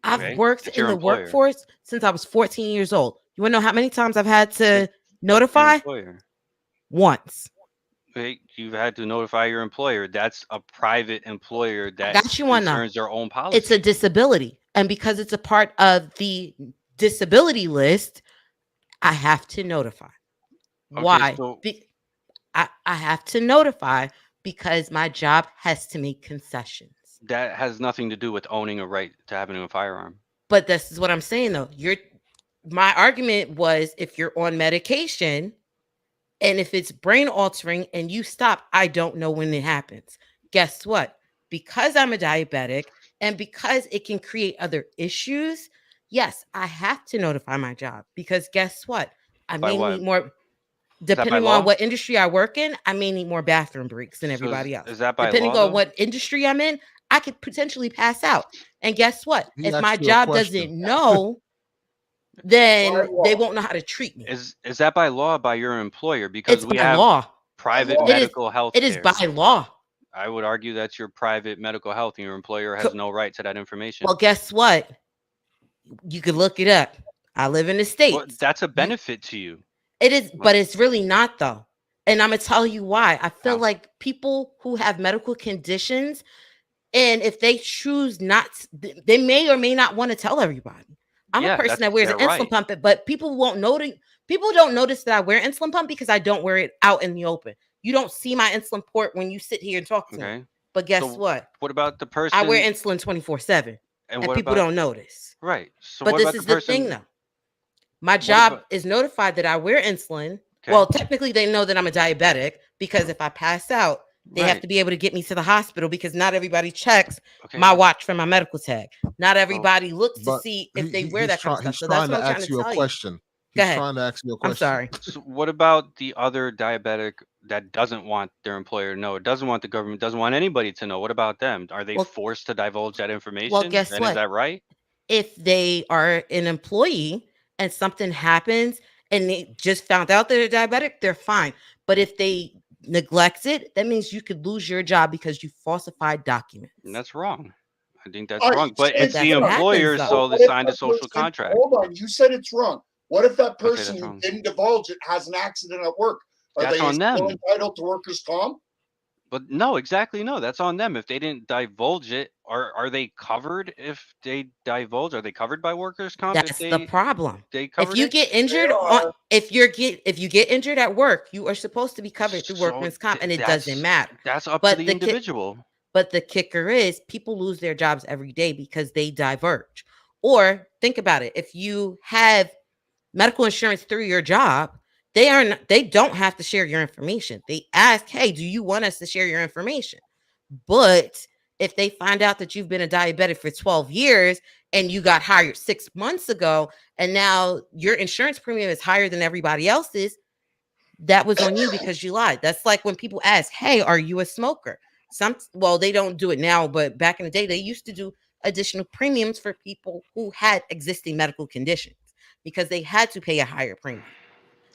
I've Okay, worked it's in your the employer. workforce since I was 14 years old. You want to know how many times I've had to Your notify? employer. Once. Okay, you've had to notify your employer. That's a private employer I that got you one now. concerns their own policy. It's a disability. And because it's a part of the disability list, I have to notify. Okay, Why? so I have to notify because my job has to make concessions. that has nothing to do with owning a right to having a firearm. But this is what I'm saying though. My argument was if you're on medication and if it's brain altering and you stop, I don't know when it happens. Guess what? Because I'm a diabetic and because it can create other issues, yes, I have to notify my job because guess what? I By may what? need more, Is that by depending law? on what industry I work in, I may need more bathroom breaks than So everybody else. is that by Depending law on though? what industry I'm in, I could potentially pass out. And guess what? He If asked my you a job question. doesn't know, then they won't know how to treat me. Is that by law or by your employer? Because It's we by have law. private law. medical health It is care. by law. I would argue that's your private medical health, and your employer has no right to that information. Well, guess what? You could look it up. I live in the Well, States. that's a benefit to you. It is, but it's really not though. And I'm gonna tell you why. I feel How? like people who have medical conditions, and if they choose not, they may or may not want to tell everybody. I'm a Yeah, person that wears they're an insulin right. pump, but people won't notice. People don't notice that I wear insulin pump because I don't wear it out in the open. You don't see my insulin port when you sit here and talk to me. Okay. But guess So what? what about the I wear person? insulin 24/7, And and what people about don't notice. right? So But what this about the is the thing, person? though. My What job about? is notified that I wear insulin. Okay. Well, technically, they know that I'm a diabetic because if I pass out, they have Right. to be able to get me to the hospital because not everybody checks Okay. my watch for my medical tag. Not Well, everybody looks to But see if they wear he's that kind of trying. stuff. He's So that's trying what to I'm trying ask to you a tell you. question. Go He's ahead. trying to ask you a I'm question. sorry. so what about the other diabetic that doesn't want their employer to know, or doesn't want the government, doesn't want anybody to know? What about them? Are they Well, forced to divulge that well, information? guess And is what? that right? If they are an employee and something happens and they just found out they're diabetic, they're fine. But if they neglect it, that means you could lose your job because you falsified documents. And that's wrong. I think that's All right, wrong. you But said it's it's the That's what wrong. happens, employer, though. so What they if signed a that social person, contract. hold on, you said it's wrong. What if that Okay, that's person who wrong. didn't divulge it has an accident at work? Are That's they on still them. entitled to workers' comp? But no, exactly no. That's on them. If they didn't divulge it are they covered if they divulge? Are they covered by workers' comp if That's the problem. they If covered you it? get injured if you get injured at work, you are supposed to be covered through So workman's comp, and it doesn't matter. That's up to But the the individual. But the kicker is people lose their jobs every day because they diverge. Or think about it. If you have medical insurance through your job, they don't have to share your information. They ask, "Hey, do you want us to share your information?" But if they find out that you've been a diabetic for 12 years and you got hired 6 months ago and now your insurance premium is higher than everybody else's, that was on you because you lied. That's like when people ask, "Hey, are you a smoker?" Well, they don't do it now, but back in the day, they used to do additional premiums for people who had existing medical conditions because they had to pay a higher premium.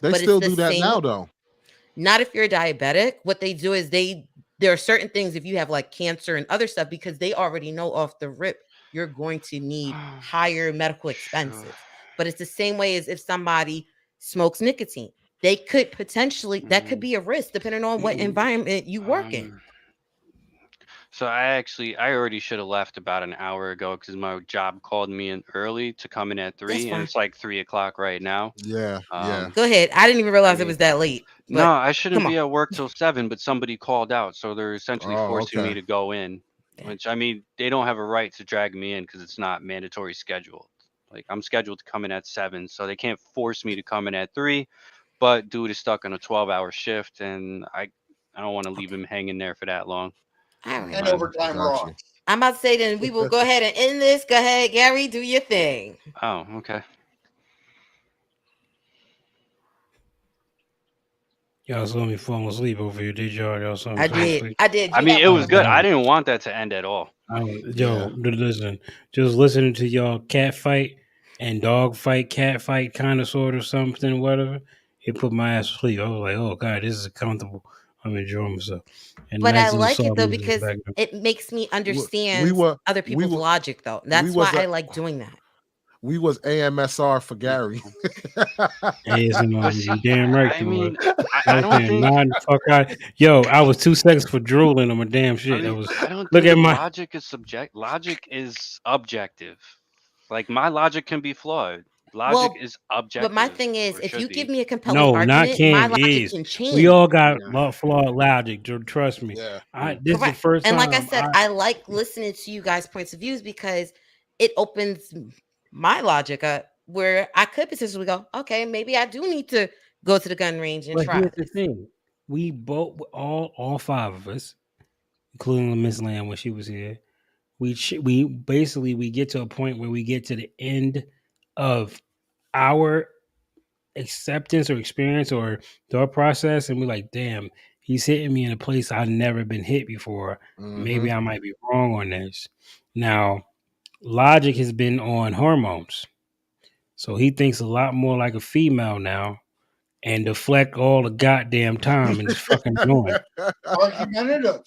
They But still it's the do that same. now, though. Not if you're a diabetic. What they do is there are certain things if you have like cancer and other stuff because they already know off the rip you're going to need higher medical expenses. But it's the same way as if somebody smokes nicotine. They could potentially that could be a risk depending on what environment you work in. So I already should have left about an hour ago because my job called me in early to come in at 3, and fine. it's like 3:00 right now. Yeah, yeah. Go ahead. I didn't even realize it was that late. No, But I shouldn't come be on. at work till 7, but somebody called out, so they're essentially Oh, forcing me okay. to go in. Which I mean, they don't have a right to drag me in because it's not mandatory scheduled. Like I'm scheduled to come in at 7, so they can't force me to come in at 3. But dude is stuck on a 12-hour shift, and I don't want to leave him hanging there for that long. All right. And overtime Got you. rocks. I'm about to say then we will go ahead and end this. Go ahead, Gary, do your thing. Oh, okay. Y'all saw me falling asleep over here, did y'all? Y'all saw me I fall did. asleep. I did. I You mean, got it one was of good. them. I didn't want that to end at all. Yo, listen, just listening to y'all cat fight and dog fight, cat fight, kind of, sort of, something, whatever, it put my ass to sleep. I was like, oh, God, this is comfortable. I'm enjoying myself. And But I nice little like it soft though music in the because background. it makes me We understand were other we people's were logic though. we That's why was I a like doing that. we was AMSR for Gary. ASMR, But you see, damn right I you was. mean, I I was don't saying, think. nine the fuck out. Yo, I was 2 seconds for drooling on my damn I shit. I mean, was, I don't look think at my, logic is Logic is objective. Like my logic can be flawed. Logic Well, is but my objective, thing is or if you should give be. me a compelling no, not argument, my Cam, logic is. can We change. all got Yeah, flawed logic, trust me. yeah. This is the Correct. first And like I time said, I like listening to you guys' points of views because it opens my logic up where I could potentially go, okay, maybe I do need to go to the gun range and but try here's the this. thing. We both, all 5 of us, including Miss Lamb when she was here, we basically we get to a point where we get to the end of our acceptance or experience or thought process, and we're like, damn, he's hitting me in a place I've never been hit before. Mm-hmm. Maybe I might be wrong on this. Now, Logic has been on hormones, so he thinks a lot more like a female now and deflect all the goddamn time and just fucking doing. Argumentative.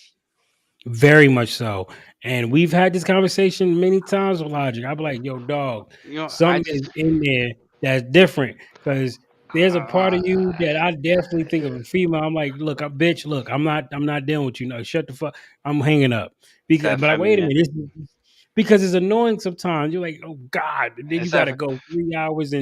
Very much so. And we've had this conversation many times with Logic. I'll be like, yo, dog, You know, I something just is in there that's different. Because there's a part of you that I definitely think of a female. I'm like, look, bitch, look, I'm not dealing with you. No, shut the fuck. I'm hanging up. Because that but like, wait a feminine. minute, because it's annoying sometimes. You're like, oh God. And then you It's gotta that. go 3 hours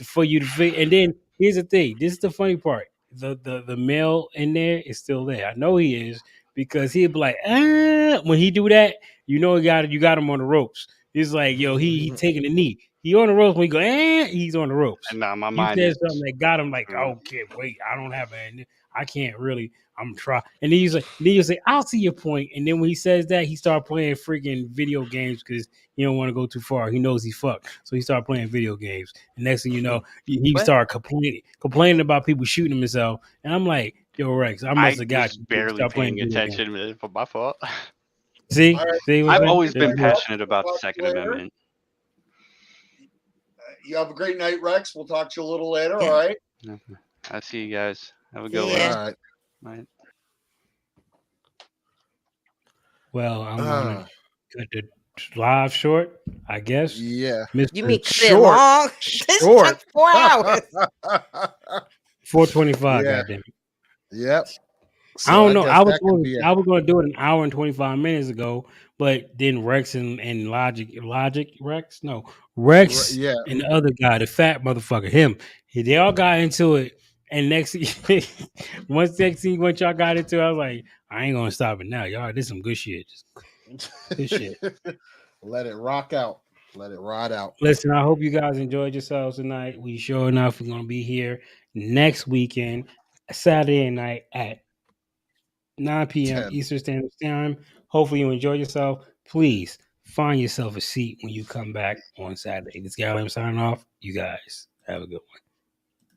for you to fit. And then here's the thing. This is the funny part. The male in there is still there. I know he is because he'd be like, when he do that, you got him on the ropes. It's like, yo, he taking a knee. He on the ropes when he go, he's on the ropes. And now my You mind said is something that got him like, true. okay, wait, I don't have it. I can't really. I'm trying. And then you say, I'll see your point. And then when he says that, he start playing freaking video games because he don't want to go too far. He knows he fucked, so he start playing video games. And next thing you know, he What? start complaining about people shooting himself. And I'm like, yo, Rex, I must I have got was you. barely Start playing paying video games. attention, man, for my fault. See, All right. see, I've what always I'm been saying? passionate about the Talk Second later. Amendment. You have a great night, Rex. We'll talk to you a little later. Yeah. All right. Okay. I'll see you guys. Have a See good one. ya. All right. Bye. Well, I'm gonna cut the live short, I guess. Yeah. You Mr. mean cut it Short. long? This Short. took 4 hours. 425, Yeah. goddamn it. Yep. I don't know. guess that could be I was going to do it an hour and 25 minutes ago, but then Rex and Rex yeah. and the other guy, the fat motherfucker, him. They all got into it, and next once y'all got into it, I was like, I ain't gonna stop it now, y'all. This some good shit. Good shit. Let it rock out. Let it ride out. Listen, I hope you guys enjoyed yourselves tonight. We sure enough we're gonna be here next weekend, Saturday night at 9 p.m. 10. Eastern Standard Time. Hopefully you enjoy yourself. Please find yourself a seat when you come back on Saturday. This guy I'm signing off. You guys have a good one.